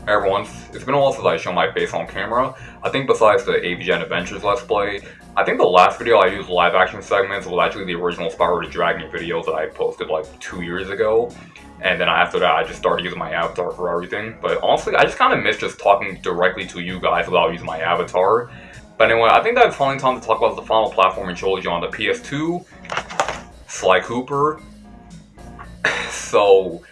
Hey everyone, it's been a while since I showed my face on camera. I think besides the AVGen Adventures Let's Play, I think the last video I used live action segments was actually the original Spyro the Dragon videos that I posted like 2 years ago. And then after that, I just started using my avatar for everything. But honestly, I just kind of miss just talking directly to you guys without using my avatar. But anyway, I think that's finally time to talk about the final platforming trilogy on the PS2, Sly Cooper. So,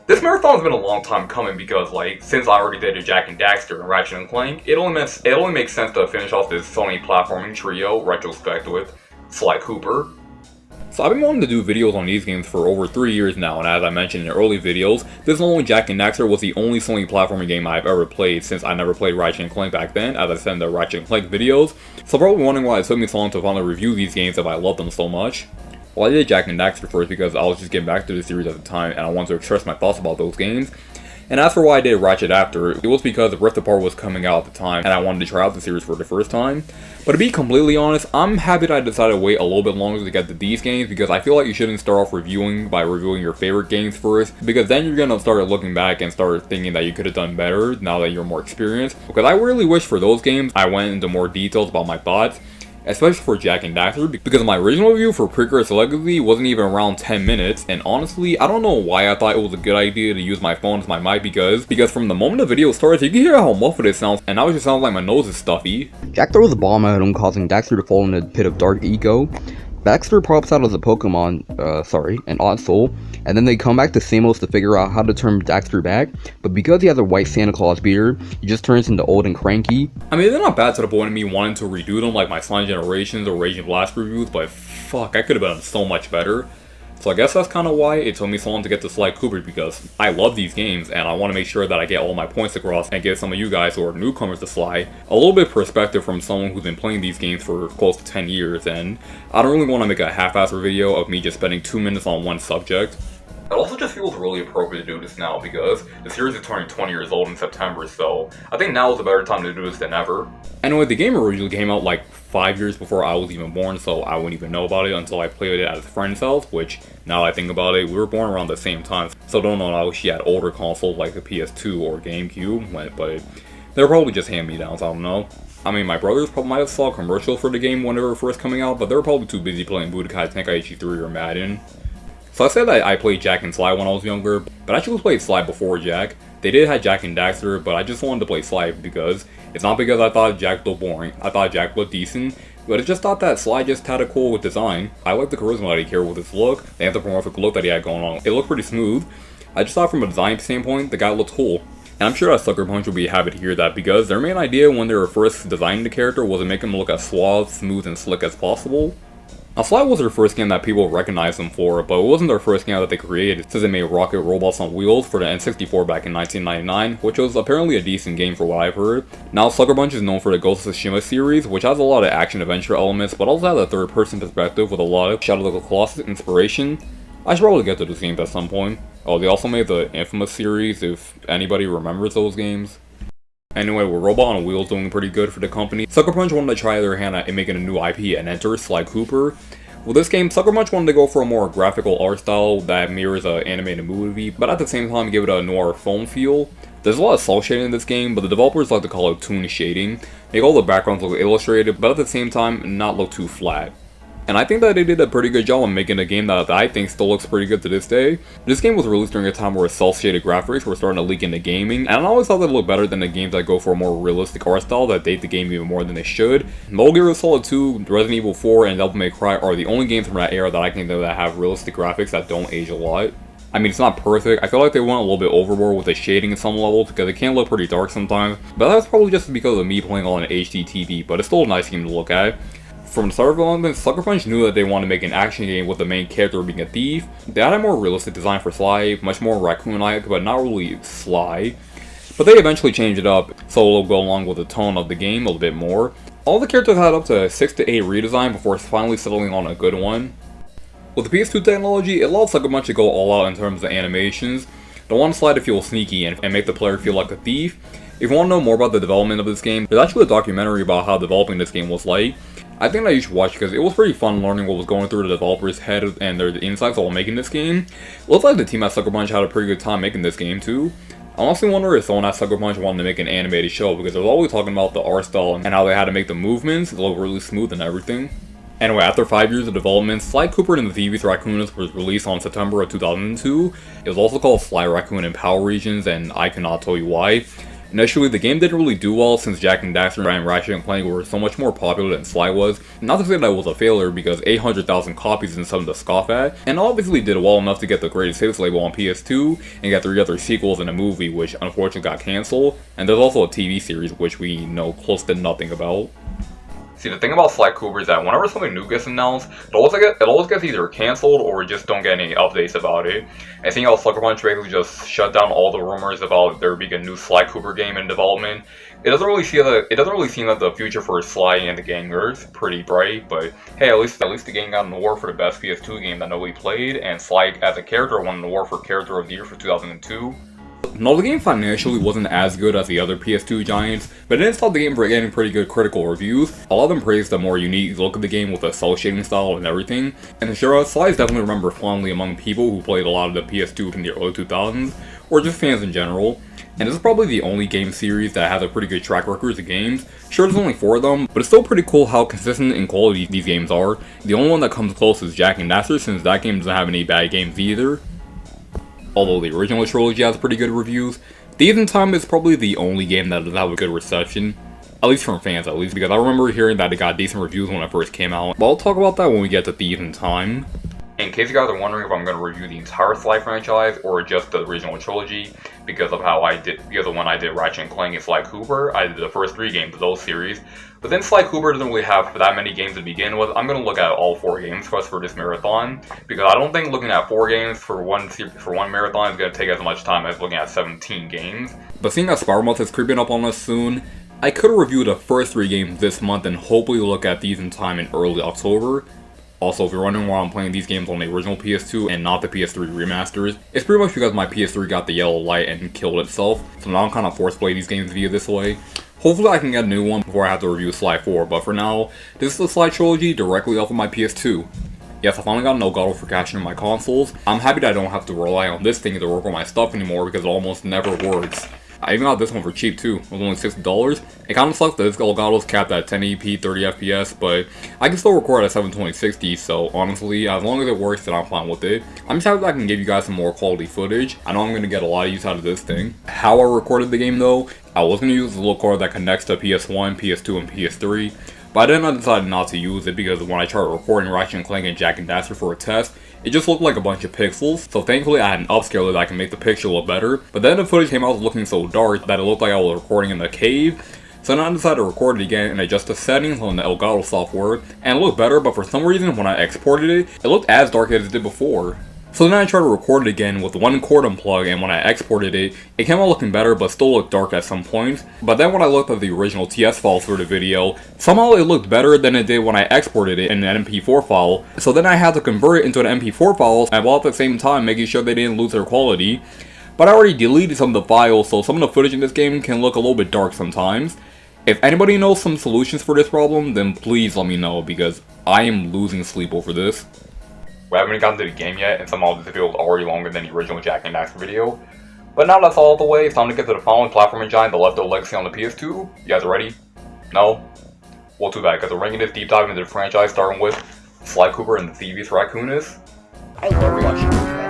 this marathon's been a long time coming because, like, since I already did a Jak and Daxter and Ratchet and Clank, it only makes sense to finish off this Sony platforming trio, Retrospective, with Sly Cooper. So I've been wanting to do videos on these games for over 3 years now, and as I mentioned in early videos, this only Jak and Daxter was the only Sony platforming game I've ever played since I never played Ratchet and Clank back then, as I said in the Ratchet and Clank videos. So probably wondering why it took me so long to finally review these games if I love them so much. Well, I did Jak and Daxter first because I was just getting back to the series at the time and I wanted to express my thoughts about those games. And as for why I did Ratchet after, it was because Rift Apart was coming out at the time and I wanted to try out the series for the first time. But to be completely honest, I'm happy that I decided to wait a little bit longer to get to these games because I feel like you shouldn't start off reviewing by reviewing your favorite games first, because then you're gonna start looking back and start thinking that you could have done better now that you're more experienced. Because I really wish for those games I went into more details about my thoughts, especially for Jak and Daxter, because my original review for Precursor Legacy wasn't even around 10 minutes, and honestly, I don't know why I thought it was a good idea to use my phone as my mic because from the moment the video starts, you can hear how muffled it sounds, and now it just sounds like my nose is stuffy. Jak throws a bomb at him, causing Daxter to fall in a pit of dark ego. Daxter pops out as a Pokemon, an odd soul, and then they come back to Samos to figure out how to turn Daxter back, but because he has a white Santa Claus beard, he just turns into old and cranky. I mean, they're not bad to the point of me wanting to redo them like my Slime Generations or Raging Blast reviews, but fuck, I could have done so much better. So I guess that's kind of why it took me so long to get to Sly Cooper, because I love these games and I want to make sure that I get all my points across and give some of you guys who are newcomers to Sly a little bit of perspective from someone who's been playing these games for close to 10 years, and I don't really want to make a half-assed video of me just spending 2 minutes on one subject. It also just feels really appropriate to do this now because the series is turning 20 years old in September, so I think now is a better time to do this than ever. Anyway, the game originally came out like 5 years before I was even born, so I wouldn't even know about it until I played it at a friend's house, which, now that I think about it, we were born around the same time, so don't know how she had older consoles like the PS2 or GameCube, but they're probably just hand-me-downs, I don't know. I mean, my brothers probably might have saw commercials for the game when they were first coming out, but they were probably too busy playing Budokai Tenkaichi 3 or Madden. So I said that I played Jak and Sly when I was younger, but I actually played Sly before Jak. They did have Jak and Daxter, but I just wanted to play Sly because it's not because I thought Jak looked boring. I thought Jak looked decent, but I just thought that Sly just had a cool design. I liked the charisma that he carried with his look, the anthropomorphic look that he had going on. It looked pretty smooth. I just thought from a design standpoint, the guy looked cool. And I'm sure that Sucker Punch will be happy to hear that because their main idea when they were first designing the character was to make him look as suave, smooth, and slick as possible. Now, Sly was their first game that people recognized them for, but it wasn't their first game that they created, since they made Rocket Robots on Wheels for the N64 back in 1999, which was apparently a decent game for what I've heard. Now, Sucker Punch is known for the Ghost of Tsushima series, which has a lot of action-adventure elements, but also has a third-person perspective with a lot of Shadow of the Colossus inspiration. I should probably get to those games at some point. Oh, they also made the Infamous series, if anybody remembers those games. Anyway, with Robot on Wheels doing pretty good for the company, Sucker Punch wanted to try their hand at making a new IP and enter Sly Cooper. With this game, Sucker Punch wanted to go for a more graphical art style that mirrors an animated movie, but at the same time give it a noir film feel. There's a lot of cel shading in this game, but the developers like to call it toon shading, make all the backgrounds look illustrated, but at the same time not look too flat. And I think that they did a pretty good job on making a game that I think still looks pretty good to this day. This game was released during a time where cel-shaded graphics were starting to leak into gaming, and I always thought that it looked better than the games that go for a more realistic art style that date the game even more than they should. Metal Gear Solid 2, Resident Evil 4, and Devil May Cry are the only games from that era that I can think of that have realistic graphics that don't age a lot. I mean, it's not perfect. I feel like they went a little bit overboard with the shading in some levels because it can look pretty dark sometimes, but that's probably just because of me playing on an HD TV, but it's still a nice game to look at. From the start of development, Sucker Punch knew that they wanted to make an action game with the main character being a thief. They had a more realistic design for Sly, much more raccoon-like, but not really Sly. But they eventually changed it up, so it'll go along with the tone of the game a little bit more. All the characters had up to 6 to 8 redesign before finally settling on a good one. With the PS2 technology, it allowed Sucker Punch to go all out in terms of animations. They want Sly to feel sneaky and make the player feel like a thief. If you want to know more about the development of this game, there's actually a documentary about how developing this game was like. I think that you should watch because it was pretty fun learning what was going through the developer's head and their insights while making this game. It looks like the team at Sucker Punch had a pretty good time making this game too. I honestly wonder if someone at Sucker Punch wanted to make an animated show, because they're always talking about the art style and how they had to make the movements look really smooth and everything. Anyway, after 5 years of development, Sly Cooper and the Thievius Raccoonus was released on September of 2002. It was also called Sly Raccoon in Power Regions, and I cannot tell you why. Initially, the game didn't really do well since Jak and Daxter and Ratchet and Clank were so much more popular than Sly was. Not to say that it was a failure, because 800,000 copies isn't something to scoff at, and obviously did well enough to get the greatest hits label on PS2, and get 3 other sequels and a movie which unfortunately got cancelled, and there's also a TV series which we know close to nothing about. See, the thing about Sly Cooper is that whenever something new gets announced, it always gets either cancelled or we just don't get any updates about it. And seeing how Sucker Punch basically just shut down all the rumors about there being a new Sly Cooper game in development, it doesn't really seem that the future for Sly and the gang is pretty bright. But hey, at least the game got an award for the best PS2 game that nobody played, and Sly as a character won an award for Character of the Year for 2002. No, the game financially wasn't as good as the other PS2 giants, but it didn't stop the game from getting pretty good critical reviews. A lot of them praised the more unique look of the game with the cel shading style and everything, and sure, Sly is definitely remembered fondly among people who played a lot of the PS2 in the early 2000s, or just fans in general. And this is probably the only game series that has a pretty good track record of games. Sure, there's only 4 of them, but it's still pretty cool how consistent in quality these games are. The only one that comes close is Jak and Daxter, since that game doesn't have any bad games either. Although the original trilogy has pretty good reviews, Thieves in Time is probably the only game that doesn't have a good reception. At least from fans, at least, because I remember hearing that it got decent reviews when it first came out. But I'll talk about that when we get to Thieves in Time. In case you guys are wondering if I'm going to review the entire Sly franchise or just the original trilogy, because of when I did Ratchet and Clank and Sly Cooper, I did the first 3 games of those series. But then Sly Cooper doesn't really have that many games to begin with. I'm going to look at all 4 games for this marathon, because I don't think looking at 4 games for one marathon is going to take as much time as looking at 17 games. But seeing as Spider Month is creeping up on us soon, I could review the first 3 games this month and hopefully look at these in time in early October. Also, if you're wondering why I'm playing these games on the original PS2 and not the PS3 remasters, it's pretty much because my PS3 got the yellow light and killed itself, so now I'm kind of forced to play these games via this way. Hopefully I can get a new one before I have to review Sly 4, but for now, this is the Sly trilogy directly off of my PS2. Yes, I finally got an Elgato for caching in my consoles. I'm happy that I don't have to rely on this thing to work on my stuff anymore because it almost never works. I even got this one for cheap too. It was only $60. It kind of sucks that this Elgato's capped at 1080p 30 FPS, but I can still record at 720/60, so honestly, as long as it works, then I'm fine with it. I'm just happy that I can give you guys some more quality footage. I know I'm going to get a lot of use out of this thing. How I recorded the game though, I was going to use the little card that connects to PS1, PS2, and PS3, but then I decided not to use it because when I tried recording Ratchet and Clank and Jak and Daxter for a test, it just looked like a bunch of pixels, so thankfully I had an upscaler that can make the picture look better, but then the footage came out looking so dark that it looked like I was recording in a cave, so then I decided to record it again and adjust the settings on the Elgato software, and it looked better, but for some reason when I exported it, it looked as dark as it did before. So then I tried to record it again with one cord unplugged, and when I exported it, it came out looking better but still looked dark at some points. But then when I looked at the original TS files for the video, somehow it looked better than it did when I exported it in an MP4 file. So then I had to convert it into an MP4 file, and while at the same time making sure they didn't lose their quality. But I already deleted some of the files, so some of the footage in this game can look a little bit dark sometimes. If anybody knows some solutions for this problem, then please let me know, because I am losing sleep over this. We haven't even gotten to the game yet, and somehow this video is already longer than the original Jak and Daxter video. But now that's all out the way, it's time to get to the following platforming giant, the Leftover Legacy on the PS2. You guys are ready? No? Well, too bad, because we're ranking this deep dive into the franchise, starting with Sly Cooper and the Thievius Raccoonus. I love watching.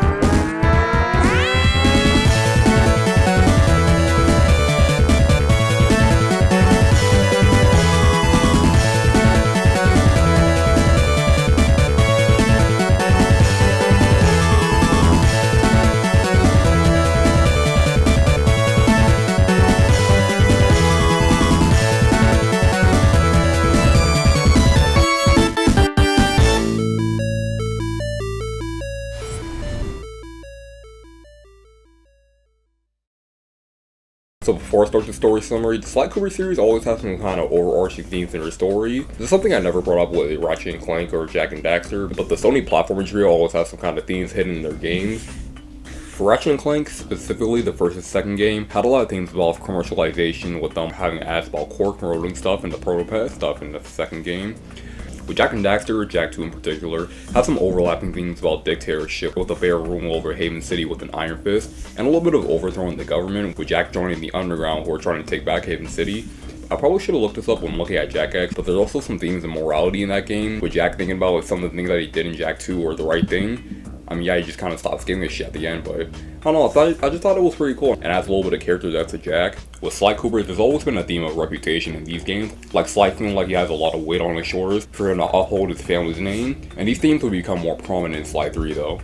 So before I start the story summary, the Sly Cooper series always has some kind of overarching themes in their story. This is something I never brought up with Ratchet and Clank or Jak and Daxter, but the Sony platforming trio always has some kind of themes hidden in their games. For Ratchet and Clank, specifically the first and second game, had a lot of themes about commercialization, with them having ads about core promoting stuff and the prototype stuff in the second game. With Jak and Daxter, Jak 2 in particular, have some overlapping themes about dictatorship, with the bear ruling over Haven City with an iron fist, and a little bit of overthrowing the government, with Jak joining the underground who are trying to take back Haven City. I probably should have looked this up when looking at Jak X, but there's also some themes of morality in that game, with Jak thinking about if some of the things that he did in Jak 2 were the right thing. I mean, yeah, he just kind of stops giving a shit at the end, but I don't know, I just thought it was pretty cool, and adds a little bit of character depth to Jak. With Sly Cooper, there's always been a theme of reputation in these games, like Sly feeling like he has a lot of weight on his shoulders for him to uphold his family's name, and these themes will become more prominent in Sly 3 though.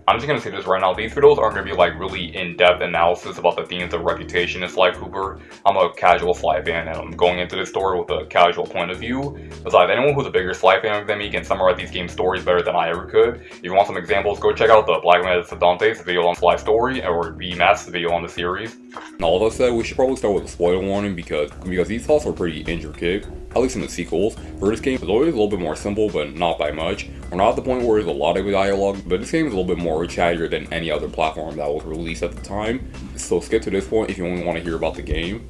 I'm just gonna say this right now, these videos aren't gonna be like really in-depth analysis about the themes of reputation in Sly Cooper. I'm a casual Sly fan and I'm going into this story with a casual point of view. Besides, anyone who's a bigger Sly fan than me can summarize these game stories better than I ever could. If you want some examples, go check out the Black Man Dante's video on Sly Story, or B-Matt's video on the series. And all that said, we should probably start with a spoiler warning because these plots are pretty intricate. At least in the sequels. For this game, it's always a little bit more simple, but not by much. We're not at the point where there's a lot of dialogue, but this game is a little bit more chattier than any other platform that was released at the time. So skip to this point if you only want to hear about the game.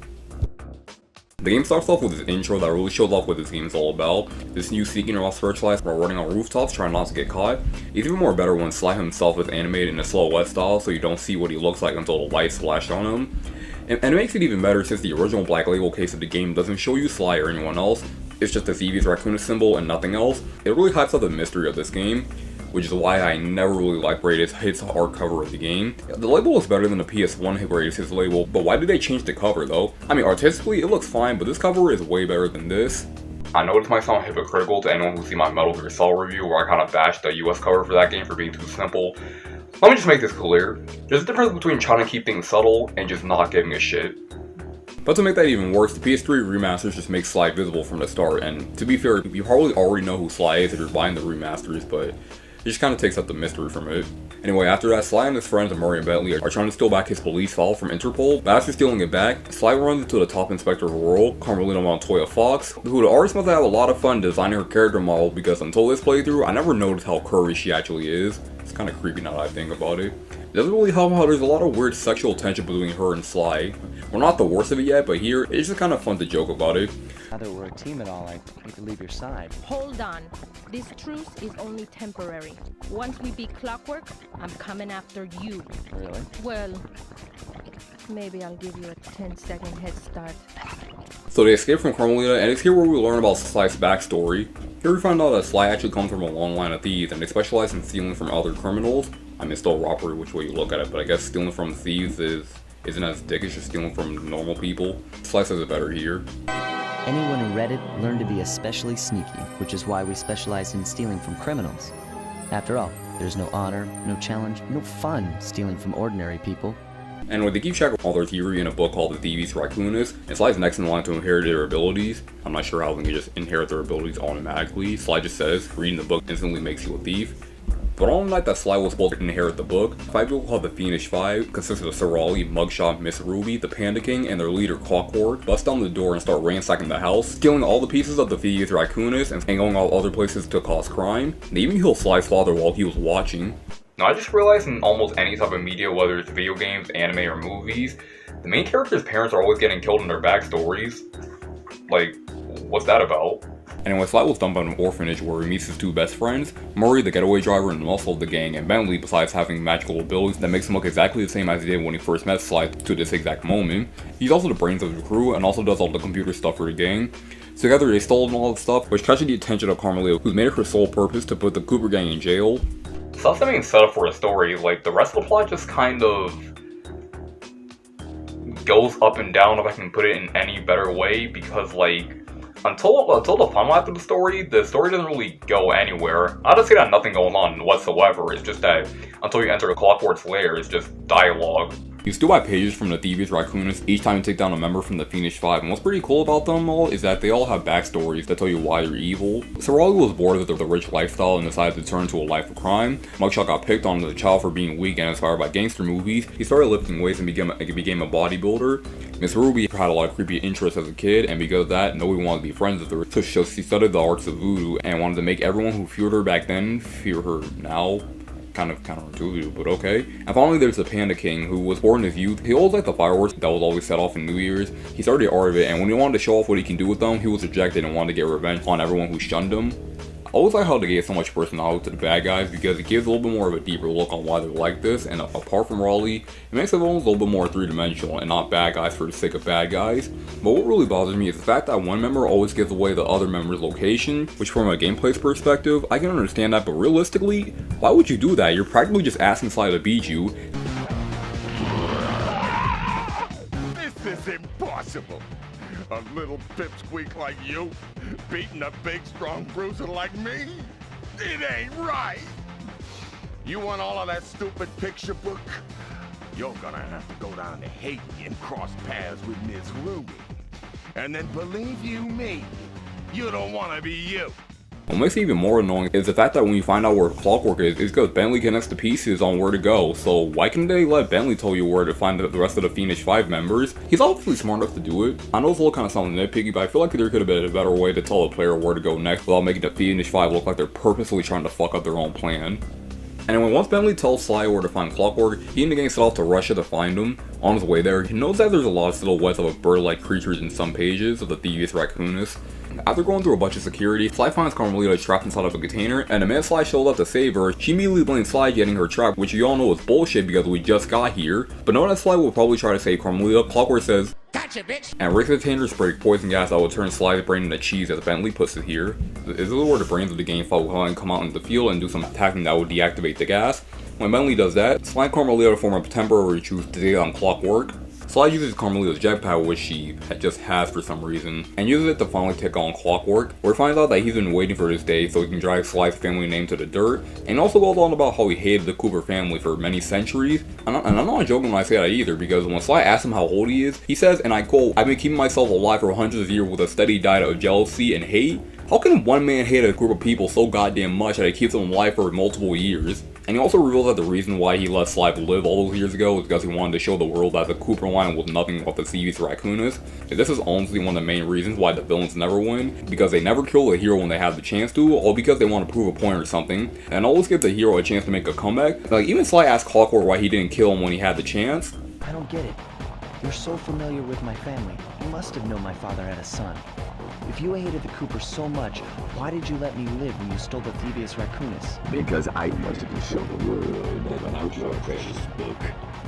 The game starts off with this intro that really shows off what this game is all about. This new seeking around searchlights while running on rooftops trying not to get caught. It's even more better when Sly himself is animated in a silhouette style so you don't see what he looks like until the lights flash on him. And it makes it even better since the original Black Label case of the game doesn't show you Sly or anyone else. It's just the Thievius Raccoonus symbol and nothing else. It really hypes up the mystery of this game, which is why I never really liked Greatest Hits hardcover of the game. The label is better than the PS1 Greatest Hits label, but why did they change the cover though? I mean, artistically it looks fine, but this cover is way better than this. I know this might sound hypocritical to anyone who's seen my Metal Gear Solid review where I kind of bashed the US cover for that game for being too simple. Let me just make this clear. There's a difference between trying to keep things subtle and just not giving a shit. But to make that even worse, the PS3 remasters just make Sly visible from the start, and to be fair, you probably already know who Sly is if you're buying the remasters, but it just kind of takes out the mystery from it. Anyway, after that, Sly and his friends Murray and Bentley are trying to steal back his police file from Interpol, but after stealing it back, Sly runs into the top inspector of the world, Carmelita Montoya Fox, who the artist must have a lot of fun designing her character model because until this playthrough, I never noticed how curvy she actually is. It's kind of creepy now that I think about it. It doesn't really help how there's a lot of weird sexual tension between her and Sly. We're not the worst of it yet, but here, it's just kind of fun to joke about it. Now that we're a team and all, I hate to leave your side. Hold on. This truce is only temporary. Once we beat Clockwork, I'm coming after you. Really? Well, maybe I'll give you a 10-second head start. So they escape from Carmelita, and it's here where we learn about Sly's backstory. Here we find out that Sly actually comes from a long line of thieves, and they specialize in stealing from other criminals. I mean, it's still robbery which way you look at it, but I guess stealing from thieves isn't as dickish as stealing from normal people. Sly says it better here. Anyone who read it learned to be especially sneaky, which is why we specialize in stealing from criminals. After all, there's no honor, no challenge, no fun stealing from ordinary people. And when they keep track of all their thievery in a book called the Thieves Raccoonus, and Sly's next in line to inherit their abilities. I'm not sure how they can just inherit their abilities automatically. Sly just says, reading the book instantly makes you a thief. But on the night that Sly was supposed to inherit the book, 5 people called the Fiendish Five, consisted of Sir Raleigh, Mugshot, Miss Ruby, the Panda King, and their leader Clockwork, bust down the door and start ransacking the house, stealing all the pieces of the Thieves Raccoonus and going all other places to cause crime. They even killed Sly's father while he was watching. Now I just realized in almost any type of media, whether it's video games, anime, or movies, the main character's parents are always getting killed in their backstories. Like, what's that about? Anyway, Sly was dumped at an orphanage where he meets his two best friends, Murray, the getaway driver and muscle of the gang, and Bentley, besides having magical abilities that makes him look exactly the same as he did when he first met Sly to this exact moment. He's also the brains of the crew and also does all the computer stuff for the gang. Together they stole all the stuff, which captured the attention of Carmelita, who's made it her sole purpose to put the Cooper gang in jail. So that's the main setup for a story. Like, the rest of the plot just kind of goes up and down, if I can put it in any better way, because like until the fun lap of the story doesn't really go anywhere. Not to say that nothing going on whatsoever, it's just that until you enter the Clockwork's lair, it's just dialogue. You still buy pages from the Thievius Raccoonus each time you take down a member from the Fiendish Five, and what's pretty cool about them all is that they all have backstories that tell you why they're evil. So Raleigh was bored of the rich lifestyle and decided to turn to a life of crime. Mugshot got picked on as a child for being weak and inspired by gangster movies. He started lifting weights and became a bodybuilder. Miss Ruby had a lot of creepy interests as a kid, and because of that, nobody wanted to be friends with her. So she studied the arts of voodoo and wanted to make everyone who feared her back then fear her now. Kind of counterintuitive, but okay. And finally, there's the Panda King, who was born in his youth. He always liked the fireworks that was always set off in New Year's. He started the art of it, and when he wanted to show off what he can do with them, he was rejected and wanted to get revenge on everyone who shunned him. always like how they gave so much personality to the bad guys because it gives a little bit more of a deeper look on why they're like this, and apart from Raleigh, it makes the villains a little bit more three-dimensional and not bad guys for the sake of bad guys. But what really bothers me is the fact that one member always gives away the other member's location, which from a gameplay perspective, I can understand that, but realistically, why would you do that? You're practically just asking Sly to beat you. This is impossible. A little pipsqueak like you beating a big, strong bruiser like me? It ain't right. You want all of that stupid picture book? You're gonna have to go down to Haiti and cross paths with Miss Ruby. And then believe you me, you don't want to be you. What makes it even more annoying is the fact that when you find out where Clockwork is because Bentley connects the pieces on where to go, so why can't they let Bentley tell you where to find the rest of the Phoenix 5 members? He's obviously smart enough to do it. I know it's a little kind of sounding nitpicky, but I feel like there could have been a better way to tell the player where to go next without making the Phoenix 5 look like they're purposely trying to fuck up their own plan. Anyway, once Bentley tells Sly where to find Clockwork, he and the gang set off to Russia to find him. On his way there, he knows that there's a lot of silhouettes of bird-like creatures in some pages of the Thievius Raccoonus. After going through a bunch of security, Sly finds Carmelita trapped inside of a container, and the minute Sly shows up to save her, she immediately blames Sly getting her trapped, which you all know is bullshit because we just got here. But knowing that Sly will probably try to save Carmelita, Clockwork says, "Gotcha, bitch!" and rakes the container spray poison gas that will turn Sly's brain into cheese as Bentley puts it here. This is where the brains of the game will come out into the field and do some attacking that will deactivate the gas. When Bentley does that, Sly and Carmelita form a temporary truce to take on Clockwork. Sly uses Carmelita's jetpack, which she just has for some reason, and uses it to finally take on Clockwork, where he finds out that he's been waiting for this day so he can drag Sly's family name to the dirt, and also goes on about how he hated the Cooper family for many centuries. And I'm not joking when I say that either, because when Sly asks him how old he is, he says, and I quote, "I've been keeping myself alive for hundreds of years with a steady diet of jealousy and hate." How can one man hate a group of people so goddamn much that it keeps them alive for multiple years? And he also reveals that the reason why he let Sly live all those years ago is because he wanted to show the world that the Cooper line was nothing but the Thievius Raccoonus. And this is honestly one of the main reasons why the villains never win, because they never kill the hero when they have the chance to, or because they want to prove a point or something, and always give the hero a chance to make a comeback. Like, even Sly asked Clockwork why he didn't kill him when he had the chance. I don't get it. You're so familiar with my family. You must have known my father had a son. If you hated the Cooper so much, why did you let me live when you stole the Thievius Raccoonus? Because I wanted to show the world that without your precious book,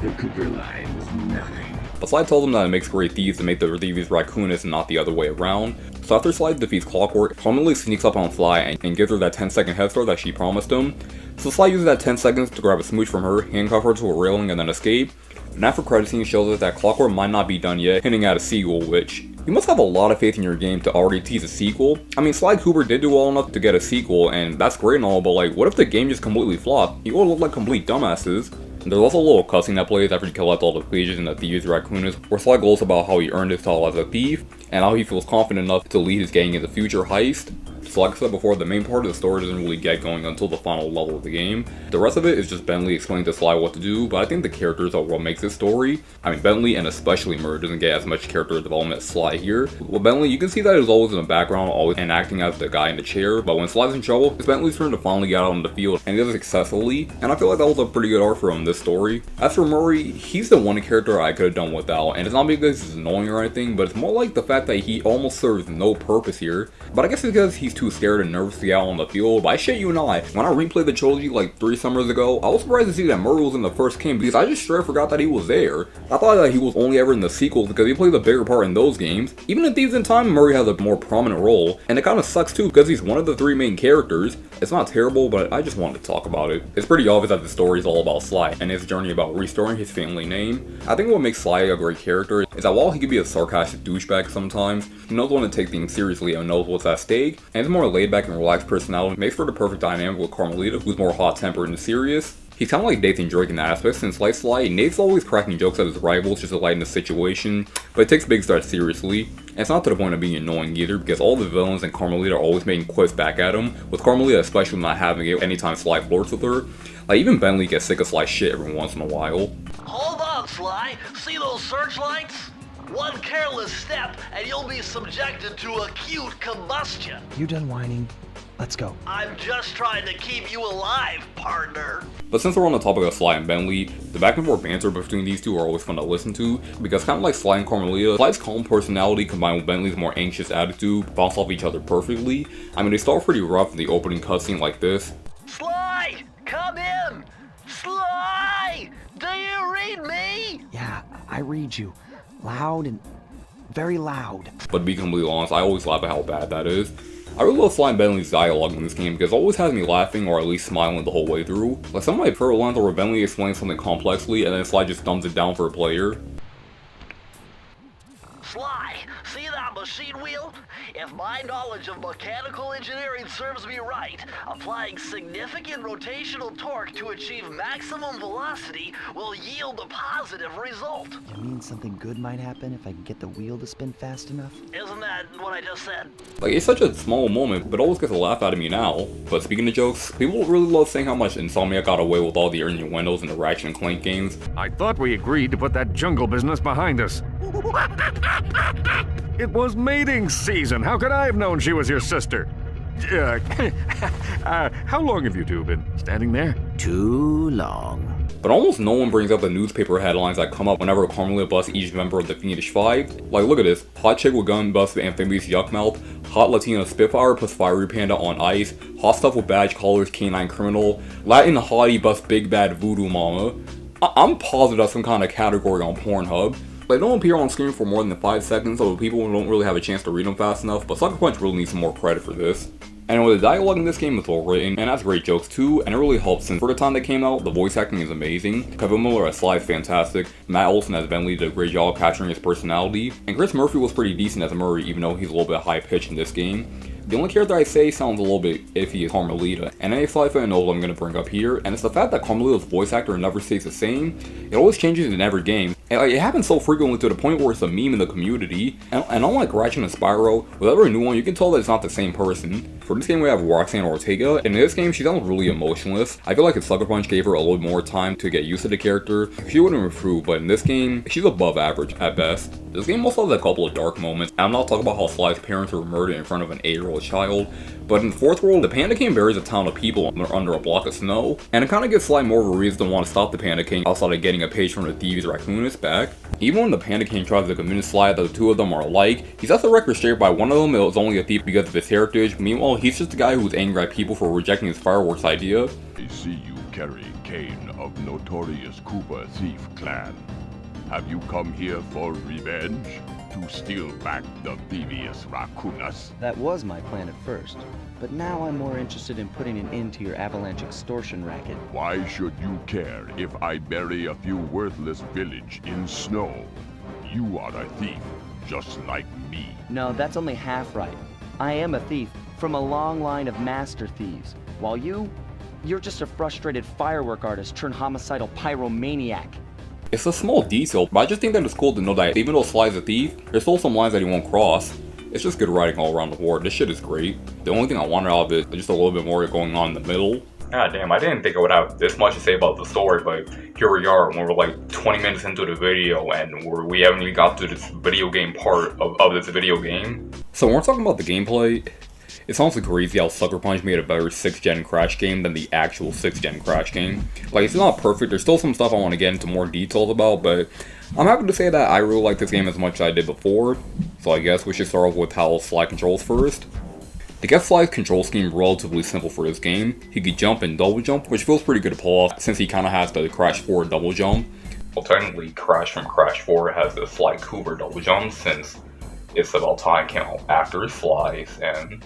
the Cooper line was nothing. But Sly tells him that it makes great thieves to make the Thievius Raccoonus and not the other way around. So after Sly defeats Clockwork, Carmelita sneaks up on Sly and gives her that 10-second head start that she promised him. So Sly uses that 10 seconds to grab a smooch from her, handcuff her to a railing, and then escape. And after credit scene shows us that Clockwork might not be done yet, hinting at a sequel, which you must have a lot of faith in your game to already tease a sequel. I mean, Sly Cooper did do well enough to get a sequel, and that's great and all, but like, what if the game just completely flopped? You all look like complete dumbasses. And there's also a little cussing that plays after you collect all the pages in the Thieves Raccoonus, where Sly goes about how he earned his title as a thief, and how he feels confident enough to lead his gang in the future heist. So like I said before, the main part of the story doesn't really get going until the final level of the game. The rest of it is just Bentley explaining to Sly what to do, but I think the characters are what makes this story. I mean, Bentley and especially Murray doesn't get as much character development as Sly here. With Bentley, you can see that he's always in the background, always and acting as the guy in the chair, but when Sly's in trouble, it's Bentley's turn to finally get out on the field, and he does it successfully, and I feel like that was a pretty good arc for him in this story. As for Murray, he's the one character I could have done without, and it's not because he's annoying or anything, but it's more like the fact that he almost serves no purpose here. But I guess it's because he's too scared and nervous to get out on the field. But I shit you not, when I replayed the trilogy like 3 summers ago, I was surprised to see that Murray was in the first game because I just straight forgot that he was there. I thought that he was only ever in the sequels because he plays a bigger part in those games. Even in Thieves in Time, Murray has a more prominent role, and it kind of sucks too because he's one of the 3 main characters. It's not terrible, but I just wanted to talk about it. It's pretty obvious that the story is all about Sly and his journey about restoring his family name. I think what makes Sly a great character is that while he can be a sarcastic douchebag sometimes, he knows when to take things seriously and knows what's at stake, and his more laid back and relaxed personality makes for the perfect dynamic with Carmelita, who's more hot-tempered and serious. He's kind of like Nathan Drake in that aspect, since like Sly, Nate's always cracking jokes at his rivals just to lighten the situation, but it takes big threats seriously. And it's not to the point of being annoying either, because all the villains and Carmelita are always making quips back at him, with Carmelita especially not having it anytime Sly flirts with her. Like, even Bentley gets sick of Sly's shit every once in a while. Hold on, Sly. See those searchlights? One careless step and you'll be subjected to acute combustion. You done whining? Let's go. I'm just trying to keep you alive, partner. But since we're on the topic of Sly and Bentley, the back and forth banter between these two are always fun to listen to, because kind of like Sly and Carmelita, Sly's calm personality combined with Bentley's more anxious attitude bounce off each other perfectly. I mean, they start pretty rough in the opening cutscene like this. Sly, come in. Sly, do you read me? Yeah, I read you. Loud and very loud. But to be completely honest, I always laugh at how bad that is. I really love Sly and Bentley's dialogue in this game because it always has me laughing or at least smiling the whole way through. Like some of my favorite lines are where Bentley explains something complexly and then Sly just dumbs it down for a player. Sly, see that machine wheel? If my knowledge of mechanical engineering serves me right, applying significant rotational torque to achieve maximum velocity will yield a positive result. You mean something good might happen if I can get the wheel to spin fast enough? Isn't that what I just said? Like, it's such a small moment, but always gets a laugh out of me now. But speaking of jokes, people really love saying how much Insomniac got away with all the innuendos in the Ratchet and Clank games. I thought we agreed to put that jungle business behind us. It was mating season. How could I have known she was your sister? How long have you two been standing there? Too long. But almost no one brings up the newspaper headlines that come up whenever Carmelita busts each member of the Fiendish Five. Like, look at this. Hot chick with gun busts the amphibious yuckmouth. Hot Latina Spitfire puts Fiery Panda on ice. Hot stuff with badge collars Canine Criminal. Latin hottie busts Big Bad Voodoo Mama. I'm positive that's some kind of category on Pornhub. They don't appear on screen for more than 5 seconds, so people don't really have a chance to read them fast enough, but Sucker Punch really needs some more credit for this. Anyway, the dialogue in this game is well written, and has great jokes too, and it really helps since for the time they came out, the voice acting is amazing. Kevin Miller as Sly is fantastic, Matt Olson as Bentley did a great job capturing his personality, and Chris Murphy was pretty decent as Murray even though he's a little bit high pitched in this game. The only character I say sounds a little bit iffy is Carmelita, and any Sly fan knows what I'm going to bring up here, and it's the fact that Carmelita's voice actor never stays the same. It always changes in every game, and it happens so frequently to the point where it's a meme in the community, and unlike Ratchet and Spyro, with every new one you can tell that it's not the same person. For this game we have Roxanne Ortega, and in this game she sounds really emotionless. I feel like if Sucker Punch gave her a little more time to get used to the character, she would have improved, but in this game, she's above average at best. This game also has a couple of dark moments, and I'm not talking about how Sly's parents were murdered in front of an 8-year-old child, but in the fourth world, the Panda King buries a town of people under a block of snow, and it kind of gives Sly more of a reason to want to stop the Panda King outside of getting a page from the Thieves Raccoonus back. Even when the Panda King tries to convince Sly that the two of them are alike, he sets the record straight by one of them is only a thief because of his heritage, meanwhile he's just a guy who was angry at people for rejecting his fireworks idea. I see you carry Kane of notorious Cooper thief clan. Have you come here for revenge? To steal back the Theivius Raccoonus? That was my plan at first, but now I'm more interested in putting an end to your avalanche extortion racket. Why should you care if I bury a few worthless village in snow? You are a thief, just like me. No, that's only half right. I am a thief from a long line of master thieves, while you're just a frustrated firework artist turned homicidal pyromaniac. It's a small detail, but I just think that it's cool to know that even though Sly's a thief, there's still some lines that he won't cross. It's just good writing all around the board. This shit is great. The only thing I wanted out of it is just a little bit more going on in the middle. God damn, I didn't think I would have this much to say about the story, but here we are when we're like 20 minutes into the video and we haven't even got to this video game part of this video game. So when we're talking about the gameplay, it's honestly crazy how Sucker Punch made a better 6th gen Crash game than the actual 6th gen Crash game. Like, it's not perfect, there's still some stuff I want to get into more details about, but I'm happy to say that I really like this game as much as I did before. So I guess we should start off with how Sly controls first. To get Sly's control scheme relatively simple for this game, he could jump and double jump, which feels pretty good to pull off since he kind of has the Crash 4 double jump. Well, technically Crash from Crash 4 has the Sly Cooper double jump since it's about time came out after Sly's, and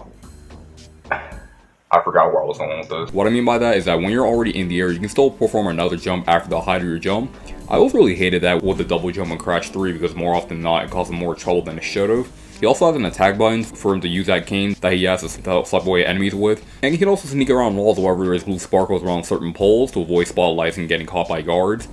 I forgot where I was going with this. What I mean by that is that when you're already in the air, you can still perform another jump after the height of your jump. I always really hated that with the double jump in Crash 3 because more often than not it caused him more trouble than it should have. He also has an attack button for him to use that cane that he has to slap away enemies with. And he can also sneak around walls wherever there is blue sparkles around certain poles to avoid spotlights and getting caught by guards.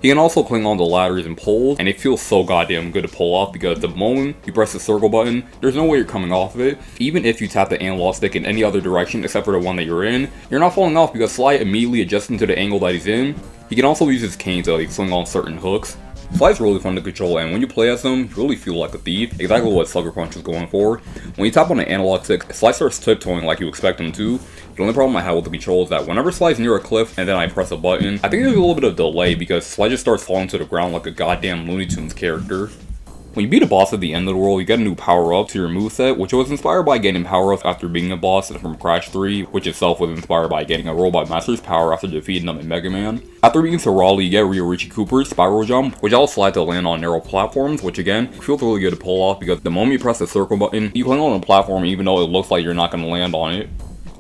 He can also cling on to ladders and poles, and it feels so goddamn good to pull off because the moment you press the circle button, there's no way you're coming off of it. Even if you tap the analog stick in any other direction except for the one that you're in, you're not falling off because Sly immediately adjusts to the angle that he's in. He can also use his cane to swing on certain hooks. Sly's really fun to control, and when you play as him, you really feel like a thief, exactly what Sucker Punch is going for. When you tap on the analog stick, Sly starts tiptoeing like you expect him to. The only problem I have with the control is that whenever Sly's near a cliff and then I press a button, I think there's a little bit of delay because Sly just starts falling to the ground like a goddamn Looney Tunes character. When you beat a boss at the end of the world, you get a new power-up to your moveset, which was inspired by getting power-ups after beating a boss from Crash 3, which itself was inspired by getting a Robot Master's power after defeating them in Mega Man. After beating Raleigh, you get Ryoichi Cooper's Spiral Jump, which allows Sly to land on narrow platforms, which again, feels really good to pull off because the moment you press the circle button, you land on a platform even though it looks like you're not going to land on it.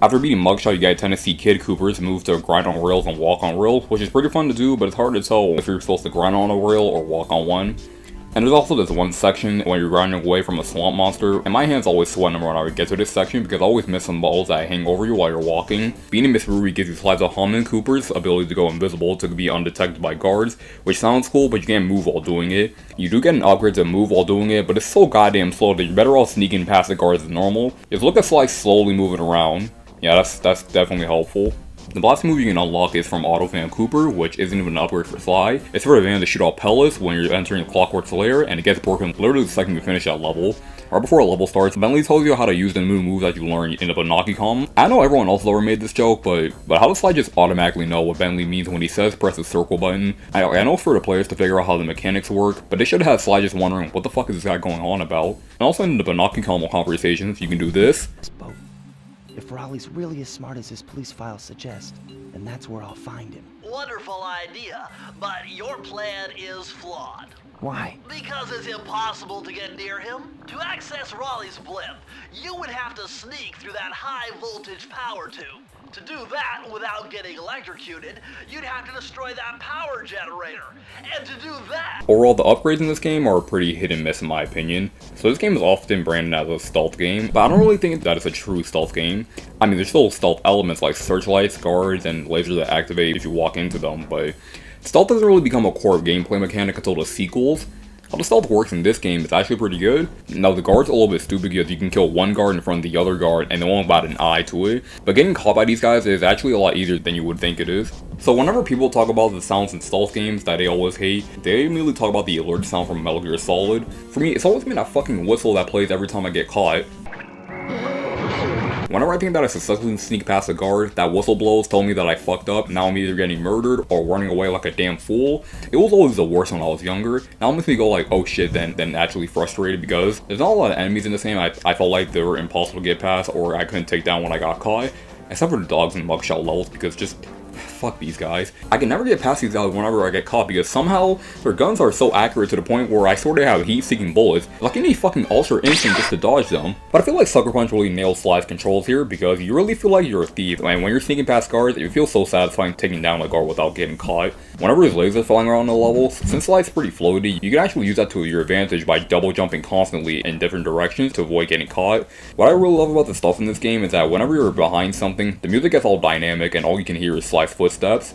After beating Mugshot, you get Tennessee Kid Cooper's move to grind on rails and walk on rails, which is pretty fun to do, but it's hard to tell if you're supposed to grind on a rail or walk on one. And there's also this one section when you're grinding away from a swamp monster, and my hands always sweat when I get to this section because I always miss some balls that hang over you while you're walking. Beating Miss Ruby gives you Sly's Hammond Cooper's ability to go invisible to be undetected by guards, which sounds cool, but you can't move while doing it. You do get an upgrade to move while doing it, but it's so goddamn slow that you're better off sneaking past the guards than normal. Just look at Sly slowly moving around. Yeah, that's definitely helpful. The last move you can unlock is from Autofan Cooper, which isn't even an upgrade for Sly. It's for advantage to shoot off pellets when you're entering Clockwork's lair, and it gets broken literally the second you finish that level. Right before a level starts, Bentley tells you how to use the new moves that you learn in the Banaki column. I know everyone else already made this joke, but how does Sly just automatically know what Bentley means when he says press the circle button? I know it's for the players to figure out how the mechanics work, but they should have Sly just wondering what the fuck is this guy going on about. And also in the Banaki column conversations, you can do this. If Raleigh's really as smart as his police files suggest, then that's where I'll find him. Wonderful idea, but your plan is flawed. Why? Because it's impossible to get near him. To access Raleigh's blimp, you would have to sneak through that high voltage power tube. To do that without getting electrocuted, you'd have to destroy that power generator. And to do that... Overall, the upgrades in this game are pretty hit and miss in my opinion. So this game is often branded as a stealth game, but I don't really think that it's a true stealth game. I mean, there's still stealth elements like searchlights, guards, and lasers that activate if you walk into them, but stealth doesn't really become a core gameplay mechanic until the sequels. How the stealth works in this game is actually pretty good. Now the guard's a little bit stupid because you can kill one guard in front of the other guard and they won't bat an eye to it. But getting caught by these guys is actually a lot easier than you would think it is. So whenever people talk about the sounds in stealth games that they always hate, they immediately talk about the alert sound from Metal Gear Solid. For me, it's always been that fucking whistle that plays every time I get caught. Whenever I think that I successfully sneak past a guard, that whistle blows telling me that I fucked up, now I'm either getting murdered or running away like a damn fool. It was always the worst when I was younger. Now it makes me go like, oh shit, then actually frustrated because there's not a lot of enemies in this game I felt like they were impossible to get past or I couldn't take down when I got caught. Except for the dogs and mugshot levels because just... fuck these guys. I can never get past these guys whenever I get caught because somehow their guns are so accurate to the point where I sort of have heat-seeking bullets. Like I need fucking ultra instinct just to dodge them. But I feel like Sucker Punch really nails Sly's controls here because you really feel like you're a thief, and when you're sneaking past guards, it feels so satisfying taking down a guard without getting caught. Whenever his lasers flying around the levels, since Sly's pretty floaty, you can actually use that to your advantage by double jumping constantly in different directions to avoid getting caught. What I really love about the stuff in this game is that whenever you're behind something, the music gets all dynamic and all you can hear is Sly's footsteps.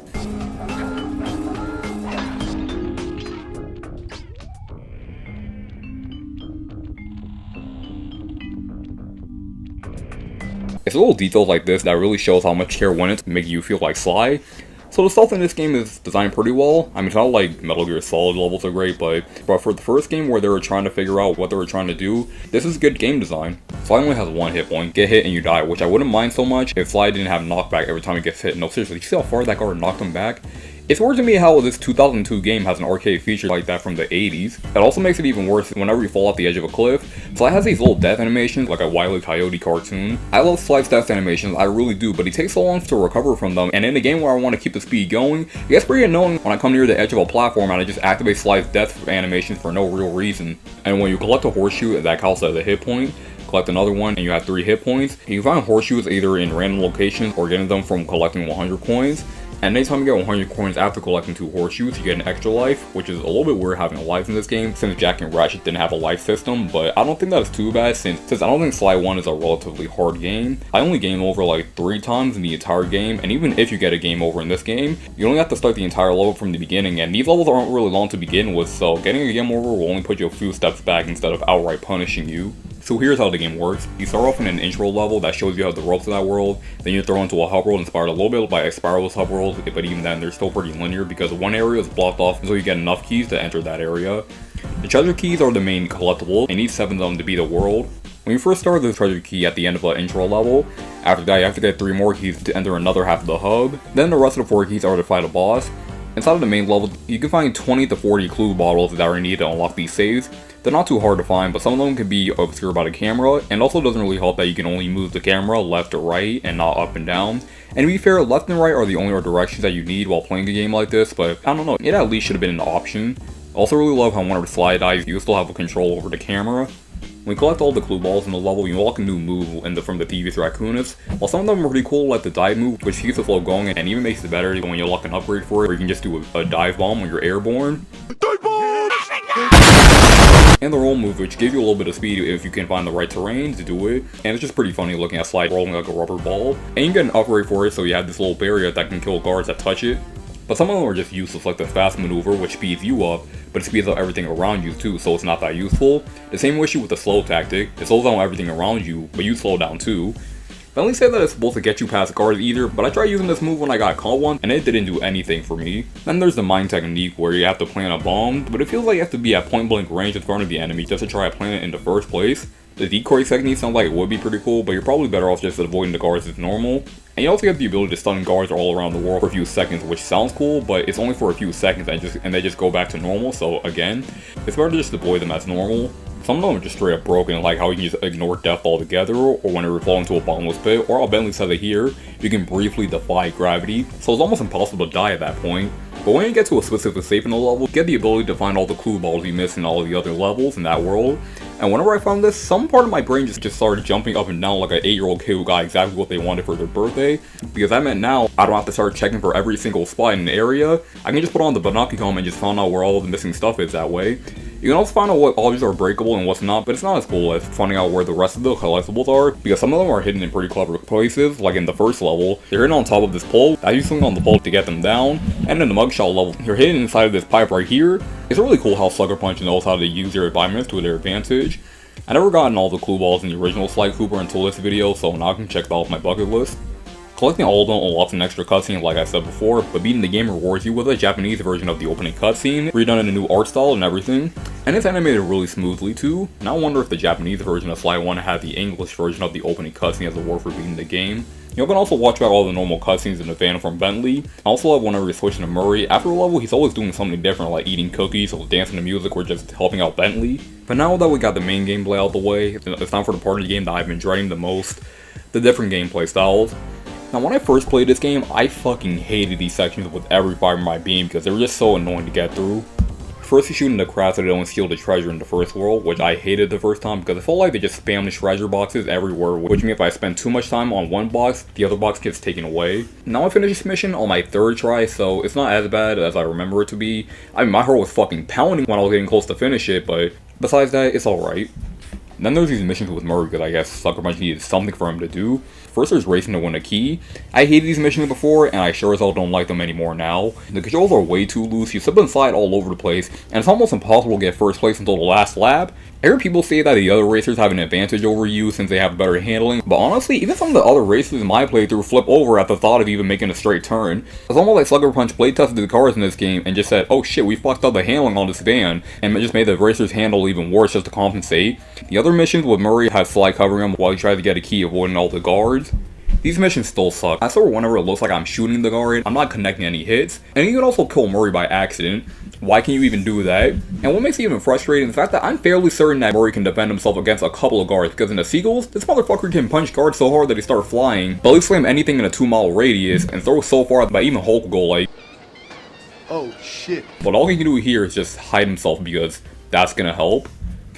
It's little details like this that really shows how much care went into make you feel like Sly. So the stealth in this game is designed pretty well. I mean, it's not like Metal Gear Solid levels are great, but for the first game where they were trying to figure out what they were trying to do, this is good game design. Sly only has one hit point, get hit and you die, which I wouldn't mind so much if Sly didn't have knockback every time he gets hit. No, seriously, you see how far that guard knocked him back? It's weird to me how this 2002 game has an arcade feature like that from the 80s. It also makes it even worse whenever you fall off the edge of a cliff. Sly has these little death animations like a Wile E. Coyote cartoon. I love Sly's death animations, I really do, but he takes so long to recover from them, and in a game where I want to keep the speed going, it gets pretty annoying when I come near the edge of a platform and I just activate Sly's death animations for no real reason. And when you collect a horseshoe, that counts as a hit point. Collect another one and you have 3 hit points. You can find horseshoes either in random locations or getting them from collecting 100 coins. And anytime you get 100 coins after collecting 2 horseshoes, you get an extra life, which is a little bit weird having a life in this game since Jack and Ratchet didn't have a life system, but I don't think that is too bad since I don't think Sly 1 is a relatively hard game. I only game over like 3 times in the entire game, and even if you get a game over in this game, you only have to start the entire level from the beginning, and these levels aren't really long to begin with, so getting a game over will only put you a few steps back instead of outright punishing you. So here's how the game works. You start off in an intro level that shows you how the ropes of that world, then you're thrown into a hub world inspired a little bit by Spiral's hub worlds, but even then they're still pretty linear because one area is blocked off until you get enough keys to enter that area. The treasure keys are the main collectibles, and you need 7 of them to beat the world. When you first start the treasure key at the end of an intro level, after that you have to get 3 more keys to enter another half of the hub, then the rest of the 4 keys are to fight a boss. Inside of the main level, you can find 20 to 40 clue bottles that are needed to unlock these saves. They're not too hard to find, but some of them can be obscured by the camera, and also doesn't really help that you can only move the camera left to right and not up and down. And to be fair, left and right are the only directions that you need while playing a game like this, but I don't know, it at least should have been an option. I also really love how whenever Sly dies, you still have a control over the camera. When you collect all the clue balls in the level, you unlock a new move from the Thievius Raccoonus. While some of them are pretty cool, like the dive move, which keeps the flow going and even makes it better when you unlock an upgrade for it, where you can just do a dive bomb when you're airborne. Dive bomb! And the roll move, which gives you a little bit of speed if you can find the right terrain to do it. And it's just pretty funny looking at Sly rolling like a rubber ball. And you can get an upgrade for it, so you have this little barrier that can kill guards that touch it. But some of them are just useless, like the fast maneuver, which speeds you up, but it speeds up everything around you too, so it's not that useful. The same issue with the slow tactic, it slows down everything around you, but you slow down too. They only say that it's supposed to get you past guards either, but I tried using this move when I got caught one, and it didn't do anything for me. Then there's the mine technique, where you have to plant a bomb, but it feels like you have to be at point blank range in front of the enemy just to try to plant it in the first place. The decoy technique sounds like it would be pretty cool, but you're probably better off just avoiding the guards as normal. And you also get the ability to stun guards all around the world for a few seconds, which sounds cool, but it's only for a few seconds and they just go back to normal, so again, it's better to just avoid them as normal. Some of them are just straight up broken, like how you can just ignore death altogether, or when you fall into a bottomless pit, or I'll Bentley said it here, you can briefly defy gravity, so it's almost impossible to die at that point. But when you get to a specific safe in the level, you get the ability to find all the clue balls you missed in all the other levels in that world. And whenever I found this, some part of my brain just started jumping up and down like an 8-year-old kid who got exactly what they wanted for their birthday. Because that meant now, I don't have to start checking for every single spot in an area. I can just put on the Binoculum and just find out where all of the missing stuff is that way. You can also find out what objects are breakable and what's not, but it's not as cool as finding out where the rest of the collectibles are, because some of them are hidden in pretty clever places, like in the first level, they're hidden on top of this pole, I use something on the pole to get them down, and in the mugshot level, you're hidden inside of this pipe right here. It's really cool how Sucker Punch knows how to use their environments to their advantage. I never gotten all the clue balls in the original Sly Cooper until this video, so now I can check that off my bucket list. Collecting all of them unlocks an extra cutscene like I said before, but beating the game rewards you with a Japanese version of the opening cutscene, redone in a new art style and everything. And it's animated really smoothly too, and I wonder if the Japanese version of Sly 1 had the English version of the opening cutscene as a reward for beating the game. You can also watch back all the normal cutscenes in the Phantom from Bentley. I also love whenever you're switching to Murray, after a level he's always doing something different like eating cookies or dancing to music or just helping out Bentley. But now that we got the main gameplay out of the way, it's time for the part of the game that I've been dreading the most, the different gameplay styles. Now when I first played this game, I fucking hated these sections with every fiber of my being because they were just so annoying to get through. First you shoot in the crowd so they don't steal the treasure in the first world, which I hated the first time because I felt like they just spam the treasure boxes everywhere, which means if I spend too much time on one box, the other box gets taken away. Now I finished this mission on my 3rd try, so it's not as bad as I remember it to be. I mean, my heart was fucking pounding when I was getting close to finish it, but besides that, it's alright. Then there's these missions with Murray because I guess Sucker Punch needed something for him to do. First there's racing to win a key. I hated these missions before and I sure as hell don't like them anymore now. The controls are way too loose, you slip and slide all over the place, and it's almost impossible to get first place until the last lap. I hear people say that the other racers have an advantage over you since they have better handling, but honestly, even some of the other racers in my playthrough flip over at the thought of even making a straight turn. It's almost like Sucker Punch playtested the cars in this game and just said, oh shit, we fucked up the handling on this van, and it just made the racers handle even worse just to compensate. The other missions with Murray have Sly covering him while he tries to get a key avoiding all the guards. These missions still suck. I swear whenever it looks like I'm shooting the guard, I'm not connecting any hits. And you can also kill Murray by accident. Why can you even do that? And what makes it even frustrating is the fact that I'm fairly certain that Murray can defend himself against a couple of guards, because in the Seagulls, this motherfucker can punch guards so hard that they start flying, but he'll slam anything in a 2-mile radius, and throw so far that even Hulk will go like, oh shit. But all he can do here is just hide himself because that's gonna help.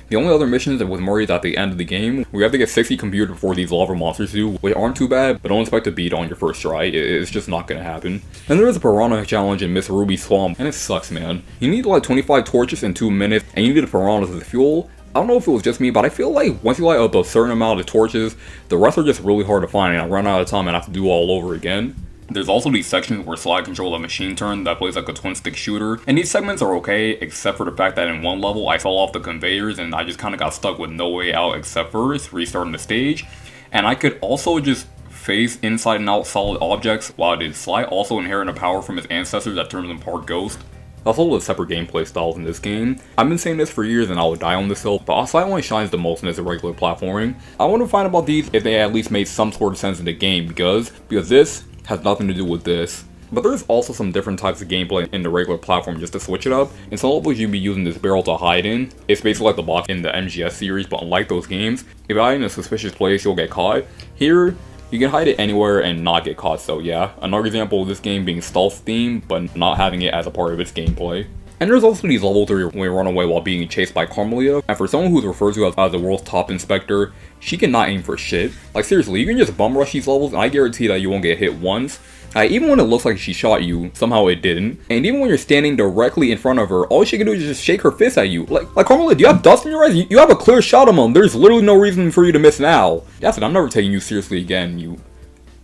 The only other missions with Murray is at the end of the game. We have to get 60 computers before these lava monsters do, which aren't too bad, but don't expect to beat on your first try. It's just not gonna happen. And there is a piranha challenge in Miss Ruby's Swamp, and it sucks, man. You need like 25 torches in 2 minutes, and you need the piranhas as fuel. I don't know if it was just me, but I feel like once you light up a certain amount of torches, the rest are just really hard to find, and I run out of time and I have to do all over again. There's also these sections where Sly controls a machine turn that plays like a twin stick shooter, and these segments are okay except for the fact that in one level I fell off the conveyors and I just kind of got stuck with no way out except for restarting the stage. And I could also just phase inside and out solid objects, while did Sly also inherit a power from his ancestors that turns him part ghost. That's all the separate gameplay styles in this game. I've been saying this for years and I would die on this hill, but Sly only shines the most in this regular platforming. I want to find about these if they at least made some sort of sense in the game, because this has nothing to do with this. But there's also some different types of gameplay in the regular platform just to switch it up. In some levels you'd be using this barrel to hide in. It's basically like the box in the MGS series, but unlike those games, if you hide in a suspicious place you'll get caught. Here, you can hide it anywhere and not get caught, so yeah. Another example of this game being stealth themed, but not having it as a part of its gameplay. And there's also these levels where you run away while being chased by Carmelia, and for someone who's referred to as the world's top inspector, she cannot aim for shit. Like seriously, you can just bum rush these levels and I guarantee that you won't get hit once. Even when it looks like she shot you, somehow it didn't. And even when you're standing directly in front of her, all she can do is just shake her fist at you. Like Carmelia, do you have dust in your eyes? You have a clear shot on them. There's literally no reason for you to miss now. That's it, I'm never taking you seriously again, you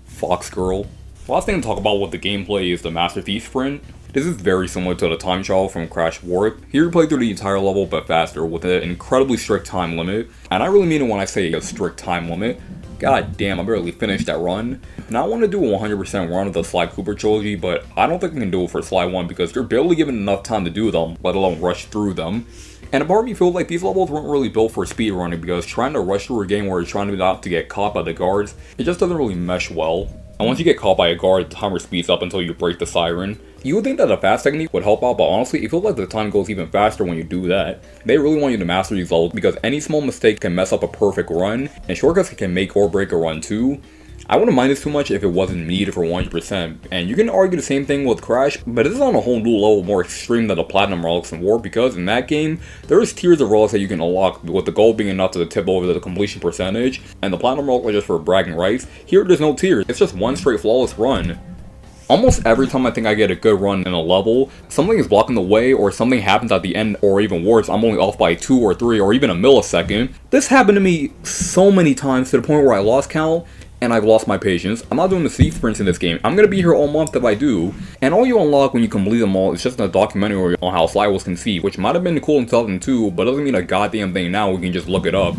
fox girl. Last thing to talk about with the gameplay is the Master Thief sprint. This is very similar to the time trial from Crash Warp. Here you play through the entire level but faster with an incredibly strict time limit. And I really mean it when I say a strict time limit. God damn, I barely finished that run. Now I want to do a 100% run of the Sly Cooper trilogy, but I don't think I can do it for Sly 1 because you're barely given enough time to do them, let alone rush through them. And a part of me feels like these levels weren't really built for speedrunning because trying to rush through a game where you're trying to not to get caught by the guards, it just doesn't really mesh well. And once you get caught by a guard, the timer speeds up until you break the siren. You would think that a fast technique would help out, but honestly, it feels like the time goes even faster when you do that. They really want you to master these levels because any small mistake can mess up a perfect run, and shortcuts can make or break a run too. I wouldn't mind this too much if it wasn't needed for 100%, and you can argue the same thing with Crash, but this is on a whole new level more extreme than the Platinum Relics in Warp because in that game, there is tiers of relics that you can unlock with the goal being enough to tip over the completion percentage, and the Platinum Relic are just for bragging rights. Here there's no tiers, it's just one straight flawless run. Almost every time I think I get a good run in a level, something is blocking the way or something happens at the end, or even worse, I'm only off by 2 or 3 or even a millisecond. This happened to me so many times to the point where I lost count, and I've lost my patience. I'm not doing the thief sprints in this game. I'm gonna be here all month if I do. And all you unlock when you complete them all is just a documentary on how Sly was conceived, which might have been cool in 2002, but doesn't mean a goddamn thing now. We can just look it up.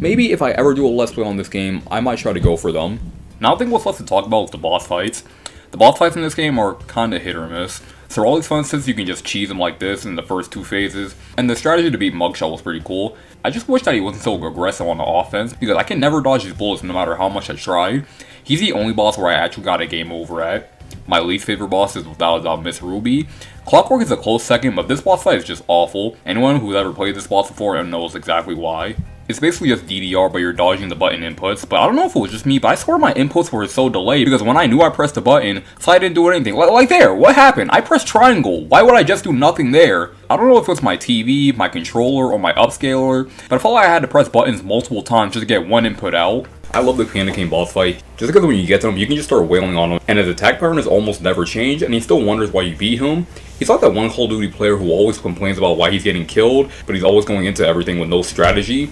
Maybe if I ever do a Let's Play on this game, I might try to go for them. Now I think what's left to talk about is the boss fights. The boss fights in this game are kinda hit or miss. So all these fun instances you can just cheese them like this in the first 2 phases, and the strategy to beat Mugshot was pretty cool. I just wish that he wasn't so aggressive on the offense, because I can never dodge his bullets no matter how much I try. He's the only boss where I actually got a game over at. My least favorite boss is without a doubt Miss Ruby. Clockwork is a close second, but this boss fight is just awful. Anyone who's ever played this boss before knows exactly why. It's basically just DDR, but you're dodging the button inputs. But I don't know if it was just me, but I swear my inputs were so delayed because when I knew I pressed the button, Sly didn't do anything. Like there, what happened? I pressed triangle. Why would I just do nothing there? I don't know if it's my TV, my controller, or my upscaler, but I felt like I had to press buttons multiple times just to get one input out. I love the Panda King boss fight, just because when you get to him, you can just start wailing on him, and his attack pattern is almost never changed, and he still wonders why you beat him. He's like that one Call of Duty player who always complains about why he's getting killed, but he's always going into everything with no strategy.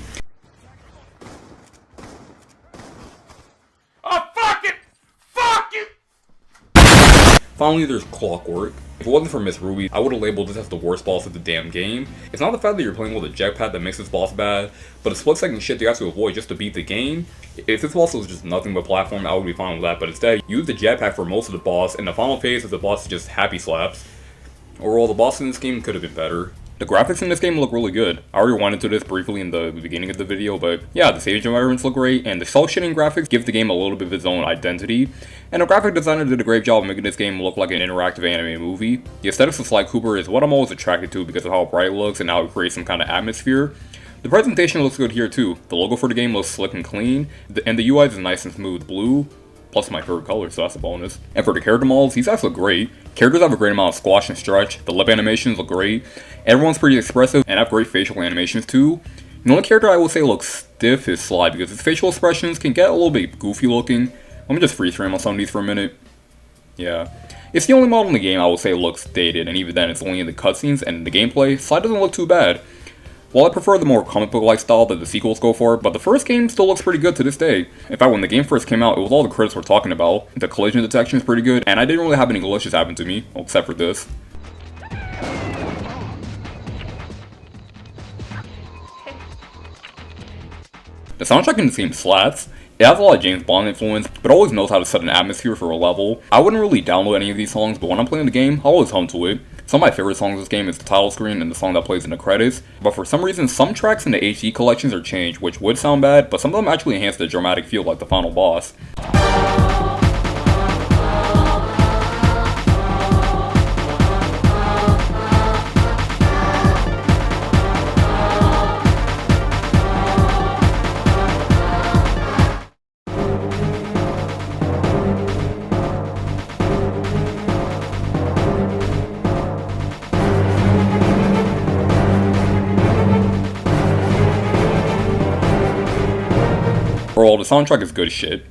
Finally, there's Clockwork. If it wasn't for Miss Ruby, I would have labeled this as the worst boss of the damn game. It's not the fact that you're playing with a jetpack that makes this boss bad, but a split-second shit you have to avoid just to beat the game. If this boss was just nothing but platform, I would be fine with that, but instead, use the jetpack for most of the boss, and the final phase of the boss is just happy slaps. Overall, the boss in this game could have been better. The graphics in this game look really good. I already went into this briefly in the beginning of the video, but yeah, the stage environments look great, and the cel-shading graphics give the game a little bit of its own identity. And the graphic designer did a great job of making this game look like an interactive anime movie. The aesthetics of Sly Cooper is what I'm always attracted to because of how bright it looks and how it creates some kind of atmosphere. The presentation looks good here too. The logo for the game looks slick and clean, and the UI is nice and smooth blue. Plus my favorite color, so that's a bonus. And for the character models, these guys look great. Characters have a great amount of squash and stretch. The lip animations look great. Everyone's pretty expressive and have great facial animations too. The only character I would say looks stiff is Sly because his facial expressions can get a little bit goofy looking. Let me just freeze frame on some of these for a minute. Yeah. It's the only model in the game I would say looks dated, and even then it's only in the cutscenes and in the gameplay. Sly doesn't look too bad. While I prefer the more comic book-like style that the sequels go for, but the first game still looks pretty good to this day. In fact, when the game first came out, it was all the critics were talking about. The collision detection is pretty good, and I didn't really have any glitches happen to me, except for this. The soundtrack in this game slaps. It has a lot of James Bond influence, but always knows how to set an atmosphere for a level. I wouldn't really download any of these songs, but when I'm playing the game, I'll always hum to it. Some of my favorite songs in this game is the title screen and the song that plays in the credits, but for some reason some tracks in the HD collections are changed, which would sound bad, but some of them actually enhance the dramatic feel like the final boss. Overall, the soundtrack is good shit.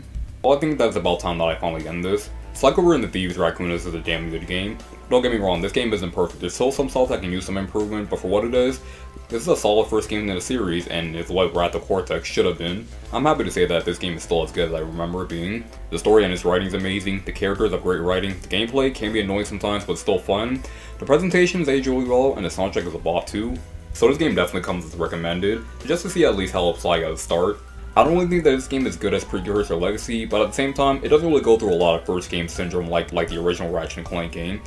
Well, I think that's about time that I finally end this. Sly Cooper and the Thieves Raccoonus is a damn good game. Don't get me wrong, this game isn't perfect. There's still some stuff that can use some improvement, but for what it is, this is a solid first game in the series, and it's what Wrath of Cortex should have been. I'm happy to say that this game is still as good as I remember it being. The story and its writing is amazing, the characters have great writing, the gameplay can be annoying sometimes, but still fun. The presentations age really well, and the soundtrack is a bop too. So this game definitely comes as recommended, just to see at least how Sly got to start. I don't really think that this game is good as Precursor Legacy, but at the same time, it doesn't really go through a lot of first game syndrome like the original Ratchet & Clank game.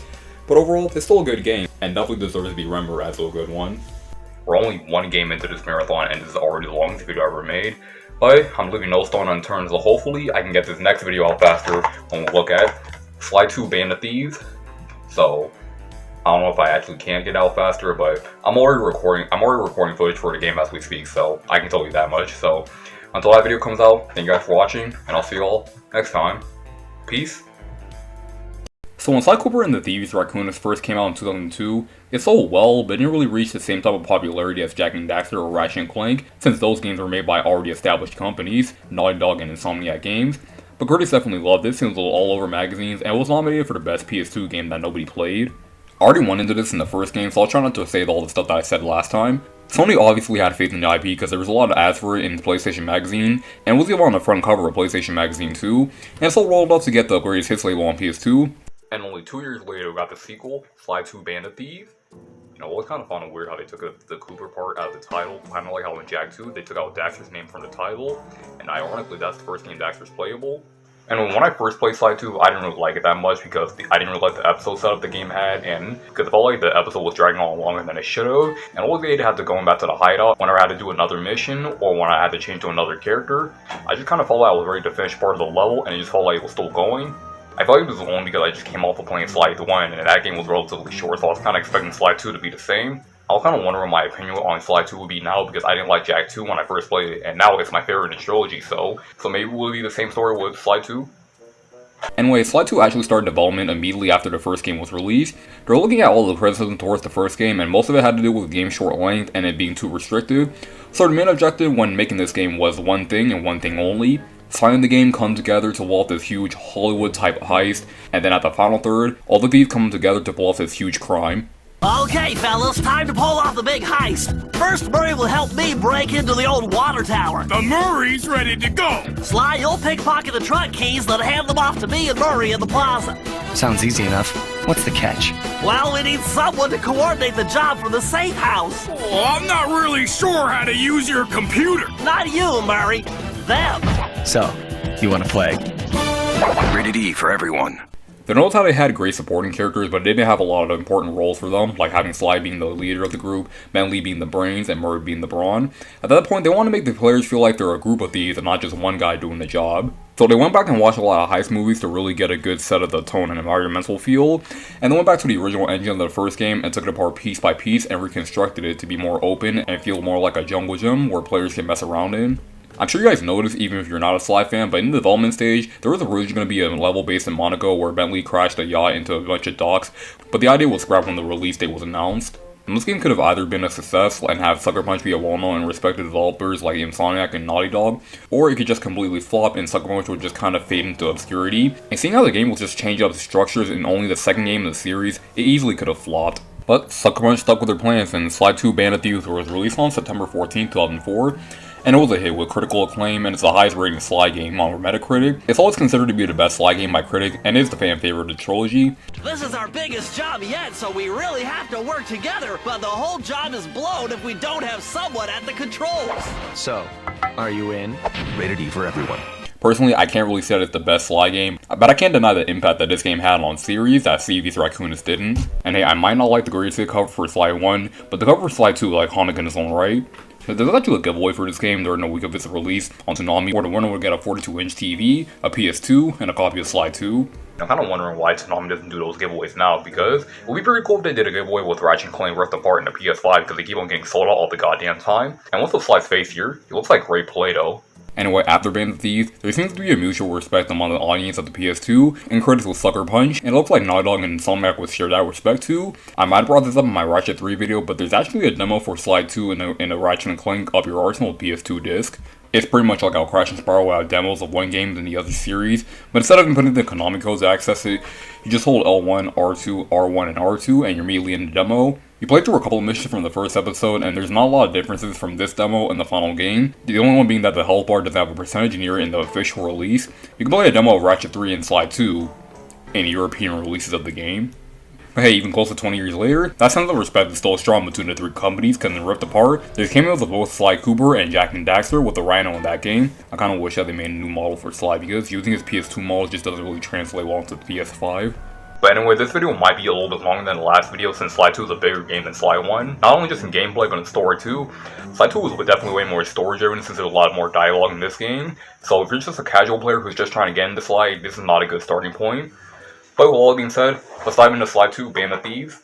But overall, it's still a good game, and definitely deserves to be remembered as a good one. We're only one game into this marathon, and this is already the longest video ever made. But I'm leaving no stone unturned, so hopefully I can get this next video out faster when we look at Sly 2 Band of Thieves. So, I don't know if I actually can get out faster, but I'm already recording footage for the game as we speak, so I can tell you that much. So, until that video comes out, thank you guys for watching, and I'll see you all next time. Peace. So when Sly Cooper and the Thieves Raccoonus first came out in 2002, it sold well, but didn't really reach the same type of popularity as Jak and Daxter or Ratchet & Clank, since those games were made by already established companies, Naughty Dog and Insomniac Games. But critics definitely loved it, since it was all over magazines, and it was nominated for the best PS2 game that nobody played. I already went into this in the first game, so I'll try not to say all the stuff that I said last time. Sony obviously had faith in the IP because there was a lot of ads for it in PlayStation Magazine, and it was even on the front cover of PlayStation Magazine too, and so rolled up to get the Greatest Hits label on PS2. And only 2 years later we got the sequel, Sly 2 Band of Thieves. You know, it was kind of fun and weird how they took the Cooper part out of the title, kind of like how in Jak 2 they took out Daxter's name from the title, and ironically that's the first game Daxter's playable. And when I first played Sly 2, I didn't really like it that much because I didn't really like the episode setup the game had, and because it felt like the episode was dragging on longer than it should have, and always had to go back to the hideout whenever I had to do another mission, or when I had to change to another character. I just kind of felt like I was ready to finish part of the level, and it just felt like it was still going. I felt like it was only because I just came off of playing Sly 1, and that game was relatively short, so I was kind of expecting Sly 2 to be the same. I was kind of wondering what my opinion on Sly 2 would be now because I didn't like Jak 2 when I first played it, and now it's my favorite in the trilogy, so maybe it will be the same story with Sly 2? Anyway, Sly 2 actually started development immediately after the first game was released. They were looking at all the criticism towards the first game, and most of it had to do with the game's short length and it being too restrictive. So the main objective when making this game was one thing and one thing only: Sly and the game come together to pull off this huge Hollywood-type heist, and then at the final third, all the thieves come together to pull off this huge crime. Okay, fellas, time to pull off the big heist. First, Murray will help me break into the old water tower. The Murray's ready to go. Sly, you'll pickpocket the truck keys, then hand them off to me and Murray in the plaza. Sounds easy enough. What's the catch? Well, we need someone to coordinate the job for the safe house. Oh, I'm not really sure how to use your computer. Not you, Murray. Them. So, you want to play? Rated E for everyone. They noticed how they had great supporting characters, but they didn't have a lot of important roles for them, like having Sly being the leader of the group, Bentley being the brains, and Murray being the brawn. At that point, they wanted to make the players feel like they're a group of thieves and not just one guy doing the job. So they went back and watched a lot of heist movies to really get a good set of the tone and environmental feel, and then went back to the original engine of the first game and took it apart piece by piece and reconstructed it to be more open and feel more like a jungle gym where players can mess around in. I'm sure you guys noticed, even if you're not a Sly fan, but in the development stage, there was originally going to be a level based in Monaco where Bentley crashed a yacht into a bunch of docks, but the idea was scrapped when the release date was announced. And this game could have either been a success and have Sucker Punch be a well-known and respected developers like Insomniac and Naughty Dog, or it could just completely flop and Sucker Punch would just kind of fade into obscurity. And seeing how the game was just changing up the structures in only the second game in the series, it easily could have flopped. But Sucker Punch stuck with their plans, and Sly 2 Bandit Thieves was released on September 14, 2004, and it was a hit with critical acclaim, and it's the highest rated Sly game on Metacritic. It's always considered to be the best Sly game by critics, and is the fan favorite of the trilogy. This is our biggest job yet, so we really have to work together, but the whole job is blown if we don't have someone at the controls. So, are you in? Rated E for everyone. Personally, I can't really say that it's the best Sly game, but I can't deny the impact that this game had on series that Thievius Raccoonus didn't. And hey, I might not like the greatest hit cover for Sly 1, but the cover for Sly 2 is iconic in its own right. There's actually a giveaway for this game during the week of its release on Toonami, where the winner would get a 42-inch TV, a PS2, and a copy of Sly 2. I'm kind of wondering why Toonami doesn't do those giveaways now, because it would be pretty cool if they did a giveaway with Ratchet & Clank Rift Apart in the PS5, because they keep on getting sold out all the goddamn time. And what's with Sly's face here? He looks like great Play-Doh. Anyway, after Bandit Thieves, there seems to be a mutual respect among the audience of the PS2, and critics with Sucker Punch, and it looks like Naughty Dog and Insomniac would share that respect too. I might have brought this up in my Ratchet 3 video, but there's actually a demo for Sly 2 in the Ratchet & Clank Up Your Arsenal PS2 disc. It's pretty much like how Crash and Spiral will have demos of one game in the other series, but instead of inputting the Konami codes to access it, you just hold L1, R2, R1, and R2, and you're immediately in the demo. You play through a couple of missions from the first episode, and there's not a lot of differences from this demo and the final game. The only one being that the health bar doesn't have a percentage near it in the official release. You can play a demo of Ratchet 3 and Sly 2 in European releases of the game. But hey, even close to 20 years later, that sense of respect is still strong between the three companies, because in Rift Apart, there's cameos of both Sly Cooper and Jack and Daxter with the Rhino in that game. I kinda wish that they made a new model for Sly, because using his PS2 model just doesn't really translate well into the PS5. But anyway, this video might be a little bit longer than the last video since Sly 2 is a bigger game than Sly 1. Not only just in gameplay, but in story too. Sly 2 was definitely way more story driven since there's a lot more dialogue in this game. So if you're just a casual player who's just trying to get into Sly, this is not a good starting point. But with all that being said, let's dive into Sly 2 Bandit Thieves.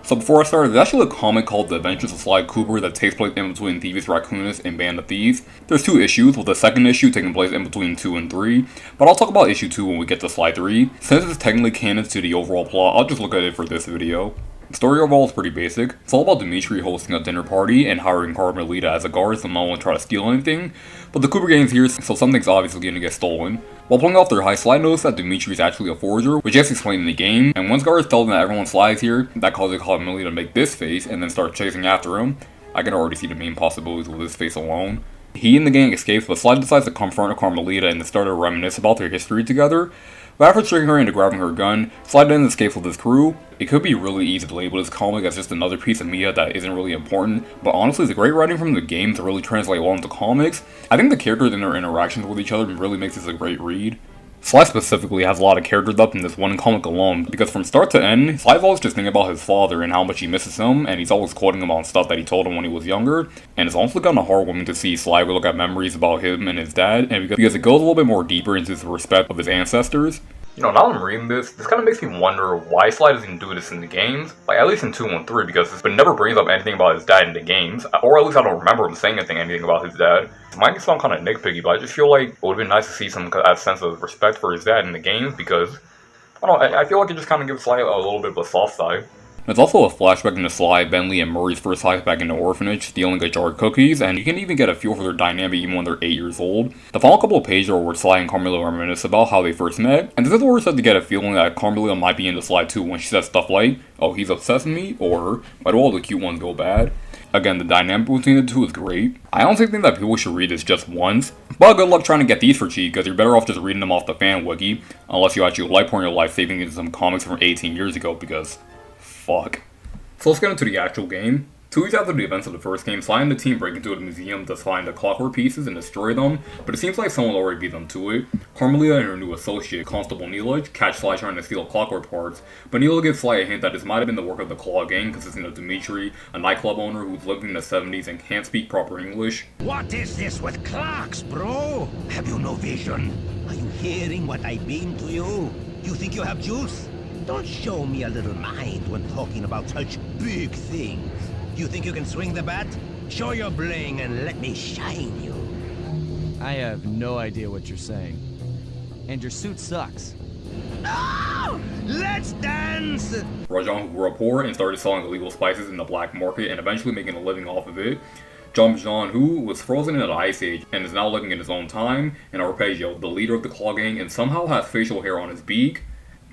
So before I start, there's actually a comic called The Adventures of Sly Cooper that takes place in between Thievius Raccoonus and Bandit Thieves. There's 2 issues, with the second issue taking place in between 2 and 3, but I'll talk about issue 2 when we get to Sly 3. Since it's technically canon to the overall plot, I'll just look at it for this video. The story overall is pretty basic. It's all about Dimitri hosting a dinner party and hiring Carmelita as a guard so no one try to steal anything, but the Cooper gang's here so something's obviously going to get stolen. While pulling off their heist, Sly notices that Dimitri is actually a forger, which gets explained in the game, and once guards tell them that everyone Sly's here, that causes Carmelita to make this face and then start chasing after him. I can already see the main possibilities with this face alone. He and the gang escapes, but Sly decides to confront Carmelita and to start to reminisce about their history together. But after tricking her into grabbing her gun, Sly then escapes with his crew. It could be really easy to label this comic as just another piece of media that isn't really important, but honestly, the great writing from the game to really translate well into comics. I think the characters and their interactions with each other really makes this a great read. Sly specifically has a lot of character depth in this one comic alone, because from start to end, Sly's always just thinking about his father and how much he misses him, and he's always quoting him on stuff that he told him when he was younger, and it's honestly kind of heartwarming to see Sly look at memories about him and his dad, and because it goes a little bit more deeper into the respect of his ancestors. You know, now that I'm reading this kind of makes me wonder why Sly doesn't do this in the games, like at least in 2 and 3, because it never brings up anything about his dad in the games, or at least I don't remember him saying anything about his dad. It might sound kind of nitpicky, but I just feel like it would have been nice to see some sense of respect for his dad in the games, because, I don't know, I feel like it just kind of gives Sly a little bit of a soft side. There's also a flashback into Sly, Bentley, and Murray's first heist back in the orphanage, stealing a jar of cookies, and you can even get a feel for their dynamic even when they're 8 years old. The final couple of pages are where Sly and Carmelita reminisce about how they first met, and this is where we start to get a feeling that Carmelita might be into Sly too when she says stuff like, "Oh, he's obsessed with me," or "Why do all the cute ones go bad?" Again, the dynamic between the two is great. I honestly think that people should read this just once, but good luck trying to get these for cheap, because you're better off just reading them off the fan wiki, unless you actually like pouring your life saving into some comics from 18 years ago, because fuck. So let's get into the actual game. 2 weeks after the events of the first game, Sly and the team break into a museum to find the clockwork pieces and destroy them, but it seems like someone already beat them to it. Carmelita and her new associate, Constable Neelaj, catch Sly trying to steal clockwork parts, but Neelaj gives Sly a hint that this might have been the work of the Claw gang, consisting of Dimitri, a nightclub owner who's lived in the 70s and can't speak proper English. What is this with clocks, bro? Have you no vision? Are you hearing what I beam to you? You think you have juice? Don't show me a little mind when talking about such big things. You think you can swing the bat? Show your bling and let me shine you. I have no idea what you're saying. And your suit sucks. Oh! Let's dance! Rajan, who grew up poor and started selling illegal spices in the black market and eventually making a living off of it. Jean, who was frozen in an ice age and is now living in his own time, and Arpeggio, the leader of the Claw Gang, and somehow has facial hair on his beak.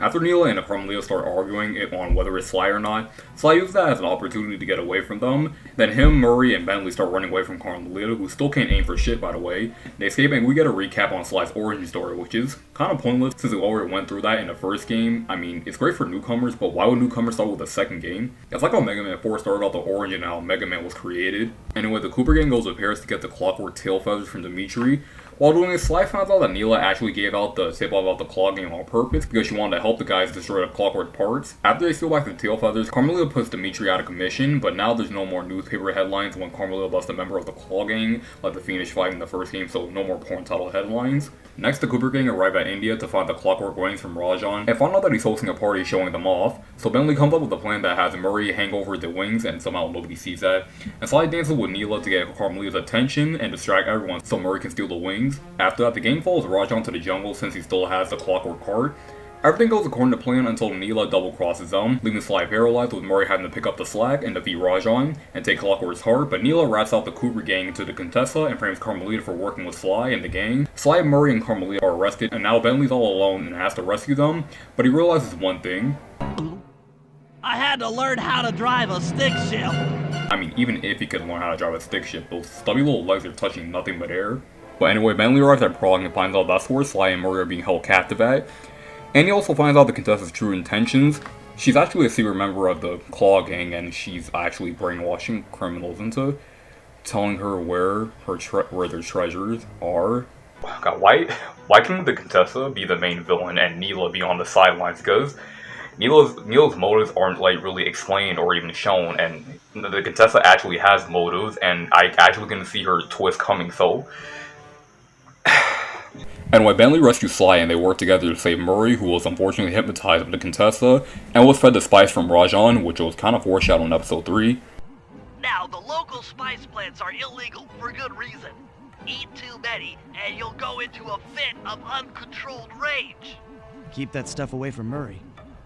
After Neela and Carmelita start arguing on whether it's Sly or not, Sly uses that as an opportunity to get away from them. Then him, Murray, and Bentley start running away from Carmelita, who still can't aim for shit by the way. They escape and we get a recap on Sly's origin story, which is kind of pointless since we already went through that in the first game. I mean, it's great for newcomers, but why would newcomers start with the second game? It's like how Mega Man 4 started out the origin and how Mega Man was created. Anyway, the Cooper Gang goes to Paris to get the clockwork tail feathers from Dimitri. While doing this, Sly finds out that Neela actually gave out the tip about the Claw Gang on purpose because she wanted to help the guys destroy the clockwork parts. After they steal back the tail feathers, Carmelita puts Dimitri out of commission, but now there's no more newspaper headlines when Carmelita busts a member of the Claw Gang, like the Fiendish fight in the first game, so no more porn title headlines. Next, the Cooper Gang arrive at India to find the clockwork rings from Rajan, and find out that he's hosting a party showing them off, so Bentley comes up with a plan that has Murray hang over the wings, and somehow nobody sees that, and Sly dances with Neela to get Carmelita's attention and distract everyone so Murray can steal the wings. After that, the gang follows Rajan to the jungle since he still has the clockwork card. Everything goes according to plan until Neela double-crosses them, leaving Sly paralyzed with Murray having to pick up the slack and defeat Rajan and take Clockwork's heart, but Neela rats out the Cooper Gang into the Contessa and frames Carmelita for working with Sly and the gang. Sly, Murray, and Carmelita are arrested, and now Bentley's all alone and has to rescue them, but he realizes one thing. I had to learn how to drive a stick shift. I mean, even if he could learn how to drive a stick shift, those stubby little legs are touching nothing but air. But anyway, Bentley arrives at Prague and finds out that's where Sly and Murray are being held captive at. And he also finds out the Contessa's true intentions. She's actually a secret member of the Claw Gang, and she's actually brainwashing criminals into telling her where their treasures are. God, why can the Contessa be the main villain and Neela be on the sidelines? Because Neela's motives aren't like really explained or even shown, and the Contessa actually has motives, and I actually can see her twist coming. So. Anyway, Bentley rescues Sly and they work together to save Murray, who was unfortunately hypnotized by the Contessa, and was fed the spice from Rajan, which was kind of foreshadowed in episode 3. Now, the local spice plants are illegal for good reason. Eat too many, and you'll go into a fit of uncontrolled rage. Keep that stuff away from Murray.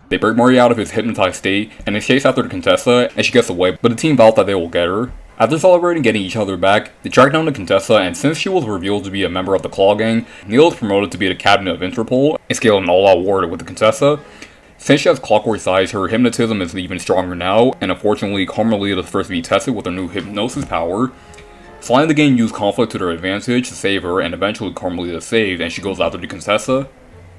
They break Murray out of his hypnotized state, and they chase after the Contessa, and she gets away, but the team vows that they will get her. After celebrating getting each other back, they track down the Contessa, and since she was revealed to be a member of the Claw Gang, Neela is promoted to be the captain of Interpol and scale an all-out war with the Contessa. Since she has clockwork size, her hypnotism is even stronger now, and unfortunately, Carmelita is first to be tested with her new hypnosis power. Sly and the gang use conflict to their advantage to save her, and eventually Carmelita is saved, and she goes after the Contessa.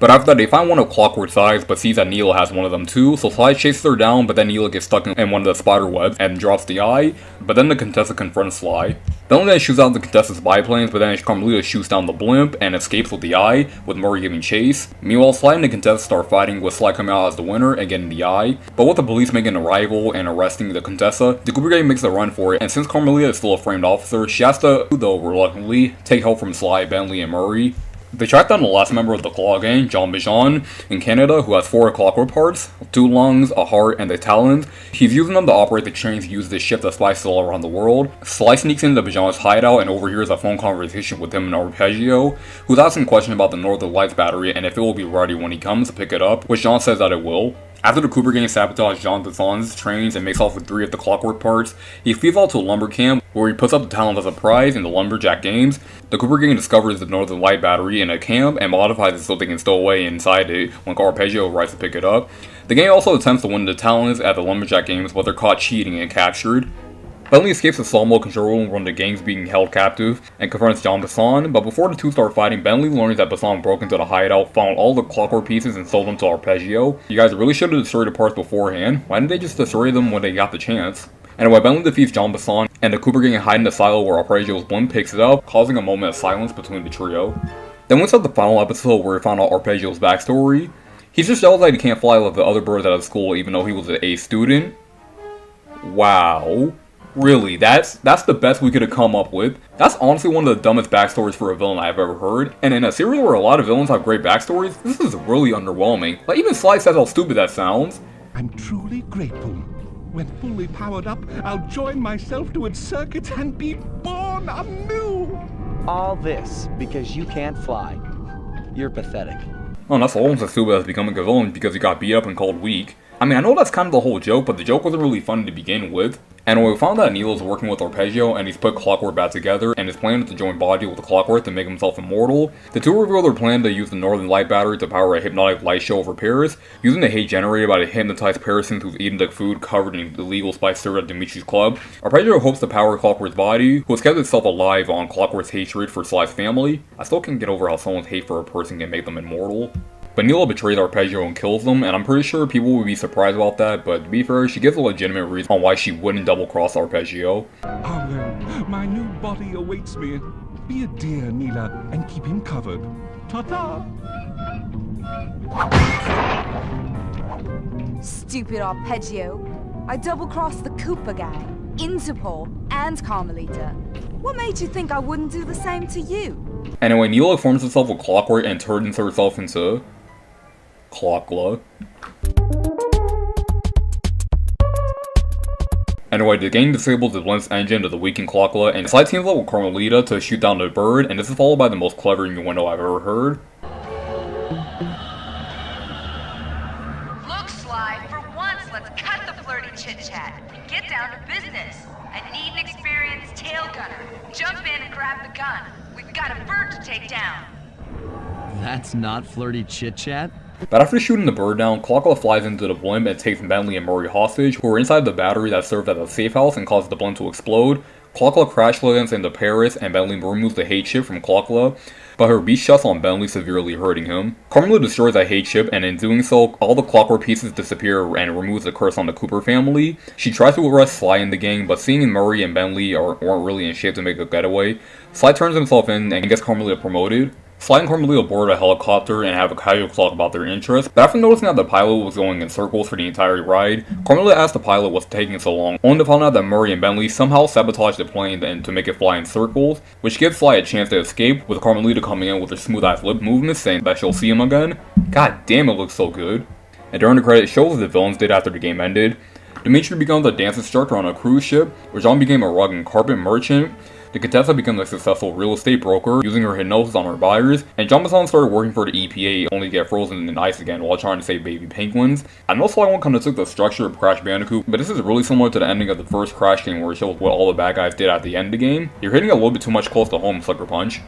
But after that, they find one of clockwork size, but sees that Neela has one of them too, so Sly chases her down, but then Neela gets stuck in one of the spider webs and drops the eye, but then the Contessa confronts Sly. Bentley then shoots out the Contessa's biplanes, but then Carmelita shoots down the blimp and escapes with the eye, with Murray giving chase. Meanwhile, Sly and the Contessa start fighting, with Sly coming out as the winner and getting the eye. But with the police making an arrival and arresting the Contessa, the Cooper Gang makes a run for it, and since Carmelita is still a framed officer, she has to, though reluctantly, take help from Sly, Bentley, and Murray. They track down the last member of the Claw Gang, Jean in Canada, who has 4 clockwork parts, 2 lungs, a heart, and the talons. He's using them to operate the trains used to ship the spices all around the world. Sly sneaks into Bijan's hideout and overhears a phone conversation with him and Arpeggio, who's asking questions about the Northern Lights battery and if it will be ready when he comes to pick it up, which Jean says that it will. After the Cooper Gang sabotages Jean Bison's trains and makes off with 3 of the clockwork parts, he flees out to a lumber camp where he puts up the talents as a prize in the Lumberjack games. The Cooper Gang discovers the Northern Light battery in a camp and modifies it so they can stow away inside it when Arpeggio arrives to pick it up. The gang also attempts to win the talents at the Lumberjack games, but they're caught cheating and captured. Bentley escapes the slow-mo control room when the gang's being held captive and confronts Jean Bisson, but before the two start fighting, Bentley learns that Bisson broke into the hideout, found all the clockwork pieces, and sold them to Arpeggio. You guys really should have destroyed the parts beforehand. Why didn't they just destroy them when they got the chance? Anyway, Bentley defeats Jean Bisson, and the Cooper Gang hide in the silo where Arpeggio's blimp picks it up, causing a moment of silence between the trio. Then we start the final episode where we found out Arpeggio's backstory. He's just jealous that he can't fly like the other birds out of school even though he was an A student. Wow. Really, that's the best we could have come up with. That's honestly one of the dumbest backstories for a villain I've ever heard. And in a series where a lot of villains have great backstories, this is really underwhelming. Like, even Sly says how stupid that sounds. I'm truly grateful. When fully powered up, I'll join myself to its circuits and be born anew. All this because you can't fly. You're pathetic. Oh, that's almost as stupid as becoming a villain because he got beat up and called weak. I mean, I know that's kind of the whole joke, but the joke wasn't really funny to begin with. And when we found out Neil's working with Arpeggio and he's put Clockwork back together and his plan is to join body with Clockwork to make himself immortal, the two reveal their plan to use the Northern Light Battery to power a hypnotic light show over Paris, using the hate generated by the hypnotized Parisans who's eaten the food covered in illegal spice served at Dimitri's club. Arpeggio hopes to power Clockwork's body, who has kept itself alive on Clockwork's hatred for Sly's family. I still can't get over how someone's hate for a person can make them immortal. But Neela betrays Arpeggio and kills them, and I'm pretty sure people would be surprised about that, but to be fair, she gives a legitimate reason on why she wouldn't double-cross Arpeggio. Oh, my new body awaits me. Be a dear, Neela, and keep him covered. Ta-ta! Stupid Arpeggio. I double-crossed the Cooper gang, Interpol, and Carmelita. What made you think I wouldn't do the same to you? Anyway, Neela forms herself with Clockwork and turns herself into Clockla. Anyway, the gang disables the Blimp's engine to the weakened Clockla, and Sly teams up with Carmelita to shoot down the bird, and this is followed by the most clever innuendo I've ever heard. Look, Sly, for once, let's cut the flirty chit-chat and get down to business. I need an experienced tail gunner. Jump in and grab the gun. We've got a bird to take down. That's not flirty chit-chat? But after shooting the bird down, Clockla flies into the blimp and takes Bentley and Murray hostage, who are inside the battery that served as a safe house and causes the blimp to explode. Clockla crash lands into Paris, and Bentley removes the hate ship from Clockla, but her beast shuts on Bentley, severely hurting him. Carmela destroys that hate ship, and in doing so, all the Clockwork pieces disappear and removes the curse on the Cooper family. She tries to arrest Sly and the gang, but seeing Murray and Bentley weren't really in shape to make a getaway, Sly turns himself in and gets Carmelita promoted. Sly and Carmelita board a helicopter and have a casual talk about their interests, but after noticing that the pilot was going in circles for the entire ride, Carmelita asked the pilot what's taking so long, only to find out that Murray and Bentley somehow sabotaged the plane and to make it fly in circles, which gives Sly a chance to escape, with Carmelita coming in with her smooth-ass lip movements saying that she'll see him again. God damn, it looks so good. And during the credits, it shows what the villains did after the game ended. Dimitri becomes a dance instructor on a cruise ship, Rajan became a rug and carpet merchant, the Contessa becomes a successful real estate broker, using her hypnosis on her buyers, and Jean-Bassan started working for the EPA, only to get frozen in ice again while trying to save baby penguins. I know Sly 1 kinda took the structure of Crash Bandicoot, but this is really similar to the ending of the first Crash game where it shows what all the bad guys did at the end of the game. You're hitting a little bit too much close to home, Sucker Punch.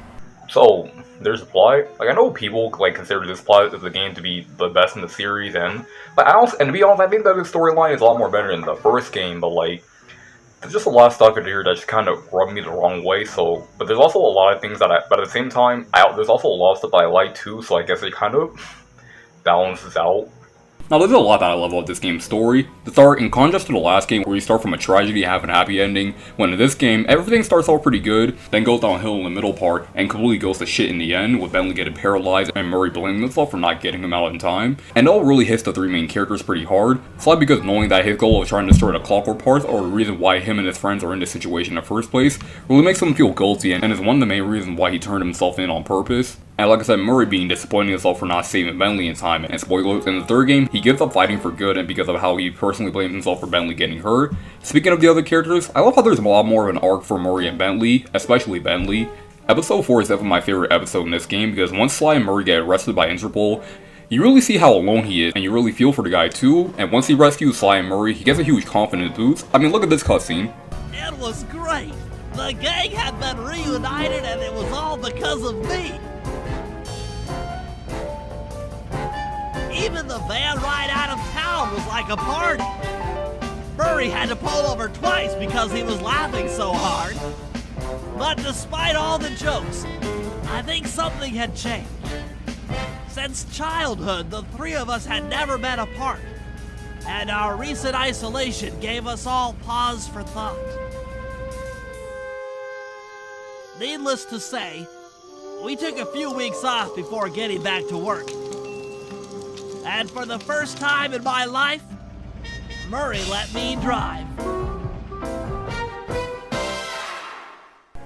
So, there's the plot. Like, I know people consider this plot of the game to be the best in the series, and to be honest, I think that the storyline is a lot more better than the first game, but there's just a lot of stuff in here that just kind of rubbed me the wrong way, but there's also a lot of things but at the same time, there's also a lot of stuff that I like too, so I guess it kind of balances out. Now, there's a lot that I love about this game's story. To start, in contrast to the last game where you start from a tragedy and have a happy ending, when in this game, everything starts off pretty good, then goes downhill in the middle part, and completely goes to shit in the end, with Bentley getting paralyzed and Murray blaming himself for not getting him out in time. And it all really hits the three main characters pretty hard. Sly because knowing that his goal of trying to destroy the Clockwork parts, or the reason why him and his friends are in this situation in the first place, really makes him feel guilty, and is one of the main reasons why he turned himself in on purpose. And like I said, Murray being disappointing himself for not saving Bentley in time, and spoilers, in the third game, he gives up fighting for good and because of how he personally blames himself for Bentley getting hurt. Speaking of the other characters, I love how there's a lot more of an arc for Murray and Bentley, especially Bentley. Episode 4 is definitely my favorite episode in this game because once Sly and Murray get arrested by Interpol, you really see how alone he is, and you really feel for the guy too, and once he rescues Sly and Murray, he gets a huge confidence boost. I mean, look at this cutscene. It was great! The gang had been reunited and it was all because of me! Even the van ride out of town was like a party. Murray had to pull over twice because he was laughing so hard. But despite all the jokes, I think something had changed. Since childhood, the three of us had never been apart, and our recent isolation gave us all pause for thought. Needless to say, we took a few weeks off before getting back to work. And for the first time in my life, Murray let me drive.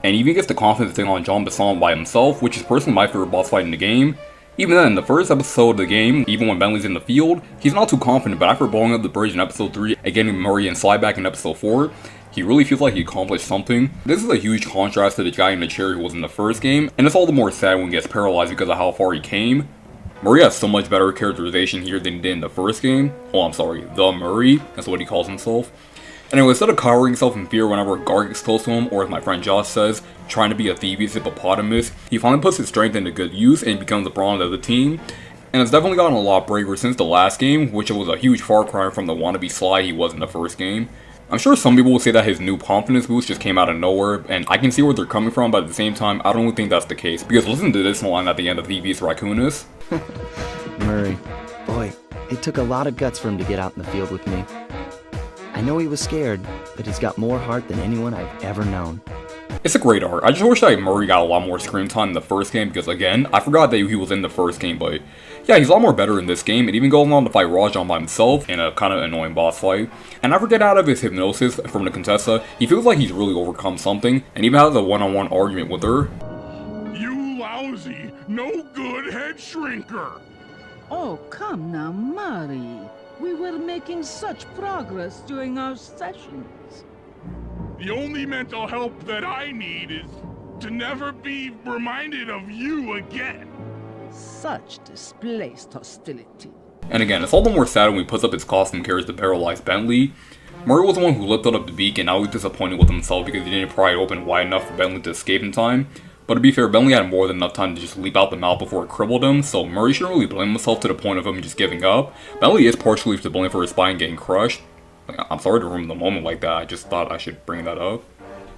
And he even gets the confidence to take on Jean-Bassan by himself, which is personally my favorite boss fight in the game. Even then, in the first episode of the game, even when Bentley's in the field, he's not too confident, but after blowing up the bridge in episode 3 and getting Murray and Sly back in episode 4, he really feels like he accomplished something. This is a huge contrast to the guy in the chair who was in the first game, and it's all the more sad when he gets paralyzed because of how far he came. Murray has so much better characterization here than he did in the first game. Oh, I'm sorry, the Murray, that's what he calls himself. Anyway, instead of cowering himself in fear whenever a guard gets close to him, or as my friend Josh says, trying to be a Thievius hippopotamus, he finally puts his strength into good use and becomes the brawn of the team. And it's definitely gotten a lot braver since the last game, which was a huge far cry from the wannabe Sly he was in the first game. I'm sure some people will say that his new confidence boost just came out of nowhere, and I can see where they're coming from, but at the same time, I don't really think that's the case. Because listen to this line at the end of Thievius Raccoonus. Murray, boy, it took a lot of guts for him to get out in the field with me. I know he was scared, but he's got more heart than anyone I've ever known. It's a great art. I just wish that Murray got a lot more screen time in the first game because, again, I forgot that he was in the first game, but yeah, he's a lot more better in this game. It even goes on to fight Rajan by himself in a kind of annoying boss fight. And after getting out of his hypnosis from the Contessa, he feels like he's really overcome something and even has a one-on-one argument with her. You lousy, no good head shrinker! Oh, come now, Murray. We were making such progress during our sessions. The only mental help that I need is to never be reminded of you again. Such displaced hostility. And again, it's all the more sad when he puts up his costume carries the paralyzed Bentley. Murray was the one who lifted up the beak, and now he's disappointed with himself because he didn't pry it open wide enough for Bentley to escape in time. But to be fair, Bentley had more than enough time to just leap out the mouth before it crippled him, so Murray shouldn't really blame himself to the point of him just giving up. Bentley is partially to blame for his spine getting crushed. I'm sorry to ruin the moment like that, I just thought I should bring that up.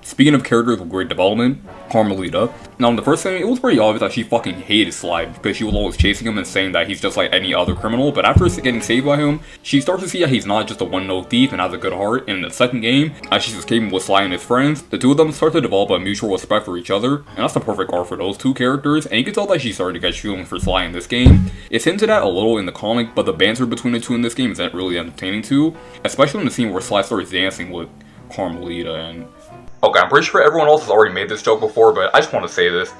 Speaking of characters with great development, Carmelita. Now in the first game, it was pretty obvious that she fucking hated Sly because she was always chasing him and saying that he's just like any other criminal, but after getting saved by him, she starts to see that he's not just a one-note thief and has a good heart. And in the second game, as she's escaping with Sly and his friends, the two of them start to develop a mutual respect for each other, and that's the perfect arc for those two characters, and you can tell that she's starting to get feelings for Sly in this game. It's hinted at a little in the comic, but the banter between the two in this game isn't really entertaining too, especially in the scene where Sly starts dancing with Carmelita and... Okay, I'm pretty sure everyone else has already made this joke before, but I just want to say this.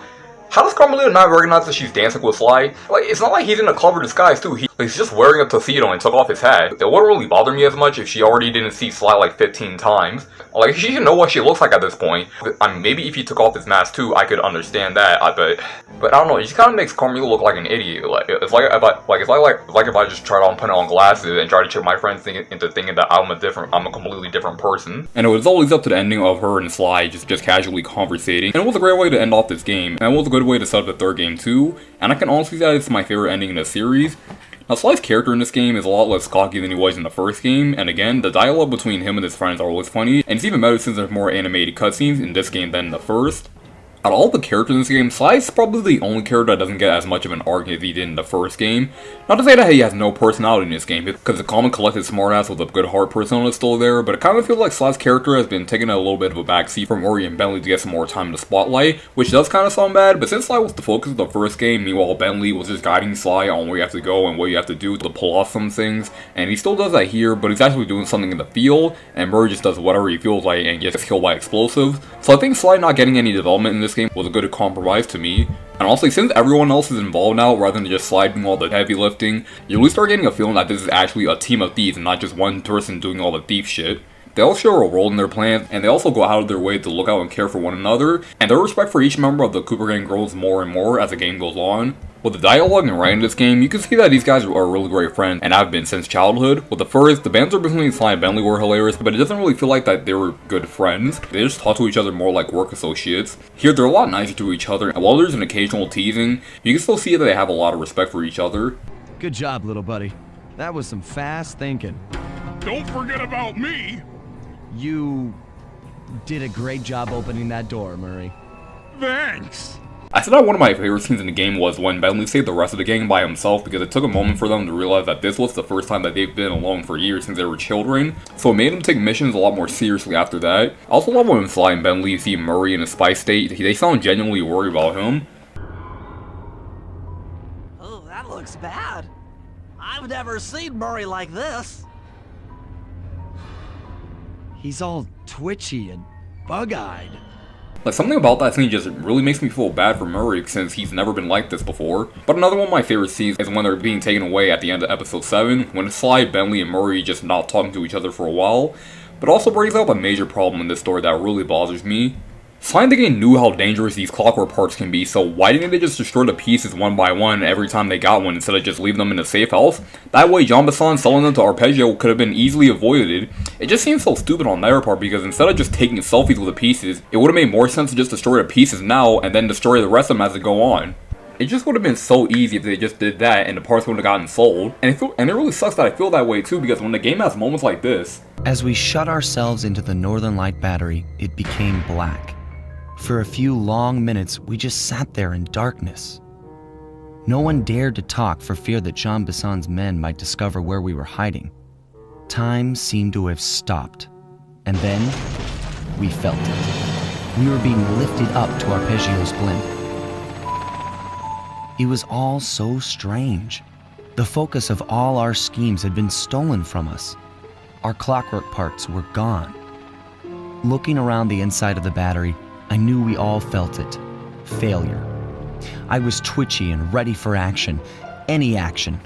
How does Carmelita not recognize that she's dancing with Sly? Like, it's not like he's in a clever disguise too, he's just wearing a tuxedo and took off his hat. It wouldn't really bother me as much if she already didn't see Sly like 15 times. Like, she should know what she looks like at this point. I mean, maybe if he took off his mask too, I could understand that, but I don't know, it just kind of makes Carmelita look like an idiot. Like, it's like if I just tried on putting on glasses and tried to trick my friends into thinking that I'm a completely different person. And it was always up to the ending of her and Sly just casually conversating. And it was a great way to end off this game, and it was a good way to set up the third game too, and I can honestly say that it's my favorite ending in the series. Now Sly's character in this game is a lot less cocky than he was in the first game, and again, the dialogue between him and his friends are always funny, and it's even better since there's more animated cutscenes in this game than in the first. Out of all the characters in this game, Sly's probably the only character that doesn't get as much of an arc as he did in the first game. Not to say that he has no personality in this game, because the common collected smartass with a good heart persona is still there, but it kind of feels like Sly's character has been taking a little bit of a backseat from Murray and Bentley to get some more time in the spotlight, which does kind of sound bad, but since Sly was the focus of the first game, meanwhile Bentley was just guiding Sly on where you have to go and what you have to do to pull off some things, and he still does that here, but he's actually doing something in the field, and Murray just does whatever he feels like and gets killed by explosives. So I think Sly not getting any development in this game was a good compromise to me. And honestly, since everyone else is involved now, rather than just Sly doing all the heavy lifting, you really start getting a feeling that this is actually a team of thieves and not just one person doing all the thief shit. They all share a role in their plans, and they also go out of their way to look out and care for one another, and their respect for each member of the Cooper gang grows more and more as the game goes on. With the dialogue and writing in this game, you can see that these guys are really great friends and have been since childhood. With the first, the banter between Sly and Bentley were hilarious, but it doesn't really feel like that they were good friends. They just talk to each other more like work associates. Here, they're a lot nicer to each other, and while there's an occasional teasing, you can still see that they have a lot of respect for each other. Good job, little buddy. That was some fast thinking. Don't forget about me! You did a great job opening that door, Murray. Thanks! I said that one of my favorite scenes in the game was when Bentley saved the rest of the gang by himself because it took a moment for them to realize that this was the first time that they've been alone for years since they were children, so it made them take missions a lot more seriously after that. I also love when Sly and Bentley see Murray in a spy state, they sound genuinely worried about him. Oh, that looks bad. I've never seen Murray like this. He's all twitchy and bug-eyed. Like, something about that scene just really makes me feel bad for Murray since he's never been like this before. But another one of my favorite scenes is when they're being taken away at the end of episode 7, when Sly, Bentley, and Murray just not talking to each other for a while. But also brings up a major problem in this story that really bothers me. Sly and the gang knew how dangerous these clockwork parts can be, so why didn't they just destroy the pieces one by one every time they got one instead of just leaving them in a safe house? That way Jean Bisson selling them to Arpeggio could have been easily avoided. It just seems so stupid on their part because instead of just taking selfies with the pieces, it would have made more sense to just destroy the pieces now and then destroy the rest of them as they go on. It just would have been so easy if they just did that and the parts would have gotten sold. And it really sucks that I feel that way too, because when the game has moments like this. As we shut ourselves into the Northern Light battery, it became black. For a few long minutes, we just sat there in darkness. No one dared to talk for fear that Jean Bisson's men might discover where we were hiding. Time seemed to have stopped. And then, we felt it. We were being lifted up to Arpeggio's blimp. It was all so strange. The focus of all our schemes had been stolen from us. Our clockwork parts were gone. Looking around the inside of the battery, I knew we all felt it. Failure. I was twitchy and ready for action. Any action.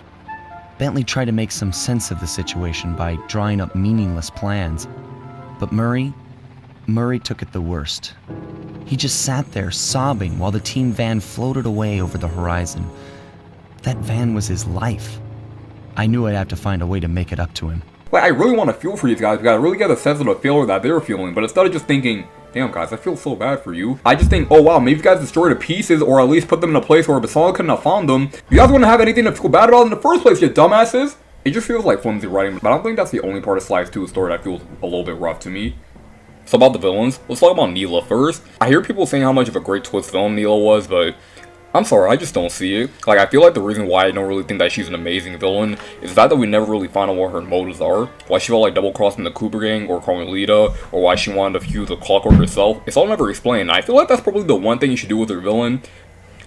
Bentley tried to make some sense of the situation by drawing up meaningless plans. But Murray took it the worst. He just sat there sobbing while the team van floated away over the horizon. That van was his life. I knew I'd have to find a way to make it up to him. Like, I really want to feel for these guys because I really get a sense of the failure that they're feeling, but instead of just thinking, damn guys, I feel so bad for you, I just think, oh wow, maybe you guys destroyed the pieces or at least put them in a place where Bisson couldn't have found them. You guys wouldn't have anything to feel bad about in the first place, you dumbasses! It just feels like flimsy writing, but I don't think that's the only part of Sly's 2 story that feels a little bit rough to me. So about the villains, let's talk about Neela first. I hear people saying how much of a great twist villain Neela was, but I'm sorry, I just don't see it. Like, I feel like the reason why I don't really think that she's an amazing villain is that we never really find out what her motives are. Why she felt like double-crossing the Cooper gang or Carmelita, or why she wanted to fuse the clockwork herself. It's all never explained. I feel like that's probably the one thing you should do with her villain.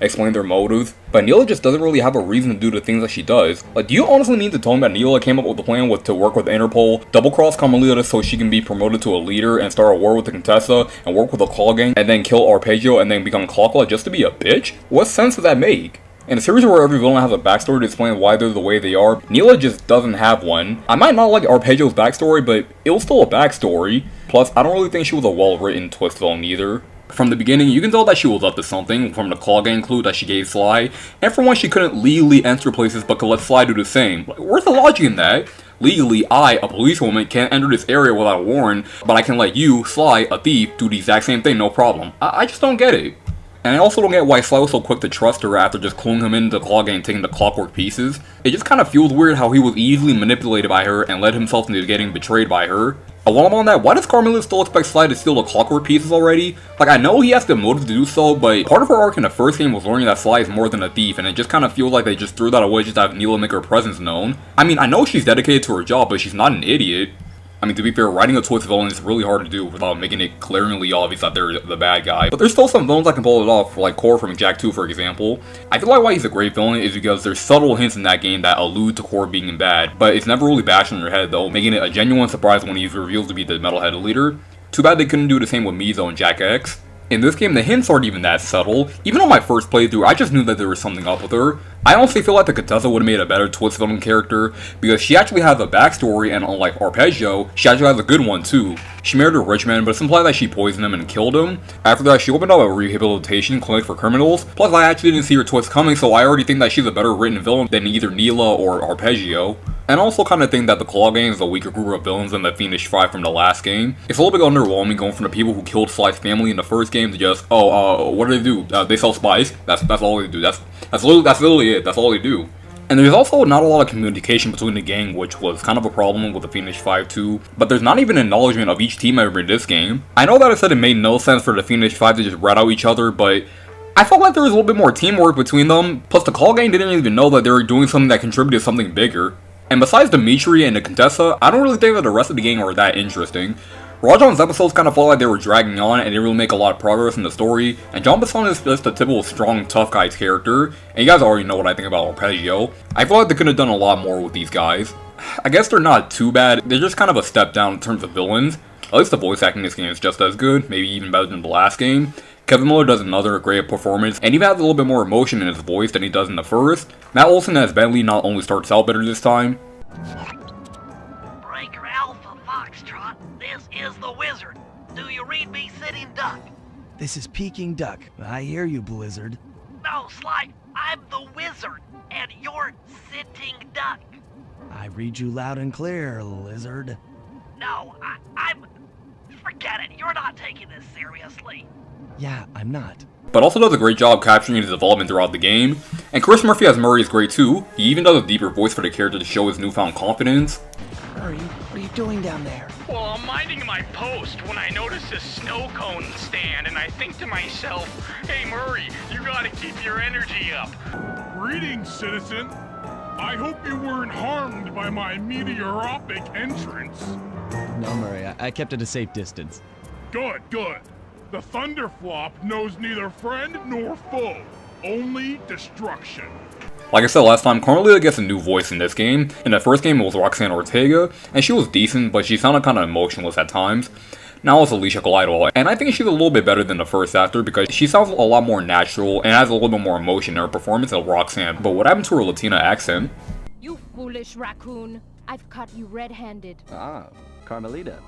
Explain their motives. But Neela just doesn't really have a reason to do the things that she does. Like, do you honestly need to tell me that Neela came up with the plan to work with Interpol, double-cross Carmelita so she can be promoted to a leader and start a war with the Contessa and work with the Claw gang and then kill Arpeggio and then become Clockla just to be a bitch? What sense does that make? In a series where every villain has a backstory to explain why they're the way they are, Neela just doesn't have one. I might not like Arpeggio's backstory, but it was still a backstory. Plus, I don't really think she was a well-written twist villain either. From the beginning, you can tell that she was up to something, from the Claw gang clue that she gave Sly, and from when she couldn't legally enter places but could let Sly do the same. Where's the logic in that? Legally, I, a policewoman, can't enter this area without a warrant, but I can let you, Sly, a thief, do the exact same thing, no problem. I just don't get it. And I also don't get why Sly was so quick to trust her after just cluing him into the Claw gang and taking the clockwork pieces. It just kind of feels weird how he was easily manipulated by her and led himself into getting betrayed by her. While I'm on that, why does Carmelita still expect Sly to steal the clockwork pieces already? Like, I know he has the motive to do so, but part of her arc in the first game was learning that Sly is more than a thief, and it just kind of feels like they just threw that away just to have Neela make her presence known. I mean, I know she's dedicated to her job, but she's not an idiot. I mean, to be fair, writing a twist villain is really hard to do without making it glaringly obvious that they're the bad guy. But there's still some villains that can pull it off, like Core from Jak 2, for example. I feel like why he's a great villain is because there's subtle hints in that game that allude to Core being bad, but it's never really bashed in your head though, making it a genuine surprise when he's revealed to be the metal-headed leader. Too bad they couldn't do the same with Mizo and Jak X. In this game, the hints aren't even that subtle. Even on my first playthrough, I just knew that there was something up with her. I honestly feel like the Contessa would have made a better twist villain character, because she actually has a backstory, and unlike Arpeggio, she actually has a good one too. She married a rich man, but it's implied that she poisoned him and killed him. After that, she opened up a rehabilitation clinic for criminals. Plus, I actually didn't see her twist coming, so I already think that she's a better written villain than either Neela or Arpeggio. And I also kind of think that the Claw gang is a weaker group of villains than the Fiendish Five from the last game. It's a little bit underwhelming going from the people who killed Sly's family in the first game to just, what do they do? They sell spice. That's all they do. That's literally it. That's all they do. And there's also not a lot of communication between the gang, which was kind of a problem with the Fiendish 5 too. But there's not even acknowledgement of each team member in this game. I know that I said it made no sense for the Fiendish 5 to just rat out each other, but I felt like there was a little bit more teamwork between them. Plus, the Claw gang didn't even know that they were doing something that contributed to something bigger. And besides Dimitri and the Contessa, I don't really think that the rest of the gang are that interesting. Rajon's episodes kind of felt like they were dragging on and didn't really make a lot of progress in the story, and Jean Bisson is just a typical strong, tough guy's character, and you guys already know what I think about Arpeggio. I feel like they could have done a lot more with these guys. I guess they're not too bad, they're just kind of a step down in terms of villains. At least the voice acting in this game is just as good, maybe even better than the last game. Kevin Miller does another great performance, and even has a little bit more emotion in his voice than he does in the first. Matt Olson as Bentley not only starts out better this time. Breaker Alpha Foxtrot, this is the Wizard. Do you read me, sitting duck? This is Peking Duck. I hear you, Blizzard. No, Sly, I'm the wizard, and you're sitting duck. I read you loud and clear, Lizard. No, I'm... Forget it, you're not taking this seriously. Yeah, I'm not. But also does a great job capturing his development throughout the game. And Chris Murphy as Murray is great too. He even does a deeper voice for the character to show his newfound confidence. Murray, what are you doing down there? Well, I'm minding my post when I notice a snow cone stand, and I think to myself, hey Murray, you gotta keep your energy up. Greetings, citizen. I hope you weren't harmed by my meteoropic entrance. No, Murray, I kept at a safe distance. Good, good. The Thunderflop knows neither friend nor foe, only destruction. Like I said last time, Carmelita gets a new voice in this game. In the first game it was Roxanne Ortega, and she was decent, but she sounded kinda emotionless at times. Now it's Alicia Glidewell, and I think she's a little bit better than the first actor because she sounds a lot more natural and has a little bit more emotion in her performance than Roxanne. But what happened to her Latina accent? You foolish raccoon. I've caught you red-handed. Ah, Carmelita.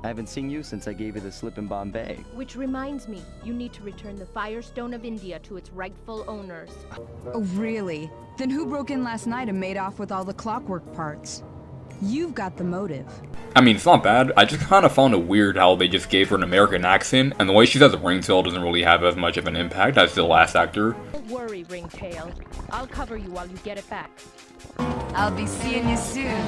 I haven't seen you since I gave you the slip in Bombay. Which reminds me, you need to return the Firestone of India to its rightful owners. Oh, really? Then who broke in last night and made off with all the clockwork parts? You've got the motive. I mean, it's not bad. I just kind of found it weird how they just gave her an American accent, and the way she says Ringtail doesn't really have as much of an impact as the last actor. Don't worry, Ringtail. I'll cover you while you get it back. I'll be seeing you soon,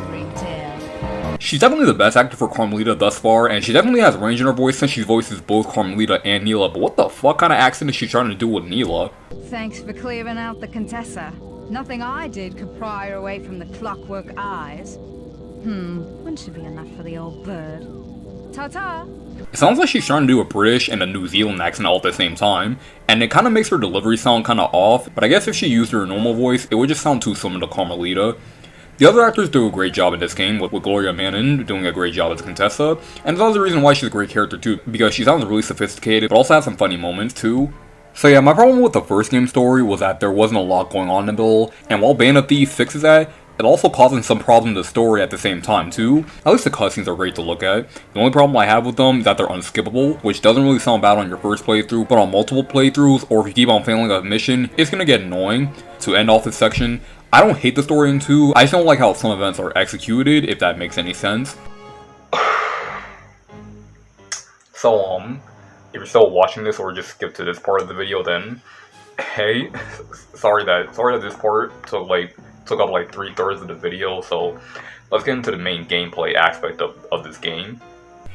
Ringtail. She's definitely the best actor for Carmelita thus far, and she definitely has range in her voice since she voices both Carmelita and Neela, but what the fuck kind of accent is she trying to do with Neela? Thanks for clearing out the Contessa. Nothing I did could pry her away from the clockwork eyes. Wouldn't she be enough for the old bird? Ta-ta! It sounds like she's trying to do a British and a New Zealand accent all at the same time, and it kind of makes her delivery sound kind of off, but I guess if she used her normal voice, it would just sound too similar to Carmelita. The other actors do a great job in this game, with Gloria Manon doing a great job as Contessa, and there's also a reason why she's a great character too, because she sounds really sophisticated, but also has some funny moments too. So yeah, my problem with the first game story was that there wasn't a lot going on in the middle, and while Band of Thieves fixes that, it also causes some problems in the story at the same time too. At least the cutscenes are great to look at. The only problem I have with them is that they're unskippable, which doesn't really sound bad on your first playthrough, but on multiple playthroughs, or if you keep on failing a mission, it's gonna get annoying. To end off this section, I don't hate the story in 2, I just don't like how some events are executed, if that makes any sense. So, if you're still watching this or just skip to this part of the video, then hey, sorry that this part took up like 3/3 of the video, so let's get into the main gameplay aspect of this game.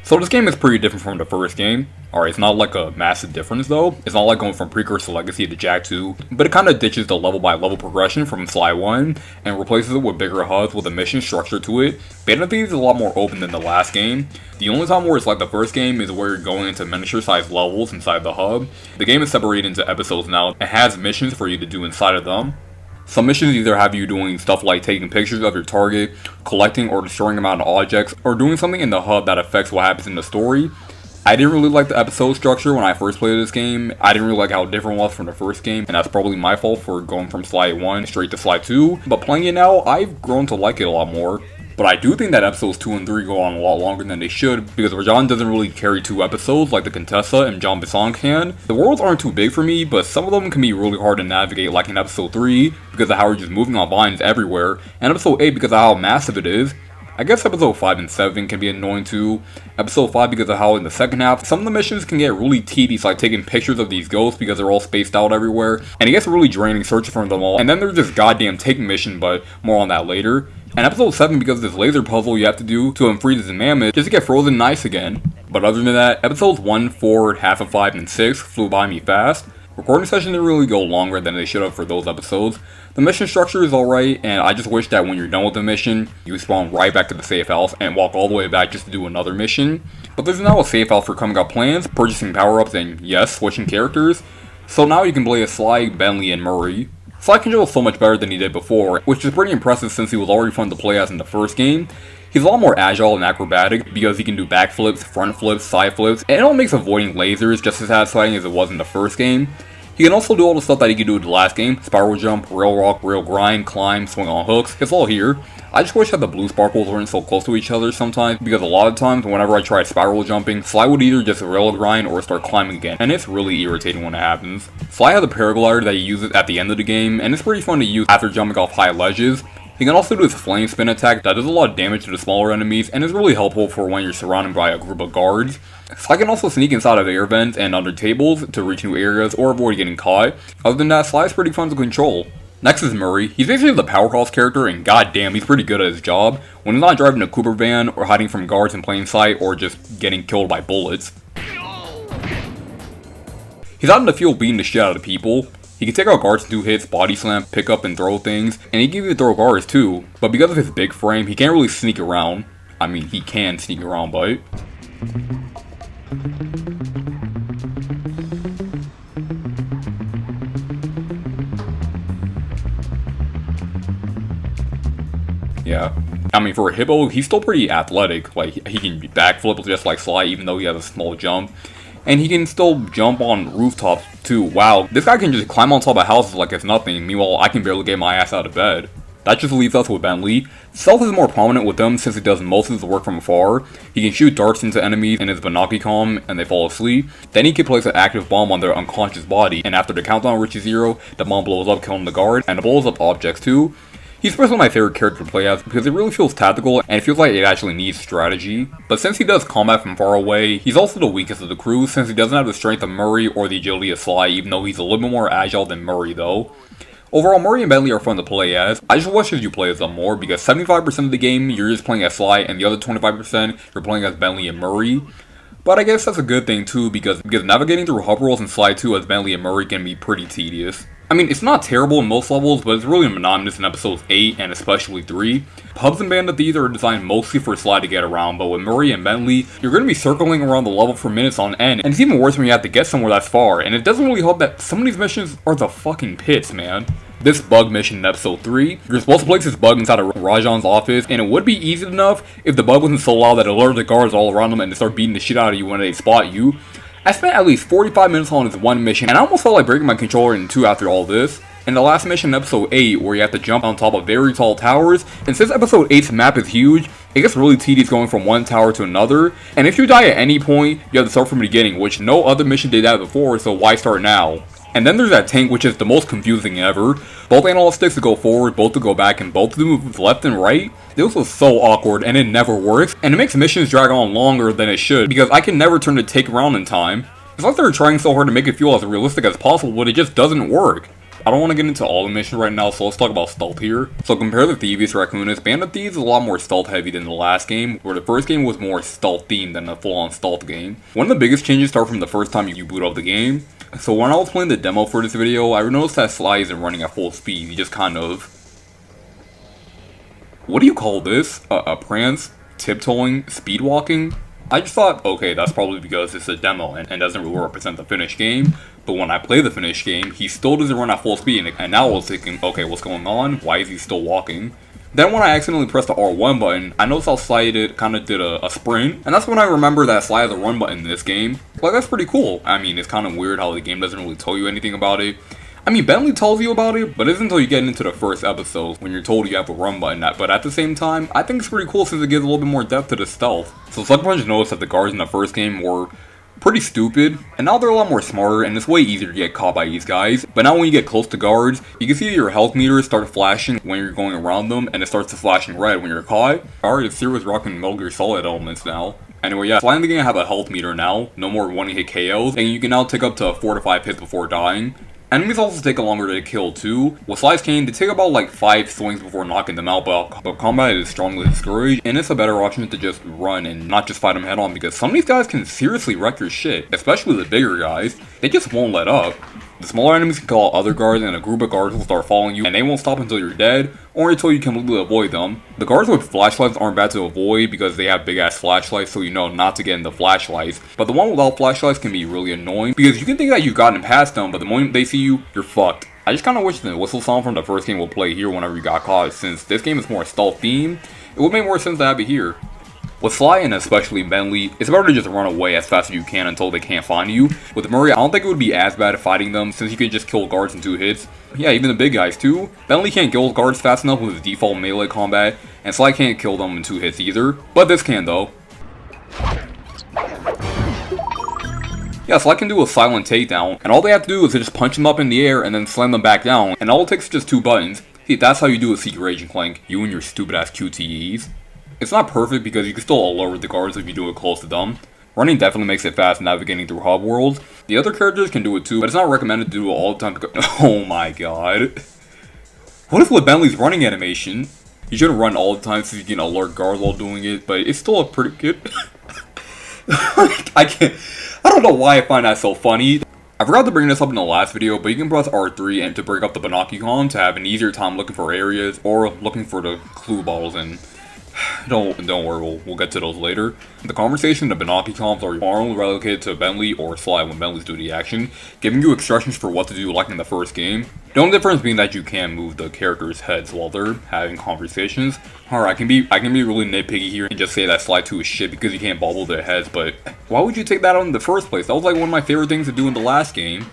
So this game is pretty different from the first game. Alright, it's not like a massive difference though. It's not like going from Precursor Legacy to Jak 2, but it kind of ditches the level by level progression from Sly 1 and replaces it with bigger hubs with a mission structure to it. Band of Thieves is a lot more open than the last game. The only time where it's like the first game is where you're going into miniature sized levels inside the hub. The game is separated into episodes now and has missions for you to do inside of them. Some missions either have you doing stuff like taking pictures of your target, collecting or destroying amount of objects, or doing something in the hub that affects what happens in the story. I didn't really like the episode structure when I first played this game. I didn't really like how different it was from the first game, and that's probably my fault for going from Sly 1 straight to Sly 2. But playing it now, I've grown to like it a lot more. But I do think that episodes 2 and 3 go on a lot longer than they should, because Rajan doesn't really carry 2 episodes like the Contessa and Jean Bisson can. The worlds aren't too big for me, but some of them can be really hard to navigate, like in episode 3, because of how we're just moving on vines everywhere, and episode 8 because of how massive it is. I guess episode 5 and 7 can be annoying too. Episode 5 because of how in the second half, some of the missions can get really tedious, like taking pictures of these ghosts because they're all spaced out everywhere, and it gets really draining searching for them all, and then there's this goddamn taking mission, but more on that later. And episode 7 because of this laser puzzle you have to do to unfreeze the mammoth just to get frozen in ice again. But other than that, episodes 1, 4, half of 5, and 6 flew by me fast. Recording sessions didn't really go longer than they should have for those episodes. The mission structure is alright, and I just wish that when you're done with the mission, you spawn right back to the safe house and walk all the way back just to do another mission. But there's now a safe house for coming up plans, purchasing power-ups, and yes, switching characters. So now you can play as Sly, Bentley, and Murray. Sly controls so much better than he did before, which is pretty impressive since he was already fun to play as in the first game. He's a lot more agile and acrobatic because he can do backflips, front flips, side flips, and it all makes avoiding lasers just as satisfying as it was in the first game. He can also do all the stuff that he could do in the last game: spiral jump, rail rock, rail grind, climb, swing on hooks. It's all here. I just wish that the blue sparkles weren't so close to each other sometimes, because a lot of times whenever I try spiral jumping, Sly would either just rail grind or start climbing again, and it's really irritating when it happens. Sly has a paraglider that he uses at the end of the game, and it's pretty fun to use after jumping off high ledges. He can also do his flame spin attack that does a lot of damage to the smaller enemies, and is really helpful for when you're surrounded by a group of guards. Sly can also sneak inside of air vents and under tables to reach new areas or avoid getting caught. Other than that, Sly is pretty fun to control. Next is Murray. He's basically the powerhouse character, and goddamn, he's pretty good at his job when he's not driving a Cooper van or hiding from guards in plain sight or just getting killed by bullets. He's out in the field beating the shit out of people. He can take out guards in 2 hits, body slam, pick up and throw things, and he can even throw guards too, but because of his big frame, he can't really sneak around. I mean, he can sneak around, but... yeah. I mean, for a hippo, he's still pretty athletic. Like, he can backflip just like Sly, even though he has a small jump. And he can still jump on rooftops too. Wow, this guy can just climb on top of houses like it's nothing. Meanwhile, I can barely get my ass out of bed. That just leaves us with Bentley. Stealth is more prominent with him since he does most of his work from afar. He can shoot darts into enemies in his Banaki-com and they fall asleep. Then he can place an active bomb on their unconscious body, and after the countdown reaches 0, the bomb blows up, killing the guard, and it blows up objects too. He's personally my favorite character to play as because it really feels tactical and it feels like it actually needs strategy. But since he does combat from far away, he's also the weakest of the crew since he doesn't have the strength of Murray or the agility of Sly, even though he's a little bit more agile than Murray though. Overall, Murray and Bentley are fun to play as. I just wish you play as them more because 75% of the game you're just playing as Sly and the other 25% you're playing as Bentley and Murray. But I guess that's a good thing too because navigating through hub rolls in Sly 2 as Bentley and Murray can be pretty tedious. I mean, it's not terrible in most levels, but it's really monotonous in episodes 8 and especially 3. Hubs and Bandit Thieves are designed mostly for Sly to get around, but with Murray and Bentley, you're going to be circling around the level for minutes on end, and it's even worse when you have to get somewhere that's far, and it doesn't really help that some of these missions are the fucking pits, man. This bug mission in episode 3, you're supposed to place this bug inside of Rajan's office, and it would be easy enough if the bug wasn't so loud that it alerted the guards all around them and they start beating the shit out of you when they spot you. I spent at least 45 minutes on this one mission, and I almost felt like breaking my controller in 2 after all this. In the last mission in episode 8, where you have to jump on top of very tall towers, and since episode 8's map is huge, it gets really tedious going from one tower to another, and if you die at any point, you have to start from the beginning, which no other mission did that before, so why start now? And then there's that tank, which is the most confusing ever. Both analog sticks to go forward, both to go back, and both to move left and right. This was so awkward, and it never works, and it makes missions drag on longer than it should, because I can never turn the tank around in time. It's like they're trying so hard to make it feel as realistic as possible, but it just doesn't work. I don't want to get into all the missions right now, so let's talk about stealth here. So compare the Thievius Raccoonus, Bandit Thieves is a lot more stealth heavy than the last game, where the first game was more stealth themed than a full on stealth game. One of the biggest changes start from the first time you boot up the game. So when I was playing the demo for this video, I noticed that Sly isn't running at full speed, he just kind of... What do you call this? A prance? Tiptoeing? Speed walking? I just thought, okay, that's probably because it's a demo and doesn't really represent the finished game. But when I play the finished game, he still doesn't run at full speed, and now I was thinking, okay, what's going on? Why is he still walking? Then when I accidentally pressed the R1 button, I noticed how Sly kind of did a sprint, and that's when I remember that Sly has a run button in this game. Like, that's pretty cool. I mean, it's kind of weird how the game doesn't really tell you anything about it. I mean, Bentley tells you about it, but it isn't until you get into the first episode when you're told you have a run button. But at the same time, I think it's pretty cool since it gives a little bit more depth to the stealth. So Sucker Punch noticed that the guards in the first game were pretty stupid, and now they're a lot more smarter, and it's way easier to get caught by these guys. But now when you get close to guards, you can see your health meter start flashing when you're going around them, and it starts to flashing red when you're caught. Alright, it's serious rocking Metal Gear Solid elements now. Anyway, yeah, Sly in the game have a health meter now, no more one-hit KOs, and you can now take up to 4 to 5 hits before dying. Enemies also take longer to kill too. With Sly's cane, they take about like 5 swings before knocking them out, but combat is strongly discouraged, and it's a better option to just run and not just fight them head on, because some of these guys can seriously wreck your shit, especially the bigger guys. They just won't let up. The smaller enemies can call out other guards, and a group of guards will start following you, and they won't stop until you're dead, or until you completely avoid them. The guards with flashlights aren't bad to avoid because they have big ass flashlights, so you know not to get in the flashlights. But the one without flashlights can be really annoying, because you can think that you've gotten past them, but the moment they see you, you're fucked. I just kinda wish the whistle sound from the first game would play here whenever you got caught, since this game is more stealth themed. It would make more sense to have it here. With Sly and especially Bentley, it's better to just run away as fast as you can until they can't find you. With Murray, I don't think it would be as bad fighting them since you can just kill guards in 2 hits. Yeah, even the big guys too. Bentley can't kill guards fast enough with his default melee combat, and Sly can't kill them in 2 hits either. But this can though. Yeah, Sly can do a silent takedown, and all they have to do is just punch them up in the air and then slam them back down, and all it takes is just 2 buttons. See, that's how you do a Secret Agent Clank, you and your stupid ass QTEs. It's not perfect because you can still alert the guards if you do it close to them. Running definitely makes it fast navigating through hub worlds. The other characters can do it too, but it's not recommended to do it all the time because oh my god. What if with Bentley's running animation? You shouldn't run all the time so you can alert guards while doing it, but it's still a pretty good... I don't know why I find that so funny. I forgot to bring this up in the last video, but you can press R3 and to break up the Binocucon to have an easier time looking for areas or looking for the clue bottles and don't worry, we'll get to those later. The conversation of Binocucons are only relocated to Bentley or Sly when Bentley's doing the action, giving you instructions for what to do like in the first game. The only difference being that you can move the characters' heads while they're having conversations. Alright, I can be really nitpicky here and just say that Sly 2 is shit because you can't bobble their heads, but why would you take that out in the first place? That was like one of my favorite things to do in the last game.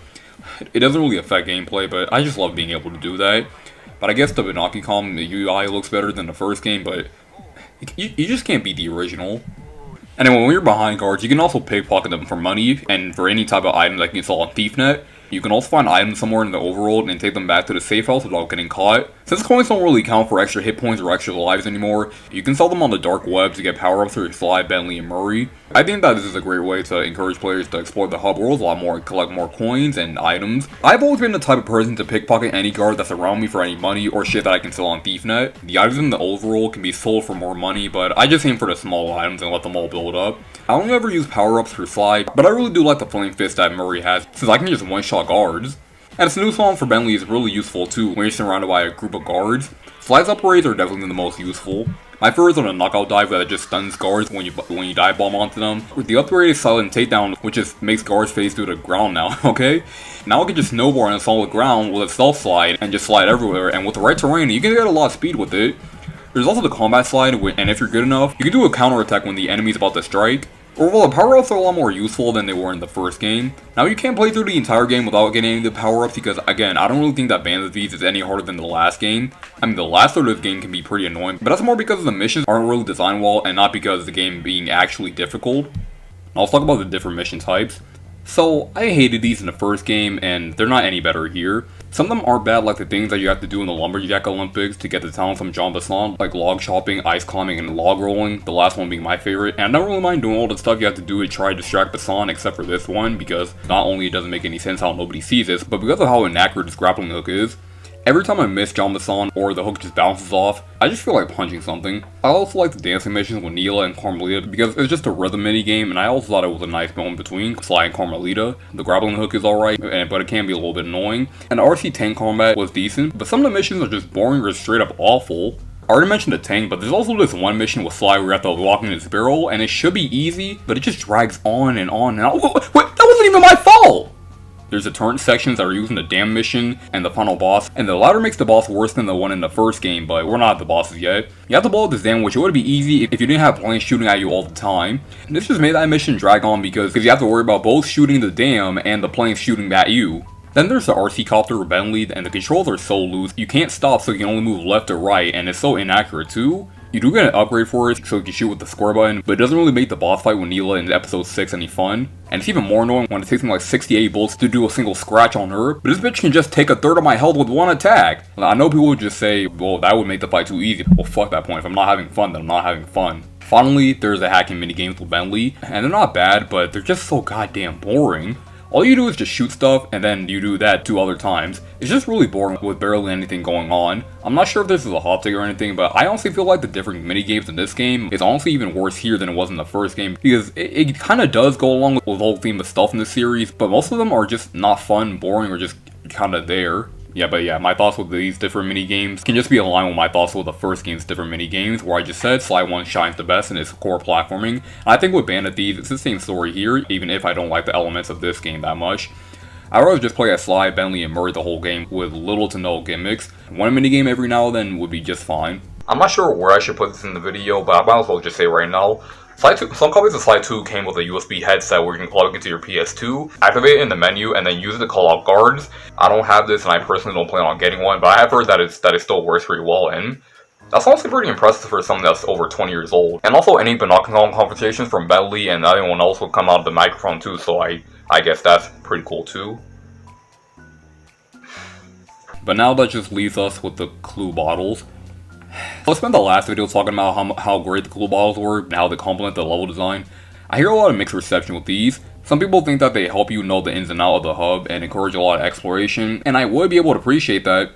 It doesn't really affect gameplay, but I just love being able to do that. But I guess the Binocucon, the UI looks better than the first game, but you just can't beat the original. Anyway, when you're behind guards, you can also pickpocket them for money and for any type of item that you can sell on ThiefNet. You can also find items somewhere in the overworld and take them back to the safe house without getting caught. Since coins don't really count for extra hit points or extra lives anymore, you can sell them on the dark web to get power-ups for Sly, Bentley, and Murray. I think that this is a great way to encourage players to explore the hub worlds a lot more and collect more coins and items. I've always been the type of person to pickpocket any guard that's around me for any money or shit that I can sell on ThiefNet. The items in the overworld can be sold for more money, but I just aim for the small items and let them all build up. I don't ever use power-ups for Sly, but I really do like the flame fist that Murray has, since I can just one-shot guards. And its new song for Bentley is really useful too when you're surrounded by a group of guards. Sly's upgrades are definitely the most useful. My favorite is on a knockout dive that just stuns guards when you dive bomb onto them. With the upgrade is silent takedown, which just makes guards face through the ground now, okay? Now I can just snowboard on a solid ground with a stealth slide and just slide everywhere, and with the right terrain, you can get a lot of speed with it. There's also the combat slide, and if you're good enough, you can do a counter attack when the enemy's about to strike. Overall, the power-ups are a lot more useful than they were in the first game. Now, you can't play through the entire game without getting any of the power-ups because, again, I don't really think that Band of Thieves is any harder than the last game. I mean, the last third of this game can be pretty annoying, but that's more because the missions aren't really designed well and not because of the game being actually difficult. Now, let's talk about the different mission types. So, I hated these in the first game, and they're not any better here. Some of them aren't bad, like the things that you have to do in the Lumberjack Olympics to get the talent from Jean Besson, like log chopping, ice climbing, and log rolling, the last one being my favorite. And I don't really mind doing all the stuff you have to do to try to distract Besson, except for this one, because not only it doesn't make any sense how nobody sees this, but because of how inaccurate this grappling hook is. Every time I miss Jean Besson or the hook just bounces off, I just feel like punching something. I also like the dancing missions with Neela and Carmelita because it's just a rhythm minigame, and I also thought it was a nice moment between Sly and Carmelita. The grappling hook is alright, but it can be a little bit annoying. And the RC tank combat was decent, but some of the missions are just boring or straight up awful. I already mentioned the tank, but there's also this one mission with Sly where you have to walk in his barrel, and it should be easy, but it just drags on and on and on. Wait, that wasn't even my fault! There's the turret sections that are used in the dam mission and the final boss, and the latter makes the boss worse than the one in the first game, but we're not at the bosses yet. You have to blow up this dam, which would be easy if you didn't have planes shooting at you all the time. And this just made that mission drag on because you have to worry about both shooting the dam and the planes shooting at you. Then there's the RC copter with Bentley, and the controls are so loose, you can't stop so you can only move left or right, and it's so inaccurate too. You do get an upgrade for it so you can shoot with the square button, but it doesn't really make the boss fight with Neela in episode 6 any fun. And it's even more annoying when it takes me like 68 bullets to do a single scratch on her, but this bitch can just take a third of my health with one attack. I know people would just say, well, that would make the fight too easy. Well, fuck that point. If I'm not having fun, then I'm not having fun. Finally, there's the hacking minigames with Bentley, and they're not bad, but they're just so goddamn boring. All you do is just shoot stuff, and then you do that 2 other times. It's just really boring with barely anything going on. I'm not sure if this is a hot take or anything, but I honestly feel like the different minigames in this game is honestly even worse here than it was in the first game, because it kind of does go along with the whole theme of stuff in the series, but most of them are just not fun, boring, or just kind of there. Yeah, my thoughts with these different minigames can just be aligned with my thoughts with the first game's different minigames, where I just said Sly 1 shines the best in its core platforming. And I think with Band of Thieves, it's the same story here, even if I don't like the elements of this game that much. I'd rather just play as Sly, Bentley, and Murray the whole game with little to no gimmicks. One minigame every now and then would be just fine. I'm not sure where I should put this in the video, but I might as well just say right now. Some copies of Sly 2 came with a USB headset where you can plug into your PS2, activate it in the menu, and then use it to call out guards. I don't have this, and I personally don't plan on getting one, but I have heard that it still works pretty well, and that's honestly pretty impressive for something that's over 20 years old. And also, any binocular conversations from Bentley and anyone else will come out of the microphone too, so I guess that's pretty cool too. But now that just leaves us with the clue bottles. So I spent the last video talking about how great the clue bottles were and how they complement the level design. I hear a lot of mixed reception with these. Some people think that they help you know the ins and outs of the hub and encourage a lot of exploration, and I would be able to appreciate that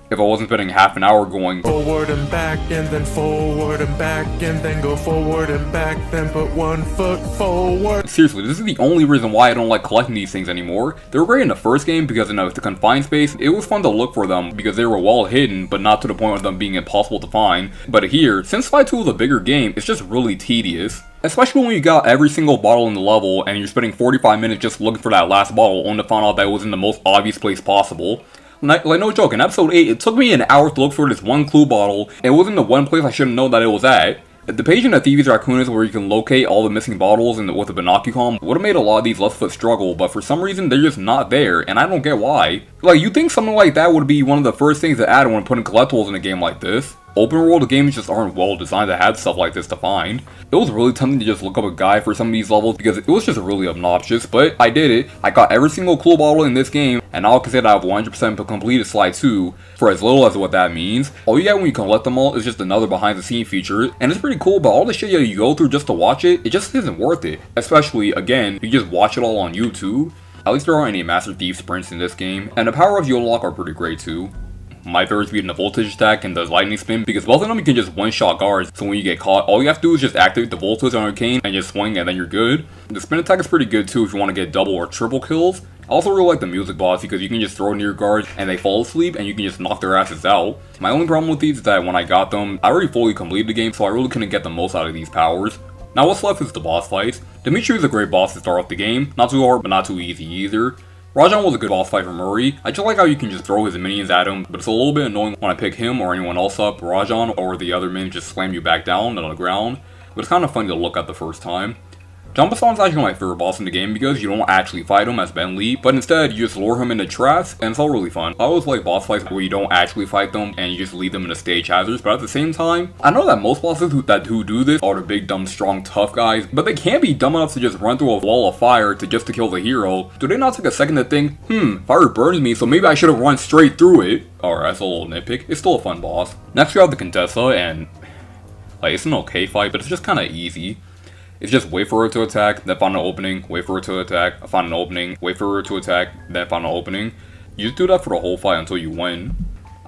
if I wasn't spending half an hour going forward and back and then forward and back and then go forward and back, then put 1 foot forward. Seriously, this is the only reason why I don't like collecting these things anymore. They were great in the first game because in the confined space, it was fun to look for them because they were well hidden, but not to the point of them being impossible to find. But here, since Sly 2 is a bigger game, it's just really tedious. Especially when you got every single bottle in the level and you're spending 45 minutes just looking for that last bottle only to find out that it was in the most obvious place possible. Like no joke, in episode 8, it took me an hour to look for this one clue bottle, and it wasn't the one place I should have known that it was at. The page in the Thievius Raccoonus where you can locate all the missing bottles and with a binocular would have made a lot of these less foot struggle, but for some reason they're just not there, and I don't get why. Like, you think something like that would be one of the first things to add when putting collectibles in a game like this. Open world games just aren't well designed to have stuff like this to find. It was really tempting to just look up a guide for some of these levels because it was just really obnoxious, but I did it. I got every single clue bottle in this game, and now I can say that I've 100% completed Sly 2 for as little as what that means. All you get when you collect them all is just another behind the scenes feature, and it's pretty cool, but all the shit you go through just to watch it, it just isn't worth it. Especially, again, you just watch it all on YouTube. At least there aren't any Master Thief sprints in this game, and the power-ups you unlock are pretty great too. My favorite being the voltage attack and the lightning spin because both of them you can just one-shot guards, so when you get caught, all you have to do is just activate the voltage on your cane and just swing and then you're good. The spin attack is pretty good too if you want to get double or triple kills. I also really like the music boss because you can just throw it near your guards and they fall asleep and you can just knock their asses out. My only problem with these is that when I got them, I already fully completed the game, so I really couldn't get the most out of these powers. Now what's left is the boss fights. Dimitri is a great boss to start off the game, not too hard but not too easy either. Rajan was a good boss fight for Murray. I just like how you can just throw his minions at him, but it's a little bit annoying when I pick him or anyone else up. Rajan or the other minions just slam you back down on the ground, but it's kind of funny to look at the first time. Jumpason's actually my favorite boss in the game because you don't actually fight him as Bentley, but instead you just lure him into traps, and it's all really fun. I always like boss fights where you don't actually fight them and you just leave them in the stage hazards, but at the same time, I know that most bosses who do this are the big, dumb, strong, tough guys, but they can't be dumb enough to just run through a wall of fire just to kill the hero. Do they not take a second to think, fire burns me, so maybe I should have run straight through it? Alright, that's a little nitpick. It's still a fun boss. Next we have the Contessa, and like, it's an okay fight, but it's just kind of easy. It's just wait for her to attack, then find an opening, wait for her to attack, find an opening, wait for her to attack, then find an opening. You just do that for the whole fight until you win.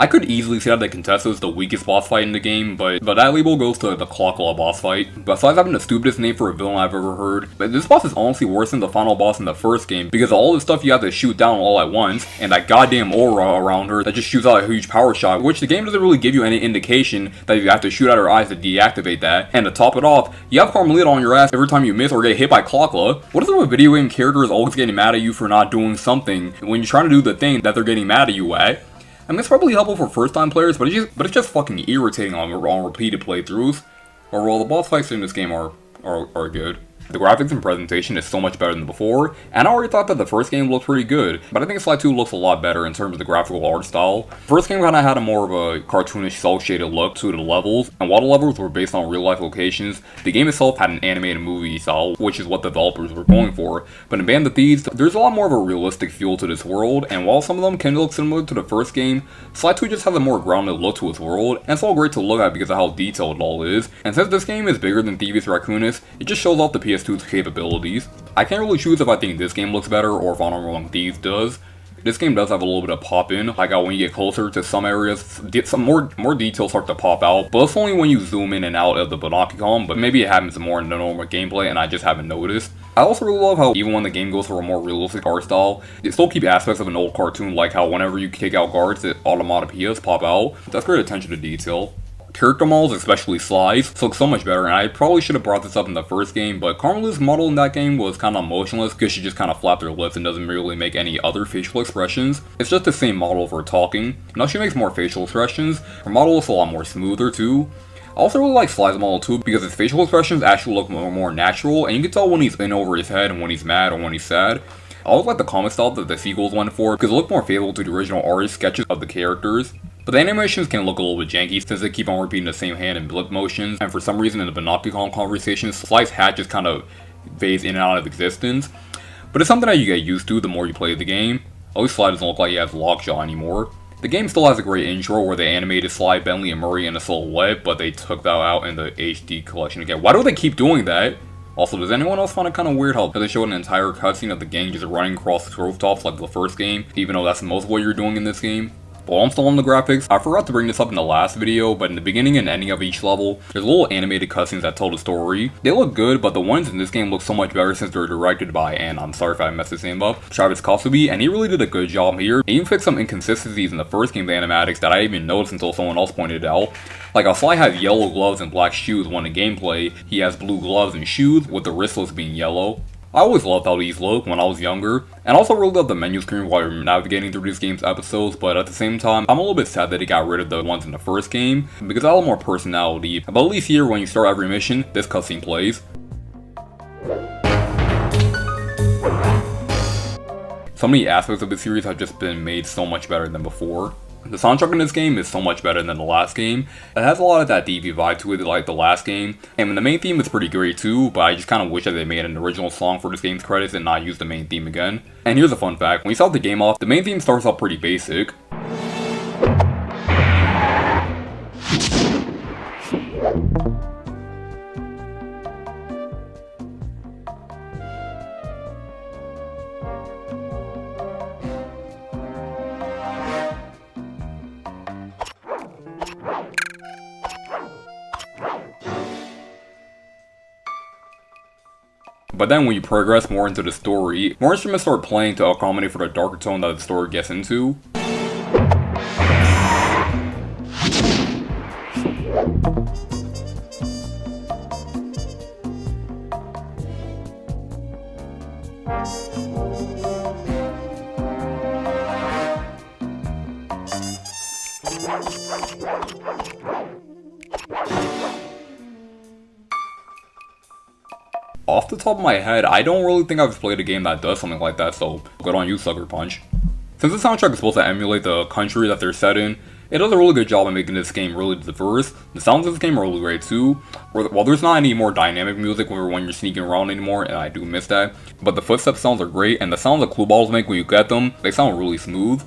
I could easily say that the Contessa is the weakest boss fight in the game, but that label goes to the Clockla boss fight. Besides having the stupidest name for a villain I've ever heard, but this boss is honestly worse than the final boss in the first game because of all the stuff you have to shoot down all at once, and that goddamn aura around her that just shoots out a huge power shot, which the game doesn't really give you any indication that you have to shoot at her eyes to deactivate that. And to top it off, you have Carmelita on your ass every time you miss or get hit by Clockla. What is it with video game characters always getting mad at you for not doing something when you're trying to do the thing that they're getting mad at you at? I mean, it's probably helpful for first-time players, but it's just fucking irritating on repeated playthroughs. Overall, the boss fights in this game are good. The graphics and presentation is so much better than before, and I already thought that the first game looked pretty good, but I think Sly 2 looks a lot better in terms of the graphical art style. The first game kinda had a more of a cartoonish, cel-shaded look to the levels, and while the levels were based on real-life locations, the game itself had an animated movie style, which is what the developers were going for. But in Band of Thieves, there's a lot more of a realistic feel to this world, and while some of them can look similar to the first game, Sly 2 just has a more grounded look to its world, and it's all great to look at because of how detailed it all is. And since this game is bigger than Thievius Raccoonus, it just shows off the PS2's capabilities. I can't really choose if I think this game looks better or if Honor Among Thieves does. This game does have a little bit of pop in, like how when you get closer to some areas, some more details start to pop out, but it's only when you zoom in and out of the binocular, but maybe it happens more in the normal gameplay and I just haven't noticed. I also really love how even when the game goes for a more realistic art style, they still keep aspects of an old cartoon, like how whenever you kick out guards, the automatopoeias pop out. That's great attention to detail. Character models, especially Sly's, look so much better, and I probably should have brought this up in the first game, but Carmelita's model in that game was kind of motionless because she just kind of flapped her lips and doesn't really make any other facial expressions. It's just the same model of her talking. Now she makes more facial expressions. Her model is a lot more smoother too. I also really like Sly's model too because his facial expressions actually look more natural, and you can tell when he's in over his head and when he's mad or when he's sad. I always like the comic style that the sequels went for because it looked more faithful to the original artist sketches of the characters. But the animations can look a little bit janky since they keep on repeating the same hand and blip motions, and for some reason in the Binoculon conversations, Sly's hat just kind of fades in and out of existence. But it's something that you get used to the more you play the game. At least Sly doesn't look like he has lockjaw anymore. The game still has a great intro where they animated Sly, Bentley, and Murray in a silhouette, but they took that out in the HD collection again. Why do they keep doing that? Also, does anyone else find it kind of weird how they showed an entire cutscene of the gang just running across the rooftops like the first game, even though that's most of what you're doing in this game? While I'm still on the graphics, I forgot to bring this up in the last video, but in the beginning and ending of each level, there's little animated cutscenes that tell the story. They look good, but the ones in this game look so much better since they're directed by, and I'm sorry if I messed his name up, Travis Kosubi, and he really did a good job here. He even fixed some inconsistencies in the first game's animatics that I didn't even noticed until someone else pointed it out. Like how Sly has yellow gloves and black shoes when in gameplay, he has blue gloves and shoes with the wristlets being yellow. I always loved how these look when I was younger, and I also really love the menu screen while you're navigating through these game's episodes, but at the same time, I'm a little bit sad that they got rid of the ones in the first game, because I have more personality, but at least here when you start every mission, this cutscene plays. So many aspects of the series have just been made so much better than before. The soundtrack in this game is so much better than the last game. It has a lot of that DV vibe to it like the last game, and the main theme is pretty great too, but I just kind of wish that they made an original song for this game's credits and not use the main theme again. And here's a fun fact, when you start the game off, the main theme starts off pretty basic. But then when you progress more into the story, more instruments start playing to accommodate for the darker tone that the story gets into. Off the top of my head, I don't really think I've played a game that does something like that, so good on you, Sucker Punch. Since the soundtrack is supposed to emulate the country that they're set in, it does a really good job of making this game really diverse. The sounds of this game are really great too. While there's not any more dynamic music when you're sneaking around anymore, and I do miss that, but the footstep sounds are great, and the sounds that clue balls make when you get them, they sound really smooth.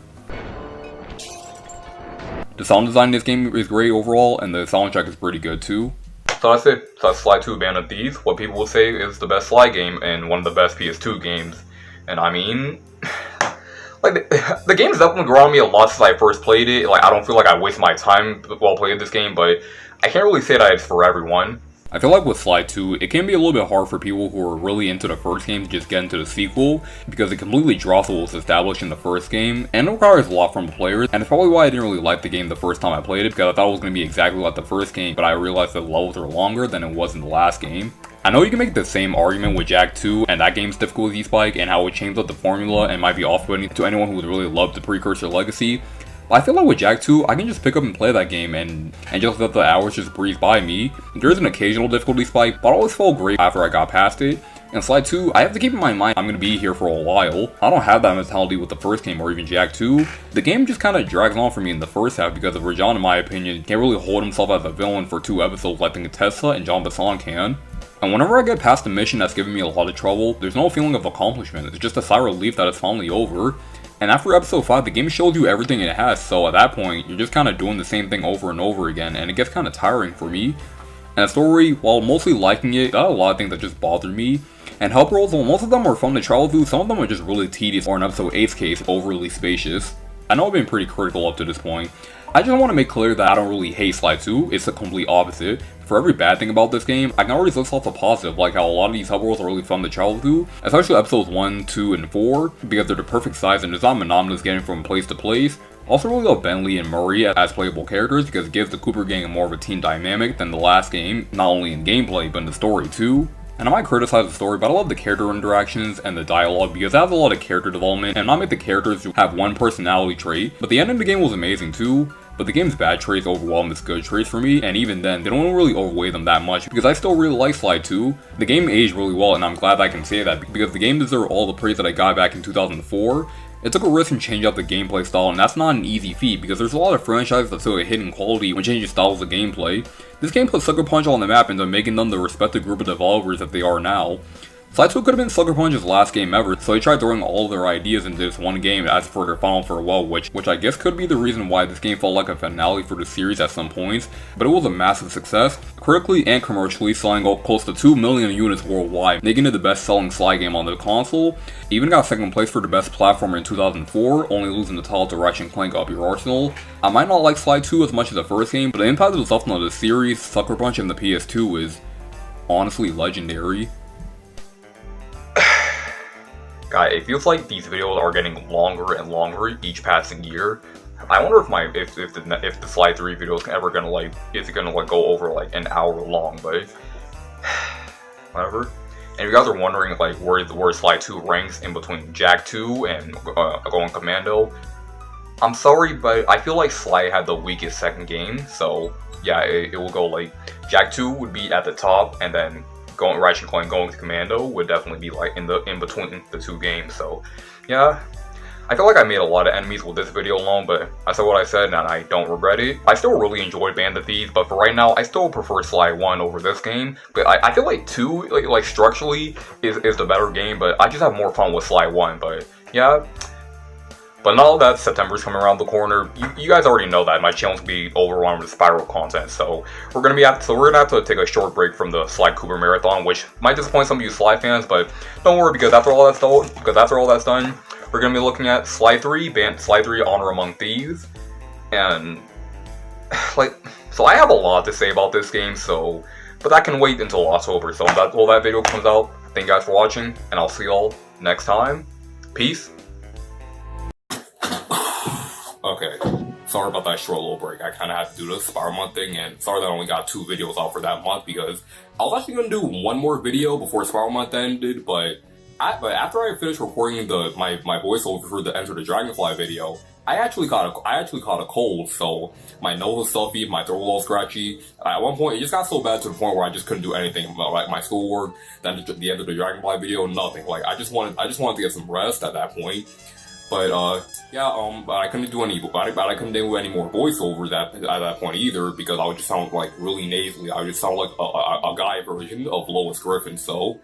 The sound design in this game is great overall, and the soundtrack is pretty good too. So that's it. So that's Sly 2 Band of Thieves, what people will say is the best Sly game and one of the best PS2 games. And I mean, like, the game's definitely grown on me a lot since I first played it. Like, I don't feel like I wasted my time while playing this game, but I can't really say that it's for everyone. I feel like with Sly 2, it can be a little bit hard for people who are really into the first game to just get into the sequel, because it completely drops what was established in the first game, and it requires a lot from the players, and it's probably why I didn't really like the game the first time I played it, because I thought it was going to be exactly like the first game, but I realized that the levels are longer than it was in the last game. I know you can make the same argument with Jak 2 and that game's difficulty spike and how it changed up the formula and might be off-putting to anyone who would really love the precursor legacy. But I feel like with Jak 2, I can just pick up and play that game and just let the hours just breeze by me. There's an occasional difficulty spike, but I always felt great after I got past it. And Sly 2, I have to keep in my mind I'm going to be here for a while. I don't have that mentality with the first game or even Jak 2. The game just kind of drags on for me in the first half because of Rajan, in my opinion, can't really hold himself as a villain for 2 episodes like the Contessa and Jean Besson can. And whenever I get past a mission that's giving me a lot of trouble, there's no feeling of accomplishment. It's just a sigh of relief that it's finally over. And after episode 5, the game shows you everything it has, so at that point, you're just kind of doing the same thing over and over again, and it gets kind of tiring for me. And the story, while mostly liking it, got a lot of things that just bothered me. And help rolls, while most of them were fun to travel through, some of them are just really tedious, or in episode 8's case, overly spacious. I know I've been pretty critical up to this point. I just want to make clear that I don't really hate Sly 2, it's the complete opposite. For every bad thing about this game, I can always list off the positive, like how a lot of these hub worlds are really fun to travel through, especially episodes 1, 2, and 4, because they're the perfect size and it's not monotonous getting from place to place. Also really love Bentley and Murray as playable characters because it gives the Cooper gang more of a team dynamic than the last game, not only in gameplay but in the story too. And I might criticize the story, but I love the character interactions and the dialogue because it has a lot of character development and not make the characters have one personality trait, but the end of the game was amazing too. but the game's bad traits overwhelm its good traits for me, and even then, they don't really overweigh them that much, because I still really like Sly 2. The game aged really well, and I'm glad I can say that, because the game deserved all the praise that I got back in 2004. It took a risk and changed up the gameplay style, and that's not an easy feat, because there's a lot of franchises that still get hidden quality when changing styles of gameplay. This game put Sucker Punch on the map into making them the respected group of developers that they are now. Sly 2 could have been Sucker Punch's last game ever, so they tried throwing all their ideas into this one game as for their final farewell, which I guess could be the reason why this game felt like a finale for the series at some points, but it was a massive success, critically and commercially, selling close to 2 million units worldwide, making it the best-selling Sly game on the console. It even got second place for the best platformer in 2004, only losing the title to Ratchet & Clank Up Your Arsenal. I might not like Sly 2 as much as the first game, but the impact it was left on the series, Sucker Punch, and the PS2 is honestly legendary. God, it feels like these videos are getting longer and longer each passing year. I wonder if if the Sly 3 video is ever gonna is it gonna go over like an hour long, but whatever. And if you guys are wondering like where Sly 2 ranks in between Jak 2 and Going Commando, I'm sorry, but I feel like Sly had the weakest second game, so yeah, it will go like Jak 2 would be at the top, and then Ratchet & Clank Going to Commando would definitely be like in between the two games. So yeah, I feel like I made a lot of enemies with this video alone, but I said what I said and I don't regret it. I still really enjoyed Band of Thieves, but for right now I still prefer Sly 1 over this game. But I feel like 2 like structurally is the better game, but I just have more fun with Sly 1. But yeah. But now that September's coming around the corner, you guys already know that my channel's gonna be overrun with Spiral content, so we're gonna have to take a short break from the Sly Cooper marathon, which might disappoint some of you Sly fans, but don't worry, because after all that's done, we're gonna be looking at Sly 3, Sly 3 Honor Among Thieves, and so I have a lot to say about this game, but that can wait until October. So when that video comes out, thank you guys for watching, and I'll see y'all next time. Peace. Okay, sorry about that short little break. I kind of had to do the Spiral Month thing, and sorry that I only got 2 videos out for that month, because I was actually going to do one more video before Spiral Month ended, but after I finished recording my voiceover for the Enter the Dragonfly video, I actually caught a cold, so my nose was stuffy, my throat was all scratchy. At one point, it just got so bad to the point where I just couldn't do anything about like my schoolwork, then the Enter the Dragonfly video, nothing. Like I just wanted to get some rest at that point. But but I couldn't do any more voiceovers at that point either, because I would just sound like really nasally. I would just sound like a guy version of Lois Griffin. So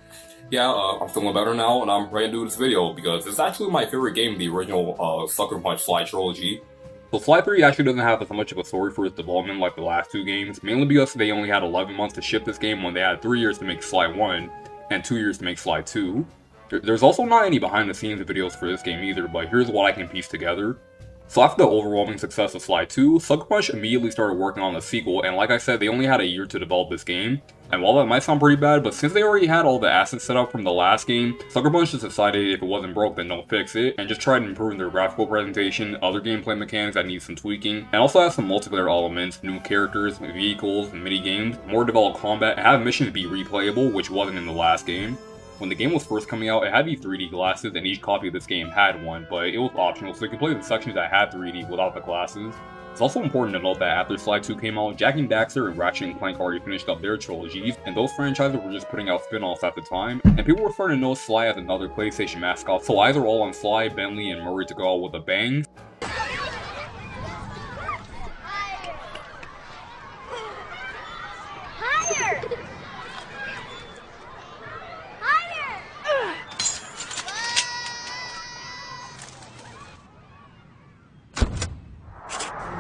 yeah, I'm feeling better now, and I'm ready to do this video because it's actually my favorite game of the original Sucker Punch Sly trilogy. So Sly 3 actually doesn't have as much of a story for its development like the last 2 games, mainly because they only had 11 months to ship this game when they had 3 years to make Sly 1 and 2 years to make Sly 2. There's also not any behind the scenes videos for this game either, but here's what I can piece together. So after the overwhelming success of Sly 2, Sucker Punch immediately started working on the sequel, and like I said, they only had a year to develop this game. And while that might sound pretty bad, but since they already had all the assets set up from the last game, Sucker Punch just decided if it wasn't broke, then don't fix it, and just tried improving their graphical presentation, other gameplay mechanics that need some tweaking, and also has some multiplayer elements, new characters, vehicles, and mini-games, more developed combat, and have missions be replayable, which wasn't in the last game. When the game was first coming out, it had these 3D glasses, and each copy of this game had one, but it was optional, so you could play the sections that had 3D without the glasses. It's also important to note that after Sly 2 came out, Jak and Daxter and Ratchet & Clank already finished up their trilogies, and those franchises were just putting out spin-offs at the time, and people were starting to know Sly as another PlayStation mascot, so eyes are all on Sly, Bentley, and Murray to go out with a bang.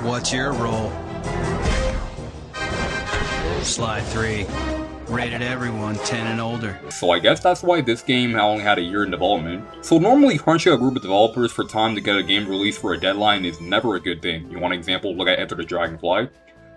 What's your role? Sly 3. Rated everyone 10 and older. So I guess that's why this game only had a year in development. So normally crunching a group of developers for time to get a game released for a deadline is never a good thing. You want an example? Look at Enter the Dragonfly.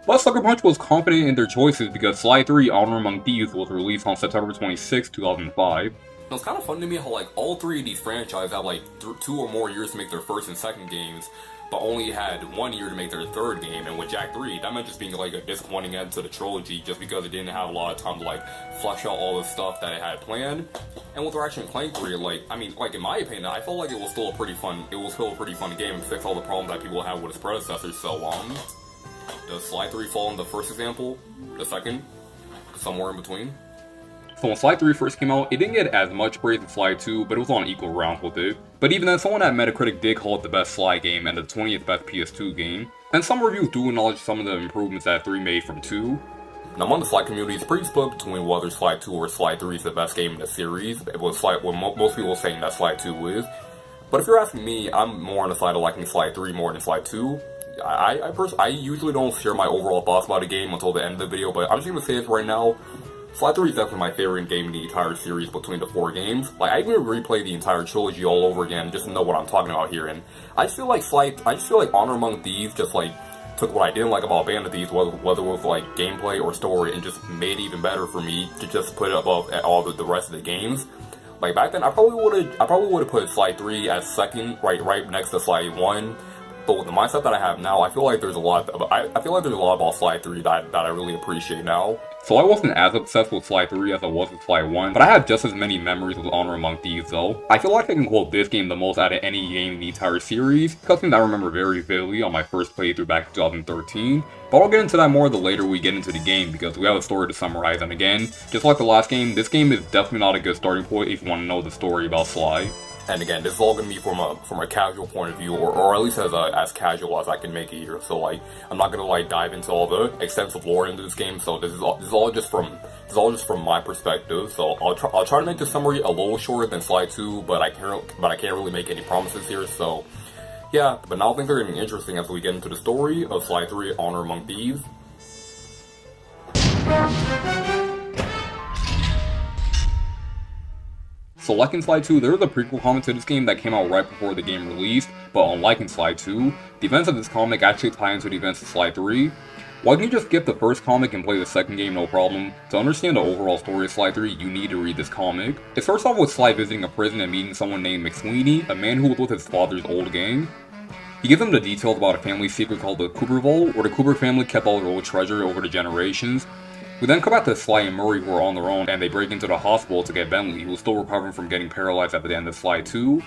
But Sucker Punch was confident in their choices because Sly 3 Honor Among Thieves was released on September 26, 2005. It's kind of fun to me how like all 3 of these franchises have like 2 or more years to make their first and second games, but only had 1 year to make their third game. And with Jak 3, that meant just being like a disappointing end to the trilogy just because it didn't have a lot of time to like flesh out all the stuff that it had planned. And with Ratchet & Clank 3, in my opinion, I felt like it was still a pretty fun game and fixed all the problems that people had with its predecessors. So Does Sly 3 fall in the first example? The second? Somewhere in between? So when Sly 3 first came out, it didn't get as much praise as Sly 2, but it was on equal grounds with it. But even then, someone at Metacritic did call it the best Sly game and the 20th best PS2 game. And some reviews do acknowledge some of the improvements that 3 made from 2. Now, among the Sly community, it's pretty split between whether Sly 2 or Sly 3 is the best game in the series. It was most people saying that Sly 2 is. But if you're asking me, I'm more on the side of liking Sly 3 more than Sly 2. I usually don't share my overall thoughts about a game until the end of the video, but I'm just gonna say this right now. Sly 3 is definitely my favorite game in the entire series between the 4 games. Like, I even replayed the entire trilogy all over again just to know what I'm talking about here. And I just feel like Honor Among Thieves just like took what I didn't like about Band of Thieves, whether it was like gameplay or story, and just made it even better for me to just put it above all the rest of the games. Like back then, I probably would have put Sly 3 as second, right next to Sly 1. But with the mindset that I have now, I feel like there's a lot. I feel like there's a lot about Sly 3 that I really appreciate now. So I wasn't as obsessed with Sly 3 as I was with Sly 1, but I have just as many memories with Honor Among Thieves though. I feel like I can quote this game the most out of any game in the entire series, something I remember very vividly on my first playthrough back in 2013. But I'll get into that more the later we get into the game, because we have a story to summarize, and again, just like the last game, this game is definitely not a good starting point if you want to know the story about Sly. And again, this is all gonna be from a casual point of view, or at least as casual as I can make it here. So like, I'm not gonna like dive into all the extensive lore into this game. So this is all just from my perspective. So I'll try to make the summary a little shorter than Sly 2, but I can't really make any promises here. So yeah, but now things are getting interesting as we get into the story of Sly 3: Honor Among Thieves. So like in Sly 2, there was a prequel comic to this game that came out right before the game released, but unlike in Sly 2, the events of this comic actually tie into the events of Sly 3. While you can just skip the first comic and play the second game no problem, to understand the overall story of Sly 3, you need to read this comic. It starts off with Sly visiting a prison and meeting someone named McSweeney, a man who was with his father's old gang. He gives him the details about a family secret called the Cooper Vault, where the Cooper family kept all their old treasure over the generations. We then come back to Sly and Murray, who are on their own, and they break into the hospital to get Bentley, who is still recovering from getting paralyzed at the end of Sly 2.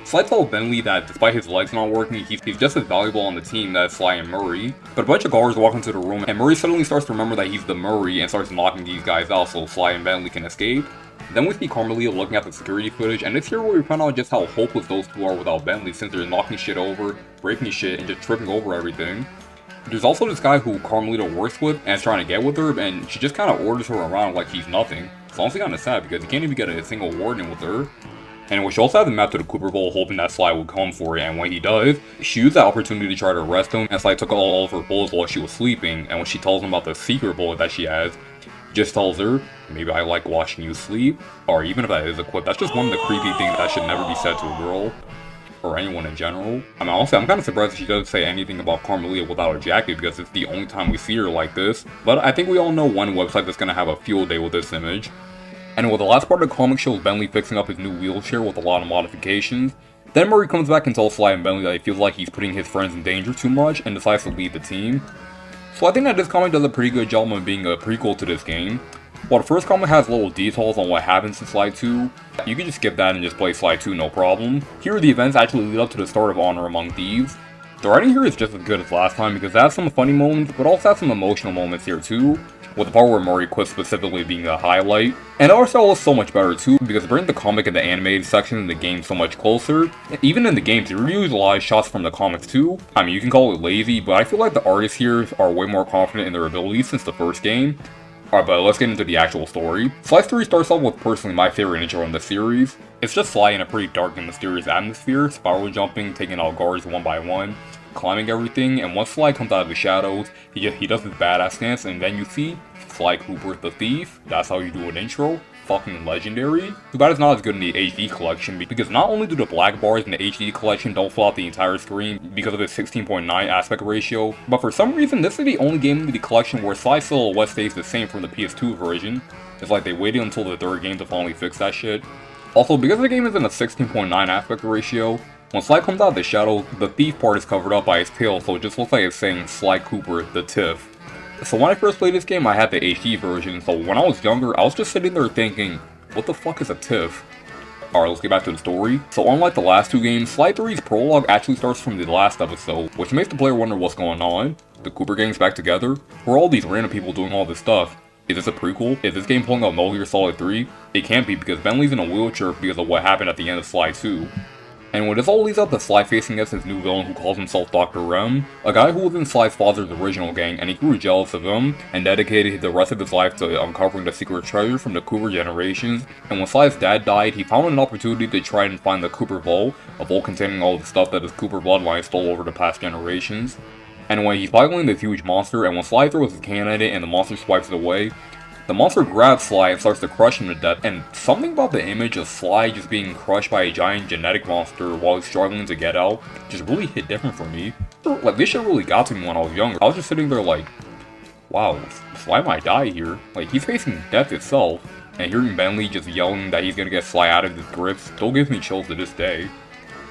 Sly tells Bentley that despite his legs not working, he's just as valuable on the team as Sly and Murray. But a bunch of guards walk into the room, and Murray suddenly starts to remember that he's the Murray and starts knocking these guys out so Sly and Bentley can escape. Then we see Carmelita looking at the security footage, and it's here where we find out just how hopeless those two are without Bentley, since they're knocking shit over, breaking shit, and just tripping over everything. There's also this guy who Carmelita works with and is trying to get with her, and she just kind of orders her around like he's nothing. It's honestly kind of sad because he can't even get a single word in with her. Anyway, she also has a map to the Cooper Vault, hoping that Sly would come for it, and when he does, she used that opportunity to try to arrest him, and Sly took all of her bullets while she was sleeping, and when she tells him about the secret bullet that she has, he just tells her, maybe I like watching you sleep, or even if that is a quip, that's just one of the creepy things that should never be said to a girl. Or anyone in general. I mean, honestly, I'm kind of surprised that she doesn't say anything about Carmelita without a jacket, because it's the only time we see her like this. But I think we all know one website that's gonna have a field day with this image. Anyway, the last part of the comic shows Bentley fixing up his new wheelchair with a lot of modifications. Then Murray comes back and tells Sly and Bentley that he feels like he's putting his friends in danger too much and decides to leave the team. So I think that this comic does a pretty good job of being a prequel to this game. While the first comic has little details on what happens in Sly 2, you can just skip that and just play Sly 2 no problem. Here the events actually lead up to the start of Honor Among Thieves. The writing here is just as good as last time because it has some funny moments, but also has some emotional moments here too, with the part where Murray quits specifically being a highlight. And the art style is so much better too, because it brings the comic and the animated section in the game so much closer. Even in the games, it reused a lot of shots from the comics too. I mean, you can call it lazy, but I feel like the artists here are way more confident in their abilities since the first game. Alright, but let's get into the actual story. Sly 3 starts off with personally my favorite intro in the series. It's just Sly in a pretty dark and mysterious atmosphere, spiral jumping, taking out guards one by one, climbing everything, and once Sly comes out of the shadows, he does his badass dance, and then you see Sly Cooper the Thief. That's how you do an intro. Fucking legendary. Too bad it's not as good in the HD collection, because not only do the black bars in the HD collection don't fill out the entire screen because of its 16:9 aspect ratio, but for some reason this is the only game in the collection where Sly's silhouette stays the same from the PS2 version. It's like they waited until the third game to finally fix that shit. Also, because the game is in a 16:9 aspect ratio, when Sly comes out of the shadow, the thief part is covered up by his tail, so it just looks like it's saying Sly Cooper the Tiff. So when I first played this game, I had the HD version, so when I was younger, I was just sitting there thinking, what the fuck is a tiff? Alright, let's get back to the story. So unlike the last two games, Sly 3's prologue actually starts from the last episode, which makes the player wonder what's going on. The Cooper gang's back together? Who are all these random people doing all this stuff? Is this a prequel? Is this game pulling out Metal Gear Solid 3? It can't be because Bentley's in a wheelchair because of what happened at the end of Sly 2. And when this all leads up to Sly facing against his new villain who calls himself Dr. Rem, a guy who was in Sly's father's original gang, and he grew jealous of him, and dedicated the rest of his life to uncovering the secret treasure from the Cooper generations. And when Sly's dad died, he found an opportunity to try and find the Cooper Vault, a vault containing all the stuff that his Cooper bloodline stole over the past generations. And when he's battling this huge monster, and when Sly throws his can at it and the monster swipes it away, the monster grabs Sly and starts to crush him to death, and something about the image of Sly just being crushed by a giant genetic monster while he's struggling to get out just really hit different for me. Like, this shit really got to me when I was younger. I was just sitting there like, wow, Sly might die here. Like, he's facing death itself, and hearing Bentley just yelling that he's gonna get Sly out of his grip still gives me chills to this day.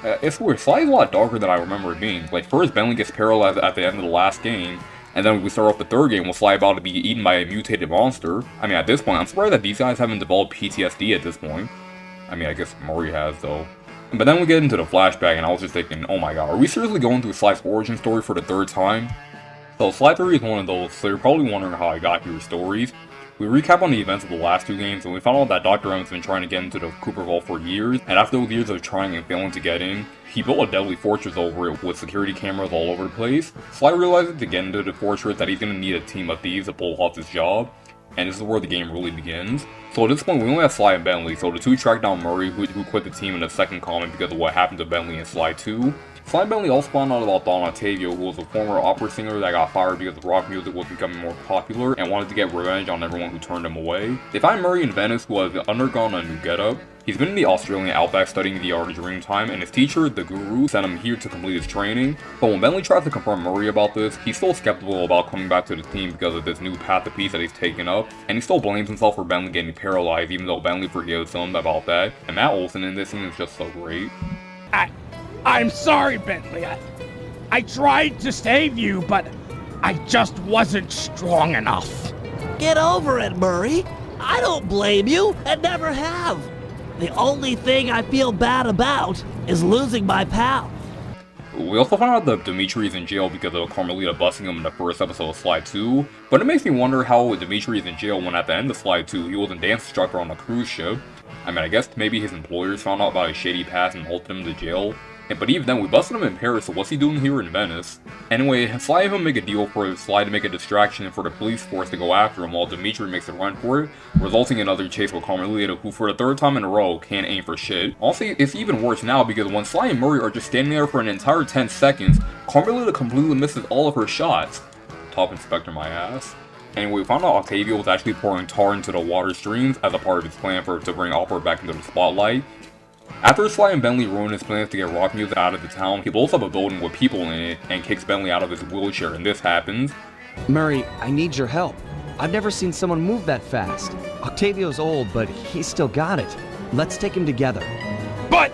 It's weird, Sly is a lot darker than I remember it being. Like, first Bentley gets paralyzed at the end of the last game, and then we start off the third game with Sly about to be eaten by a mutated monster. I mean, at this point, I'm surprised that these guys haven't developed PTSD at this point. I mean, I guess Murray has, though. But then we get into the flashback, and I was just thinking, oh my god, are we seriously going through Sly's origin story for the third time? So Sly 3 is one of those, so you're probably wondering how I got here stories. We recap on the events of the last two games, and we found out that Dr. M's been trying to get into the Cooper Vault for years, and after those years of trying and failing to get in, he built a deadly fortress over it with security cameras all over the place. Sly realizes to get into the fortress that he's going to need a team of thieves to pull off this job, and this is where the game really begins. So at this point we only have Sly and Bentley, so the two track down Murray who quit the team in the second comment because of what happened to Bentley in Sly 2. Sly and Bentley also found out about Don Octavio, who was a former opera singer that got fired because rock music was becoming more popular and wanted to get revenge on everyone who turned him away. They find Murray in Venice, who has undergone a new getup. He's been in the Australian outback studying the art of Dreamtime, and his teacher, the Guru, sent him here to complete his training. But when Bentley tries to confront Murray about this, he's still skeptical about coming back to the team because of this new path of peace that he's taken up, and he still blames himself for Bentley getting paralyzed, even though Bentley forgives him about that. And Matt Olson in this scene is just so great. I'm sorry, Bentley. I tried to save you, but I just wasn't strong enough. Get over it, Murray. I don't blame you, and never have. The only thing I feel bad about is losing my pal. We also found out that Dimitri is in jail because of Carmelita busting him in the first episode of Sly 2, but it makes me wonder how Dimitri is in jail when at the end of Sly 2 he was a dance instructor on a cruise ship. I mean, I guess maybe his employers found out about his shady past and halted him to jail. But even then, we busted him in Paris, so what's he doing here in Venice? Anyway, Sly and him make a deal for Sly to make a distraction and for the police force to go after him while Dimitri makes a run for it, resulting in another chase with Carmelita, who for the third time in a row can't aim for shit. Honestly, it's even worse now because when Sly and Murray are just standing there for an entire 10 seconds, Carmelita completely misses all of her shots. Top Inspector my ass. Anyway, we found out Octavio was actually pouring tar into the water streams as a part of his plan to bring opera back into the spotlight. After Sly and Bentley ruin his plans to get rock music out of the town, he blows up a building with people in it and kicks Bentley out of his wheelchair, and this happens. Murray, I need your help. I've never seen someone move that fast. Octavio's old, but he's still got it. Let's take him together. But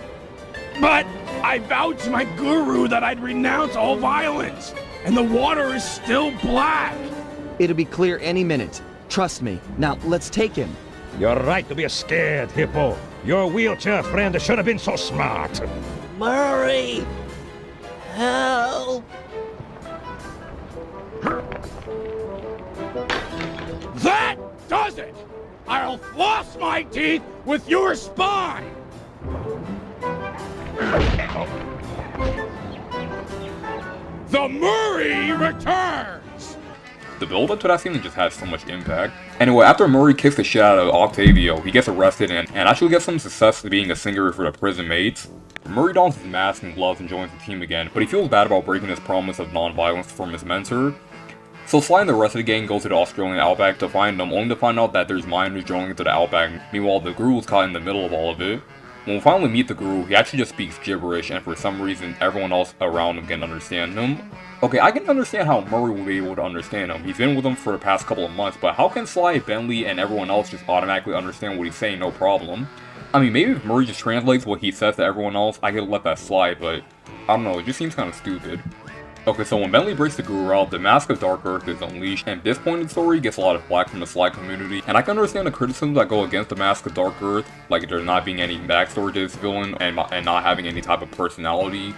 I vowed to my guru that I'd renounce all violence, and the water is still black. It'll be clear any minute. Trust me. Now, let's take him. You're right to be scared, Hippo. Your wheelchair friend should have been so smart. Murray! Help! That does it! I'll floss my teeth with your spine! The Murray returns! The build-up to that scene just has so much impact. Anyway, after Murray kicks the shit out of Octavio, he gets arrested and actually gets some success being a singer for the prison mates. Murray dons his mask and gloves and joins the team again, but he feels bad about breaking his promise of non-violence from his mentor. So Sly and the rest of the gang go to the Australian outback to find them, only to find out that there's miners drilling into the outback. Meanwhile, the Guru is caught in the middle of all of it. When we finally meet the Guru, he actually just speaks gibberish, and for some reason, everyone else around him can understand him. Okay, I can understand how Murray will be able to understand him. He's been with him for the past couple of months, but how can Sly, Bentley, and everyone else just automatically understand what he's saying, no problem? I mean, maybe if Murray just translates what he says to everyone else, I could let that slide, but I don't know, it just seems kind of stupid. Okay, so when Bentley breaks the guru out, the Mask of Dark Earth is unleashed, and this point in the story gets a lot of flack from the Sly community, and I can understand the criticisms that go against the Mask of Dark Earth, like there not being any backstory to this villain, and not having any type of personality.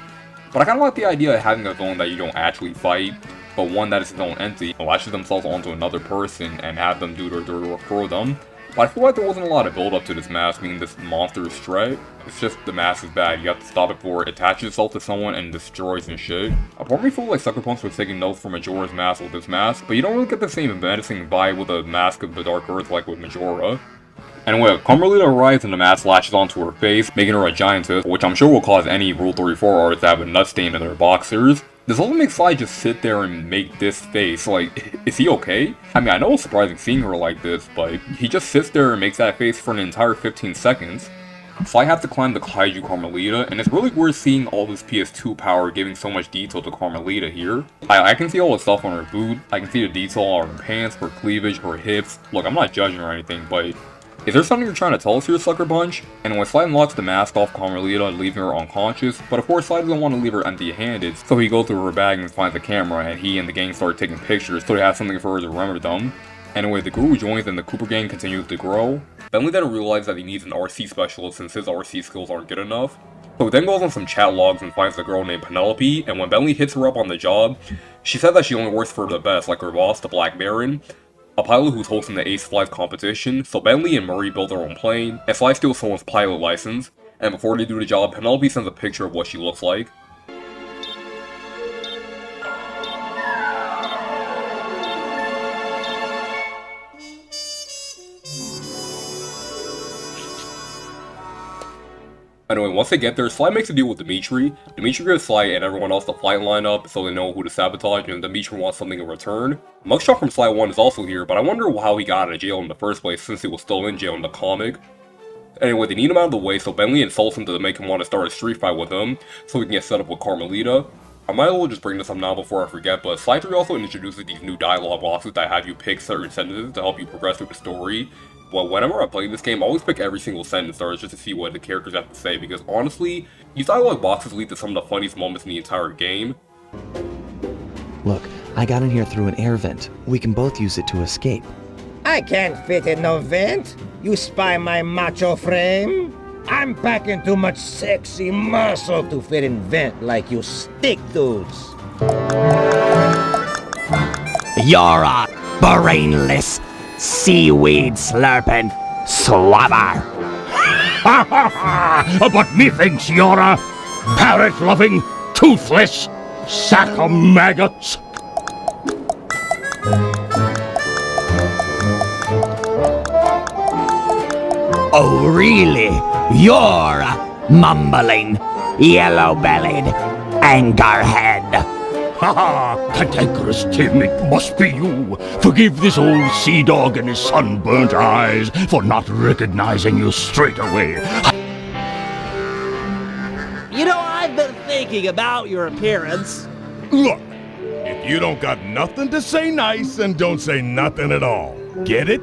But I kinda like the idea of having a villain that you don't actually fight, but one that is his own entity, lashes themselves onto another person, and have them do their dirty work for them. But I feel like there wasn't a lot of build up to this mask being this monstrous threat. It's just the mask is bad, you have to stop it before it attaches itself to someone and destroys and shit. A part of me feels like Sucker Punch was taking notes from Majora's Mask with this mask, but you don't really get the same menacing vibe with a Mask of the Dark Earth like with Majora. Anyway, Carmelita arrives and the mask lashes onto her face, making her a giantess, which I'm sure will cause any Rule 34 artists to have a nut stain in their boxers. This also makes Sly just sit there and make this face, like, is he okay? I mean, I know it's surprising seeing her like this, but he just sits there and makes that face for an entire 15 seconds. Sly has to climb the Kaiju Carmelita, and it's really weird seeing all this PS2 power giving so much detail to Carmelita here. I can see all the stuff on her boot, I can see the detail on her pants, her cleavage, her hips. Look, I'm not judging or anything, but is there something you're trying to tell us here, Sucker Punch? And when Sly unlocks the mask off Carmelita, leaving her unconscious, but of course Sly doesn't want to leave her empty-handed, so he goes through her bag and finds the camera, and he and the gang start taking pictures so they have something for her to remember them. Anyway, the Guru joins and the Cooper gang continues to grow. Bentley then realizes that he needs an RC specialist since his RC skills aren't good enough. So he then goes on some chat logs and finds a girl named Penelope, and when Bentley hits her up on the job, she said that she only works for the best, like her boss, the Black Baron, a pilot who's hosting the Ace Flight competition. So Bentley and Murray build their own plane, and Sly steals someone's pilot license, and before they do the job, Penelope sends a picture of what she looks like. Anyway, once they get there, Sly makes a deal with Dimitri. Dimitri gives Sly and everyone else the flight lineup so they know who to sabotage, and Dimitri wants something in return. Mugshot from Sly 1 is also here, but I wonder how he got out of jail in the first place since he was still in jail in the comic. Anyway, they need him out of the way, so Bentley insults him to make him want to start a street fight with him, so he can get set up with Carmelita. I might as well just bring this up now before I forget, but Sly 3 also introduces these new dialogue boxes that have you pick certain sentences to help you progress through the story. Well, whenever I play this game, I always pick every single sentence starts just to see what the characters have to say, because honestly, these dialogue boxes lead to some of the funniest moments in the entire game. Look, I got in here through an air vent. We can both use it to escape. I can't fit in no vent. You spy my macho frame? I'm packing too much sexy muscle to fit in vent like you stick dudes. You're a brainless, seaweed slurping slobber. But methinks you're a parrot-loving, toothless sack of maggots. Oh, really? You're a mumbling, yellow-bellied anchorhead. Ha ha! Cantankerous Tim, it must be you. Forgive this old sea dog and his sunburnt eyes for not recognizing you straight away. You know, I've been thinking about your appearance. Look, if you don't got nothing to say nice, then don't say nothing at all. Get it?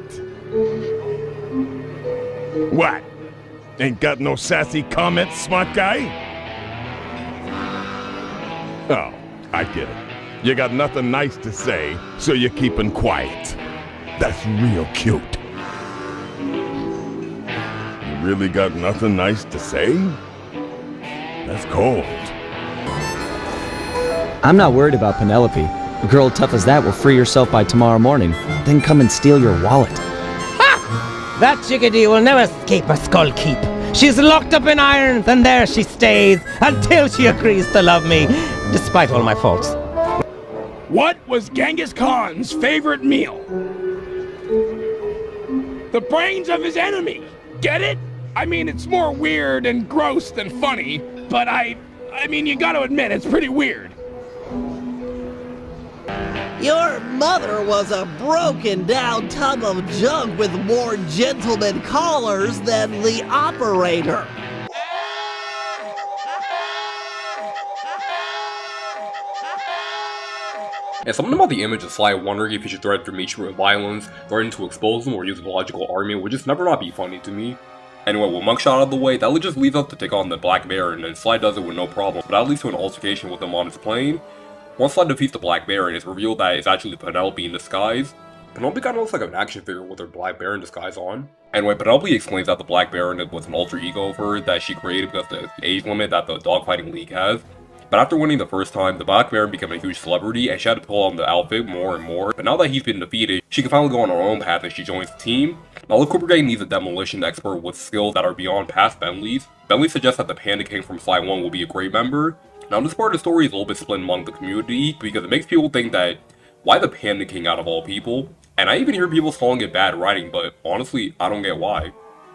What? Ain't got no sassy comments, smart guy? Oh, I get it. You got nothing nice to say, so you're keeping quiet. That's real cute. You really got nothing nice to say? That's cold. I'm not worried about Penelope. A girl tough as that will free herself by tomorrow morning, then come and steal your wallet. That chickadee will never escape her skull keep. She's locked up in irons, and there she stays until she agrees to love me, despite all my faults. What was Genghis Khan's favorite meal? The brains of his enemy. Get it? I mean, it's more weird and gross than funny, but I mean, you gotta admit, it's pretty weird. Your mother was a broken-down tub of junk with more gentleman callers than the operator. And something about the image of Sly wondering if he should threaten Dimitri with violence, threaten to expose him, or use a logical argument would just never not be funny to me. Anyway, with Mugshot out of the way, that just leaves us to take on the Black Baron, and Sly does it with no problem, but that leads to an altercation with him on his plane. Once Sly defeats the Black Baron, it's revealed that it's actually Penelope in disguise. Penelope kind of looks like an action figure with her Black Baron disguise on. Anyway, Penelope explains that the Black Baron was an alter ego of her that she created because of the age limit that the dogfighting league has. But after winning the first time, the Black Baron became a huge celebrity and she had to pull on the outfit more and more. But now that he's been defeated, she can finally go on her own path and she joins the team. Now the Cooper gang needs a demolition expert with skills that are beyond past Bentley's. Bentley suggests that the Panda King from Sly 1 will be a great member. Now this part of the story is a little bit split among the community because it makes people think that, why the Panda King out of all people? And I even hear people calling it bad writing, but honestly, I don't get why.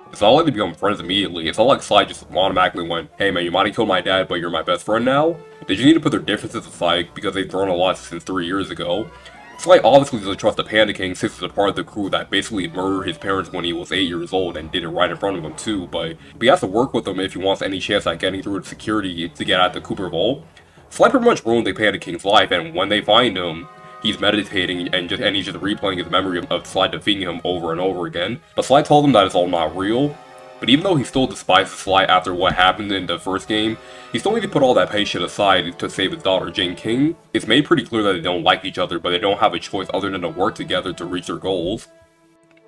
It's not like they become friends immediately. It's not like Sly just automatically went, hey man, you might have killed my dad, but you're my best friend now? They just need to put their differences aside because they've thrown a lot since 3 years ago. Sly obviously doesn't trust the Panda King since he's a part of the crew that basically murdered his parents when he was 8 years old and did it right in front of him too, but he has to work with them if he wants any chance at getting through the security to get at the Cooper Vault. Sly pretty much ruined the Panda King's life, and when they find him, he's meditating and he's just replaying his memory of Sly defeating him over and over again. But Sly told him that it's all not real. But even though he still despises Sly after what happened in the first game, he still needs to put all that patient aside to save his daughter, Jane King. It's made pretty clear that they don't like each other, but they don't have a choice other than to work together to reach their goals.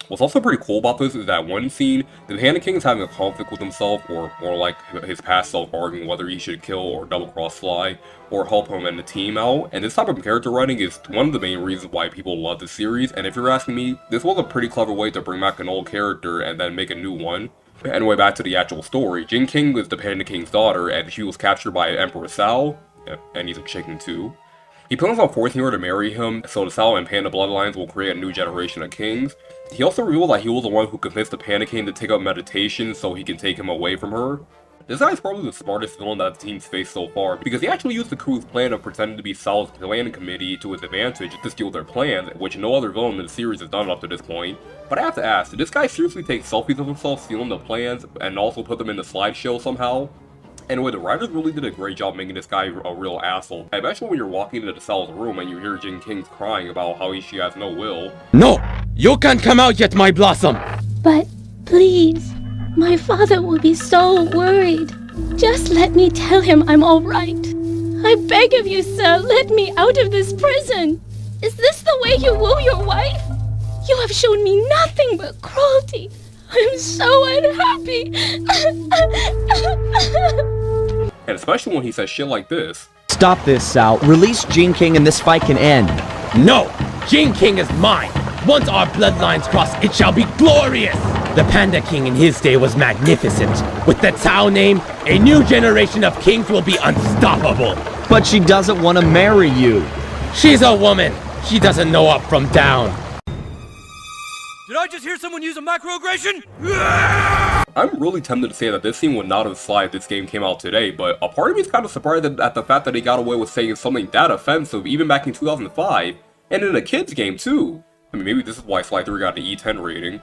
What's also pretty cool about this is that one scene, the Panda King is having a conflict with himself, or more like his past self arguing whether he should kill or double-cross Sly, or help him and the team out, and this type of character writing is one of the main reasons why people love this series, and if you're asking me, this was a pretty clever way to bring back an old character and then make a new one. Anyway, back to the actual story, Jin King was the Panda King's daughter, and she was captured by Emperor Sal, and he's a chicken too. He plans on forcing her to marry him, so the Sal and Panda bloodlines will create a new generation of kings. He also revealed that he was the one who convinced the Panda King to take up meditation so he can take him away from her. This guy is probably the smartest villain that the team's faced so far, because he actually used the crew's plan of pretending to be Sal's planning committee to his advantage to steal their plans, which no other villain in the series has done up to this point. But I have to ask, did this guy seriously take selfies of himself stealing the plans and also put them in the slideshow somehow? Anyway, the writers really did a great job making this guy a real asshole. Especially when you're walking into Sal's room and you hear Jin King's crying about how she has no will. No! You can't come out yet, my Blossom! But, please, my father will be so worried. Just let me tell him I'm alright. I beg of you, sir, let me out of this prison. Is this the way you woo your wife? You have shown me nothing but cruelty. I'm so unhappy. And especially when he says shit like this. Stop this, Sal. Release Jin King and this fight can end. No! Jin King is mine! Once our bloodlines cross, it shall be glorious! The Panda King in his day was magnificent. With the Tao name, a new generation of kings will be unstoppable. But she doesn't want to marry you. She's a woman. She doesn't know up from down. Did I just hear someone use a macroaggression? I'm really tempted to say that this scene would not have Sly if this game came out today, but a part of me is kind of surprised at the fact that they got away with saying something that offensive even back in 2005, and in a kid's game too. I mean, maybe this is why Sly 3 got an E10 rating. And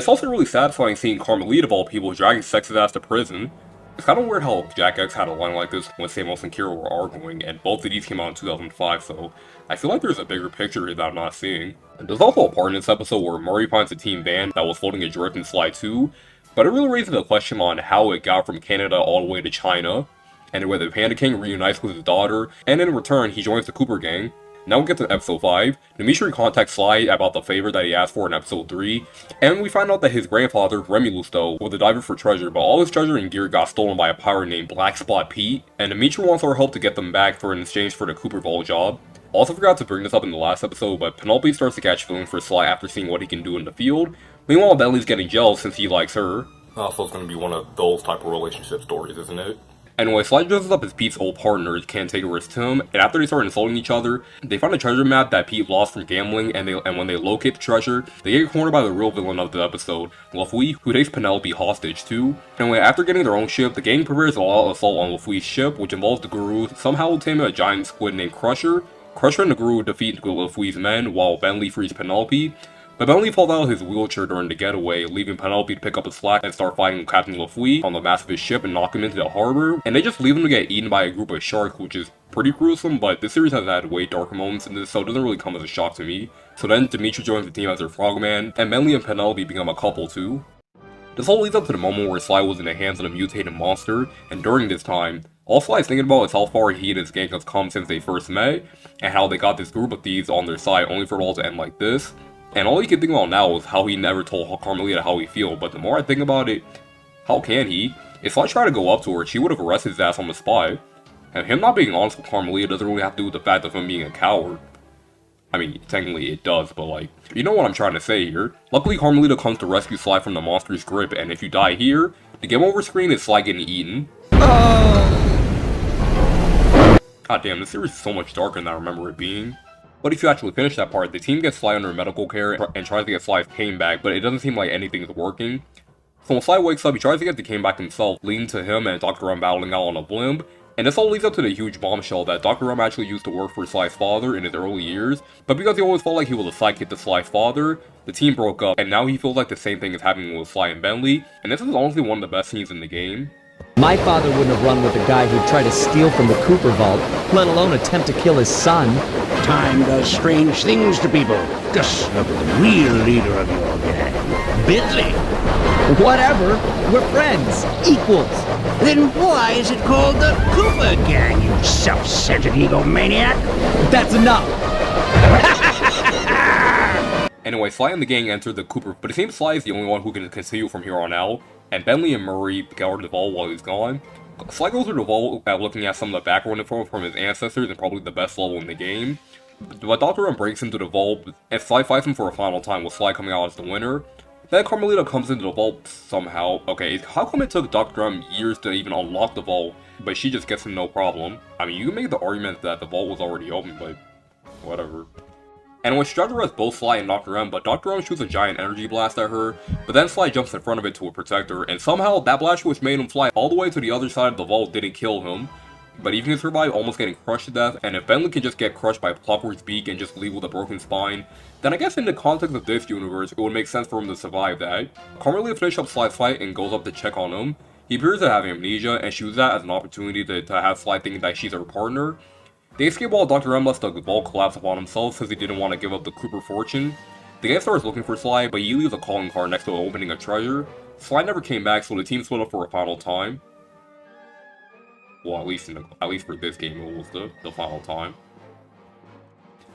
it's also really satisfying seeing Carmelita of all people dragging Sex's ass to prison. It's kind of weird how Jack X had a line like this when Samus and Kira were arguing, and both of these came out in 2005, so I feel like there's a bigger picture here that I'm not seeing. And there's also a part in this episode where Murray finds a team van that was floating adrift in Sly 2, but it really raises a question on how it got from Canada all the way to China. Anyway, the Panda King reunites with his daughter, and in return, he joins the Cooper gang. Now we get to episode 5, Dimitri contacts Sly about the favor that he asked for in episode 3, and we find out that his grandfather, Remy Lusto, was a diver for treasure, but all his treasure and gear got stolen by a pirate named Black Spot Pete, and Dimitri wants our help to get them back in exchange for the Cooper Vault job. Also forgot to bring this up in the last episode, but Penelope starts to catch feelings for Sly after seeing what he can do in the field. Meanwhile, Bentley's getting jealous since he likes her. Oh, so it's gonna be one of those type of relationship stories, isn't it? Anyway, Sly dresses up as Pete's old partner, Cantankerous Tim, and after they start insulting each other, they find a treasure map that Pete lost from gambling, and when they locate the treasure, they get cornered by the real villain of the episode, Lafui, who takes Penelope hostage too. Anyway, after getting their own ship, the gang prepares an all-out assault on Lafui's ship, which involves the Guru somehow taming a giant squid named Crusher. Crusher and the Guru defeat Lafui's men, while Bentley frees Penelope. But Bentley falls out of his wheelchair during the getaway, leaving Penelope to pick up the slack and start fighting with Captain Lafui on the mast of his ship and knock him into the harbor. And they just leave him to get eaten by a group of sharks, which is pretty gruesome, but this series has had way darker moments in this, so it doesn't really come as a shock to me. So then Dimitri joins the team as their frogman, and Bentley and Penelope become a couple too. This all leads up to the moment where Sly was in the hands of a mutated monster, and during this time, All Sly's thinking about is how far he and his gang have come since they first met, and how they got this group of thieves on their side only for it all to end like this. And all he can think about now is how he never told Carmelita how he feels, but the more I think about it, how can he? If Sly tried to go up to her, she would have arrested his ass on the spot. And him not being honest with Carmelita doesn't really have to do with the fact of him being a coward. I mean, technically it does, but like, you know what I'm trying to say here. Luckily, Carmelita comes to rescue Sly from the monster's grip, and if you die here, the game over screen is Sly getting eaten. God damn, this series is so much darker than I remember it being. But if you actually finish that part, the team gets Sly under medical care and tries to get Sly's cane back, but it doesn't seem like anything is working. So when Sly wakes up, he tries to get the cane back himself, leading to him and Dr. Rum battling out on a blimp. And this all leads up to the huge bombshell that Dr. Rum actually used to work for Sly's father in his early years, but because he always felt like he was a sidekick to Sly's father, the team broke up, and now he feels like the same thing is happening with Sly and Bentley, and this is honestly one of the best scenes in the game. My father wouldn't have run with a guy who'd try to steal from the Cooper vault, let alone attempt to kill his son. Time does strange things to people. Just look at the real leader of your gang, Bentley. Whatever. We're friends. Equals. Then why is it called the Cooper Gang, you self-centered egomaniac? That's enough. Anyway, Sly and the gang enter the Cooper, but it seems Sly is the only one who can continue from here on out, and Bentley and Murray guard the vault while he's gone. Sly goes through the vault looking at some of the background info from his ancestors and probably the best level in the game. But Dr. Rum breaks into the vault, and Sly fights him for a final time, with Sly coming out as the winner. Then Carmelita comes into the vault somehow. Okay, how come it took Dr. Rum years to even unlock the vault, but she just gets in no problem? I mean, you can make the argument that the vault was already open, but whatever. And when she tries to arrest both Sly and Dr. M, but Dr. M shoots a giant energy blast at her, but then Sly jumps in front of it to protect her, and somehow that blast which made him fly all the way to the other side of the vault didn't kill him. But he can survive almost getting crushed to death, and if Bentley can just get crushed by Clockwork's beak and just leave with a broken spine, then I guess in the context of this universe, it would make sense for him to survive that. Carmelita finishes up Sly's fight and goes up to check on him. He appears to have amnesia, and she uses that as an opportunity to have Sly thinking that she's her partner. They escape while Dr. M lets the vault collapse upon himself since he didn't want to give up the Cooper fortune. The gang starts looking for Sly, but he leaves a calling card next to opening a treasure. Sly never came back, so the team split up for a final time. Well, at least for this game, it was the final time.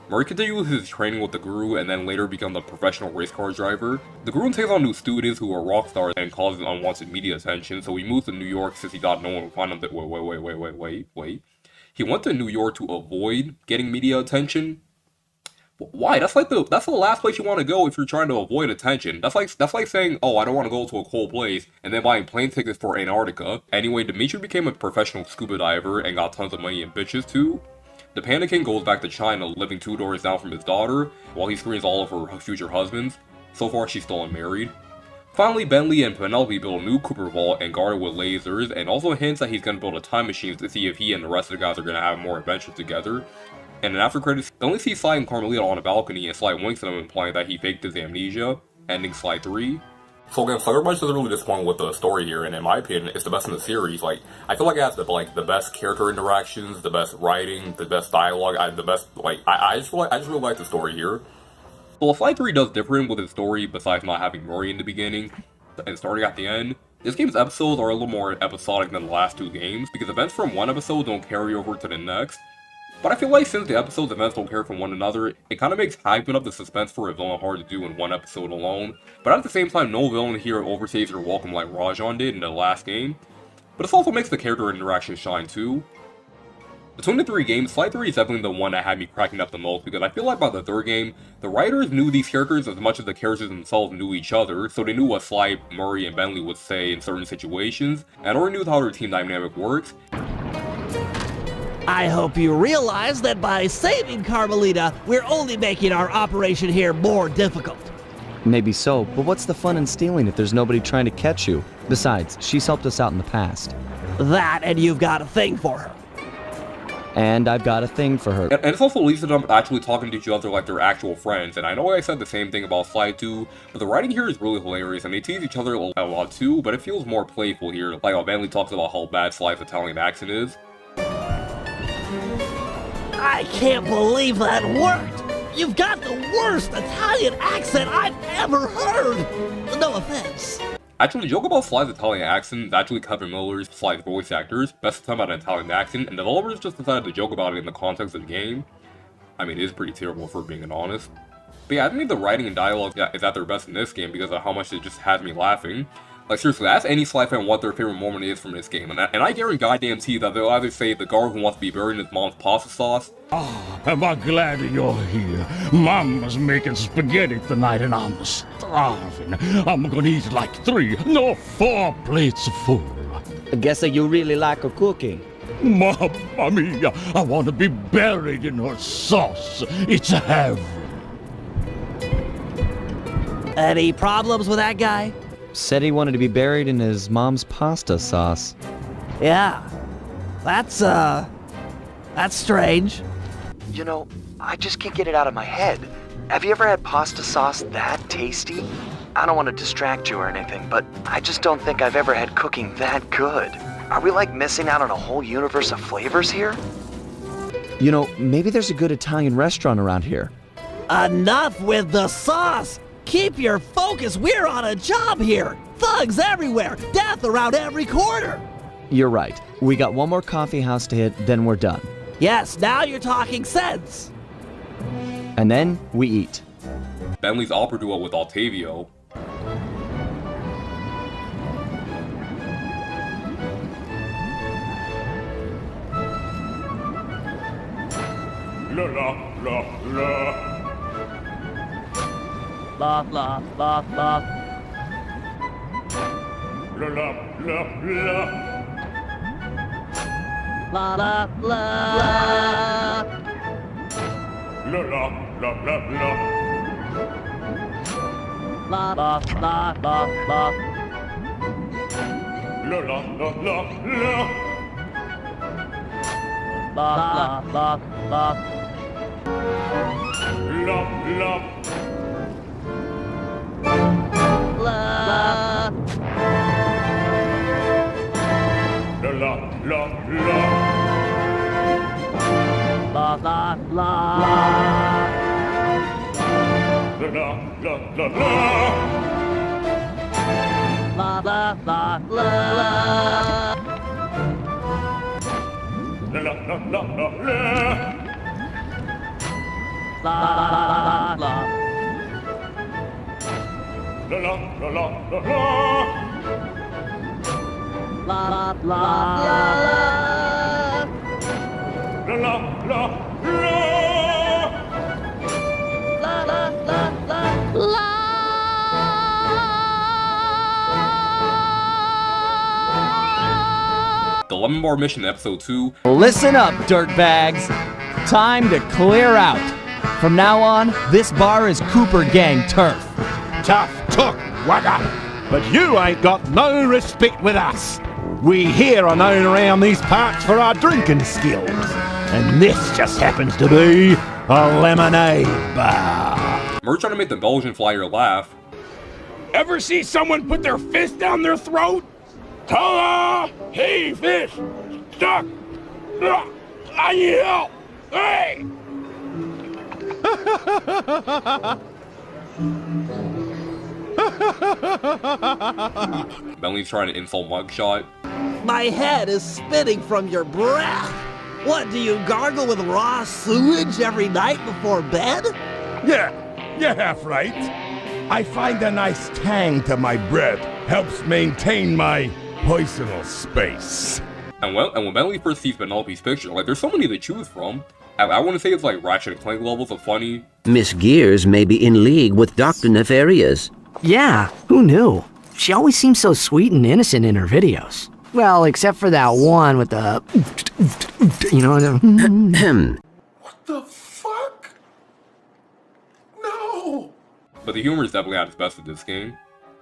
Murray continues his training with the Guru and then later becomes a professional race car driver. The Guru takes on new students who are rock stars and causes unwanted media attention, so he moves to New York since he thought no one would find him. Wait. He went to New York to avoid getting media attention? Why? That's the last place you want to go if you're trying to avoid attention. That's like saying, oh, I don't want to go to a cold place, and then buying plane tickets for Antarctica. Anyway, Dimitri became a professional scuba diver and got tons of money and bitches too. The Panda King goes back to China, living 2 doors down from his daughter, while he screens all of her future husbands. So far, she's still unmarried. Finally, Bentley and Penelope build a new Cooper vault and guard it with lasers, and also hints that he's going to build a time machine to see if he and the rest of the guys are going to have more adventures together. And in after credits, Bentley sees Sly and Carmelita on a balcony, and Sly winks at him, implying that he faked his amnesia, ending Sly 3. So again, Sly everybody's just really disappointed with the story here, and in my opinion, it's the best in the series. Like, I feel like it has the best character interactions, the best writing, the best dialogue, I just really like the story here. So Sly 3 does different with its story, besides not having Murray in the beginning and starting at the end. This game's episodes are a little more episodic than the last 2 games, because events from one episode don't carry over to the next. But I feel like since the episode's events don't carry from one another, it kind of makes hyping up the suspense for a villain hard to do in one episode alone. But at the same time, no villain here overstays their welcome like Rajan did in the last game. But this also makes the character interaction shine too. Between the 3 games, Sly 3 is definitely the one that had me cracking up the most, because I feel like by the 3rd game, the writers knew these characters as much as the characters themselves knew each other, so they knew what Sly, Murray, and Bentley would say in certain situations, and already knew how their team dynamic works. I hope you realize that by saving Carmelita, we're only making our operation here more difficult. Maybe so, but what's the fun in stealing if there's nobody trying to catch you? Besides, she's helped us out in the past. That, and you've got a thing for her. And I've got a thing for her. And it's also leads to them actually talking to each other like they're actual friends, and I know I said the same thing about Sly 2, but the writing here is really hilarious, and they tease each other a lot too, but it feels more playful here, like how Bentley talks about how bad Sly's Italian accent is. I can't believe that worked! You've got the worst Italian accent I've ever heard! No offense. Actually, the joke about Sly's Italian accent is actually Kevin Miller's Sly's voice actors, best time about an Italian accent, and developers just decided to joke about it in the context of the game. I mean, it is pretty terrible for being honest. But yeah, I think the writing and dialogue is at their best in this game because of how much it just has me laughing. Like seriously, ask any Sly fan what their favorite moment is from this game, and I guarantee that they'll either say the guard who wants to be buried in his mom's pasta sauce. Ah, am I glad you're here. Mama's making spaghetti tonight and I'm starving. I'm gonna eat like 3, no 4 plates full. I guess you really like her cooking. Mamma mia, I want to be buried in her sauce. It's heaven. Any problems with that guy? Said he wanted to be buried in his mom's pasta sauce. Yeah. That's strange. You know, I just can't get it out of my head. Have you ever had pasta sauce that tasty? I don't want to distract you or anything, but I just don't think I've ever had cooking that good. Are we like missing out on a whole universe of flavors here? You know, maybe there's a good Italian restaurant around here. Enough with the sauce! Keep your focus, we're on a job here! Thugs everywhere, death around every corner! You're right. We got one more coffee house to hit, then we're done. Yes, now you're talking sense! And then we eat. Bentley's opera duo with Theivius. La la la la. La la la la. La la la la. La la la. La la la la la. La la la la la. La la la la la. La la la la. La la. La. La la la la. La la la. La la la la la. La la la la. La la la la la. La la la. La la la la la. La la la. La la la la. La la la la. The Lemon Bar mission, episode 2. Listen up, dirtbags. Time to clear out. From now on, this bar is Cooper Gang turf. Tough talk, wagger. But you ain't got no respect with us. We here are known around these parts for our drinking skills. And this just happens to be a lemonade bar. We're trying to make the Belgian flyer laugh. Ever see someone put their fist down their throat? Holla! Hey, fish! Stuck! I need help! Hey! Bentley's trying to insult Mugshot. My head is spinning from your breath. What, do you gargle with raw sewage every night before bed? Yeah, you're half right. I find a nice tang to my breath. Helps maintain my personal space. And when Bentley first sees Penelope's picture, like, there's so many to choose from. I want to say it's like Ratchet and Clank levels of funny. Miss Gears may be in league with Dr. Nefarious. Yeah, who knew? She always seems so sweet and innocent in her videos. Well, except for that one with the... You know... What the fuck? No! But the humor is definitely at its best in this game.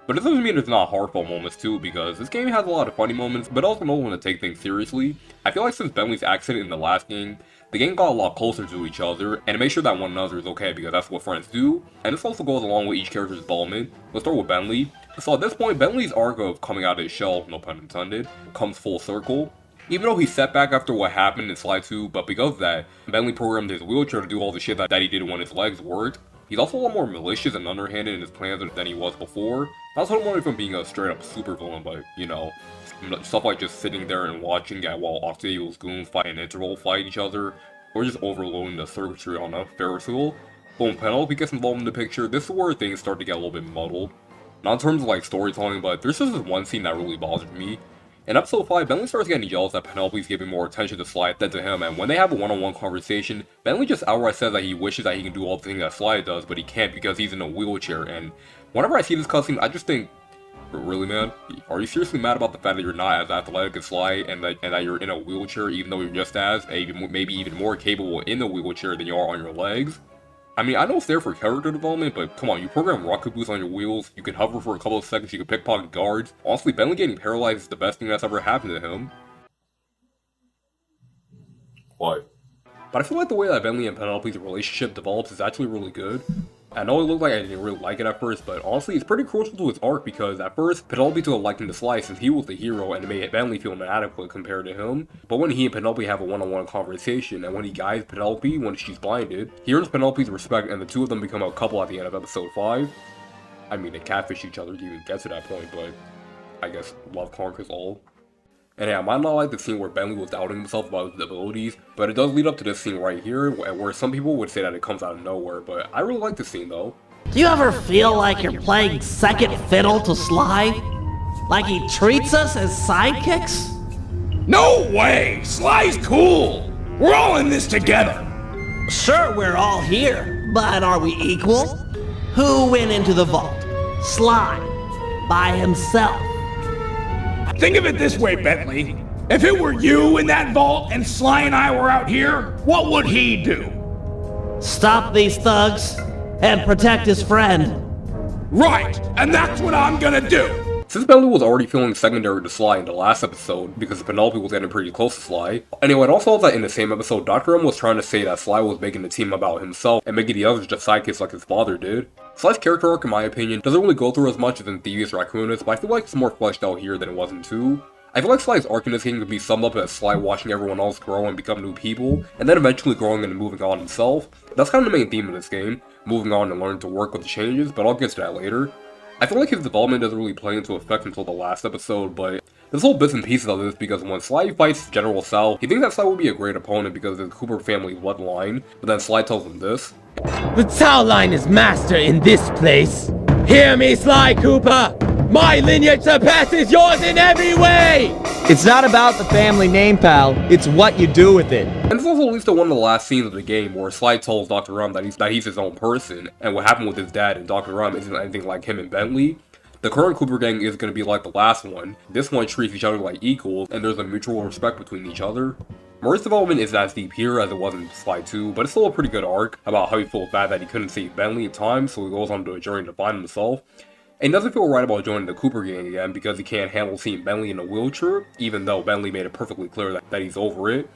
But it doesn't mean there's not heartfelt moments too, because this game has a lot of funny moments, but also knows when to take things seriously. I feel like since Bentley's accident in the last game, the game got a lot closer to each other, and to make sure that one another is okay, because that's what friends do. And this also goes along with each character's development. Let's start with Bentley. So at this point, Bentley's arc of coming out of his shell, no pun intended, comes full circle. Even though he's set back after what happened in Sly 2, but because of that, Bentley programmed his wheelchair to do all the shit that he did when his legs worked. He's also a lot more malicious and underhanded in his plans than he was before. Not so much from being a straight up supervillain, but, you know, stuff like just sitting there and watching while Octavio's goons fight an interval fight each other, or just overloading the circuitry on a Ferris wheel. But when Penelope gets involved in the picture, this is where things start to get a little bit muddled. Not in terms of like storytelling, but there's just this one scene that really bothered me. In episode 5, Bentley starts getting jealous that Penelope's giving more attention to Sly than to him, and when they have a one-on-one conversation, Bentley just outright says that he wishes that he can do all the things that Sly does, but he can't because he's in a wheelchair, and whenever I see this cutscene, I just think, really, man? Are you seriously mad about the fact that you're not as athletic as Sly, and that you're in a wheelchair even though you're just as, maybe even more capable in the wheelchair than you are on your legs? I mean, I know it's there for character development, but come on, you program rocket boots on your wheels, you can hover for a couple of seconds, you can pickpocket guards. Honestly, Bentley getting paralyzed is the best thing that's ever happened to him. What? But I feel like the way that Bentley and Penelope's relationship develops is actually really good. I know it looked like I didn't really like it at first, but honestly, it's pretty crucial to its arc because at first, Penelope took a liking to Sly since he was the hero and it made Bentley feel inadequate compared to him. But when he and Penelope have a one-on-one conversation and when he guides Penelope when she's blinded, he earns Penelope's respect and the two of them become a couple at the end of episode 5. I mean, they catfish each other to even get to that point, but I guess love conquers all. And yeah, I might not like the scene where Bentley was doubting himself about his abilities, but it does lead up to this scene right here, where some people would say that it comes out of nowhere, but I really like this scene though. Do you ever feel like you're playing second fiddle to Sly? Like he treats us as sidekicks? No way! Sly's cool! We're all in this together! Sure, we're all here, but are we equal? Who went into the vault? Sly, by himself. Think of it this way, Bentley. If it were you in that vault and Sly and I were out here, what would he do? Stop these thugs and protect his friend. Right, and that's what I'm gonna do. Since Bentley was already feeling secondary to Sly in the last episode, because Penelope was getting pretty close to Sly, anyway, it also helps that in the same episode, Dr. M was trying to say that Sly was making the team about himself and making the others just sidekicks like his father did. Sly's character arc, in my opinion, doesn't really go through as much as in Thievius Raccoonus, but I feel like it's more fleshed out here than it was in 2. I feel like Sly's arc in this game could be summed up as Sly watching everyone else grow and become new people, and then eventually growing and moving on himself. That's kind of the main theme of this game, moving on and learning to work with the changes, but I'll get to that later. I feel like his development doesn't really play into effect until the last episode, but there's whole bits and pieces of this because when Sly fights General Sal, he thinks that Sly would be a great opponent because of the Cooper family bloodline, but then Sly tells him this. The Tau line is master in this place. Hear me, Sly Cooper! My lineage surpasses yours in every way! It's not about the family name, pal. It's what you do with it. And this also leads to one of the last scenes of the game where Sly tells Dr. Rum that he's his own person, and what happened with his dad and Dr. Rum isn't anything like him and Bentley. The current Cooper gang is going to be like the last one. This one treats each other like equals, and there's a mutual respect between each other. Murray's development isn't as deep here as it was in Sly 2, but it's still a pretty good arc about how he feels bad that he couldn't save Bentley in time, so he goes on to a journey to find himself. And he doesn't feel right about joining the Cooper gang again because he can't handle seeing Bentley in a wheelchair, even though Bentley made it perfectly clear that he's over it.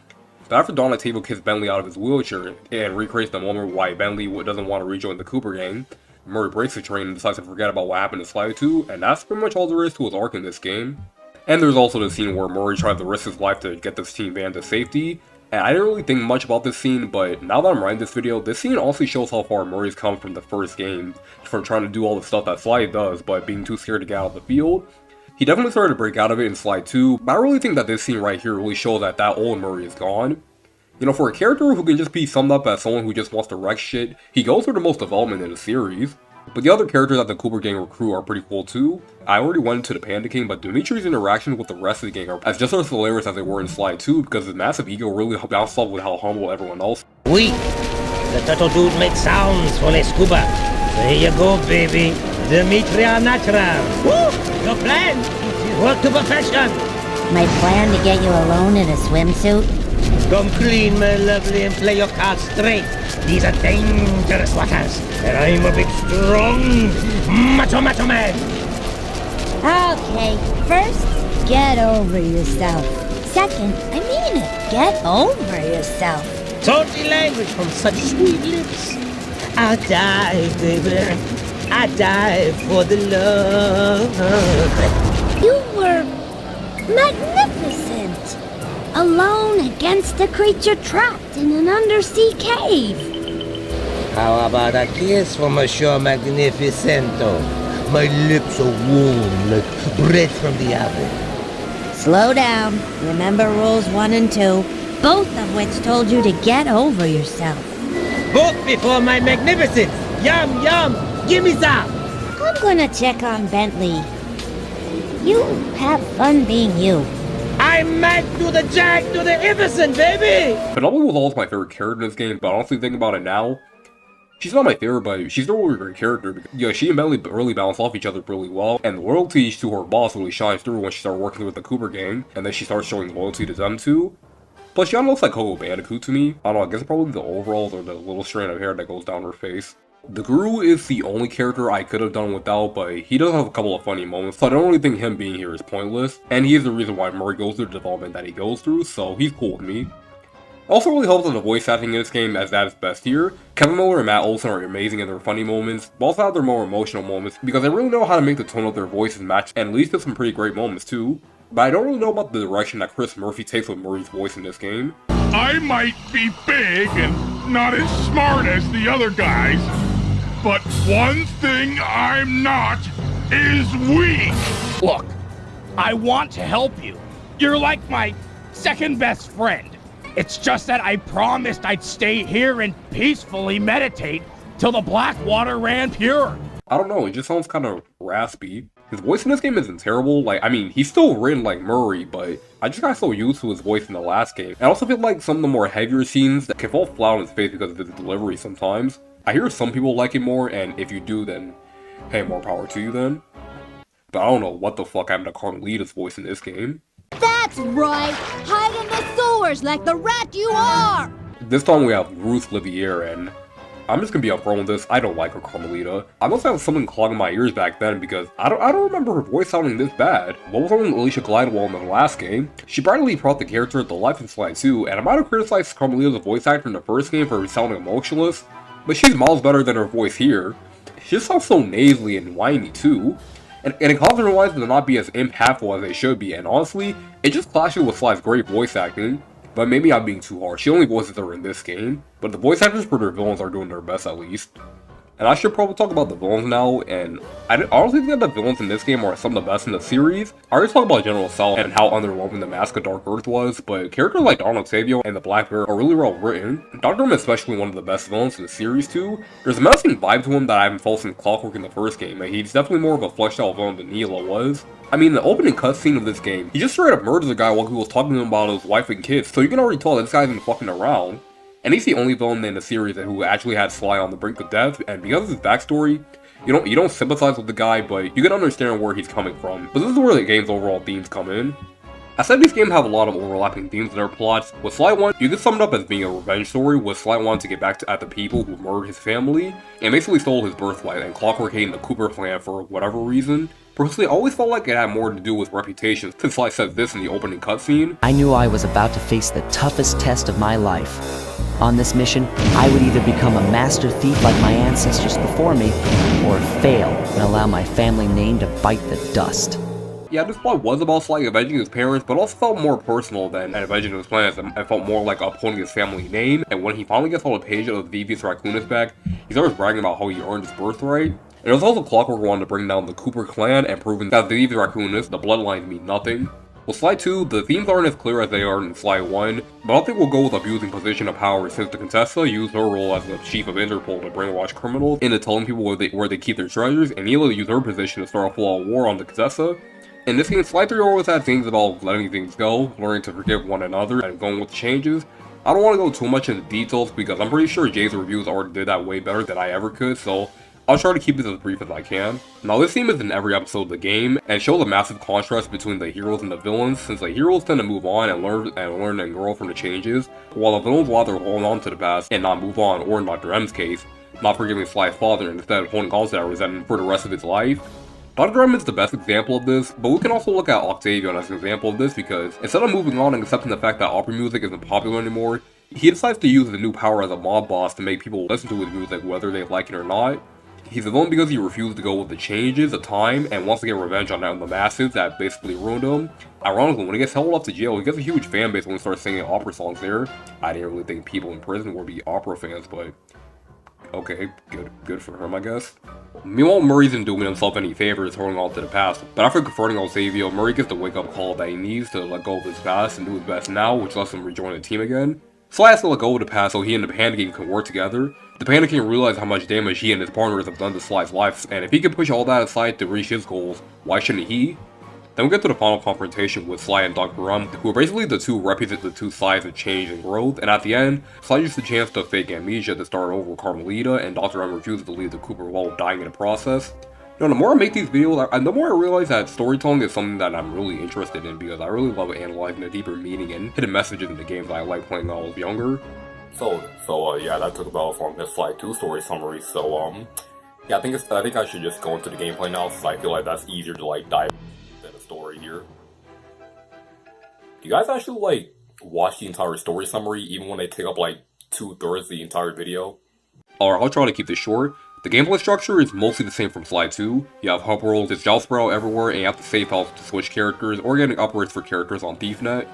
But after Donatello kicks Bentley out of his wheelchair and recreates the moment why Bentley doesn't want to rejoin the Cooper gang, Murray breaks the train and decides to forget about what happened in Sly 2, and that's pretty much all there is to his arc in this game. And there's also the scene where Murray tries to risk his life to get this team van to safety, and I didn't really think much about this scene, but now that I'm writing this video, this scene also shows how far Murray's come from the first game, from trying to do all the stuff that Sly does, but being too scared to get out of the field. He definitely started to break out of it in Sly 2, but I really think that this scene right here really shows that old Murray is gone. You know, for a character who can just be summed up as someone who just wants to wreck shit, he goes through the most development in the series. But the other characters that the Cooper gang recruit are pretty cool too. I already went into the Panda King, but Dimitri's interactions with the rest of the gang are just as hilarious as they were in Sly 2 because his massive ego really bounced off with how humble everyone else. Oui, the turtle dude made sounds for les scuba. There you go, baby. Dimitri are natural. Woo! Your plan work to perfection. My plan to get you alone in a swimsuit? Come clean, my lovely, and play your cards straight. These are dangerous waters, and I'm a big, strong, macho man. Okay, first, get over yourself. Second, I mean it, get over yourself. Salty language from such sweet lips. I'll die, baby. I die for the love. You were magnificent. Alone against a creature trapped in an undersea cave. How about a kiss for Monsieur Magnificento? My lips are warm like bread from the oven. Slow down. Remember rules 1 and 2, both of which told you to get over yourself. Both before my magnificence! Yum, yum! Give me some! I'm gonna check on Bentley. You have fun being you. I'm mad to the jack to the innocent, baby! Penelope was always my favorite character in this game, but honestly thinking about it now, she's not my favorite, but she's still a really great character. Because, yeah, she and Bentley really balance off each other really well, and the loyalty to her boss really shines through when she started working with the Cooper gang, and then she starts showing loyalty to them too. Plus, she kinda looks like Coco Bandicoot to me. I don't know, I guess it's probably the overalls or the little strand of hair that goes down her face. The Guru is the only character I could have done without, but he does have a couple of funny moments, so I don't really think him being here is pointless, and he is the reason why Murray goes through the development that he goes through, so he's cool with me. It also really helps that the voice acting in this game is at its best here. Kevin Miller and Matt Olson are amazing in their funny moments, but also have their more emotional moments, because they really know how to make the tone of their voices match, and leads to some pretty great moments too. But I don't really know about the direction that Chris Murphy takes with Murray's voice in this game. I might be big and not as smart as the other guys, but one thing I'm not is weak. Look, I want to help you. You're like my second best friend. It's just that I promised I'd stay here and peacefully meditate till the black water ran pure. I don't know, it just sounds kind of raspy. His voice in this game isn't terrible, like, I mean, he's still written like Murray, but I just got so used to his voice in the last game. I also feel like some of the more heavier scenes that can fall flat on his face because of his delivery sometimes. I hear some people like it more, and if you do, then hey, more power to you then. But I don't know what the fuck happened to Carmelita's voice in this game. That's right! Hide in the sewers like the rat you are! This time we have Ruth Liviere, and I'm just gonna be upfront with this, I don't like her Carmelita. I must have something clogging my ears back then because I don't remember her voice sounding this bad. What was wrong with Alicia Glidewell in the last game? She brightly brought the character to life in Sly 2, and I might have criticized Carmelita as a voice actor in the first game for sounding emotionless, but she's miles better than her voice here. She just sounds so nasally and whiny too. And it causes her lines to not be as impactful as they should be, and honestly, it just clashes with Sly's great voice acting. But maybe I'm being too harsh, she only voices her in this game, but the voice actors for their villains are doing their best at least. And I should probably talk about the villains now, and I honestly think that the villains in this game are some of the best in the series. I already talked about General Sal and how underwhelming the Mask of Dark Earth was, but characters like Don Octavio and the Black Bear are really well written. Dr. Doom is especially one of the best villains in the series too. There's a menacing vibe to him that I haven't felt since Clockwork in the first game, and he's definitely more of a fleshed out villain than Neela was. I mean, the opening cutscene of this game, he just straight up murders a guy while he was talking to him about his wife and kids, so you can already tell that this guy isn't fucking around. And he's the only villain in the series who actually had Sly on the brink of death, and because of his backstory, you don't sympathize with the guy, but you can understand where he's coming from. But this is where the game's overall themes come in. I said these games have a lot of overlapping themes in their plots. With Sly 1, you can sum it up as being a revenge story, with Sly wanting to get back at the people who murdered his family, and basically stole his birthright, and Clockwork hating the Cooper clan for whatever reason. Personally, I always felt like it had more to do with reputation, since Sly said this in the opening cutscene. I knew I was about to face the toughest test of my life. On this mission, I would either become a master thief like my ancestors before me, or fail and allow my family name to bite the dust. Yeah, this plot was about Sly avenging his parents, but also felt more personal than avenging his plans. It felt more like upholding his family name, and when he finally gets all the page of Theivius Raccoonus back, he starts bragging about how he earned his birthright. And it was also Clockwork wanting to bring down the Cooper clan and proving that Thieves Raccoonus, the bloodlines mean nothing. With Sly 2, the themes aren't as clear as they are in Sly 1, but I don't think we'll go with abusing position of power since the Contessa used her role as the chief of Interpol to brainwash criminals into telling people where they keep their treasures, and Neela used her position to start a full-out war on the Contessa. In this game, Sly 3 always had things about letting things go, learning to forgive one another, and going with the changes. I don't want to go too much into details because I'm pretty sure Jay's reviews already did that way better than I ever could, so I'll try to keep this as brief as I can. Now this theme is in every episode of the game, and shows a massive contrast between the heroes and the villains, since the heroes tend to move on and learn and grow from the changes, while the villains will either hold on to the past and not move on, or in Dr. M's case, not forgiving Sly's father and instead holding on to that resentment for the rest of his life. Dr. M is the best example of this, but we can also look at Octavian as an example of this because instead of moving on and accepting the fact that opera music isn't popular anymore, he decides to use the new power as a mob boss to make people listen to his music whether they like it or not. He's a villain because he refused to go with the changes, the time, and wants to get revenge on the masses that basically ruined him. Ironically, when he gets held off to jail, he gets a huge fan base when he starts singing opera songs there. I didn't really think people in prison would be opera fans, but okay, good for him, I guess. Meanwhile, Murray isn't doing himself any favors holding on to the past, but after confronting Theivius, Murray gets the wake-up call that he needs to let go of his past and do his best now, which lets him rejoin the team again. Sly has to let go of the past so he and the Panda King can work together. The Panda King realizes how much damage he and his partners have done to Sly's life, and if he can push all that aside to reach his goals, why shouldn't he? Then we get to the final confrontation with Sly and Dr. Rum, who are basically the two represent the two sides of change and growth, and at the end, Sly uses the chance to fake amnesia to start over with Carmelita, and Dr. Rum refuses to leave the Cooper while dying in the process. You know, the more I make these videos, the more I realize that storytelling is something that I'm really interested in, because I really love analyzing the deeper meaning and hidden messages in the games that I like playing when I was younger. So yeah, that took about from this Sly 2 story summary, so yeah, I think I should just go into the gameplay now, since I feel like that's easier to like dive than the story here. Do you guys actually like watch the entire story summary, even when they take up like 2/3 of the entire video? Alright, I'll try to keep this short. The gameplay structure is mostly the same from Sly 2. You have hub worlds, there's joust spread out everywhere, and you have to save files to switch characters, or getting upgrades for characters on ThiefNet.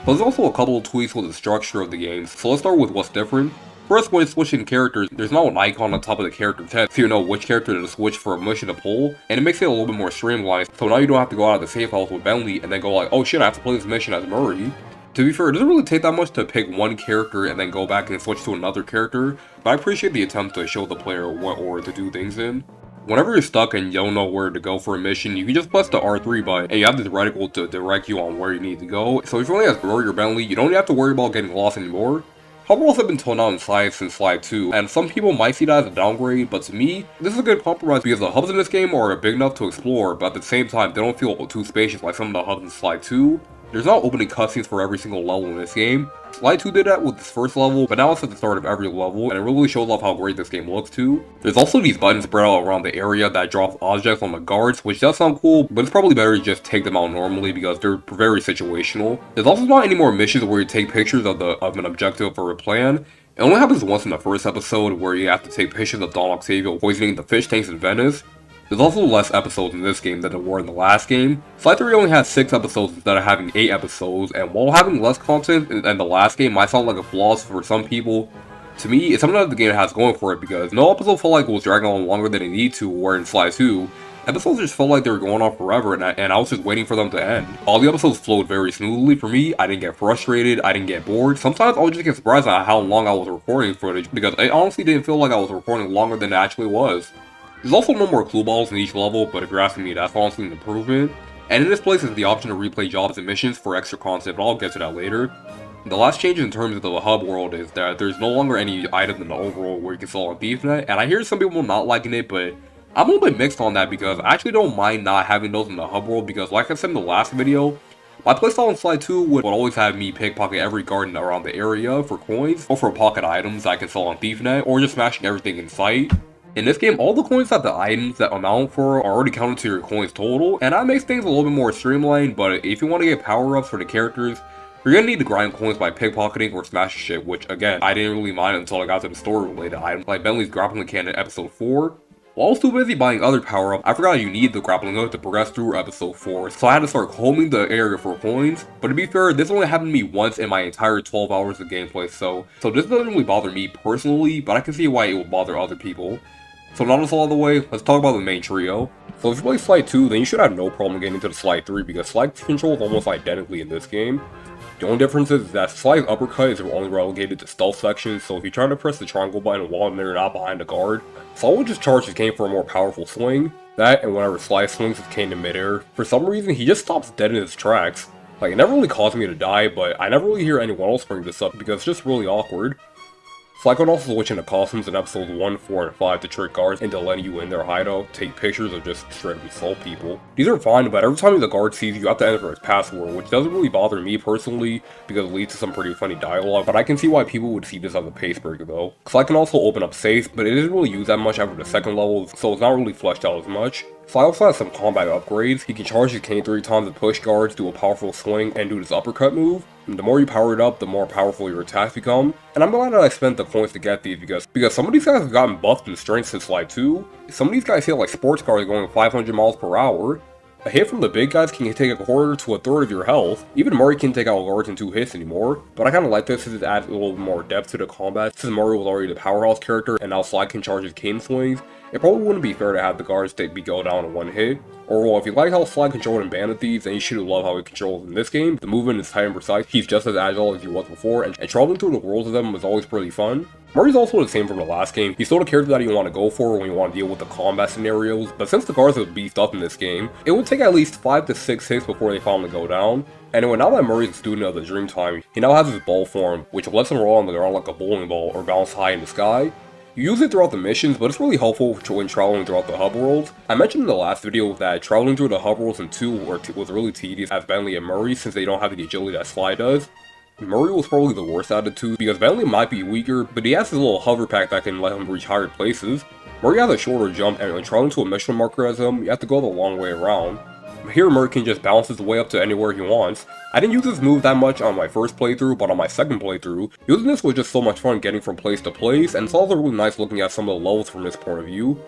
But there's also a couple of tweaks with the structure of the games, so let's start with what's different. First, when switching characters, there's now an icon on top of the character text, so you know which character to switch for a mission to pull, and it makes it a little bit more streamlined, so now you don't have to go out of the save house with Bentley and then go like, oh shit, I have to play this mission as Murray. To be fair, it doesn't really take that much to pick one character and then go back and switch to another character, but I appreciate the attempt to show the player what order to do things in. Whenever you're stuck and you don't know where to go for a mission, you can just press the R3 button, and you have this reticle to direct you on where you need to go, so if you're only as Murray or Bentley, you don't have to worry about getting lost anymore. Hub worlds have been toned down in size since Sly 2, and some people might see that as a downgrade, but to me, this is a good compromise because the hubs in this game are big enough to explore, but at the same time, they don't feel too spacious like some of the hubs in Sly 2. There's not opening cutscenes for every single level in this game. Sly 2 did that with its first level, but now it's at the start of every level, and it really shows off how great this game looks too. There's also these buttons spread out around the area that drop objects on the guards, which does sound cool, but it's probably better to just take them out normally because they're very situational. There's also not any more missions where you take pictures of an objective or a plan. It only happens once in the first episode where you have to take pictures of Don Octavio poisoning the fish tanks in Venice. There's also less episodes in this game than there were in the last game. Sly 3 only has 6 episodes instead of having 8 episodes, and while having less content than the last game might sound like a flaw for some people, to me, it's something that the game has going for it because no episode felt like it was dragging on longer than it needed to, where in Sly 2, episodes just felt like they were going on forever and I was just waiting for them to end. All the episodes flowed very smoothly for me. I didn't get frustrated, I didn't get bored. Sometimes I would just get surprised at how long I was recording footage because it honestly didn't feel like I was recording longer than it actually was. There's also no more clue balls in each level, but if you're asking me, that's honestly an improvement. And in this place is the option to replay jobs and missions for extra content, but I'll get to that later. The last change in terms of the hub world is that there's no longer any items in the overworld where you can sell on ThiefNet, and I hear some people not liking it, but I'm a little bit mixed on that because I actually don't mind not having those in the hub world because like I said in the last video, my playstyle in Sly 2 would always have me pickpocket every garden around the area for coins, or for pocket items that I can sell on ThiefNet, or just smashing everything in sight. In this game, all the coins that the items that amount for are already counted to your coins total, and that makes things a little bit more streamlined, but if you want to get power-ups for the characters, you're gonna need to grind coins by pickpocketing or smashing shit, which again, I didn't really mind until I got to the story-related items, like Bentley's grappling cannon in episode 4. While I was too busy buying other power-ups, I forgot you need the grappling hook to progress through episode 4, so I had to start combing the area for coins. But to be fair, this only happened to me once in my entire 12 hours of gameplay, so this doesn't really bother me personally, but I can see why it would bother other people. So now that's all the way, let's talk about the main trio. So if you play Sly 2, then you should have no problem getting into the Sly 3 because Sly controls almost identically in this game. The only difference is that Sly's uppercut is only relegated to stealth sections, so if you're trying to press the triangle button while they're not behind a guard, Sly will just charge his cane for a more powerful swing. That, and whenever Sly swings his cane in midair, for some reason he just stops dead in his tracks. Like, it never really caused me to die, but I never really hear anyone else bring this up because it's just really awkward. Sly can also switch into costumes in episodes 1, 4, and 5 to trick guards into letting you in their hideout, take pictures, or just straight up assault people. These are fine, but every time the guard sees you, you have to enter his password, which doesn't really bother me personally, because it leads to some pretty funny dialogue, but I can see why people would see this as a pace breaker though. Sly can also open up safes, but it isn't really used that much after the second level, so it's not really fleshed out as much. Sly also has some combat upgrades. He can charge his cane 3 times to push guards, do a powerful swing, and do this uppercut move. And the more you power it up, the more powerful your attacks become. And I'm glad that I spent the coins to get these because some of these guys have gotten buffed in strength since Sly 2. Some of these guys feel like sports cars going 500 miles per hour. A hit from the big guys can take a quarter to a third of your health. Even Murray can take out guards in 2 hits anymore, but I kinda like this since it adds a little bit more depth to the combat. Since Murray was already the powerhouse character and now Sly can charge his cane swings, it probably wouldn't be fair to have the guards go down in 1 hit. Overall, if you like how Sly controlled in Bandit Thieves, then you should love how he controls in this game. The movement is tight and precise, he's just as agile as he was before, and traveling through the worlds of them was always pretty fun. Murray's also the same from the last game. He's still the character that you want to go for when you want to deal with the combat scenarios, but since the guards have beefed up in this game, it would take at least 5 to 6 hits before they finally go down. Anyway, now that Murray's a student of the Dreamtime, he now has his ball form, which lets him roll on the ground like a bowling ball or bounce high in the sky. You use it throughout the missions, but it's really helpful when traveling throughout the hub worlds. I mentioned in the last video that traveling through the hub worlds in 2 was really tedious as Bentley and Murray since they don't have the agility that Sly does. Murray was probably the worst out of the 2 because Bentley might be weaker, but he has his little hover pack that can let him reach higher places. Murray has a shorter jump, and when traveling to a mission marker as him, you have to go the long way around. Here Murray can just bounce his way up to anywhere he wants. I didn't use this move that much on my first playthrough, but on my second playthrough, using this was just so much fun getting from place to place, and it's also really nice looking at some of the levels from this point of view.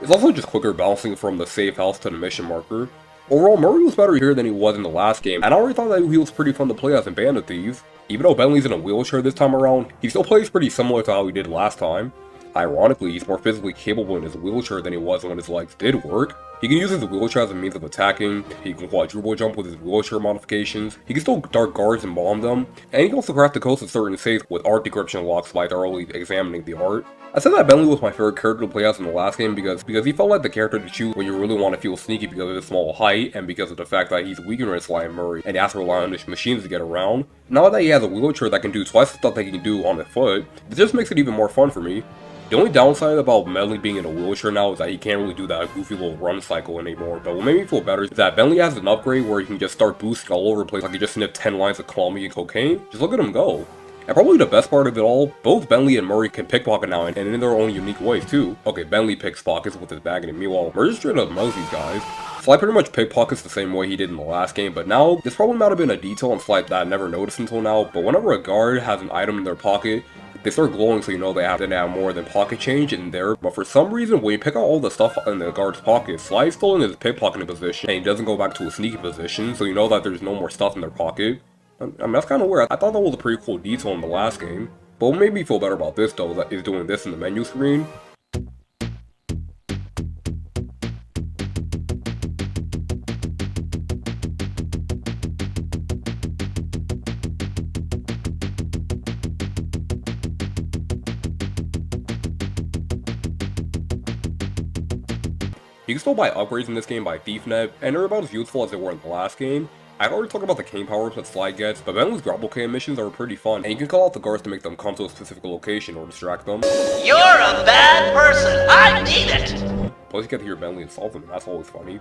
It's also just quicker bouncing from the safe house to the mission marker. Overall, Murray was better here than he was in the last game, and I already thought that he was pretty fun to play as in Bandit Thieves. Even though Bentley's in a wheelchair this time around, he still plays pretty similar to how he did last time. Ironically, he's more physically capable in his wheelchair than he was when his legs did work. He can use his wheelchair as a means of attacking, he can quadruple jump with his wheelchair modifications, he can still dart guards and bomb them, and he can also crack the codes of certain safes with art decryption locks by thoroughly examining the art. I said that Bentley was my favorite character to play as in the last game because he felt like the character to choose when you really want to feel sneaky because of his small height and because of the fact that he's weaker than Sly and Murray and he has to rely on his machines to get around. Now that he has a wheelchair that can do twice the stuff that he can do on the foot, it just makes it even more fun for me. The only downside about Bentley being in a wheelchair now is that he can't really do that goofy little run cycle anymore, but what made me feel better is that Bentley has an upgrade where he can just start boosting all over the place like he just sniffed 10 lines of Call-Me and cocaine. Just look at him go. And probably the best part of it all, both Bentley and Murray can pickpocket now and in their own unique ways too. Okay, Bentley pickpockets with his bag and meanwhile Murray straight up knows these guys. Sly pretty much pickpockets the same way he did in the last game, but now, this probably might have been a detail in Sly that I never noticed until now, but whenever a guard has an item in their pocket, they start glowing so you know they have more than pocket change in there, but for some reason when you pick out all the stuff in the guard's pocket, Sly's still in his pickpocketing position and he doesn't go back to a sneaky position, so you know that there's no more stuff in their pocket. I mean, that's kind of weird. I thought that was a pretty cool detail in the last game. But what made me feel better about this though is doing this in the menu screen. You can still buy upgrades in this game by ThiefNet, and they're about as useful as they were in the last game. I already talked about the cane power-ups that Sly gets, but Bentley's grapple cane missions are pretty fun, and you can call out the guards to make them come to a specific location or distract them. You're a bad person, I need it! Plus you get to hear Bentley insult them, and that's always funny.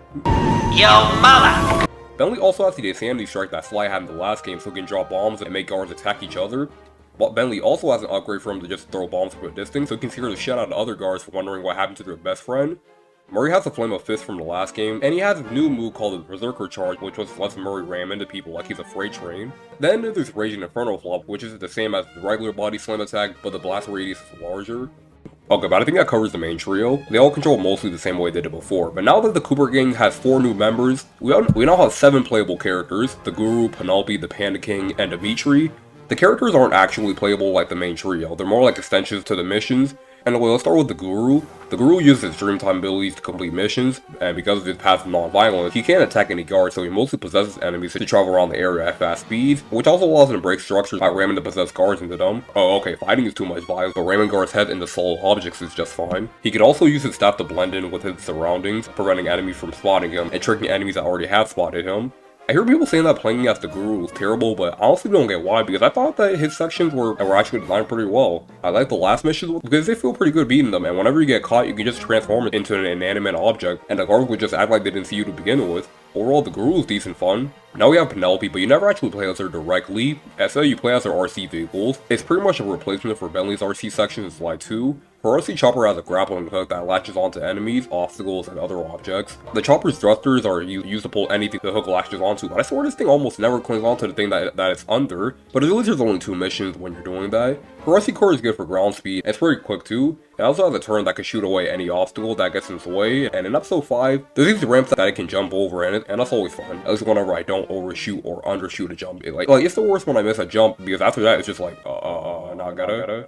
Yo mama! Bentley also has the insanity strike that Sly had in the last game so he can drop bombs and make guards attack each other. But Bentley also has an upgrade for him to just throw bombs from a distance, so he can scare the shit out of other guards for wondering what happened to their best friend. Murray has the Flame of Fist from the last game, and he has a new move called the Berserker Charge, which lets Murray ram into people like he's a freight train. Then there's Raging Inferno Flop, which is the same as the regular body slam attack, but the blast radius is larger. Okay, but I think that covers the main trio. They all control mostly the same way they did before, but now that the Cooper gang has 4 new members, we now have 7 playable characters: the Guru, Penelope, the Panda King, and Dimitri. The characters aren't actually playable like the main trio, they're more like extensions to the missions. And let's start with the Guru. The Guru uses his Dreamtime abilities to complete missions, and because of his path of non-violence, he can't attack any guards, so he mostly possesses enemies to travel around the area at fast speeds, which also allows him to break structures by ramming the possessed guards into them. Oh, okay, fighting is too much violence, but ramming guards' heads into solid objects is just fine. He can also use his staff to blend in with his surroundings, preventing enemies from spotting him, and tricking enemies that already have spotted him. I hear people saying that playing as the Guru was terrible, but I honestly don't get why, because I thought that his sections were actually designed pretty well. I like the last missions because they feel pretty good beating them, and whenever you get caught, you can just transform it into an inanimate object, and the guards would just act like they didn't see you to begin with. Overall, the Guru is decent fun. Now we have Penelope, but you never actually play as her directly. Instead, you play as her RC vehicles. It's pretty much a replacement for Bentley's RC sections in Sly 2. Her RC chopper has a grappling hook that latches onto enemies, obstacles, and other objects. The chopper's thrusters are used to pull anything the hook latches onto, but I swear this thing almost never clings onto the thing that it's under, but at least there's only 2 missions when you're doing that. Her RC core is good for ground speed, it's pretty quick too. It also has a turn that can shoot away any obstacle that gets in its way, and in episode 5, there's these ramps that it can jump over, and that's always fun. At least whenever I don't overshoot or undershoot a jump. Like it's the worst when I miss a jump, because after that it's just like, now I gotta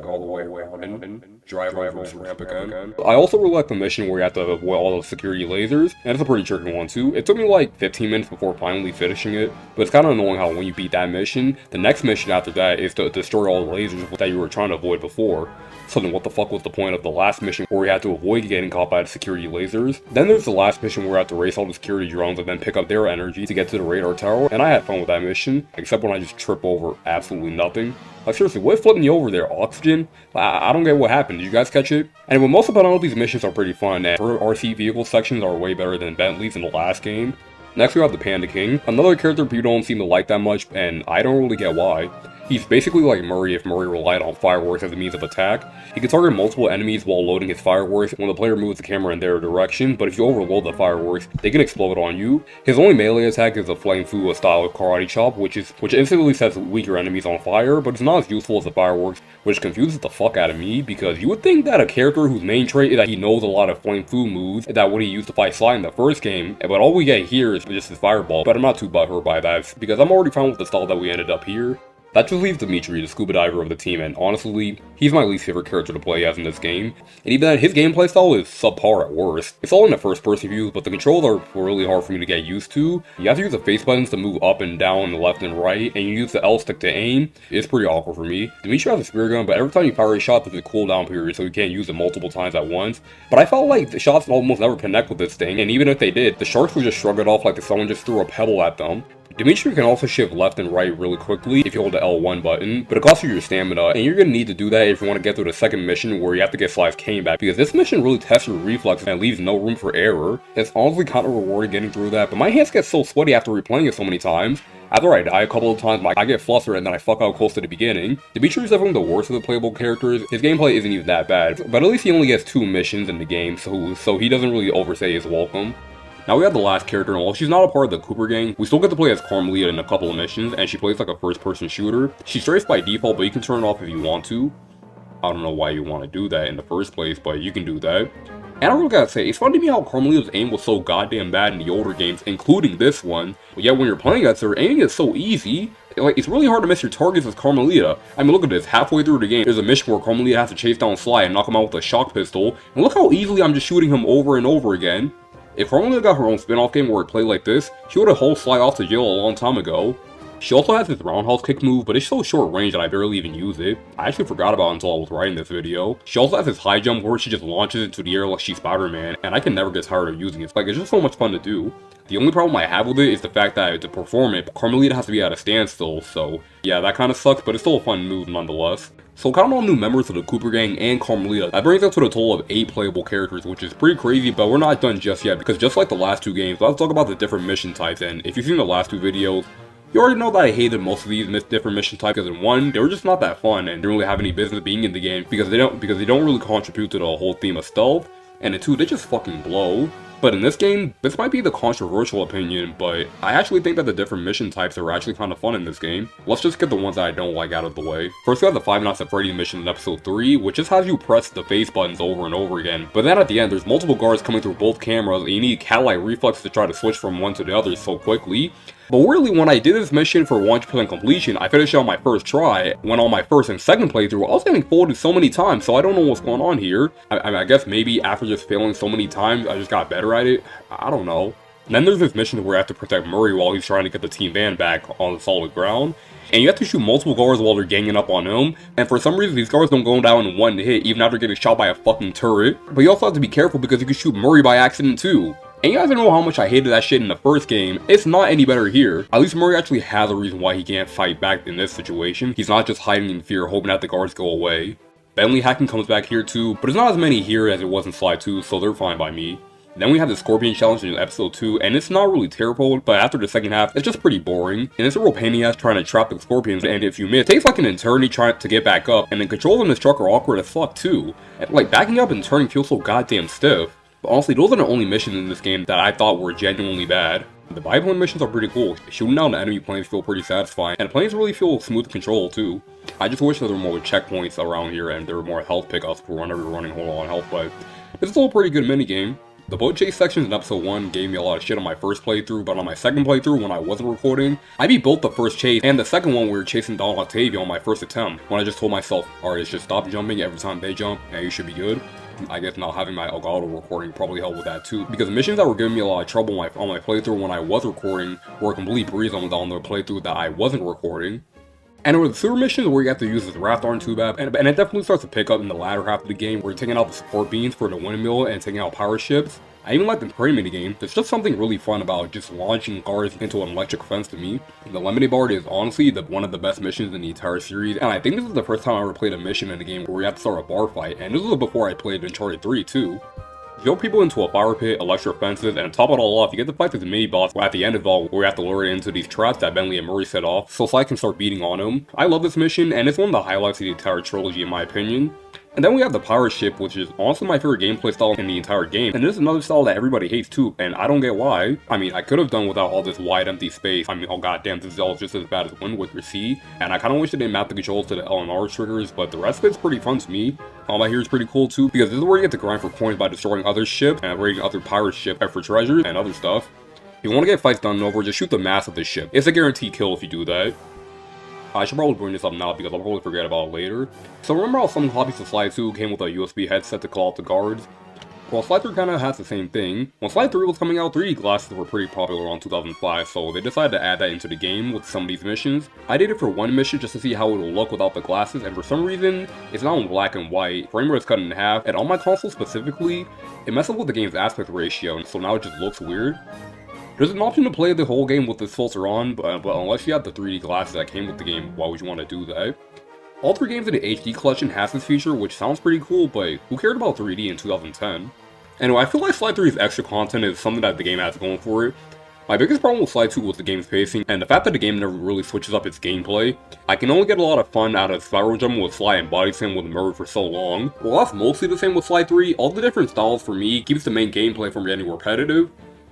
go all the way around and drive over this ramp again. I also really like the mission where you have to avoid all those security lasers, and it's a pretty tricky one too. It took me like 15 minutes before finally finishing it, but it's kind of annoying how when you beat that mission, the next mission after that is to destroy all the lasers that you were trying to avoid before. So then what the fuck was the point of the last mission where we had to avoid getting caught by the security lasers? Then there's the last mission where we have to race all the security drones and then pick up their energy to get to the radar tower, and I had fun with that mission, except when I just trip over absolutely nothing. Like seriously, what's flipping you over there? Oxygen? I don't get what happened. Did you guys catch it? Anyway, most about all these missions are pretty fun, and her RC vehicle sections are way better than Bentley's in the last game. Next we have the Panda King, another character people don't seem to like that much, and I don't really get why. He's basically like Murray if Murray relied on fireworks as a means of attack. He can target multiple enemies while loading his fireworks when the player moves the camera in their direction, but if you overload the fireworks, they can explode on you. His only melee attack is a Flame Fu style karate chop, which instantly sets weaker enemies on fire, but it's not as useful as the fireworks, which confuses the fuck out of me, because you would think that a character whose main trait is that he knows a lot of Flame Fu moves, that what he used to fight Sly in the first game, but all we get here is just his fireball, but I'm not too butthurt by that, because I'm already fine with the style that we ended up here. That just leaves Dimitri, the scuba diver of the team, and honestly, he's my least favorite character to play as in this game. And even then, his gameplay style is subpar at worst. It's all in the first person views, but the controls are really hard for me to get used to. You have to use the face buttons to move up and down, left and right, and you use the L stick to aim. It's pretty awkward for me. Dimitri has a spear gun, but every time you fire a shot, there's a cooldown period, so you can't use it multiple times at once. But I felt like the shots almost never connect with this thing, and even if they did, the sharks would just shrug it off like if someone just threw a pebble at them. Dimitri can also shift left and right really quickly if you hold the L1 button, but it costs you your stamina, and you're going to need to do that if you want to get through the second mission where you have to get Sly's cane back, because this mission really tests your reflexes and leaves no room for error. It's honestly kind of rewarding getting through that, but my hands get so sweaty after replaying it so many times. After I die a couple of times, I get flustered and then I fuck out close to the beginning. Dimitri's definitely the worst of the playable characters. His gameplay isn't even that bad, but at least he only gets 2 missions in the game, so he doesn't really overstay his welcome. Now we have the last character, and while she's not a part of the Cooper gang, we still get to play as Carmelita in a couple of missions, and she plays like a first-person shooter. She strafes by default, but you can turn it off if you want to. I don't know why you want to do that in the first place, but you can do that. And I really gotta say, it's fun to me how Carmelita's aim was so goddamn bad in the older games, including this one, but yet when you're playing against her, aiming is so easy. Like, it's really hard to miss your targets as Carmelita. I mean, look at this, halfway through the game, there's a mission where Carmelita has to chase down Sly and knock him out with a shock pistol, and look how easily I'm just shooting him over and over again. If Carmelita got her own spin-off game where it played like this, she would have hauled Sly off to jail a long time ago. She also has this roundhouse kick move, but it's so short range that I barely even use it. I actually forgot about it until I was writing this video. She also has this high jump where she just launches into the air like she's Spider-Man, and I can never get tired of using it. Like, it's just so much fun to do. The only problem I have with it is the fact that to perform it, Carmelita has to be at a standstill, so yeah, that kind of sucks, but it's still a fun move nonetheless. So counting all new members of the Cooper gang and Carmelita, that brings us to a total of 8 playable characters, which is pretty crazy, but we're not done just yet, because just like the last 2 games, let's talk about the different mission types, and if you've seen the last 2 videos, you already know that I hated most of these different mission types, because in 1, they were just not that fun, and didn't really have any business being in the game, because they don't really contribute to the whole theme of stealth, and in 2, they just fucking blow. But in this game, this might be the controversial opinion, but I actually think that the different mission types are actually kind of fun in this game. Let's just get the ones that I don't like out of the way. First we have the Five Nights at Freddy's mission in episode 3, which just has you press the face buttons over and over again. But then at the end, there's multiple guards coming through both cameras, and you need cat-like reflexes to try to switch from one to the other so quickly. But really, when I did this mission for 100% completion, I finished it on my first try, when on my first and second playthrough, I was getting folded so many times, so I don't know what's going on here. I guess maybe after just failing so many times, I just got better at it. I don't know. And then there's this mission where I have to protect Murray while he's trying to get the team van back on the solid ground. And you have to shoot multiple guards while they're ganging up on him, and for some reason these guards don't go down in one hit, even after getting shot by a fucking turret. But you also have to be careful because you can shoot Murray by accident too. And you guys know how much I hated that shit in the first game. It's not any better here. At least Murray actually has a reason why he can't fight back in this situation. He's not just hiding in fear, hoping that the guards go away. Bentley hacking comes back here too, but there's not as many here as it was in Sly 2, so they're fine by me. Then we have the Scorpion Challenge in episode 2, and it's not really terrible, but after the second half, it's just pretty boring. And it's a real pain in the ass trying to trap the Scorpions, and if you miss, it takes like an eternity trying to get back up, and then controls in this truck are awkward as fuck too. And like, backing up and turning feels so goddamn stiff. But honestly, those are the only missions in this game that I thought were genuinely bad. The biplane missions are pretty cool. Shooting down the enemy planes feel pretty satisfying, and planes really feel smooth to control too. I just wish there were more checkpoints around here and there were more health pickups for whenever you're running whole on health, but it's still a pretty good minigame. The boat chase sections in episode 1 gave me a lot of shit on my first playthrough, but on my second playthrough when I wasn't recording, I beat both the first chase and the second one we were chasing down Octavia on my first attempt, when I just told myself, alright, just stop jumping every time they jump and you should be good. I guess not having my Elgato recording probably helped with that too, because missions that were giving me a lot of trouble on my playthrough when I was recording were a complete breeze on the playthrough that I wasn't recording. And with the sewer missions where you have to use this raft arm tube app, and it definitely starts to pick up in the latter half of the game where you're taking out the support beams for the windmill and taking out pirate ships. I even like the prey minigame. There's just something really fun about just launching cars into an electric fence to me. The lemonade bar is honestly one of the best missions in the entire series, and I think this is the first time I ever played a mission in a game where you have to start a bar fight, and this was before I played Uncharted 3 too. You throw people into a fire pit, electric fences, and top it all off, you get to fight this mini-boss at the end of it all where you have to lure it into these traps that Bentley and Murray set off, so Sly can start beating on him. I love this mission, and it's one of the highlights of the entire trilogy in my opinion. And then we have the pirate ship, which is honestly my favorite gameplay style in the entire game, and this is another style that everybody hates too, and I don't get why. I mean, I could have done without all this wide empty space. I mean, oh goddamn, this is all just as bad as Wind Waker C, and I kinda wish they didn't map the controls to the L and R triggers, but the rest of it's pretty fun to me. Combat here is pretty cool too, because this is where you get to grind for coins by destroying other ships, and raiding other pirate ships for treasures and other stuff. If you want to get fights done over, just shoot the mast of the ship. It's a guaranteed kill if you do that. I should probably bring this up now because I'll probably forget about it later. So remember how some copies of Sly 2 came with a USB headset to call out the guards? Well, Sly 3 kinda has the same thing. When Sly 3 was coming out, 3D glasses were pretty popular around 2005, so they decided to add that into the game with some of these missions. I did it for one mission just to see how it would look without the glasses, and for some reason, it's not in black and white, frame rate is cut in half, and on my console specifically, it messes with the game's aspect ratio, so now it just looks weird. There's an option to play the whole game with this filter on, but unless you have the 3D glasses that came with the game, why would you want to do that? All 3 games in the HD collection has this feature, which sounds pretty cool, but who cared about 3D in 2010? Anyway, I feel like Sly 3's extra content is something that the game has going for it. My biggest problem with Sly 2 was the game's pacing, and the fact that the game never really switches up its gameplay. I can only get a lot of fun out of spiral jumping with Sly and body slam with Murray for so long. Well, that's mostly the same with Sly 3, all the different styles for me keeps the main gameplay from getting repetitive.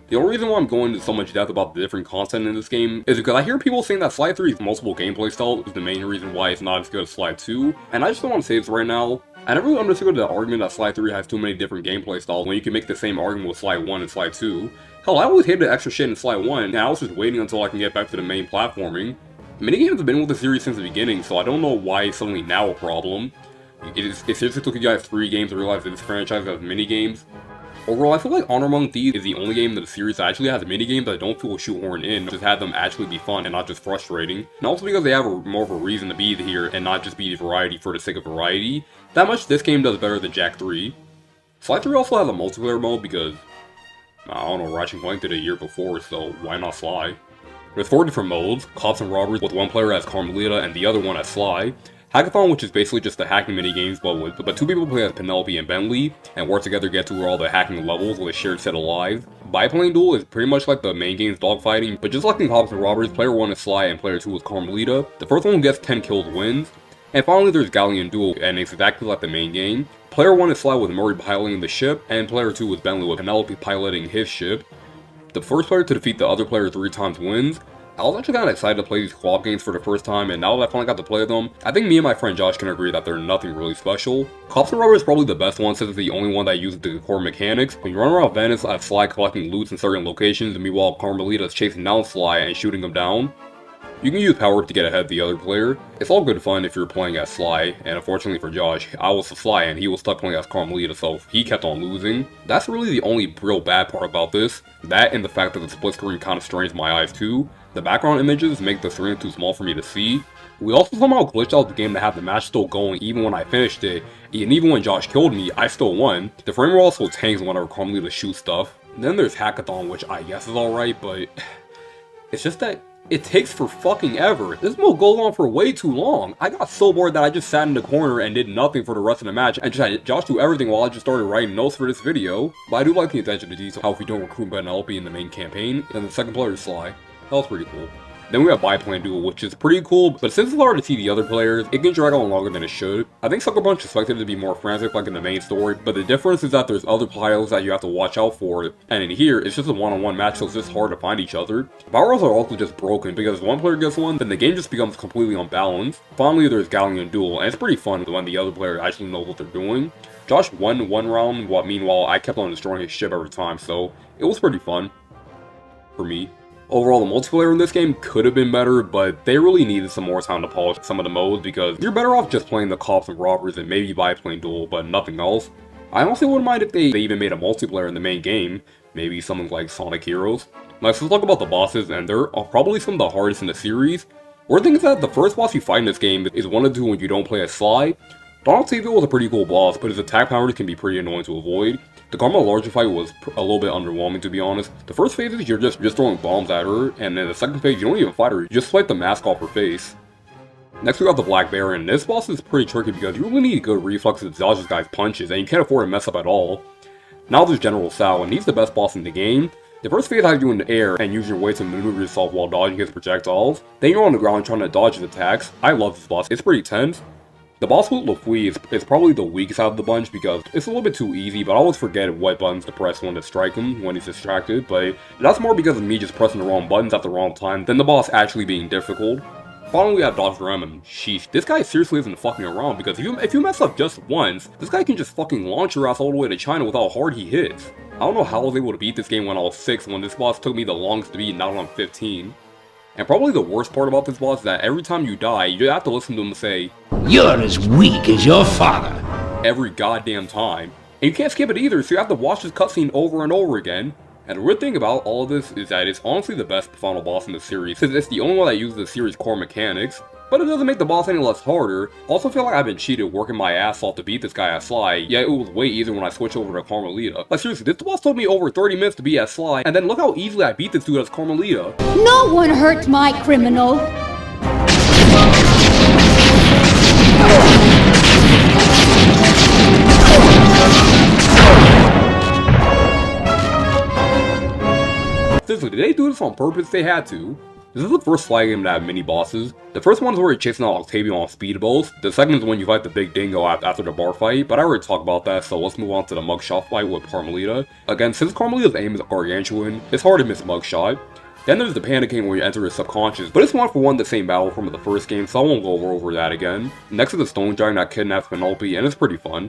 The only reason why I'm going into so much depth about the different content in this game is because I hear people saying that Sly 3's multiple gameplay style is the main reason why it's not as good as Sly 2, and I just don't want to say this right now. I never really understood the argument that Sly 3 has too many different gameplay styles when you can make the same argument with Sly 1 and Sly 2. Hell, I always hated the extra shit in Sly 1, and I was just waiting until I can get back to the main platforming. Minigames have been with the series since the beginning, so I don't know why it's suddenly now a problem. It seriously took you guys 3 games to realize that this franchise has minigames. Overall, I feel like Honor Among Thieves is the only game in the series that actually has minigames that don't feel shoehorned in, just have them actually be fun and not just frustrating. And also because they have more of a reason to be here and not just be variety for the sake of variety, that much this game does better than Jak 3. Sly 3 also has a multiplayer mode because, I don't know, Ratchet & Clank did it a year before, so why not Sly? There's 4 different modes: Cops and Robbers, with one player as Carmelita and the other one as Sly. Hackathon, which is basically just the hacking minigames, but 2 people play as Penelope and Bentley, and work together to get to all the hacking levels with a shared set of lives. Biplane Duel is pretty much like the main game's dogfighting, but just like in Cops and Robbers, player 1 is Sly and player 2 is Carmelita. The first one who gets 10 kills wins. And finally there's Galleon Duel, and it's exactly like the main game. Player 1 is Sly with Murray piloting the ship, and player 2 is Bentley with Penelope piloting his ship. The first player to defeat the other player 3 times wins. I was actually kind of excited to play these co-op games for the first time, and now that I finally got to play them, I think me and my friend Josh can agree that they're nothing really special. Cops and Robbers is probably the best one since it's the only one that uses the core mechanics. When you run around Venice as Sly collecting loot in certain locations, and meanwhile Carmelita is chasing down Sly and shooting him down. You can use power to get ahead of the other player. It's all good fun if you're playing as Sly, and unfortunately for Josh, I was Sly and he was stuck playing as Carmelita, so he kept on losing. That's really the only real bad part about this. That and the fact that the split screen kind of strains my eyes too. The background images make the screen too small for me to see. We also somehow glitched out the game to have the match still going even when I finished it, and even when Josh killed me, I still won. The frame rate also tanks whenever Carmelita shoots stuff. Then there's Hackathon, which I guess is alright, but it's just that It takes for fucking ever. This mode goes on for way too long. I got so bored that I just sat in the corner and did nothing for the rest of the match and just had Josh do everything while I just started writing notes for this video. But I do like the attention to detail, how if you don't recruit Penelope in the main campaign, and the second player is Sly. That was pretty cool. Then we have Biplane Duel, which is pretty cool, but since it's hard to see the other players, it can drag on longer than it should. I think Sucker Punch expected it to be more frantic like in the main story, but the difference is that there's other pilots that you have to watch out for, and in here, it's just a one-on-one match, so it's just hard to find each other. Barrels are also just broken, because if one player gets one, then the game just becomes completely unbalanced. Finally, there's Galleon Duel, and it's pretty fun when the other player actually knows what they're doing. Josh won one round, while meanwhile I kept on destroying his ship every time, so it was pretty fun. For me. Overall, the multiplayer in this game could have been better, but they really needed some more time to polish some of the modes because you're better off just playing the cops and robbers and maybe Biplane Duel, but nothing else. I honestly wouldn't mind if they even made a multiplayer in the main game, maybe something like Sonic Heroes. Next, let's talk about the bosses, and they're probably some of the hardest in the series. One thing is that the first boss you fight in this game is one of two when you don't play as Sly. Donald Thievius was a pretty cool boss, but his attack powers can be pretty annoying to avoid. The Karma Larger fight was a little bit underwhelming, to be honest. The first phase is you're just throwing bombs at her, and in the second phase you don't even fight her, you just swipe the mask off her face. Next we got the Black Bear, and this boss is pretty tricky because you really need good reflexes to dodge this guy's punches, and you can't afford to mess up at all. Now there's General Sal, and he's the best boss in the game. The first phase has you in the air and use your weight to maneuver yourself while dodging his projectiles. Then you're on the ground trying to dodge his attacks. I love this boss, it's pretty tense. The boss with Lafui is probably the weakest out of the bunch because it's a little bit too easy, but I always forget what buttons to press when to strike him when he's distracted, but that's more because of me just pressing the wrong buttons at the wrong time than the boss actually being difficult. Finally we have Dr. M, and sheesh, this guy seriously isn't fucking around because if you mess up just once, this guy can just fucking launch your ass all the way to China with how hard he hits. I don't know how I was able to beat this game when I was 6 when this boss took me the longest to beat now that I'm 15. And probably the worst part about this boss is that every time you die, you have to listen to him say, "You're as weak as your father," every goddamn time. And you can't skip it either, so you have to watch this cutscene over and over again. And the weird thing about all of this is that it's honestly the best final boss in the series, since it's the only one that uses the series' core mechanics. But it doesn't make the boss any less harder. Also feel like I've been cheated working my ass off to beat this guy as Sly, yet it was way easier when I switched over to Carmelita. Like seriously, this boss took me over 30 minutes to beat as Sly, and then look how easily I beat this dude as Carmelita. No one hurt my criminal. Seriously, did they do this on purpose? They had to. This is the first Sly game to have mini-bosses. The first one is where you're chasing out Octavian on speedboats. The second is when you fight the big dingo after the bar fight, but I already talked about that, so let's move on to the mugshot fight with Carmelita. Again, since Carmelita's aim is gargantuan, it's hard to miss mugshot. Then there's the Panda King where you enter his subconscious, but it's one for one the same battle from the first game, so I won't go over that again. Next is the Stone Giant that kidnaps Penelope, and it's pretty fun.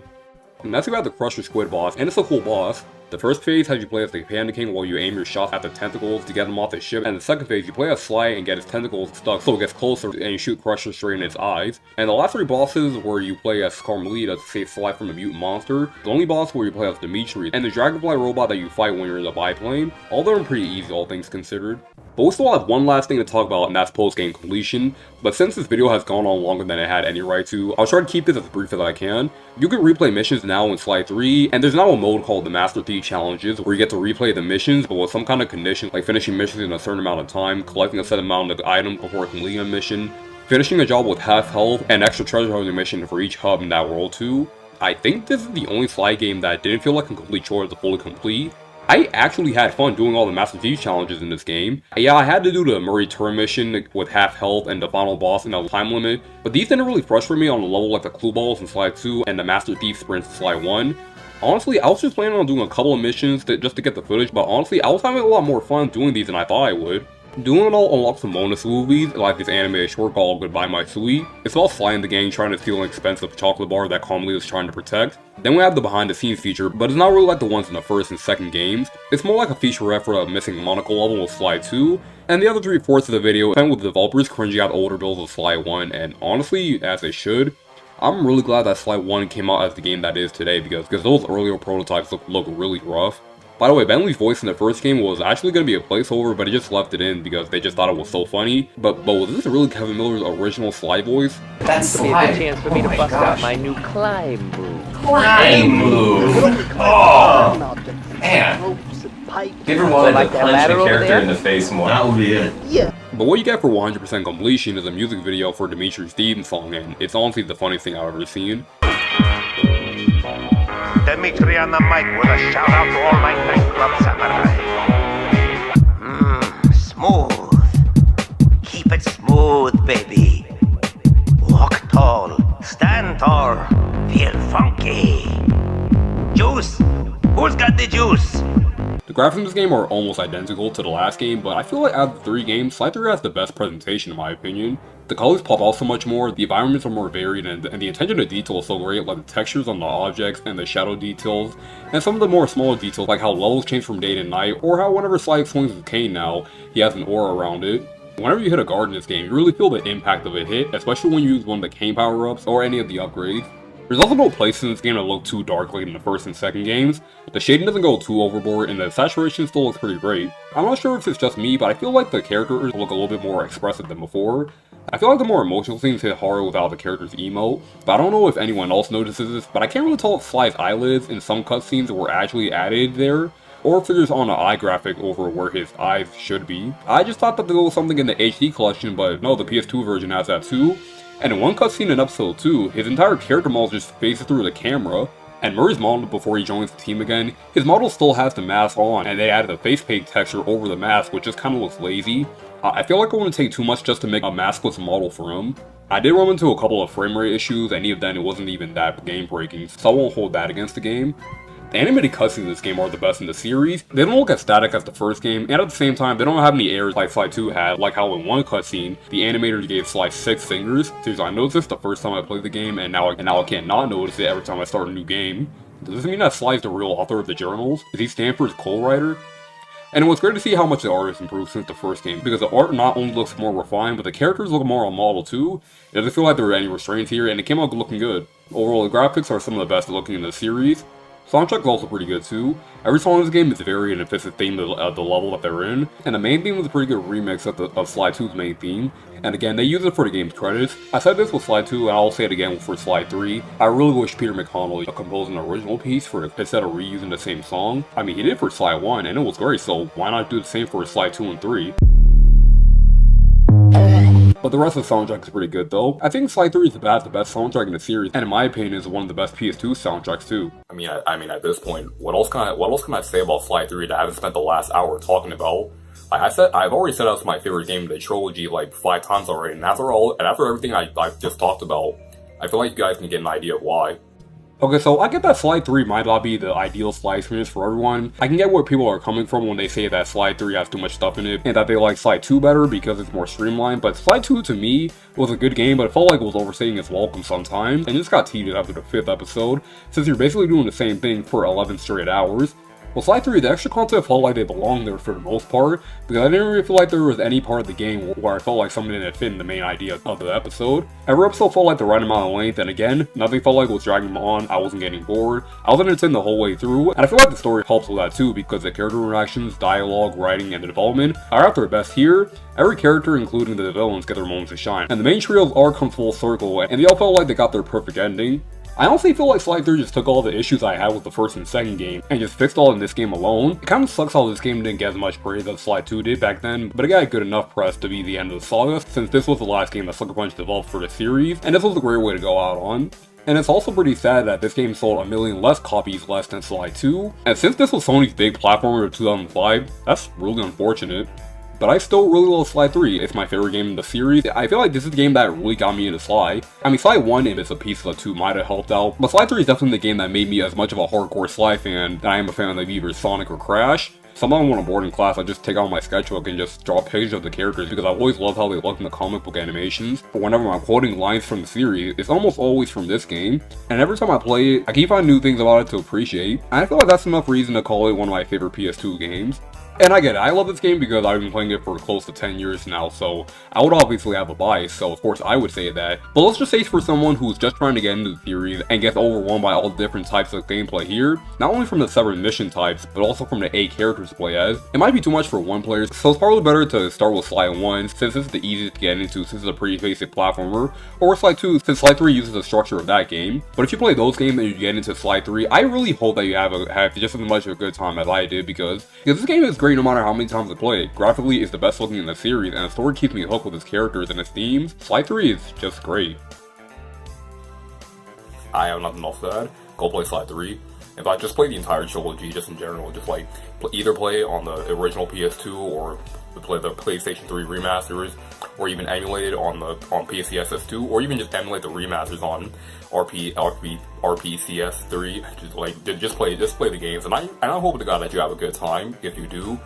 Next we got the Crusher Squid boss, and it's a cool boss. The first phase has you play as the Panda King while you aim your shots at the tentacles to get him off the ship, and the second phase you play as Sly and get his tentacles stuck so it gets closer and you shoot Crusher straight in its eyes. And the last three bosses where you play as Carmelita to save Sly from a mutant monster, the only boss where you play as Dimitri, and the Dragonfly robot that you fight when you're in the biplane. All of them are pretty easy, all things considered. But we still have one last thing to talk about, and that's post-game completion. But since this video has gone on longer than it had any right to, I'll try to keep this as brief as I can. You can replay missions now in Sly 3, and there's now a mode called the Master Thief Challenges, where you get to replay the missions, but with some kind of condition, like finishing missions in a certain amount of time, collecting a set amount of items before completing a mission, finishing a job with half health, and extra treasure hunting mission for each hub in that world too. I think this is the only Sly game that didn't feel like a complete chore to fully complete. I actually had fun doing all the Master Thief challenges in this game. Yeah, I had to do the Murray turn mission with half health and the final boss in a time limit, but these didn't really frustrate me on the level like the Clue Balls in Sly 2 and the Master Thief sprints in Sly 1. Honestly, I was just planning on doing a couple of missions just to get the footage, but honestly, I was having a lot more fun doing these than I thought I would. Doing it all unlocks some bonus movies, like this animated short called Goodbye My Sweet. It's about Sly and the gang trying to steal an expensive chocolate bar that Carmelita is trying to protect. Then we have the behind the scenes feature, but it's not really like the ones in the first and second games. It's more like a featurette for a missing monocle level with Sly 2, and the other 3/4 of the video spent with the developers cringing out older builds of Sly 1, and honestly, as they should. I'm really glad that Sly 1 came out as the game that is today because those earlier prototypes look really rough. By the way, Bentley's voice in the first game was actually going to be a placeholder, but it just left it in because they just thought it was so funny. But was this really Kevin Miller's original Sly voice? That's Sly. It's a chance for me to bust out my new climb move. Climb move! Oh! Man! Give her one of the punch the character in the face more. That would be it. Yeah. But what you get for 100% completion is a music video for Dimitri's theme song, and it's honestly the funniest thing I've ever seen. Dimitri on the mic with a shout out to all my nightclub samurai. Smooth. Keep it smooth, baby. Walk tall, stand tall, feel funky. Juice? Who's got the juice? The graphics in this game are almost identical to the last game, but I feel like out of the 3 games, Sly 3 has the best presentation in my opinion. The colors pop out so much more, the environments are more varied, and the attention to detail is so great, like the textures on the objects and the shadow details, and some of the more smaller details like how levels change from day to night, or how whenever Sly swings his cane now, he has an aura around it. Whenever you hit a guard in this game, you really feel the impact of a hit, especially when you use one of the cane power-ups or any of the upgrades. There's also no place in this game to look too dark like in the first and second games. The shading doesn't go too overboard, and the saturation still looks pretty great. I'm not sure if it's just me, but I feel like the characters look a little bit more expressive than before. I feel like the more emotional scenes hit harder without the character's emote, but I don't know if anyone else notices this, but I can't really tell if Sly's eyelids in some cutscenes were actually added there, or if there's on an eye graphic over where his eyes should be. I just thought that there was something in the HD collection, but no, the PS2 version has that too. And in one cutscene in episode 2, his entire character model just faces through the camera, and Murray's model before he joins the team again, his model still has the mask on, and they added a face paint texture over the mask, which just kinda looks lazy. I feel like it wouldn't take too much just to make a maskless model for him. I did run into a couple of frame rate issues, and even then it wasn't even that game breaking, so I won't hold that against the game. The animated cutscenes in this game are the best in the series. They don't look as static as the first game, and at the same time, they don't have any errors like Sly 2 had, like how in one cutscene, the animators gave Sly 6 fingers. Seriously, I noticed this the first time I played the game, and now I can't not notice it every time I start a new game. Does this mean that Sly's the real author of the journals? Is he Stanford's co-writer? And it was great to see how much the art has improved since the first game, because the art not only looks more refined, but the characters look more on model too. It doesn't feel like there were any restraints here, and it came out looking good. Overall, the graphics are some of the best looking in the series. Soundtrack is also pretty good too. Every song in this game is varied and fits the theme of the level that they're in, and the main theme was a pretty good remix of Sly 2's main theme, and again, they use it for the game's credits. I said this with Sly 2, and I'll say it again for Sly 3. I really wish Peter McConnell composed an original piece for it instead of reusing the same song. I mean, he did for Sly 1, and it was great, so why not do the same for Sly 2 and 3? But the rest of the soundtrack is pretty good though. I think Sly 3 is the best soundtrack in the series, and in my opinion is one of the best PS2 soundtracks too. I mean at this point, what else can I say about Sly 3 that I haven't spent the last hour talking about? Like I've already said that's my favorite game in the trilogy like 5 times already, and after everything I've just talked about, I feel like you guys can get an idea of why. Okay, so I get that Sly 3 might not be the ideal Sly experience for everyone. I can get where people are coming from when they say that Sly 3 has too much stuff in it, and that they like Sly 2 better because it's more streamlined, but Sly 2 to me was a good game, but it felt like it was overstaying its welcome sometimes, and just got tedious after the 5th episode, since you're basically doing the same thing for 11 straight hours. Well, Sly 3, the extra content felt like they belonged there for the most part, because I didn't really feel like there was any part of the game where I felt like something didn't fit in the main idea of the episode. Every episode felt like the right amount of length, and again, nothing felt like it was dragging them on, I wasn't getting bored, I was entertained the whole way through, and I feel like the story helps with that too, because the character interactions, dialogue, writing, and the development are at their best here. Every character, including the villains, get their moments to shine, and the main trios are come full circle, and they all felt like they got their perfect ending. I honestly feel like Sly 3 just took all the issues I had with the first and second game and just fixed all in this game alone. It kind of sucks how this game didn't get as much praise as Sly 2 did back then, but it got good enough press to be the end of the saga, since this was the last game that Sucker Punch developed for the series, and this was a great way to go out on. And it's also pretty sad that this game sold 1 million less copies less than Sly 2, and since this was Sony's big platformer of 2005, that's really unfortunate. But I still really love Sly 3, it's my favorite game in the series. I feel like this is the game that really got me into Sly. I mean, Sly 1 and bits and pieces of 2 might have helped out, but Sly 3 is definitely the game that made me as much of a hardcore Sly fan than I am a fan of either Sonic or Crash. Sometimes when I'm bored in class, I just take out my sketchbook and just draw pictures of the characters because I always love how they look in the comic book animations. But whenever I'm quoting lines from the series, it's almost always from this game. And every time I play it, I keep finding new things about it to appreciate. And I feel like that's enough reason to call it one of my favorite PS2 games. And I get it, I love this game because I've been playing it for close to 10 years now, so I would obviously have a bias, so of course I would say that. But let's just say for someone who's just trying to get into the series and gets overwhelmed by all the different types of gameplay here, not only from the 7 mission types, but also from the 8 characters to play as, it might be too much for one player, so it's probably better to start with Sly 1, since this is the easiest to get into, since it's a pretty basic platformer, or Sly 2, since Sly 3 uses the structure of that game. But if you play those games and you get into Sly 3, I really hope that you have just as much of a good time as I did, because this game is great great no matter how many times I play it. Graphically, it's the best looking in the series, and the story keeps me hooked with its characters and its themes. Sly 3 is just great. I have nothing else to add. Go play Sly 3. In fact, just play the entire trilogy, just in general. Just like, either play on the original PS2 or play the PlayStation 3 remasters, or even emulate it on PCSS2, or even just emulate the remasters on RPCS3. Just play the games, and I hope to God that you have a good time if you do.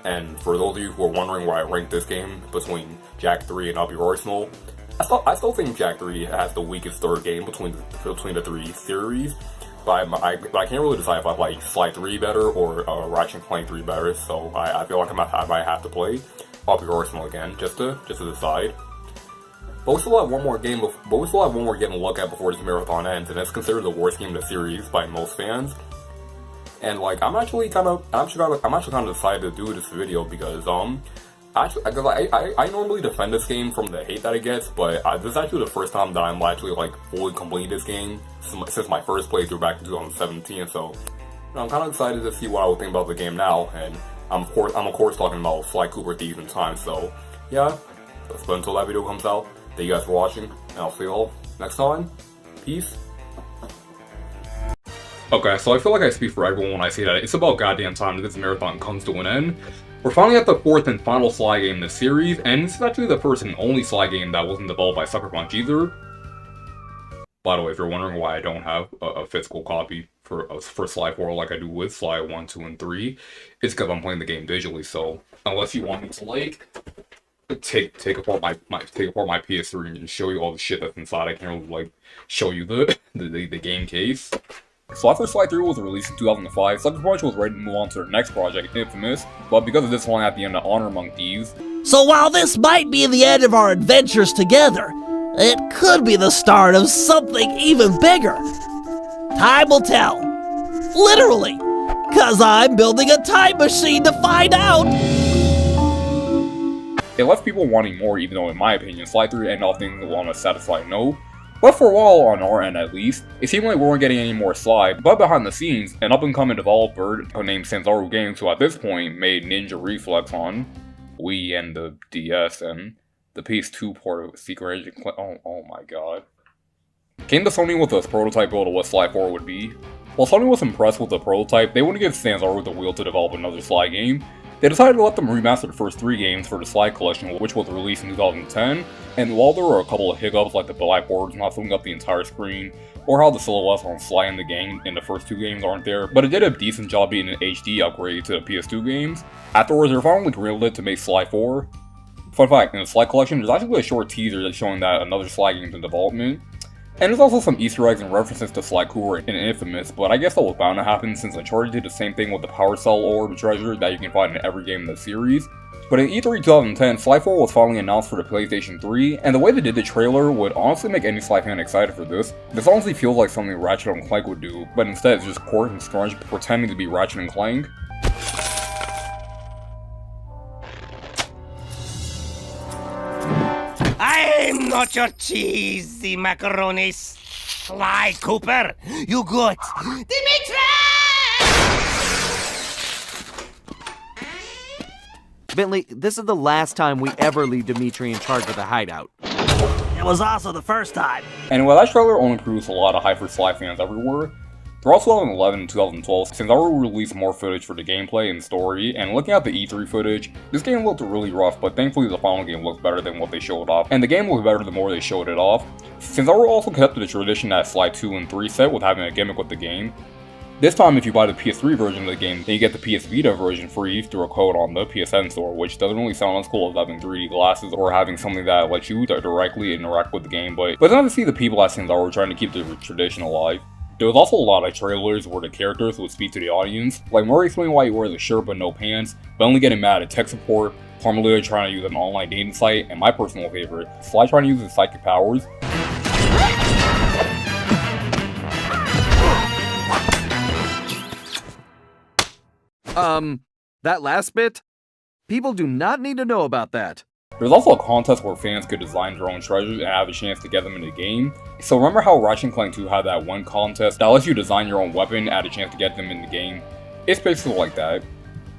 And for those of you who are wondering where I rank this game between Jak 3 and Up Your Arsenal, I still think Jak 3 has the weakest third game between the three series. But I can't really decide if I like Sly 3 better or Ratchet & Clank 3 better, so I feel like I might have to play Up Your Arsenal again, just to decide. But we still have one more game to look at before this marathon ends, and it's considered the worst game in the series by most fans. And like, I'm actually kind of decided to do this video because I normally defend this game from the hate that it gets, but this is actually the first time that I'm actually like fully completing this game since my first playthrough back in 2017. So I'm kind of excited to see what I would think about the game now, and I'm of course talking about Sly Cooper, Thieves in Time. So yeah, but until that video comes out, thank you guys for watching, and I'll see you all next time. Peace. Okay, so I feel like I speak for everyone when I say that it's about goddamn time that this marathon comes to an end. We're finally at the fourth and final Sly game in the series, and this is actually the first and only Sly game that wasn't developed by Sucker Punch either. By the way, if you're wondering why I don't have a physical copy for Sly 4 like I do with Sly 1, 2, and 3, it's because I'm playing the game digitally, so unless you want me to like take apart my PS3 and show you all the shit that's inside, I can't really like show you the game case. So after Sly 3 was released in 2005, Sucker Punch was ready to move on to their next project, Infamous, but because of this one at the end of Honor Among Thieves. So while this might be the end of our adventures together, it could be the start of something even bigger. Time will tell. Literally. Cause I'm building a time machine to find out. It left people wanting more, even though in my opinion, Sly 3 ended off things on a satisfying note. But for a while, on our end at least, it seemed like we weren't getting any more Sly, but behind the scenes, an up-and-coming developer named Sanzaru Games, who at this point made Ninja Reflex on Wii and the DS, and the PS2 port of Secret Agent oh my god, came to Sony with a prototype build of what Sly 4 would be. While Sony was impressed with the prototype, they wouldn't give Sanzaru the wheel to develop another Sly game. They decided to let them remaster the first 3 games for the Sly Collection, which was released in 2010, and while there were a couple of hiccups like the black borders not filling up the entire screen, or how the silhouettes on Sly in the game in the first 2 games aren't there, but it did a decent job being an HD upgrade to the PS2 games. Afterwards, they finally greenlit it to make Sly 4. Fun fact, in the Sly Collection, there's actually a short teaser that's showing that another Sly game is in development. And there's also some Easter eggs and references to Sly Cooper in Infamous, but I guess that was bound to happen since Uncharted did the same thing with the Power Cell Orb treasure that you can find in every game in the series. But in E3 2010, Sly 4 was finally announced for the PlayStation 3, and the way they did the trailer would honestly make any Sly fan excited for this. This honestly feels like something Ratchet & Clank would do, but instead it's just Court and Strunge pretending to be Ratchet & Clank. I'm not your cheesy macaroni, Sly Cooper. You good? Dimitri! Bentley, this is the last time we ever leave Dimitri in charge of the hideout. It was also the first time. And while that trailer only produced a lot of hype for Sly fans everywhere, throughout 2011 and 2012, Sanzaru released more footage for the gameplay and story, and looking at the E3 footage, this game looked really rough, but thankfully the final game looked better than what they showed off, and the game looked better the more they showed it off. Sanzaru also kept the tradition that Sly 2 and 3 set with having a gimmick with the game. This time, if you buy the PS3 version of the game, then you get the PS Vita version free through a code on the PSN store, which doesn't really sound as cool as having 3D glasses or having something that lets you directly interact with the game, but it's nice to see the people at Sanzaru trying to keep the tradition alive. There was also a lot of trailers where the characters would speak to the audience, like Murray explaining why he wears a shirt but no pants, Bentley getting mad at tech support, Carmelita trying to use an online dating site, and my personal favorite, Sly trying to use his psychic powers. That last bit? People do not need to know about that. There's also a contest where fans could design their own treasures and have a chance to get them in the game. So remember how Ratchet & Clank 2 had that one contest that lets you design your own weapon and had a chance to get them in the game? It's basically like that.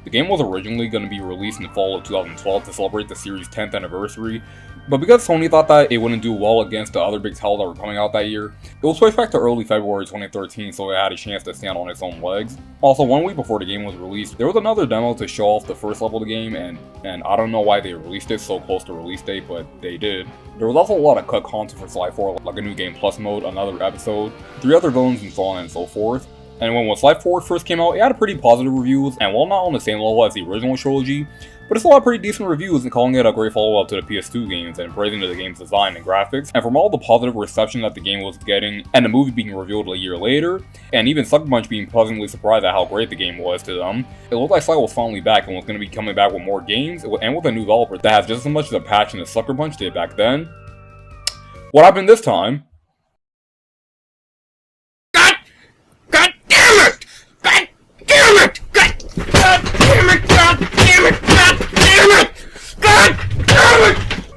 The game was originally going to be released in the fall of 2012 to celebrate the series' 10th anniversary, but because Sony thought that it wouldn't do well against the other big titles that were coming out that year, it was pushed back to early February 2013 so it had a chance to stand on its own legs. Also, 1 week before the game was released, there was another demo to show off the first level of the game, and I don't know why they released it so close to release date, but they did. There was also a lot of cut content for Sly 4, like a new game plus mode, another episode, 3 other villains, and so on and so forth. And when Sly 4 first came out, it had pretty positive reviews, and while not on the same level as the original trilogy, but it's still had pretty decent reviews and calling it a great follow-up to the PS2 games and praising the game's design and graphics. And from all the positive reception that the game was getting, and the movie being revealed a year later, and even Sucker Punch being pleasantly surprised at how great the game was to them, it looked like Sly was finally back and was going to be coming back with more games, and with a new developer that has just as much of a passion as Sucker Punch did back then. What happened this time?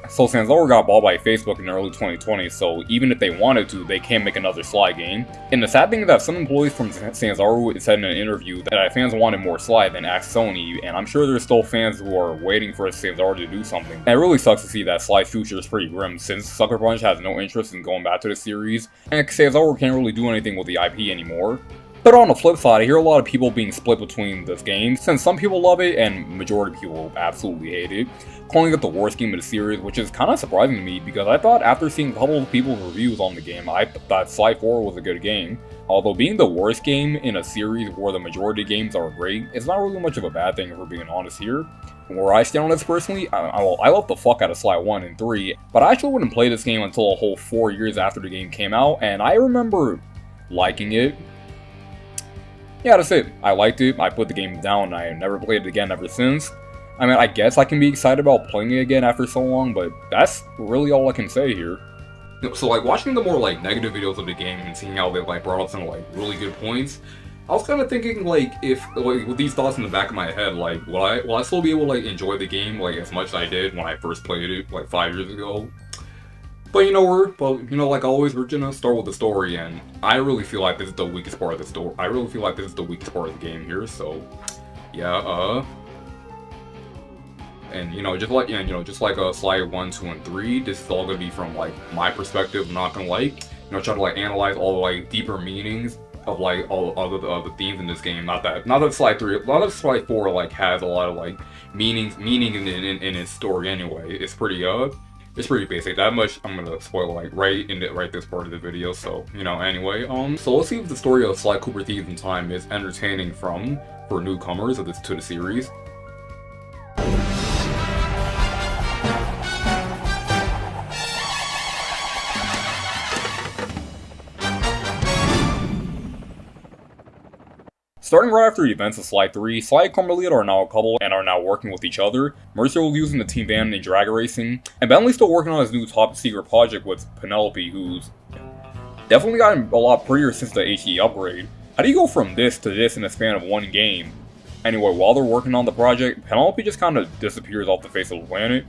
So Sanzaru got bought by Facebook in early 2020, so even if they wanted to, they can't make another Sly game. And the sad thing is that some employees from Sanzaru said in an interview that fans wanted more Sly than asked Sony, and I'm sure there's still fans who are waiting for Sanzaru to do something. And it really sucks to see that Sly's future is pretty grim, since Sucker Punch has no interest in going back to the series, and Sanzaru can't really do anything with the IP anymore. But on the flip side, I hear a lot of people being split between this game, since some people love it and majority of people absolutely hate it, calling it the worst game of the series, which is kind of surprising to me because I thought after seeing a couple of people's reviews on the game, I thought Sly 4 was a good game. Although being the worst game in a series where the majority of games are great, it's not really much of a bad thing if we're being honest here. Where I stand on this personally, I love the fuck out of Sly 1 and 3, but I actually wouldn't play this game until a whole 4 years after the game came out, and I remember liking it. Yeah, that's it. I liked it, I put the game down, and I never played it again ever since. I mean, I guess I can be excited about playing it again after so long, but that's really all I can say here. So, like, watching the more, like, negative videos of the game and seeing how they, like, brought up some, like, really good points, I was kind of thinking, like, if, like, with these thoughts in the back of my head, like, will I still be able to, like, enjoy the game, like, as much as I did when I first played it, like, 5 years ago? But like always, we're gonna start with the story, and I really feel like this is the weakest part of the story. I really feel like this is the weakest part of the game here. So, yeah, and just like Sly 1, 2, and 3, this is all gonna be from like my perspective. I'm not gonna try to like analyze all the like deeper meanings of like all of the themes in this game. Not that Sly 4 like has a lot of like meaning in its story anyway. It's pretty basic. That much I'm gonna spoil like right this part of the video. So anyway, so let's see if the story of Sly Cooper Thieves in Time is entertaining for newcomers to the series. Starting right after the events of Sly 3, Sly and Carmelita are now a couple and are now working with each other. Mercer was using the team van in drag racing, and Bentley's still working on his new top secret project with Penelope, who's definitely gotten a lot prettier since the HD upgrade. How do you go from this to this in the span of one game? Anyway, while they're working on the project, Penelope just kind of disappears off the face of the planet.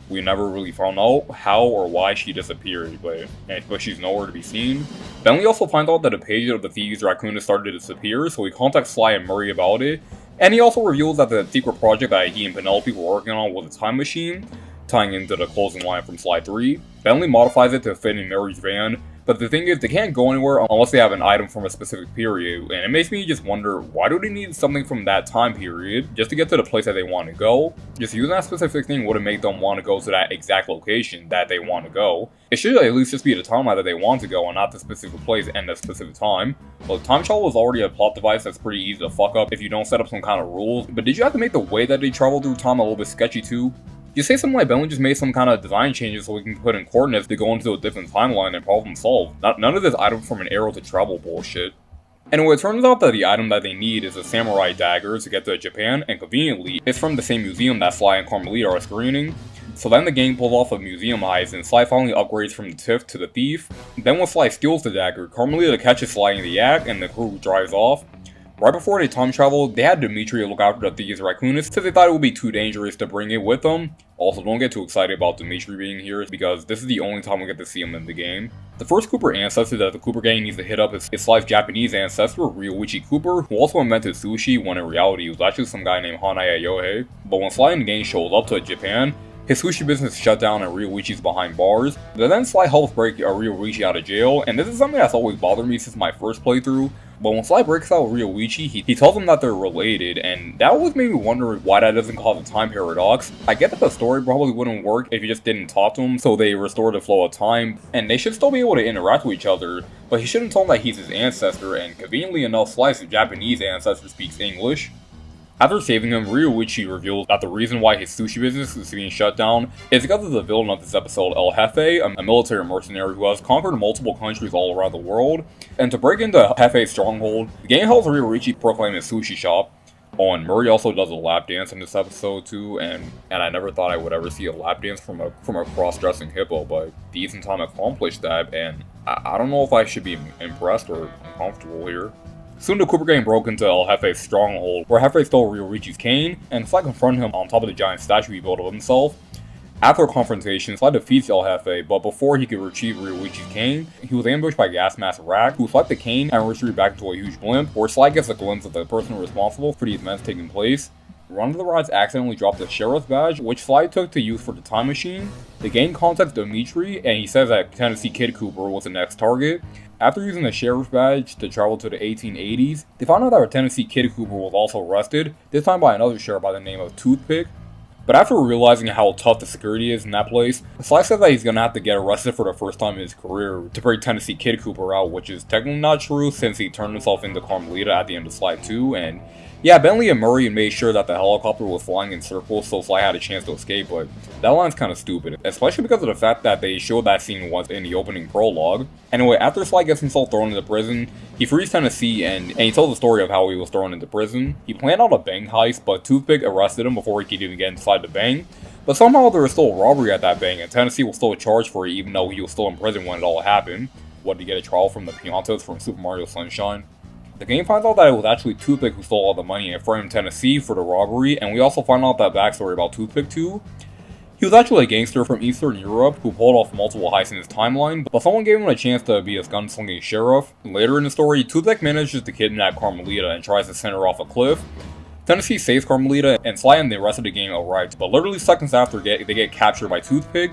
We never really found out how or why she disappeared, but she's nowhere to be seen. Bentley also finds out that a page of the Thieves Raccoonus started to disappear, so he contacts Sly and Murray about it, and he also reveals that the secret project that he and Penelope were working on was a time machine, tying into the closing line from Sly 3. Bentley modifies it to fit in Murray's van, but the thing is, they can't go anywhere unless they have an item from a specific period, and it makes me just wonder, why do they need something from that time period just to get to the place that they want to go? Just using that specific thing wouldn't make them want to go to that exact location that they want to go. It should at least just be the timeline that they want to go and not the specific place and the specific time. Well, time travel is already a plot device that's pretty easy to fuck up if you don't set up some kind of rules, but did you have to make the way that they travel through time a little bit sketchy too? You say something like Bentley just made some kind of design changes so we can put in coordinates to go into a different timeline and problem solve. None of this item from an arrow to travel bullshit. Anyway, it turns out that the item that they need is a samurai dagger to get to Japan, and conveniently, it's from the same museum that Sly and Carmelita are screening. So then the gang pulls off a museum heist, and Sly finally upgrades from the Tiff to the Thief. Then when Sly steals the dagger, Carmelita catches Sly in the act, and the crew drives off. Right before they time traveled, they had Dimitri look after the Thieves Raccoonus since they thought it would be too dangerous to bring it with them. Also, don't get too excited about Dimitri being here because this is the only time we get to see him in the game. The first Cooper ancestor that the Cooper gang needs to hit up is Sly's Japanese ancestor, Ryoichi Cooper, who also invented sushi when in reality he was actually some guy named Hanaya Yohei. But when Sly and the gang shows up to Japan, his sushi business shut down and Ryoichi's behind bars. But then Sly helps break Ryoichi out of jail, and this is something that's always bothered me since my first playthrough. But when Sly breaks out Ryoichi, he tells him that they're related, and that always made me wonder why that doesn't cause a time paradox. I get that the story probably wouldn't work if you just didn't talk to him, so they restore the flow of time, and they should still be able to interact with each other, but he shouldn't tell him that he's his ancestor, and conveniently enough, Sly's Japanese ancestor speaks English. After saving him, Ryoichi reveals that the reason why his sushi business is being shut down is because of the villain of this episode, El Jefe, a military mercenary who has conquered multiple countries all around the world. And to break into Jefe's stronghold, the game helps Ryoichi proclaim his sushi shop. Oh, and Murray also does a lap dance in this episode too, and I never thought I would ever see a lap dance from a cross-dressing hippo, but Decent Time accomplished that, and I don't know if I should be impressed or uncomfortable here. Soon the Cooper gang broke into El Jefe's stronghold, where Jefe stole Ryoichi's cane, and Sly confronted him on top of the giant statue he built of himself. After a confrontation, Sly defeats El Jefe, but before he could retrieve Ryoichi's cane, he was ambushed by Gas Mask Rack, who swiped the cane and retreated back into a huge blimp, where Sly gets a glimpse of the person responsible for the events taking place. One of the rides accidentally dropped the sheriff's badge, which Sly took to use for the time machine. The gang contacts Dimitri, and he says that Tennessee Kid Cooper was the next target. After using the sheriff's badge to travel to the 1880s, they found out that Tennessee Kid Cooper was also arrested, this time by another sheriff by the name of Toothpick. But after realizing how tough the security is in that place, Sly says that he's gonna have to get arrested for the first time in his career to break Tennessee Kid Cooper out, which is technically not true since he turned himself into Carmelita at the end of Sly 2, and yeah, Bentley and Murray made sure that the helicopter was flying in circles so Sly had a chance to escape, but that line's kinda stupid, especially because of the fact that they showed that scene once in the opening prologue. Anyway, after Sly gets himself thrown into prison, he frees Tennessee and he tells the story of how he was thrown into prison. He planned out a bank heist, but Toothpick arrested him before he could even get inside the bank. But somehow there was still a robbery at that bank, and Tennessee was still charged for it even though he was still in prison when it all happened. What, did he get a trial from the Piantas from Super Mario Sunshine? The game finds out that it was actually Toothpick who stole all the money and framed Tennessee for the robbery, and we also find out that backstory about Toothpick too. He was actually a gangster from Eastern Europe who pulled off multiple heists in his timeline, but someone gave him a chance to be a gunslinging sheriff. Later in the story, Toothpick manages to kidnap Carmelita and tries to send her off a cliff. Tennessee saves Carmelita, and Sly and the rest of the gang arrive, but literally seconds after they get captured by Toothpick.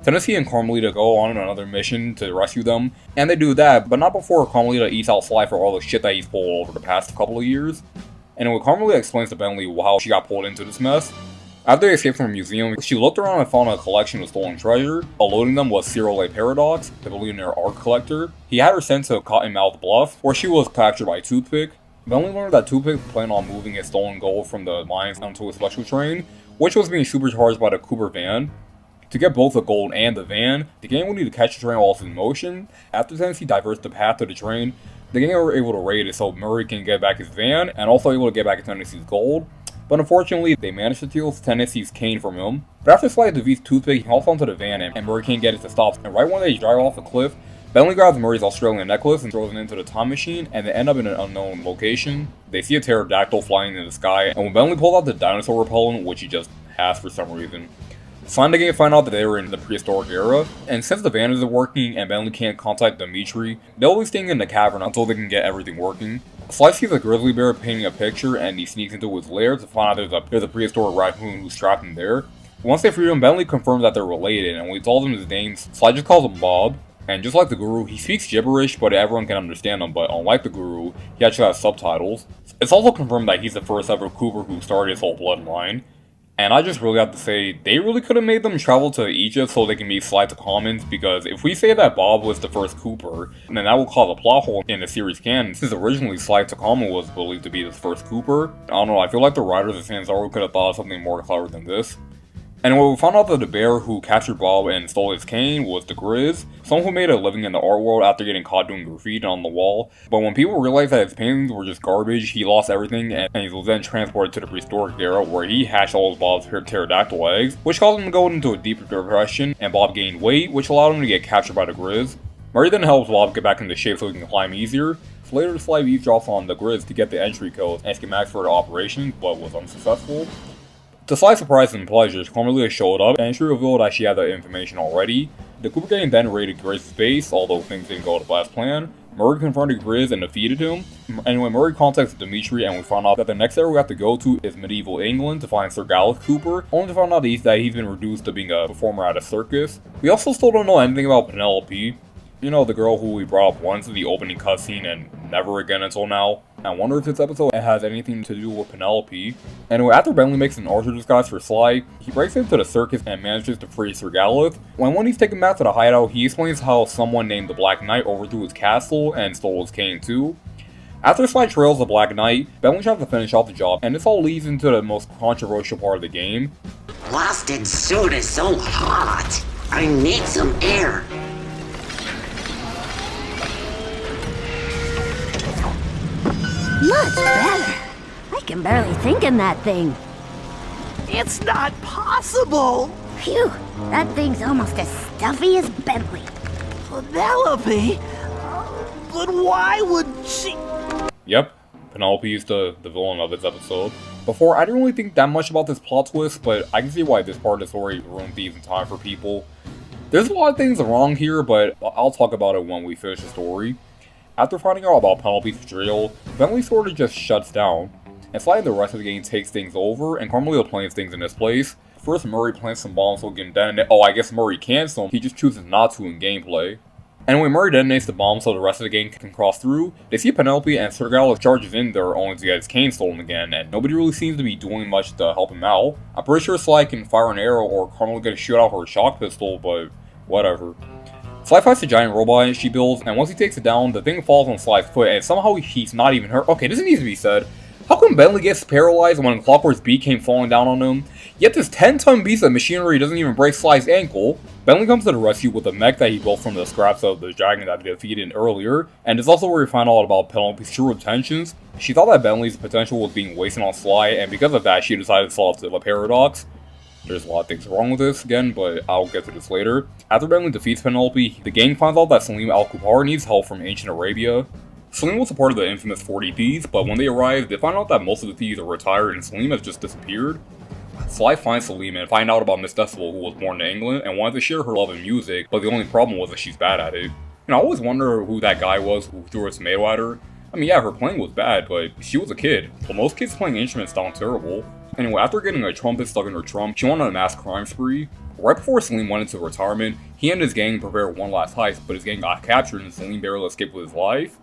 Tennessee and Carmelita go on another mission to rescue them, and they do that, but not before Carmelita eats out Sly for all the shit that he's pulled over the past couple of years. Anyway, Carmelita explains to Bentley how she got pulled into this mess. After they escaped from a museum, she looked around and found a collection of stolen treasure. Eluding them was Cyril A. Paradox, the billionaire art collector. He had her sent to Cottonmouth Bluff, where she was captured by Toothpick. Bentley learned that Toothpick planned on moving his stolen gold from the mines onto a special train, which was being supercharged by the Cooper van. To get both the gold and the van, the gang would need to catch the train while it's in motion. After Tennessee diverts the path to the train, the gang were able to raid it so Murray can get back his van, and also able to get back Tennessee's gold. But unfortunately, they managed to steal Tennessee's cane from him. But after Sly defeats Toothpick, he hops onto the van and Murray can't get it to stop. And right when they drive off a cliff, Bentley grabs Murray's Australian necklace and throws it into the time machine, and they end up in an unknown location. They see a pterodactyl flying in the sky, and when Bentley pulls out the dinosaur repellent, which he just has for some reason, Sly and the gang find out that they were in the prehistoric era, and since the van isn't working and Bentley can't contact Dimitri, they'll be staying in the cavern until they can get everything working. Sly sees a grizzly bear painting a picture and he sneaks into his lair to find out there's a prehistoric raccoon who's trapped in there. Once they free him, Bentley confirms that they're related, and when he tells him his name, Sly just calls him Bob. And just like the Guru, he speaks gibberish, but everyone can understand him, but unlike the Guru, he actually has subtitles. It's also confirmed that he's the first ever Cooper who started his whole bloodline. And I just really have to say, they really could have made them travel to Egypt so they can meet Sly Commons, because if we say that Bob was the first Cooper, then that will cause a plot hole in the series canon, since originally Sly Common was believed to be the first Cooper. I don't know, I feel like the writers of Sanzaru could have thought of something more clever than this. Anyway, we found out that the bear who captured Bob and stole his cane was the Grizz, someone who made a living in the art world after getting caught doing graffiti on the wall. But when people realized that his paintings were just garbage, he lost everything and he was then transported to the prehistoric era where he hatched all of Bob's pterodactyl eggs, which caused him to go into a deeper depression, and Bob gained weight, which allowed him to get captured by the Grizz. Murray then helps Bob get back into shape so he can climb easier. So later, Sly eavesdrops on the grids to get the entry codes and schematics for the operation, but was unsuccessful. To Sly's surprise and pleasure, Carmelita showed up, and she revealed that she had that information already. The Cooper gang then raided Grizz's base, although things didn't go to Blad's plan. Murray confronted Grizz and defeated him. Anyway, Murray contacts Dimitri, and we found out that the next area we have to go to is medieval England to find Sir Galus Cooper, only to find out that he's been reduced to being a performer at a circus. We also still don't know anything about Penelope. You know, the girl who we brought up once in the opening cutscene and never again until now. I wonder if this episode has anything to do with Penelope. Anyway, after Bentley makes an Arthur disguise for Sly, he breaks into the circus and manages to free Sir Galus. When he's taken back to the hideout, he explains how someone named the Black Knight overthrew his castle and stole his cane too. After Sly trails the Black Knight, Bentley tries to finish off the job, and this all leads into the most controversial part of the game. Blasted suit is so hot. I need some air. Much better. I can barely think in that thing. It's not possible! Phew, that thing's almost as stuffy as Bentley. Penelope? But why would she... Yep, Penelope is the villain of this episode. Before, I didn't really think that much about this plot twist, but I can see why this part of the story ruined Thieves in time for people. There's a lot of things wrong here, but I'll talk about it when we finish the story. After finding out about Penelope's betrayal, Bentley sort of just shuts down, and Sly and the rest of the game takes things over, and Carmelita plants things in his place. First, Murray plants some bombs so he can detonate. Oh, I guess Murray can, so he just chooses not to in gameplay. Anyway, Murray detonates the bomb so the rest of the gang can cross through. They see Penelope and Sir Galus charges in there only to get his cane stolen again, and nobody really seems to be doing much to help him out. I'm pretty sure Sly can fire an arrow or Carmelita can shoot out her shock pistol, but whatever. Sly fights the giant robot she builds, and once he takes it down, the thing falls on Sly's foot, and somehow he's not even hurt. Okay, this needs to be said. How come Bentley gets paralyzed when Clockwork's beak came falling down on him? Yet this 10-ton piece of machinery doesn't even break Sly's ankle. Bentley comes to the rescue with a mech that he built from the scraps of the dragon that they defeated earlier, and it's also where we find out about Penelope's true intentions. She thought that Bentley's potential was being wasted on Sly, and because of that, she decided to solve the paradox. There's a lot of things wrong with this again, but I'll get to this later. After Bentley defeats Penelope, the gang finds out that Salim al-Kupar needs help from ancient Arabia. Salim was a part of the infamous 40 Thieves, but when they arrive, they find out that most of the thieves are retired and Salim has just disappeared. Sly finds Salim and find out about Miss Decibel, who was born in England and wanted to share her love in music, but the only problem was that she's bad at it. And I always wonder who that guy was who threw his tomato at her. I mean, yeah, her playing was bad, but she was a kid. But most kids playing instruments sound terrible. Anyway, after getting a trumpet stuck in her trunk, she went on a mass crime spree. Right before Salim went into retirement, he and his gang prepared one last heist, but his gang got captured and Salim barely escaped with his life.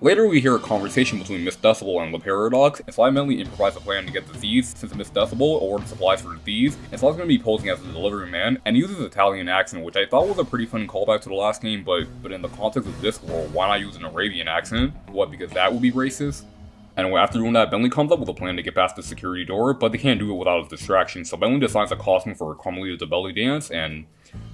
Later, we hear a conversation between Miss Decibel and the Paradox, and Sly mentally improvised a plan to get the thieves, since Miss Decibel ordered supplies for the thieves, and Sly's going to be posing as the delivery man, and he uses an Italian accent, which I thought was a pretty fun callback to the last game, but in the context of this world, why not use an Arabian accent? What, because that would be racist? Anyway, after doing that, Bentley comes up with a plan to get past the security door, but they can't do it without his distraction, so Bentley decides a costume for Carmelita to belly dance, and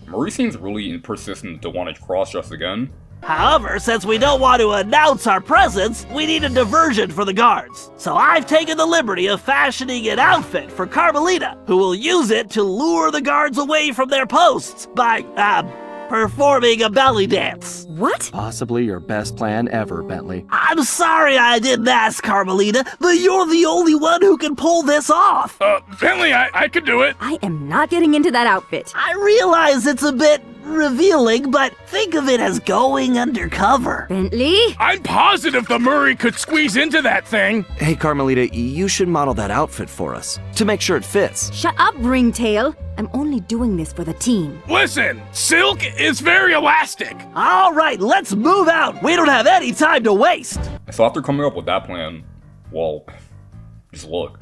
Marie seems really persistent to want to cross-dress again. However, since we don't want to announce our presence, we need a diversion for the guards. So I've taken the liberty of fashioning an outfit for Carmelita, who will use it to lure the guards away from their posts by, performing a belly dance. What? Possibly your best plan ever, Bentley. I'm sorry I didn't ask, Carmelita, but you're the only one who can pull this off. Bentley, I could do it. I am not getting into that outfit. I realize it's a bit revealing, but think of it as going undercover. Bentley? I'm positive the Murray could squeeze into that thing. Hey, Carmelita, you should model that outfit for us, to make sure it fits. Shut up, Ringtail. I'm only doing this for the team. Listen, silk is very elastic. All right, let's move out. We don't have any time to waste. So after coming up with that plan, well, just look.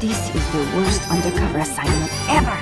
This is the worst undercover assignment ever.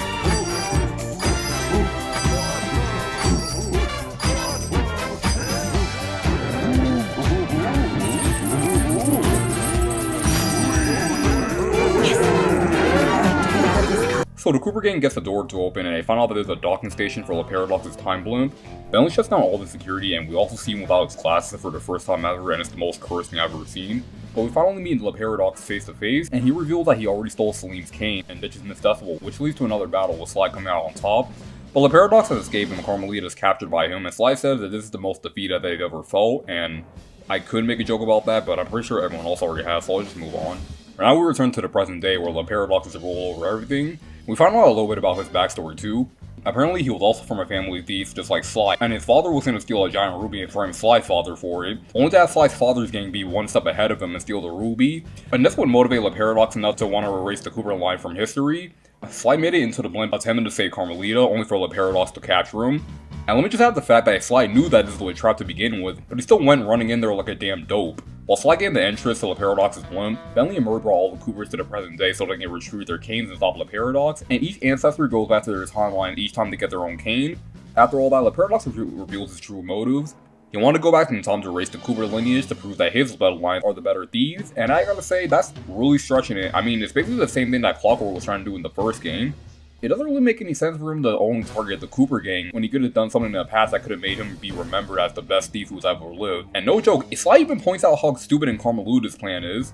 So So the Cooper gang gets the door to open and they find out that there's a docking station for Paradox's time blimp. Bentley shuts down all the security and we also see him without his glasses for the first time ever, and it's the most cursed thing I've ever seen. But we finally meet Paradox face to face, and he reveals that he already stole Salim's cane and ditches Miss Decibel, which leads to another battle with Sly coming out on top. But Paradox has escaped and Carmelita is captured by him, and Sly says that this is the most defeat that they've ever felt, and I could make a joke about that, but I'm pretty sure everyone else already has, so I'll just move on. Now we return to the present day where Paradox is a rule over everything. We find out a little bit about his backstory too. Apparently he was also from a family of thieves just like Sly, and his father was going to steal a giant ruby and frame Sly's father for it, only to have Sly's father's gang be one step ahead of him and steal the ruby. And this would motivate Paradox enough to want to erase the Cooper line from history. Sly made it into the blimp attempting to save Carmelita, only for Paradox to capture him. And let me just add the fact that Sly knew that this was a trap to begin with, but he still went running in there like a damn dope. While Sly gained the entrance to Paradox's blimp, Bentley and Murray brought all the Coopers to the present day so they can retrieve their canes and stop Paradox, and each ancestor goes back to their timeline each time they get their own cane. After all that, Paradox reveals his true motives. He wanted to go back in time to erase the Cooper lineage to prove that his bloodlines are the better thieves, and I gotta say, that's really stretching it. I mean, it's basically the same thing that Clockwork was trying to do in the first game. It doesn't really make any sense for him to only target the Cooper gang when he could have done something in the past that could have made him be remembered as the best thief who's ever lived. And no joke, Sly even points out how stupid and Carmelita's plan is.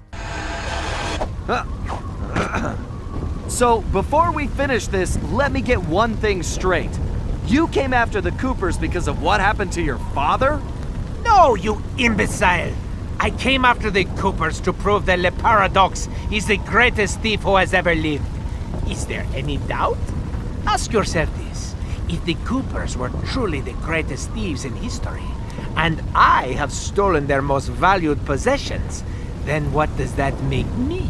So, before we finish this, let me get one thing straight. You came after the Coopers because of what happened to your father? No, you imbecile! I came after the Coopers to prove that Le Paradox is the greatest thief who has ever lived. Is there any doubt? Ask yourself this. If the Coopers were truly the greatest thieves in history, and I have stolen their most valued possessions, then what does that make me?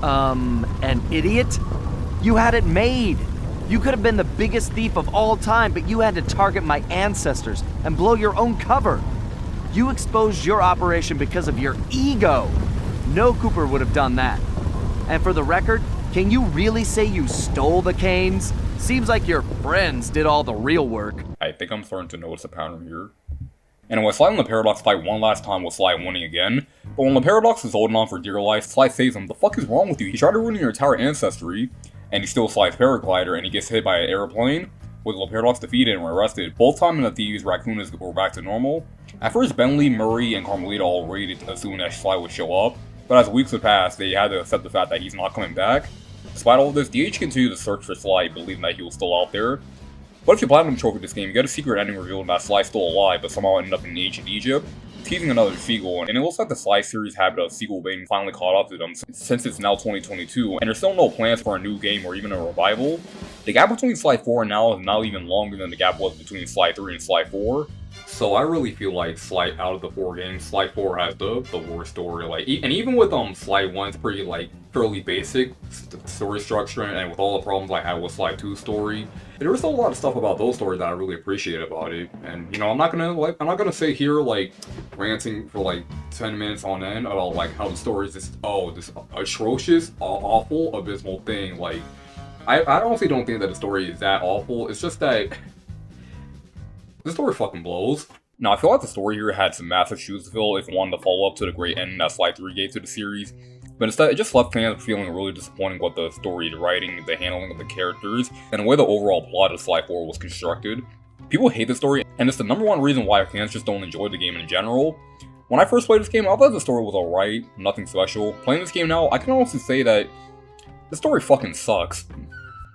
An idiot? You had it made. You could have been the biggest thief of all time, but you had to target my ancestors and blow your own cover. You exposed your operation because of your ego. No Cooper would have done that. And for the record, can you really say you stole the canes? Seems like your friends did all the real work. I think I'm starting to notice a pattern here. Anyway, Sly and Paradox fight one last time with Sly winning again, but when Paradox is holding on for dear life, Sly saves him. The fuck is wrong with you? He tried to ruin your entire ancestry, and he steals Sly's paraglider, and he gets hit by an airplane, with Paradox defeated and arrested. Both time in the Thieves, Raccoonus were back to normal. At first, Bentley, Murray, and Carmelita all waited assuming that Sly would show up, but as weeks would pass, they had to accept the fact that he's not coming back. Despite all of this, DH continued to search for Sly, believing that he was still out there. But if you platinum trophy this game, you get a secret ending revealing that Sly's still alive, but somehow ended up in ancient Egypt, teasing another sequel, and it looks like the Sly series habit of sequel baiting finally caught up to them since it's now 2022, and there's still no plans for a new game or even a revival. The gap between Sly 4 and now is now even longer than the gap was between Sly 3 and Sly 4. So I really feel like Sly, out of the 4 games, Sly 4 has the worst story. Like, and even with Sly 1, it's pretty fairly basic story structure, and with all the problems I had with Sly 2's story, there was still a lot of stuff about those stories that I really appreciate about it. And you know, I'm not gonna sit here ranting for 10 minutes on end about how the story is this atrocious, awful, abysmal thing. I honestly don't think that the story is that awful. It's just that the story fucking blows. Now, I feel like the story here had some massive shoes to fill if it wanted to follow up to the great ending that Sly 3 gave to the series, but instead it just left fans feeling really disappointed with the story, the writing, the handling of the characters, and the way the overall plot of Sly 4 was constructed. People hate the story, and it's the #1 reason why fans just don't enjoy the game in general. When I first played this game, I thought the story was alright, nothing special. Playing this game now, I can honestly say that the story fucking sucks.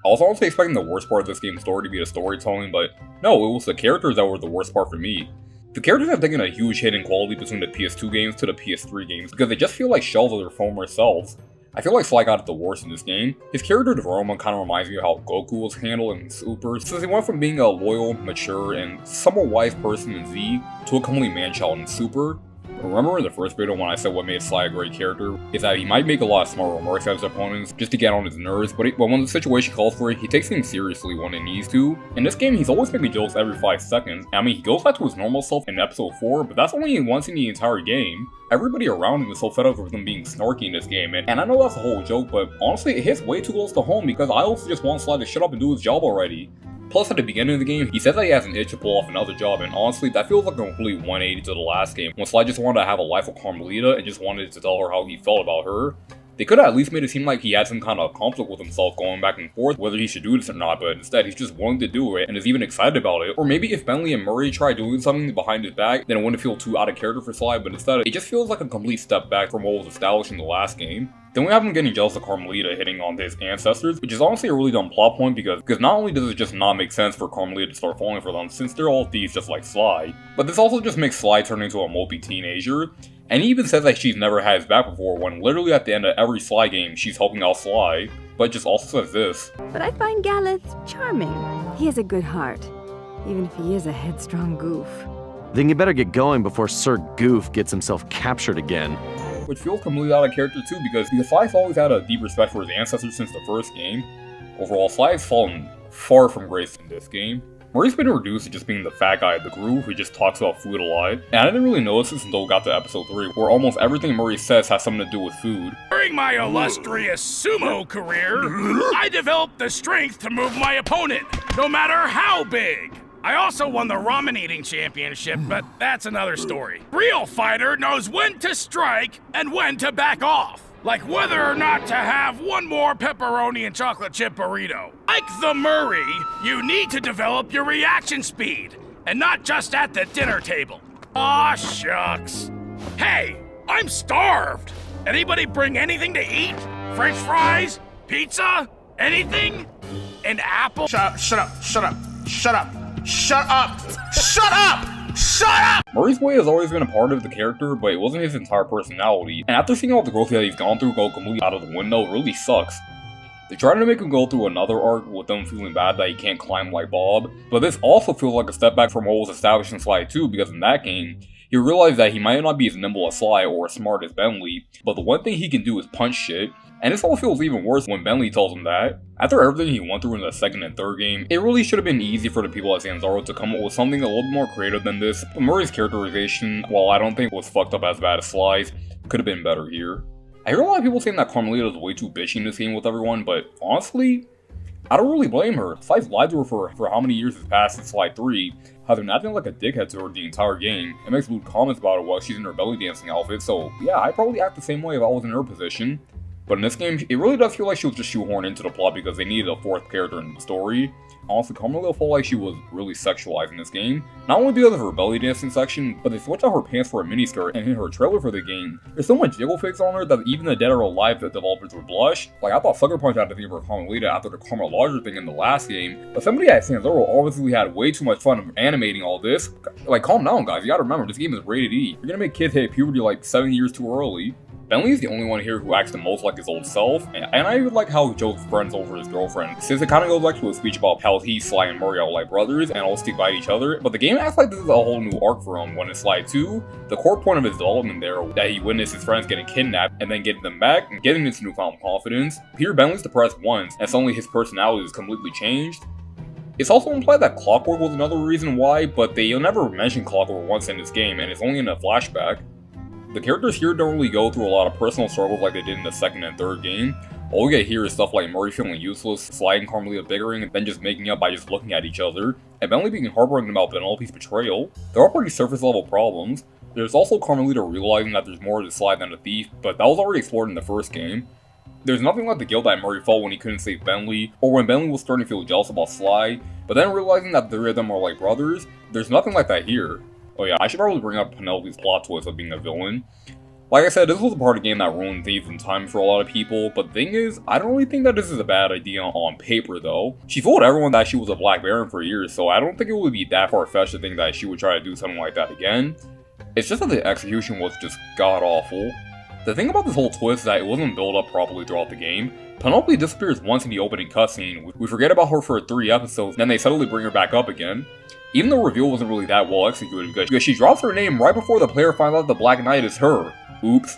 I was honestly expecting the worst part of this game's story to be the storytelling, but no, it was the characters that were the worst part for me. The characters have taken a huge hit in quality between the PS2 games to the PS3 games because they just feel like shells of their former selves. I feel like Sly got it the worst in this game. His character development kind of reminds me of how Goku was handled in Super, since he went from being a loyal, mature, and somewhat wise person in Z to a complete man-child in Super. Remember in the first video when I said what made Sly a great character is that he might make a lot of smart remarks at his opponents just to get on his nerves, but when the situation calls for it, he takes things seriously when it needs to. In this game, he's always making jokes every 5 seconds. I mean, he goes back to his normal self in episode 4, but that's only once in the entire game. Everybody around him is so fed up with him being snarky in this game, and I know that's a whole joke, but honestly, it hits way too close to home because I also just want Sly to shut up and do his job already. Plus, at the beginning of the game, he says that he has an itch to pull off another job, and honestly, that feels like a complete 180 to the last game, when Sly just wanted to have a life with Carmelita and just wanted to tell her how he felt about her. They could have at least made it seem like he had some kind of conflict with himself going back and forth whether he should do this or not, but instead he's just willing to do it and is even excited about it. Or maybe if Bentley and Murray tried doing something behind his back, then it wouldn't feel too out of character for Sly, but instead it just feels like a complete step back from what was established in the last game. Then we have him getting jealous of Carmelita hitting on his ancestors, which is honestly a really dumb plot point because not only does it just not make sense for Carmelita to start falling for them since they're all thieves just like Sly, but this also just makes Sly turn into a mopey teenager. And he even says that she's never had his back before when literally at the end of every Sly game she's helping out Sly, but just also says this. But I find Galeth charming. He has a good heart, even if he is a headstrong goof. Then you better get going before Sir Goof gets himself captured again. Which feels completely out of character too because Sly's always had a deep respect for his ancestors since the first game. Overall, Sly has fallen far from grace in this game. Murray's been reduced to just being the fat guy of the group who just talks about food a lot, and I didn't really notice this until we got to episode 3, where almost everything Murray says has something to do with food. During my illustrious sumo career, I developed the strength to move my opponent, no matter how big. I also won the ramen eating championship, but that's another story. Real fighter knows when to strike and when to back off. Like whether or not to have one more pepperoni and chocolate chip burrito. Like the Murray, you need to develop your reaction speed, and not just at the dinner table. Aw, shucks. Hey, I'm starved. Anybody bring anything to eat? French fries? Pizza? Anything? An apple? Shut up, shut up, shut up, shut up, shut up, shut up! Shut up! Murray's way has always been a part of the character, but it wasn't his entire personality, and after seeing all the growth that he's gone through go completely out of the window, it really sucks. They're trying to make him go through another arc with them feeling bad that he can't climb like Bob, but this also feels like a step back from what was established in Sly 2 because in that game, he realized that he might not be as nimble as Sly or as smart as Bentley, but the one thing he can do is punch shit. And this all feels even worse when Bentley tells him that. After everything he went through in the second and third game, it really should have been easy for the people at Zanzaro to come up with something a little more creative than this. But Murray's characterization, while I don't think it was fucked up as bad as Sly's, could have been better here. I hear a lot of people saying that Carmelita is way too bitchy in this game with everyone, but honestly, I don't really blame her. Sly's lied to her for how many years has passed since Sly 3, has been acting like a dickhead to her the entire game, and makes lewd comments about her while she's in her belly dancing outfit, so yeah, I'd probably act the same way if I was in her position. But in this game, it really does feel like she was just shoehorned into the plot because they needed a fourth character in the story. Honestly, Carmelita felt like she was really sexualized in this game. Not only because of her belly dancing section, but they switched out her pants for a miniskirt, and in her trailer for the game, there's so much jiggle figs on her that even the dead or alive that developers would blush. Like, I thought Sucker Punch had to think of her Carmelita after the Karma Larger thing in the last game, but somebody at Sanzoro obviously had way too much fun animating all this. Like, calm down guys, you gotta remember, this game is rated E. You're gonna make kids hit puberty like 7 years too early. Bentley is the only one here who acts the most like his old self, and I even like how Joe's friends over his girlfriend, since it kind of goes back to a speech about how he, Sly, and Murray are like brothers and all stick by each other, but the game acts like this is a whole new arc for him when in Sly 2, the core point of his development there, that he witnessed his friends getting kidnapped and then getting them back and getting this newfound confidence. Here Bentley's depressed once, and suddenly his personality is completely changed. It's also implied that Clockwork was another reason why, but they never mention Clockwork once in this game, and it's only in a flashback. The characters here don't really go through a lot of personal struggles like they did in the second and third game. All we get here is stuff like Murray feeling useless, Sly and Carmelita bickering, and then just making up by just looking at each other, and Bentley being heartbroken about Penelope's betrayal. They're all pretty surface level problems. There's also Carmelita realizing that there's more to Sly than a thief, but that was already explored in the first game. There's nothing like the guilt that Murray felt when he couldn't save Bentley, or when Bentley was starting to feel jealous about Sly, but then realizing that the three of them are like brothers. There's nothing like that here. Oh yeah, I should probably bring up Penelope's plot twist of being a villain. Like I said, this was a part of the game that ruined Thieves in time for a lot of people, but the thing is, I don't really think that this is a bad idea on paper though. She told everyone that she was a Black Baron for years, so I don't think it would be that far-fetched to think that she would try to do something like that again. It's just that the execution was just god-awful. The thing about this whole twist is that it wasn't built up properly throughout the game. Penelope disappears once in the opening cutscene, we forget about her for 3 episodes, then they suddenly bring her back up again. Even the reveal wasn't really that well executed because she drops her name right before the player finds out the Black Knight is her. Oops.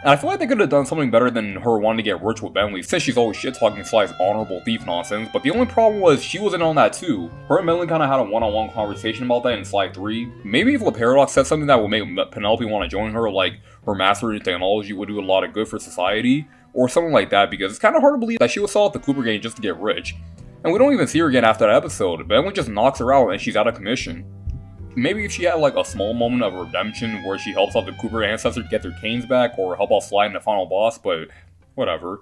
And I feel like they could have done something better than her wanting to get rich with Bentley, since she's always shit-talking Sly's honorable thief nonsense, but the only problem was she was in on that too. Her and Bentley kinda had a one-on-one conversation about that in Sly 3. Maybe if Paradox said something that would make Penelope want to join her, like her mastery in technology would do a lot of good for society, or something like that, because it's kinda hard to believe that she would sell out the Cooper gang just to get rich. And we don't even see her again after that episode, Bentley just knocks her out and she's out of commission. Maybe if she had like a small moment of redemption where she helps out the Cooper ancestors get their canes back or help out Sly in the final boss, but whatever.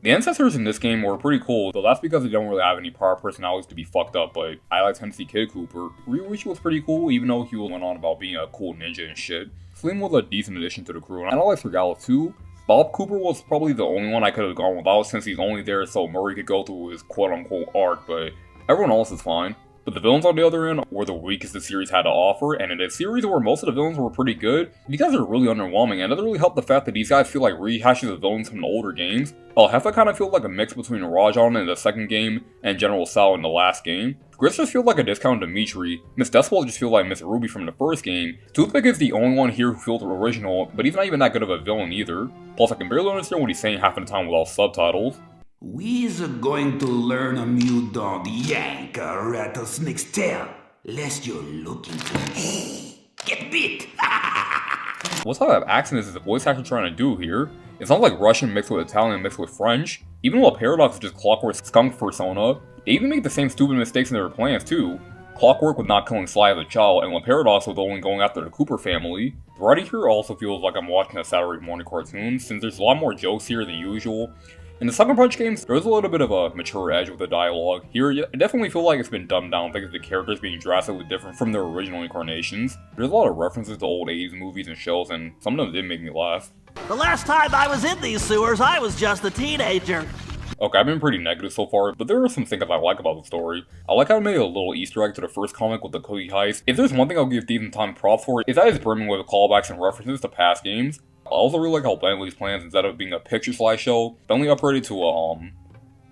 The ancestors in this game were pretty cool, though that's because they don't really have any prior personalities to be fucked up, but I like Tennessee Kid Cooper. Ryuichi was pretty cool, even though he went on about being a cool ninja and shit. Slim was a decent addition to the crew, and I like Regala too. Bob Cooper was probably the only one I could have gone without since he's only there so Murray could go through his quote-unquote arc, but everyone else is fine. But the villains on the other end were the weakest the series had to offer, and in a series where most of the villains were pretty good, these guys are really underwhelming, and it doesn't really help the fact that these guys feel like rehashes of villains from the older games. Heffa kind of feels like a mix between Rajan in the second game and General Sal in the last game. Gris just feels like a discounted Dimitri, Miss Decibel just feels like Miss Ruby from the first game, Toothpick is the only one here who feels original, but he's not even that good of a villain either. Plus I can barely understand what he's saying half the time without subtitles. We's going to learn a you don't yank a rattlesnake's tail, lest you're looking to get bit. What type of accent is the voice actor trying to do here? It sounds like Russian mixed with Italian mixed with French. Even though Paradox is just Clockwork skunk persona, they even make the same stupid mistakes in their plans too. Clockwork with not killing Sly as a child, and Paradox with only going after the Cooper family. The writing here also feels like I'm watching a Saturday morning cartoon, since there's a lot more jokes here than usual. In the Sucker Punch games, there's a little bit of a mature edge with the dialogue. Here, I definitely feel like it's been dumbed down thanks to the characters being drastically different from their original incarnations. There's a lot of references to old 80s movies and shows, and some of them did make me laugh. The last time I was in these sewers, I was just a teenager. Okay, I've been pretty negative so far, but there are some things I like about the story. I like how I made a little Easter egg to the first comic with the cookie heist. If there's one thing I'll give Thieves in Time props for, it's that it's brimming with callbacks and references to past games. I also really like how Bentley's plans, instead of being a picture slideshow, Bentley upgraded to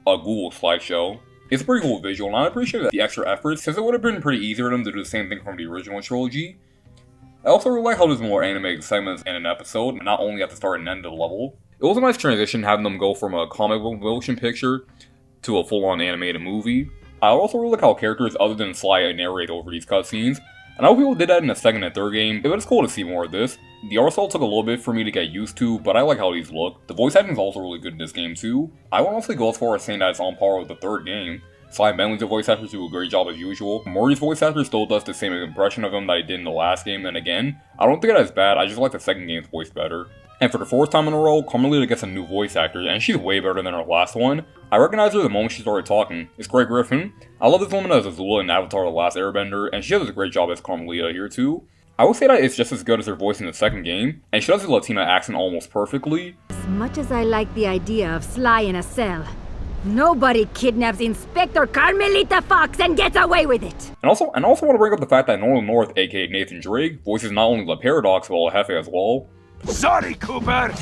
a Google slideshow. It's a pretty cool visual, and I appreciate the extra effort, since it would have been pretty easy for them to do the same thing from the original trilogy. I also really like how there's more animated segments in an episode, not only at the start and end of the level. It was a nice transition having them go from a comic book motion picture to a full-on animated movie. I also really like how characters other than Sly narrate over these cutscenes. And I know people did that in the second and third game, but it's cool to see more of this. The art style took a little bit for me to get used to, but I like how these look. The voice acting is also really good in this game too. I would honestly go as far as saying that it's on par with the third game. Sly and Bentley's voice actors do a great job as usual. Murray's voice actor still does the same impression of him that he did in the last game, and again, I don't think it as bad, I just like the second game's voice better. And for the fourth time in a row, Carmelita gets a new voice actor, and she's way better than her last one. I recognized her the moment she started talking. It's Grey Griffin. I love this woman as Azula in Avatar The Last Airbender, and she does a great job as Carmelita here too. I would say that it's just as good as her voice in the second game, and she does the Latina accent almost perfectly. As much as I like the idea of Sly in a cell, nobody kidnaps Inspector Carmelita Fox and gets away with it! And also want to bring up the fact that Nolan North, aka Nathan Drake, voices not only the Paradox, but Hefe as well. Sorry, Cooper.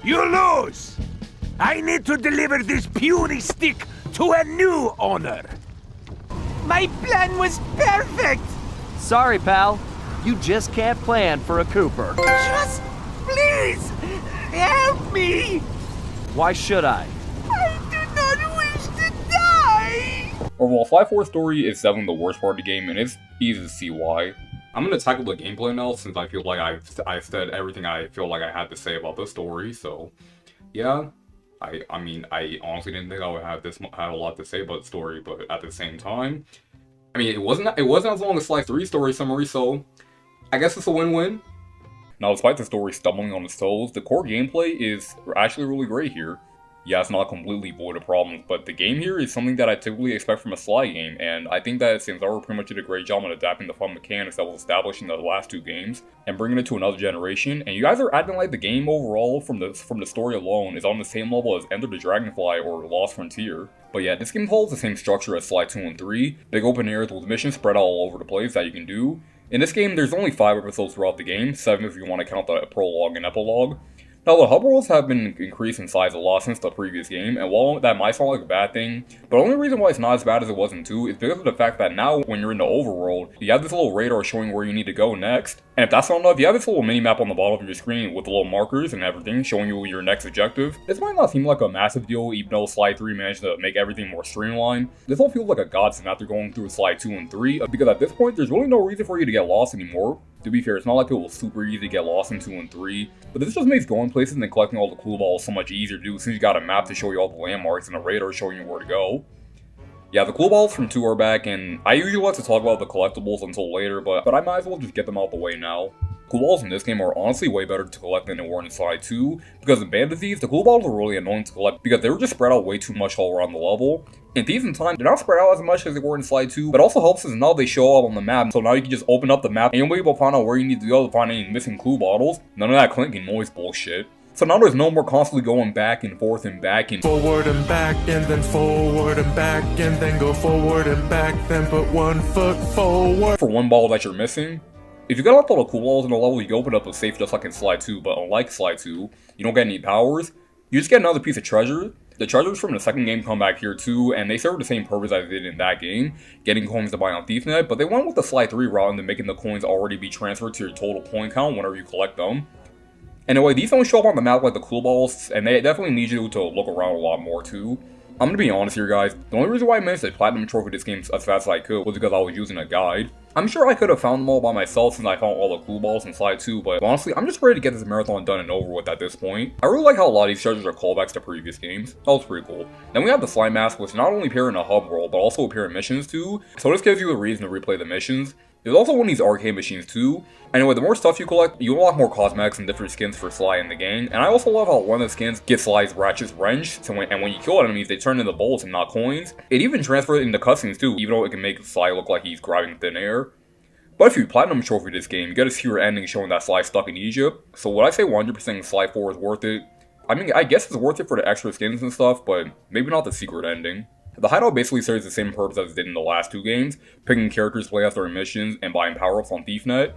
You lose. I need to deliver this puny stick to a new owner. My plan was perfect! Sorry, pal. You just can't plan for a Cooper. Just please help me! Why should I? I do not wish to die! Overall, Sly 4's story is definitely the worst part of the game, and it's easy to see why. I'm going to tackle the gameplay now, since I feel like I've said everything I feel like I had to say about the story, so yeah. I mean, I honestly didn't think I would have a lot to say about the story, but at the same time, I mean, it wasn't as long as Sly 3 story summary, so I guess it's a win-win. Now, despite the story stumbling on its toes, the core gameplay is actually really great here. Yeah, it's not completely void of problems, but the game here is something that I typically expect from a Sly game, and I think that Sanzaro pretty much did a great job on adapting the fun mechanics that was established in the last two games, and bringing it to another generation, and you guys are acting like the game overall, from the story alone, is on the same level as Enter the Dragonfly or Lost Frontier. But yeah, this game follows the same structure as Sly 2 and 3, big open areas with missions spread all over the place that you can do. In this game, there's only 5 episodes throughout the game, 7 if you want to count the prologue and epilogue. Now, the hub worlds have been increased in size a lot since the previous game, and while that might sound like a bad thing, but the only reason why it's not as bad as it was in 2 is because of the fact that now, when you're in the overworld, you have this little radar showing where you need to go next, and if that's not enough, you have this little mini-map on the bottom of your screen with the little markers and everything showing you your next objective. This might not seem like a massive deal, even though Sly 3 managed to make everything more streamlined. This all feels like a godsend after going through Sly 2 and 3, because at this point, there's really no reason for you to get lost anymore. To be fair, it's not like it was super easy to get lost in 2 and 3, but this just makes going places and collecting all the clue balls so much easier to do since you got a map to show you all the landmarks and a radar showing you where to go. Yeah, the clue balls from 2 are back, and I usually like to talk about the collectibles until later, but I might as well just get them out the way now. Cool balls in this game are honestly way better to collect than they were in Sly 2, because in Band of Thieves, the cool balls were really annoying to collect because they were just spread out way too much all around the level. In Thieves in Time, they're not spread out as much as they were in Sly 2, but also helps is now they show up on the map, so now you can just open up the map and you'll be able to find out where you need to go to find any missing clue bottles. None of that clinking noise bullshit. So now there's no more constantly going back and forth and back and forward and back and then forward and back and then go forward and back, then put 1 foot forward for one ball that you're missing. If you got all the cool balls in the level, you can open up a safe just like in Sly 2, but unlike Sly 2, you don't get any powers. You just get another piece of treasure. The treasures from the second game come back here too, and they serve the same purpose as they did in that game, getting coins to buy on ThiefNet, but they went with the Sly 3 route into making the coins already be transferred to your total coin count whenever you collect them. Anyway, these don't show up on the map like the cool balls, and they definitely need you to look around a lot more too. I'm gonna be honest here, guys. The only reason why I managed to platinum trophy this game as fast as I could was because I was using a guide. I'm sure I could have found them all by myself since I found all the cool balls in Sly 2, but honestly, I'm just ready to get this marathon done and over with at this point. I really like how a lot of these treasures are callbacks to previous games. That was pretty cool. Then we have the Sly Mask, which not only appear in a hub world, but also appear in missions too, so this gives you a reason to replay the missions. There's also one of these arcade machines too. Anyway, the more stuff you collect, you unlock more cosmetics and different skins for Sly in the game. And I also love how one of the skins gets Sly's Ratchet's Wrench, so when you kill enemies, they turn into bolts and not coins. It even transfers into cutscenes too, even though it can make Sly look like he's grabbing thin air. But if you platinum trophy this game, you get a secret ending showing that Sly's stuck in Egypt. So would I say 100% Sly 4 is worth it? I mean, I guess it's worth it for the extra skins and stuff, but maybe not the secret ending. The hideout basically serves the same purpose as it did in the last two games, picking characters to play as their missions and buying power-ups on ThiefNet.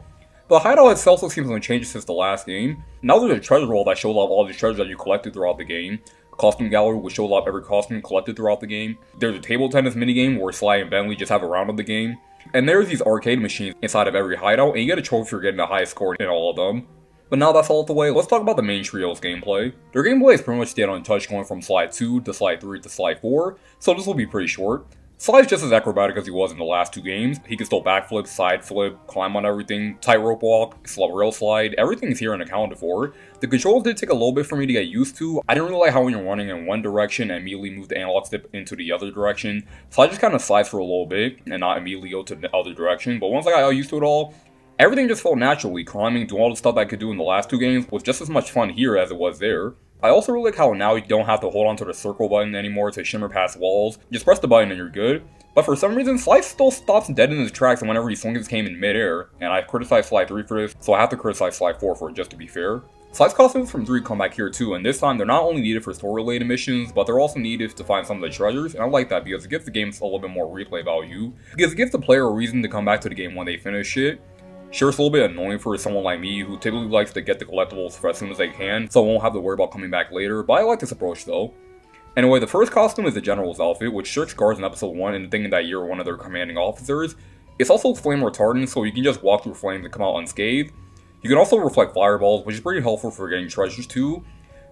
The hideout itself also seems to have changed since the last game. Now there's a treasure roll that shows off all the treasures that you collected throughout the game, a costume gallery which shows off every costume collected throughout the game, there's a table tennis minigame where Sly and Bentley just have a round of the game, and there's these arcade machines inside of every hideout, and you get a trophy for getting the highest score in all of them. But now that's all out the way, let's talk about the main trio's gameplay. Their gameplay is pretty much stayed untouched going from Sly 2 to Sly 3 to Sly 4, so this will be pretty short. Sly's just as acrobatic as he was in the last two games. He can still backflip, side flip, climb on everything, tightrope walk, rail slide, everything's here and accounted for. The controls did take a little bit for me to get used to. I didn't really like how when you're running in one direction and immediately move the analog stick into the other direction. Sly just kind of slides for a little bit and not immediately go to the other direction, but once I got used to it all, everything just felt naturally. Climbing, doing all the stuff I could do in the last two games was just as much fun here as it was there. I also really like how now you don't have to hold onto the circle button anymore to shimmer past walls. Just press the button and you're good. But for some reason, Sly still stops dead in his tracks whenever he swings his cane in midair, and I criticized Sly 3 for this, so I have to criticize Sly 4 for it just to be fair. Sly's costumes from 3 come back here too, and this time they're not only needed for story-related missions, but they're also needed to find some of the treasures, and I like that because it gives the game a little bit more replay value, because it gives the player a reason to come back to the game when they finish it. Sure, it's a little bit annoying for someone like me who typically likes to get the collectibles as soon as they can, so I won't have to worry about coming back later, but I like this approach though. Anyway, the first costume is the General's outfit, which Shirks guards in episode 1 and thinking that you're one of their commanding officers. It's also flame retardant, so you can just walk through flames and come out unscathed. You can also reflect fireballs, which is pretty helpful for getting treasures too.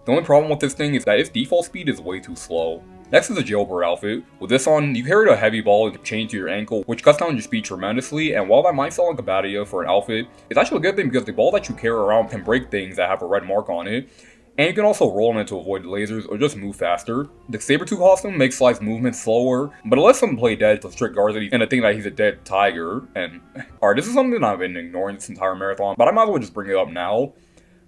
The only problem with this thing is that its default speed is way too slow. Next is the Jailbird outfit. With this on, you carry a heavy ball chained to your ankle, which cuts down your speed tremendously, and while that might sound like a bad idea for an outfit, it's actually a good thing because the ball that you carry around can break things that have a red mark on it, and you can also roll in it to avoid lasers or just move faster. The Sabretooth costume makes Sly's movement slower, but it lets him play dead to strict guards and the thing that he's a dead tiger, and alright, this is something that I've been ignoring this entire marathon, but I might as well just bring it up now.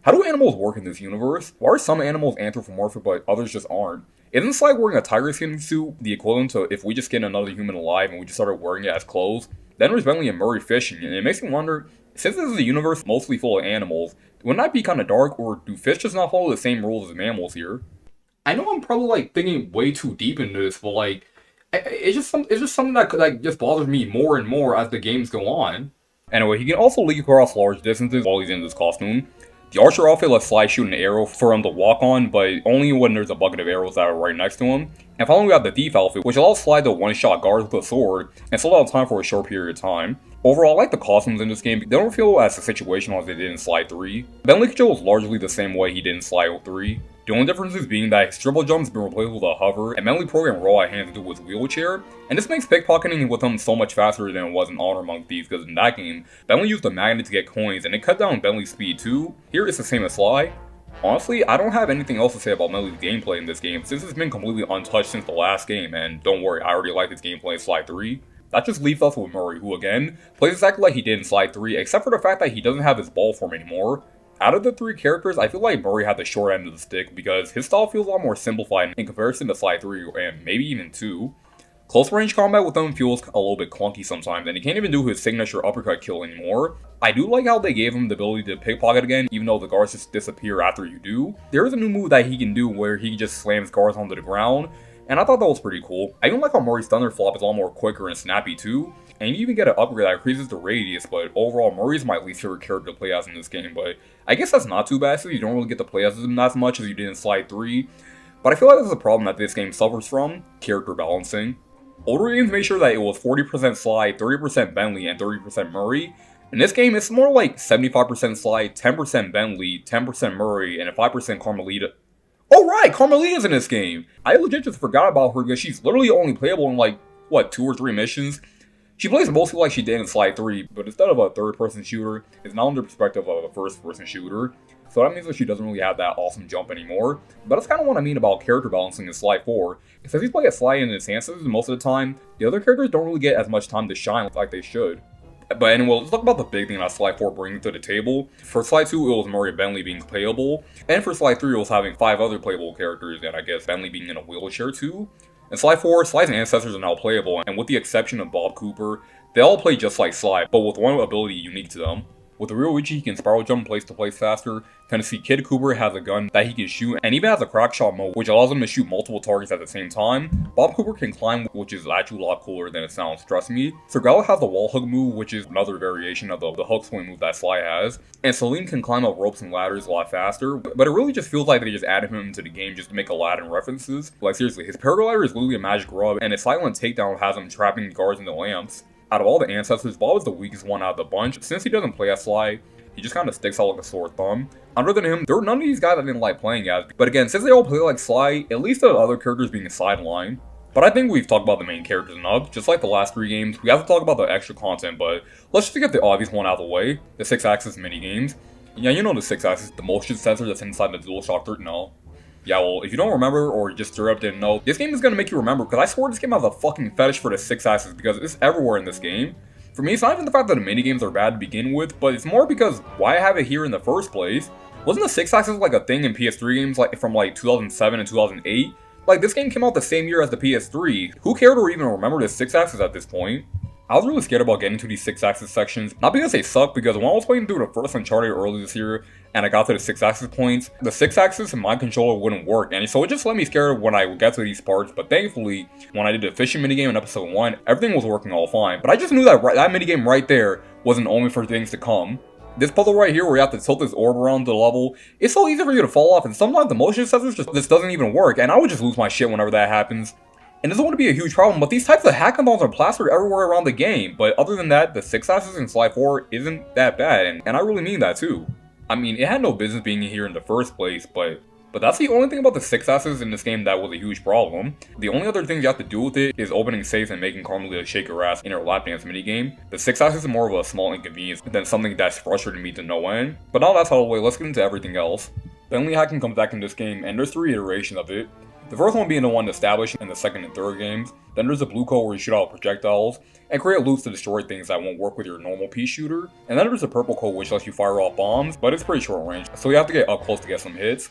How do animals work in this universe? Why are some animals anthropomorphic but others just aren't? Isn't Sly wearing a tiger skin suit the equivalent to if we just get another human alive and we just started wearing it as clothes? Then there's Bentley and Murray fishing, and it makes me wonder, since this is a universe mostly full of animals, wouldn't that be kind of dark, or do fish just not follow the same rules as mammals here? I know I'm probably thinking way too deep into this, but it's just something that just bothers me more and more as the games go on. Anyway, he can also leap across large distances while he's in this costume. The Archer outfit lets Sly shoot an arrow for him to walk on, but only when there's a bucket of arrows that are right next to him. And finally we have the Thief outfit, which allows Sly to one-shot guards with a sword, and slow down time for a short period of time. Overall, I like the costumes in this game. They don't feel as situational as they did in Sly 3. Bentley controls largely the same way he did in Sly 3. The only difference is being that his triple jump has been replaced with a hover, and Bentley programmed Raw hands into his wheelchair, and this makes pickpocketing with him so much faster than it was in Honor Among Thieves, because in that game, Bentley used a magnet to get coins, and it cut down Bentley's speed too. Here it's the same as Sly. Honestly, I don't have anything else to say about Bentley's gameplay in this game, since it's been completely untouched since the last game, and don't worry, I already liked his gameplay in Sly 3. That just leaves us with Murray, who again, plays exactly like he did in Sly 3, except for the fact that he doesn't have his ball form anymore. Out of the 3 characters, I feel like Murray had the short end of the stick because his style feels a lot more simplified in comparison to Sly 3 and maybe even 2. Close range combat with him feels a little bit clunky sometimes, and he can't even do his signature uppercut kill anymore. I do like how they gave him the ability to pickpocket again, even though the guards just disappear after you do. There is a new move that he can do where he just slams guards onto the ground, and I thought that was pretty cool. I even like how Murray's thunder flop is a lot more quicker and snappy too, and you even get an upgrade that increases the radius, but overall Murray's my least favorite character to play as in this game, but I guess that's not too bad, so you don't really get to play as him as much as you did in Sly 3. But I feel like this is a problem that this game suffers from: character balancing. Older games made sure that it was 40% Sly, 30% Bentley, and 30% Murray. In this game, it's more like 75% Sly, 10% Bentley, 10% Murray, and a 5% Carmelita. Oh right, Carmelita's in this game! I legit just forgot about her because she's literally only playable in like, what, 2 or 3 missions? She plays mostly like she did in Sly 3, but instead of a third-person shooter, it's now in the perspective of a first-person shooter. So that means that she doesn't really have that awesome jump anymore. But that's kind of what I mean about character balancing in Sly 4. Since you play as Sly and his ancestors most of the time, the other characters don't really get as much time to shine like they should. But anyway, let's talk about the big thing that Sly 4 brings to the table. For Sly 2, it was Murray and Bentley being playable. And for Sly 3, it was having 5 other playable characters, and I guess Bentley being in a wheelchair too. In Sly 4, Sly's ancestors are now playable, and with the exception of Bob Cooper, they all play just like Sly, but with one ability unique to them. With the real Luigi, he can spiral jump place to place faster. Tennessee Kid Cooper has a gun that he can shoot, and even has a crack shot mode, which allows him to shoot multiple targets at the same time. Bob Cooper can climb, which is actually a lot cooler than it sounds, trust me. Sergala has the wall hug move, which is another variation of the hook swing move that Sly has. And Celine can climb up ropes and ladders a lot faster, but it really just feels like they just added him into the game just to make Aladdin references. Like seriously, his paraglider is literally a magic rub, and his silent takedown has him trapping guards into lamps. Out of all the ancestors, Bob is the weakest one out of the bunch. Since he doesn't play as Sly, he just kind of sticks out like a sore thumb. Other than him, there were none of these guys I didn't like playing as. But again, since they all play like Sly, at least the other characters being sidelined. But I think we've talked about the main characters enough. Just like the last 3 games, we have to talk about the extra content, but let's just get the obvious one out of the way. The 6-axis minigames. Yeah, you know the 6-axis, the motion sensor that's inside the DualShock 3. No. Yeah, well, if you don't remember, or just straight up didn't know, this game is going to make you remember, because I swear this game has a fucking fetish for the 6-axis, because it's everywhere in this game. For me, it's not even the fact that the minigames are bad to begin with, but it's more because why have it here in the first place? Wasn't the 6-axis like a thing in PS3 games like from like 2007 and 2008? Like, this game came out the same year as the PS3. Who cared or even remember the 6-axis at this point? I was really scared about getting to these 6-axis sections, not because they suck, because when I was playing through the first Uncharted earlier this year, and I got to the 6-axis points, the 6-axis in my controller wouldn't work, and so it just let me scared when I would get to these parts, but thankfully, when I did the fishing minigame in episode 1, everything was working all fine, but I just knew that that minigame right there wasn't only for things to come. This puzzle right here where you have to tilt this orb around the level, it's so easy for you to fall off, and sometimes the motion sensors just doesn't even work, and I would just lose my shit whenever that happens. And this wouldn't be a huge problem, but these types of hackathons are plastered everywhere around the game. But other than that, the 6-axis in Sly 4 isn't that bad, and I really mean that too. I mean, it had no business being here in the first place, but that's the only thing about the 6-axis in this game that was a huge problem. The only other thing you have to do with it is opening safes and making Carmelita shake her ass in her lap dance minigame. The 6-axis is more of a small inconvenience than something that's frustrating me to no end. But now that's out of the way, let's get into everything else. Bentley hacking comes back in this game, and there's 3 iterations of it. The first one being the one established in the second and third games. Then there's the blue code where you shoot out projectiles and create loops to destroy things that won't work with your normal pea shooter. And then there's the purple code which lets you fire off bombs, but it's pretty short range, so you have to get up close to get some hits.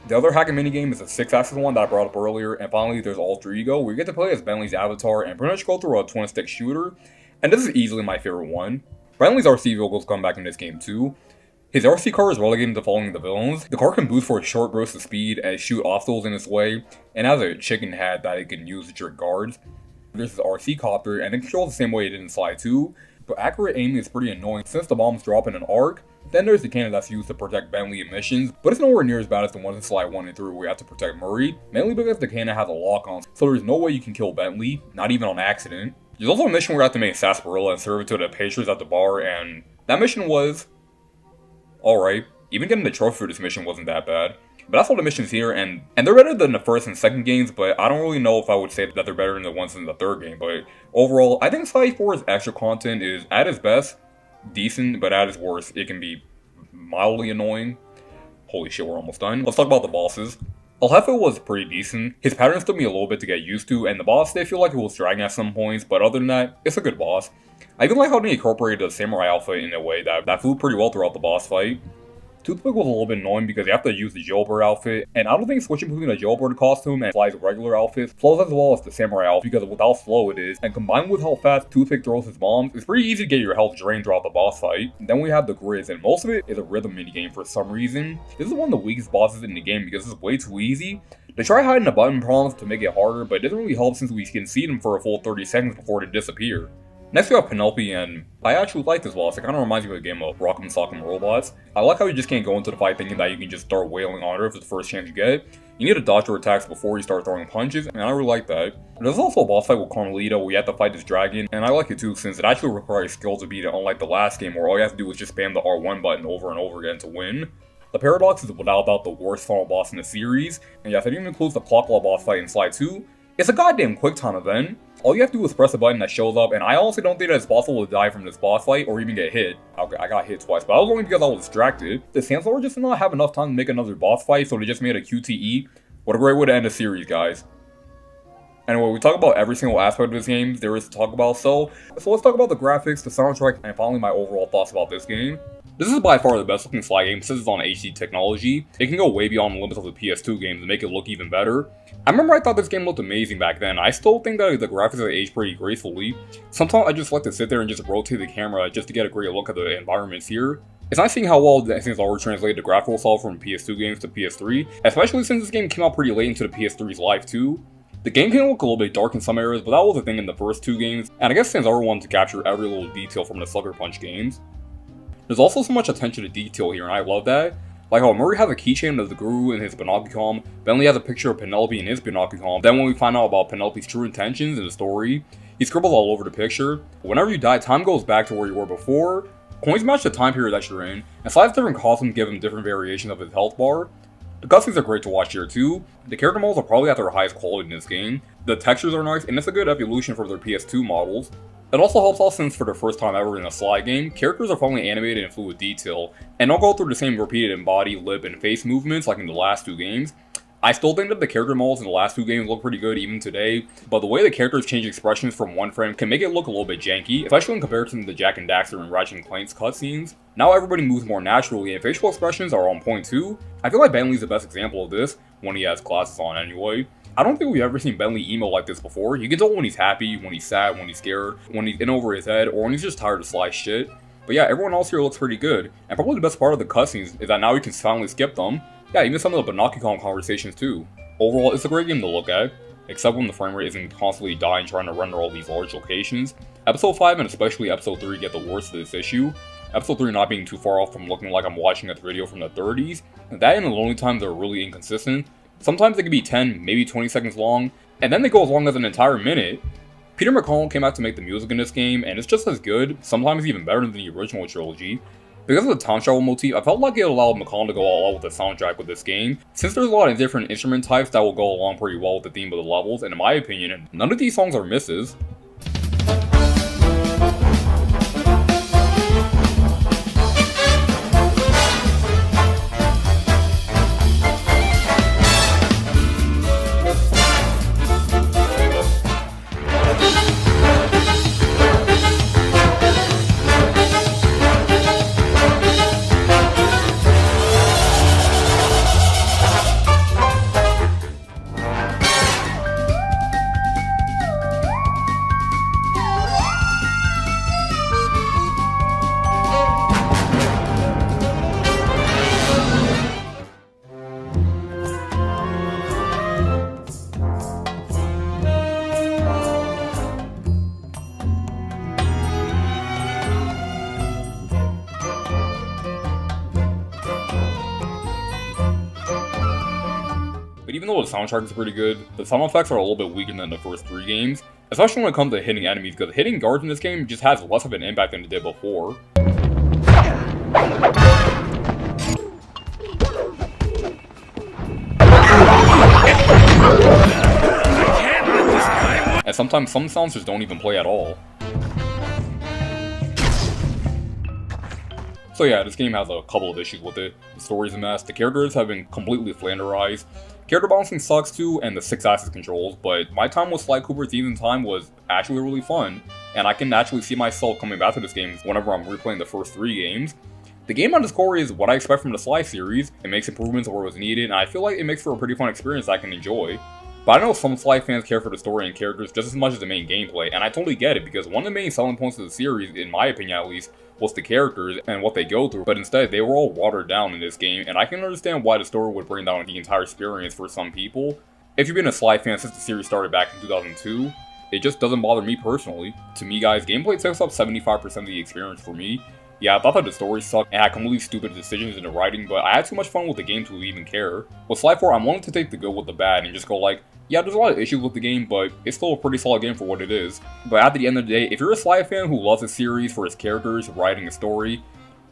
The other hacking minigame is the 6-axis one that I brought up earlier, and finally there's Alter Ego, where you get to play as Bentley's avatar and pretty much go through a twin-stick shooter, and this is easily my favorite one. Bentley's RC vehicles come back in this game too. His RC car is relegated to following the villains. The car can boost for a short burst of speed and shoot obstacles in its way, and has a chicken hat that it can use to jerk guards. There's his RC copter, and it controls the same way it did in Sly 2, but accurate aiming is pretty annoying since the bombs drop in an arc. Then there's the cannon that's used to protect Bentley in missions, but it's nowhere near as bad as the ones in Sly 1 and 3 where you have to protect Murray, mainly because the cannon has a lock on, so there's no way you can kill Bentley, not even on accident. There's also a mission where you have to make sarsaparilla and serve it to the patrons at the bar, and that mission was alright. Even getting the trophy for this mission wasn't that bad. But that's all the missions here, and they're better than the first and second games, but I don't really know if I would say that they're better than the ones in the third game. But overall, I think Sly 4's extra content is, at its best, decent, but at its worst, it can be mildly annoying. Holy shit, we're almost done. Let's talk about the bosses. El Jefe was pretty decent. His patterns took me a little bit to get used to, and the boss, they feel like it was dragging at some points, but other than that, it's a good boss. I even like how they incorporated the samurai outfit in a way that flew pretty well throughout the boss fight. Toothpick was a little bit annoying because you have to use the jailbird outfit, and I don't think switching between the jailbird costume and Sly's regular outfit flows as well as the samurai outfit because of how slow it is, and combined with how fast Toothpick throws his bombs, it's pretty easy to get your health drained throughout the boss fight. And then we have the Grizz, and most of it is a rhythm minigame for some reason. This is one of the weakest bosses in the game because it's way too easy. They try hiding the button prompts to make it harder, but it doesn't really help since we can see them for a full 30 seconds before they disappear. Next we have Penelope, and I actually like this boss. It kind of reminds me of a game of Rock'em Sock'em Robots. I like how you just can't go into the fight thinking that you can just start wailing on her if it's the first chance you get. You need to dodge her attacks before you start throwing punches, and I really like that. There's also a boss fight with Carmelita where you have to fight this dragon, and I like it too since it actually requires skill to beat it, unlike the last game where all you have to do is just spam the R1 button over and over again to win. The Paradox is without doubt the worst final boss in the series, and yeah, if it even includes the Clockla boss fight in Sly 2, it's a goddamn quick time event. All you have to do is press a button that shows up, and I honestly don't think that it's possible to die from this boss fight or even get hit. Okay, I got hit twice, but that was only because I was distracted. The Sandstorm just did not have enough time to make another boss fight, so they just made a QTE. What a great way to end a series, guys. Anyway, we talk about every single aspect of this game there is to talk about, so let's talk about the graphics, the soundtrack, and finally my overall thoughts about this game. This is by far the best looking Sly game since it's on HD technology. It can go way beyond the limits of the PS2 games to make it look even better. I remember I thought this game looked amazing back then. I still think that the graphics have aged pretty gracefully. Sometimes I just like to sit there and just rotate the camera just to get a great look at the environments here. It's nice seeing how well things already translated the graphical style from PS2 games to PS3, especially since this game came out pretty late into the PS3's life too. The game can look a little bit dark in some areas, but that was a thing in the first two games, and I guess Sandstorm wanted to capture every little detail from the Sucker Punch games. There's also so much attention to detail here, and I love that. Like how Murray has a keychain of the Guru in his Binocucom, Bentley has a picture of Penelope in his Binocucom, then when we find out about Penelope's true intentions in the story, he scribbles all over the picture. Whenever you die, time goes back to where you were before, coins match the time period that you're in, and Sly's different costumes give him different variations of his health bar. The cutscenes are great to watch here too. The character models are probably at their highest quality in this game. The textures are nice, and it's a good evolution for their PS2 models. It also helps out since for the first time ever in a Sly game, characters are finally animated and fluid with detail, and don't go through the same repeated body, lip, and face movements like in the last two games. I still think that the character models in the last two games look pretty good even today, but the way the characters change expressions from one frame can make it look a little bit janky, especially in comparison to the Jack and Daxter and Ratchet & Clank's cutscenes. Now everybody moves more naturally and facial expressions are on point too. I feel like Bentley's the best example of this, when he has glasses on anyway. I don't think we've ever seen Bentley emo like this before. You can tell when he's happy, when he's sad, when he's scared, when he's in over his head, or when he's just tired of Sly shit. But yeah, everyone else here looks pretty good, and probably the best part of the cutscenes is that now you can finally skip them. Yeah, even some of the Binocucom conversations too. Overall, it's a great game to look at, except when the frame rate isn't constantly dying trying to render all these large locations. Episode 5 and especially Episode 3 get the worst of this issue. Episode 3 not being too far off from looking like I'm watching a video from the 30s, and that and the loading times are really inconsistent. Sometimes they can be 10, maybe 20 seconds long, and then they go as long as an entire minute. Peter McCollum came out to make the music in this game, and it's just as good, sometimes even better than the original trilogy. Because of the time travel motif, I felt like it allowed McCollum to go all out with the soundtrack with this game, since there's a lot of different instrument types that will go along pretty well with the theme of the levels, and in my opinion, none of these songs are misses. Even though the soundtrack is pretty good, the sound effects are a little bit weaker than the first three games, especially when it comes to hitting enemies, because hitting guards in this game just has less of an impact than it did before. And sometimes some sounds just don't even play at all. So yeah, this game has a couple of issues with it. The story's a mess, the characters have been completely flanderized, character balancing sucks too, and the 6-axis controls, but my time with Sly Cooper Thieves in Time was actually really fun, and I can actually see myself coming back to this game whenever I'm replaying the first 3 games. The game on its core is what I expect from the Sly series. It makes improvements where it was needed, and I feel like it makes for a pretty fun experience I can enjoy. But I know some Sly fans care for the story and characters just as much as the main gameplay, and I totally get it, because one of the main selling points of the series, in my opinion at least, was the characters and what they go through, but instead they were all watered down in this game, and I can understand why the story would bring down the entire experience for some people. If you've been a Sly fan since the series started back in 2002, it just doesn't bother me personally. To me guys, gameplay takes up 75% of the experience for me. Yeah, I thought that the story sucked and had completely stupid decisions in the writing, but I had too much fun with the game to even care. With Sly 4, I'm willing to take the good with the bad and just go like, yeah, there's a lot of issues with the game, but it's still a pretty solid game for what it is. But at the end of the day, if you're a Sly fan who loves the series for its characters, writing, and story,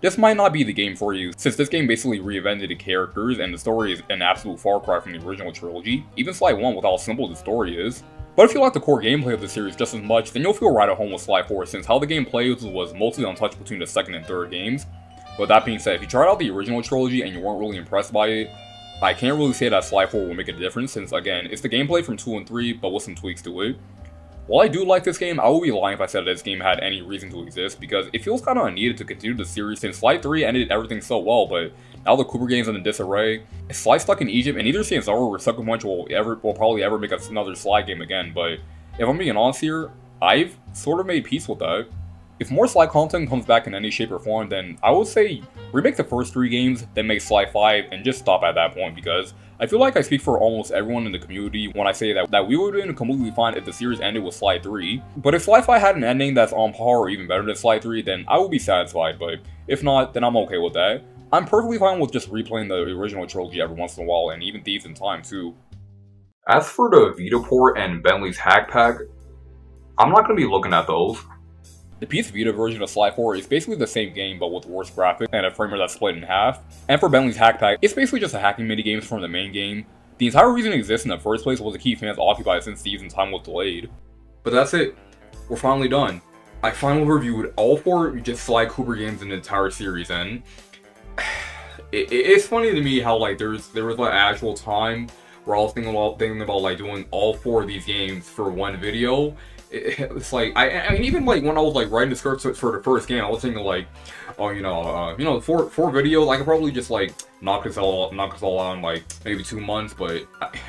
this might not be the game for you, since this game basically reinvented the characters and the story is an absolute far cry from the original trilogy, even Sly 1 with how simple the story is. But if you like the core gameplay of the series just as much, then you'll feel right at home with Sly 4 since how the game plays was mostly untouched between the second and third games. But that being said, if you tried out the original trilogy and you weren't really impressed by it, I can't really say that Sly 4 will make a difference since, again, it's the gameplay from 2 and 3, but with some tweaks to it. While I do like this game, I would be lying if I said that this game had any reason to exist, because it feels kinda unneeded to continue the series since Sly 3 ended everything so well, but now the Cooper game's in a disarray. Sly stuck in Egypt, and neither Saint or Sucker Punch will probably ever make another Sly game again, but if I'm being honest here, I've sort of made peace with that. If more Sly content comes back in any shape or form, then I would say remake the first 3 games, then make Sly 5, and just stop at that point, because I feel like I speak for almost everyone in the community when I say that we would have been completely fine if the series ended with Sly 3. But if Sly 5 had an ending that's on par or even better than Sly 3, then I would be satisfied, but if not, then I'm okay with that. I'm perfectly fine with just replaying the original trilogy every once in a while, and even Thieves in Time too. As for the Vita port and Bentley's hack pack, I'm not going to be looking at those. The PS Vita version of Sly 4 is basically the same game but with worse graphics and a framerate that's split in half. And for Bentley's hack pack, it's basically just a hacking minigames from the main game. The entire reason it exists in the first place was to keep fans occupied since Thieves in Time was delayed. But that's it. We're finally done. I finally reviewed all 4 just Sly Cooper games in the entire series, and it's funny to me how like there was like actual time where I was thinking about like doing all 4 of these games for one video. It's like I mean, even like when I was like writing the scripts for the first game, I was thinking like, oh, you know, 4 videos, I could probably just like knock this all out in like maybe 2 months. But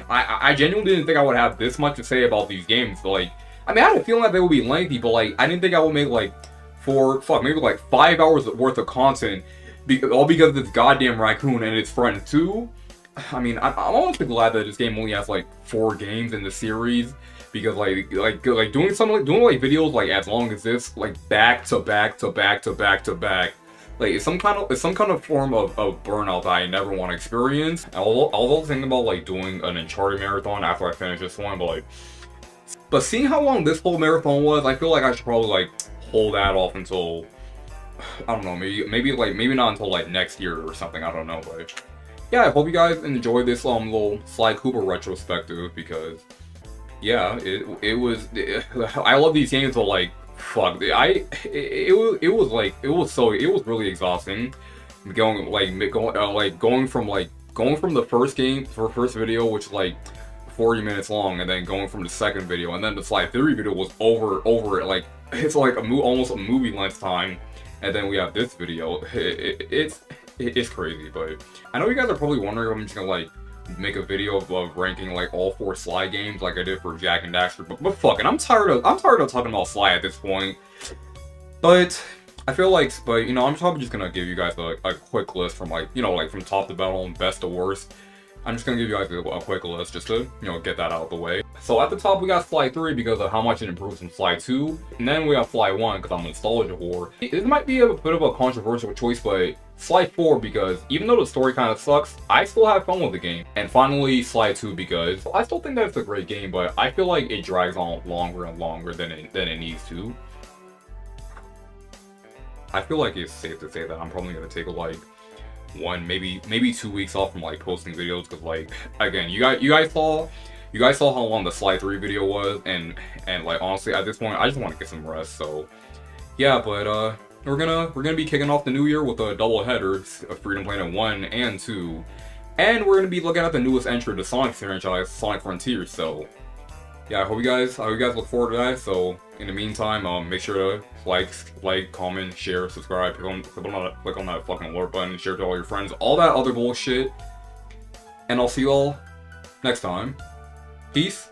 I genuinely didn't think I would have this much to say about these games. But like, I mean, I had a feeling that they would be lengthy, but like I didn't think I would make like maybe like 5 hours worth of content, all because of this goddamn raccoon and its friends too. I mean, I'm honestly glad that this game only has like 4 games in the series. Because like doing videos like as long as this, like back to back, like it's some kind of form of burnout that I never want to experience. I was also thinking about like doing an Uncharted marathon after I finish this one, but seeing how long this whole marathon was, I feel like I should probably like hold that off until, I don't know, maybe not until like next year or something. I don't know, but yeah, I hope you guys enjoyed this little Sly Cooper retrospective, because yeah, it was. I love these games, but like, fuck, it was really exhausting. Going from the first video, which is like 40 minutes long, and then going from the second video, and then the Sly 3 video was over like it's like almost a movie length time, and then we have this video. It's crazy, but I know you guys are probably wondering if I'm just gonna like make a video of ranking like all 4 Sly games like I did for Jak and Daxter, but fuck it, I'm tired of talking about Sly at this point. But I feel like, I'm probably just gonna give you guys a quick list from like, from top to bottom, best to worst. I'm just gonna give you guys a quick list just to, get that out of the way. So at the top we got Sly 3 because of how much it improves from Sly 2, and then we have Sly 1 because I'm a nostalgia whore. It might be a bit of a controversial choice, but Sly 4 because even though the story kind of sucks, I still have fun with the game. And finally Sly 2 because I still think that it's a great game, but I feel like it drags on longer and longer than it needs to. I feel like it's safe to say that I'm probably gonna take like 1, maybe 2 weeks off from like posting videos, because like, again, you guys saw how long the Sly 3 video was, and like honestly at this point I just want to get some rest. So yeah, but we're gonna be kicking off the new year with a double header of Freedom Planet 1 and 2. And we're gonna be looking at the newest entry to the Sonic franchise, Sonic Frontiers. So yeah, I hope you guys look forward to that. So in the meantime, make sure to like, comment, share, subscribe, click on that fucking alert button, share it to all your friends, all that other bullshit. And I'll see you all next time. Peace.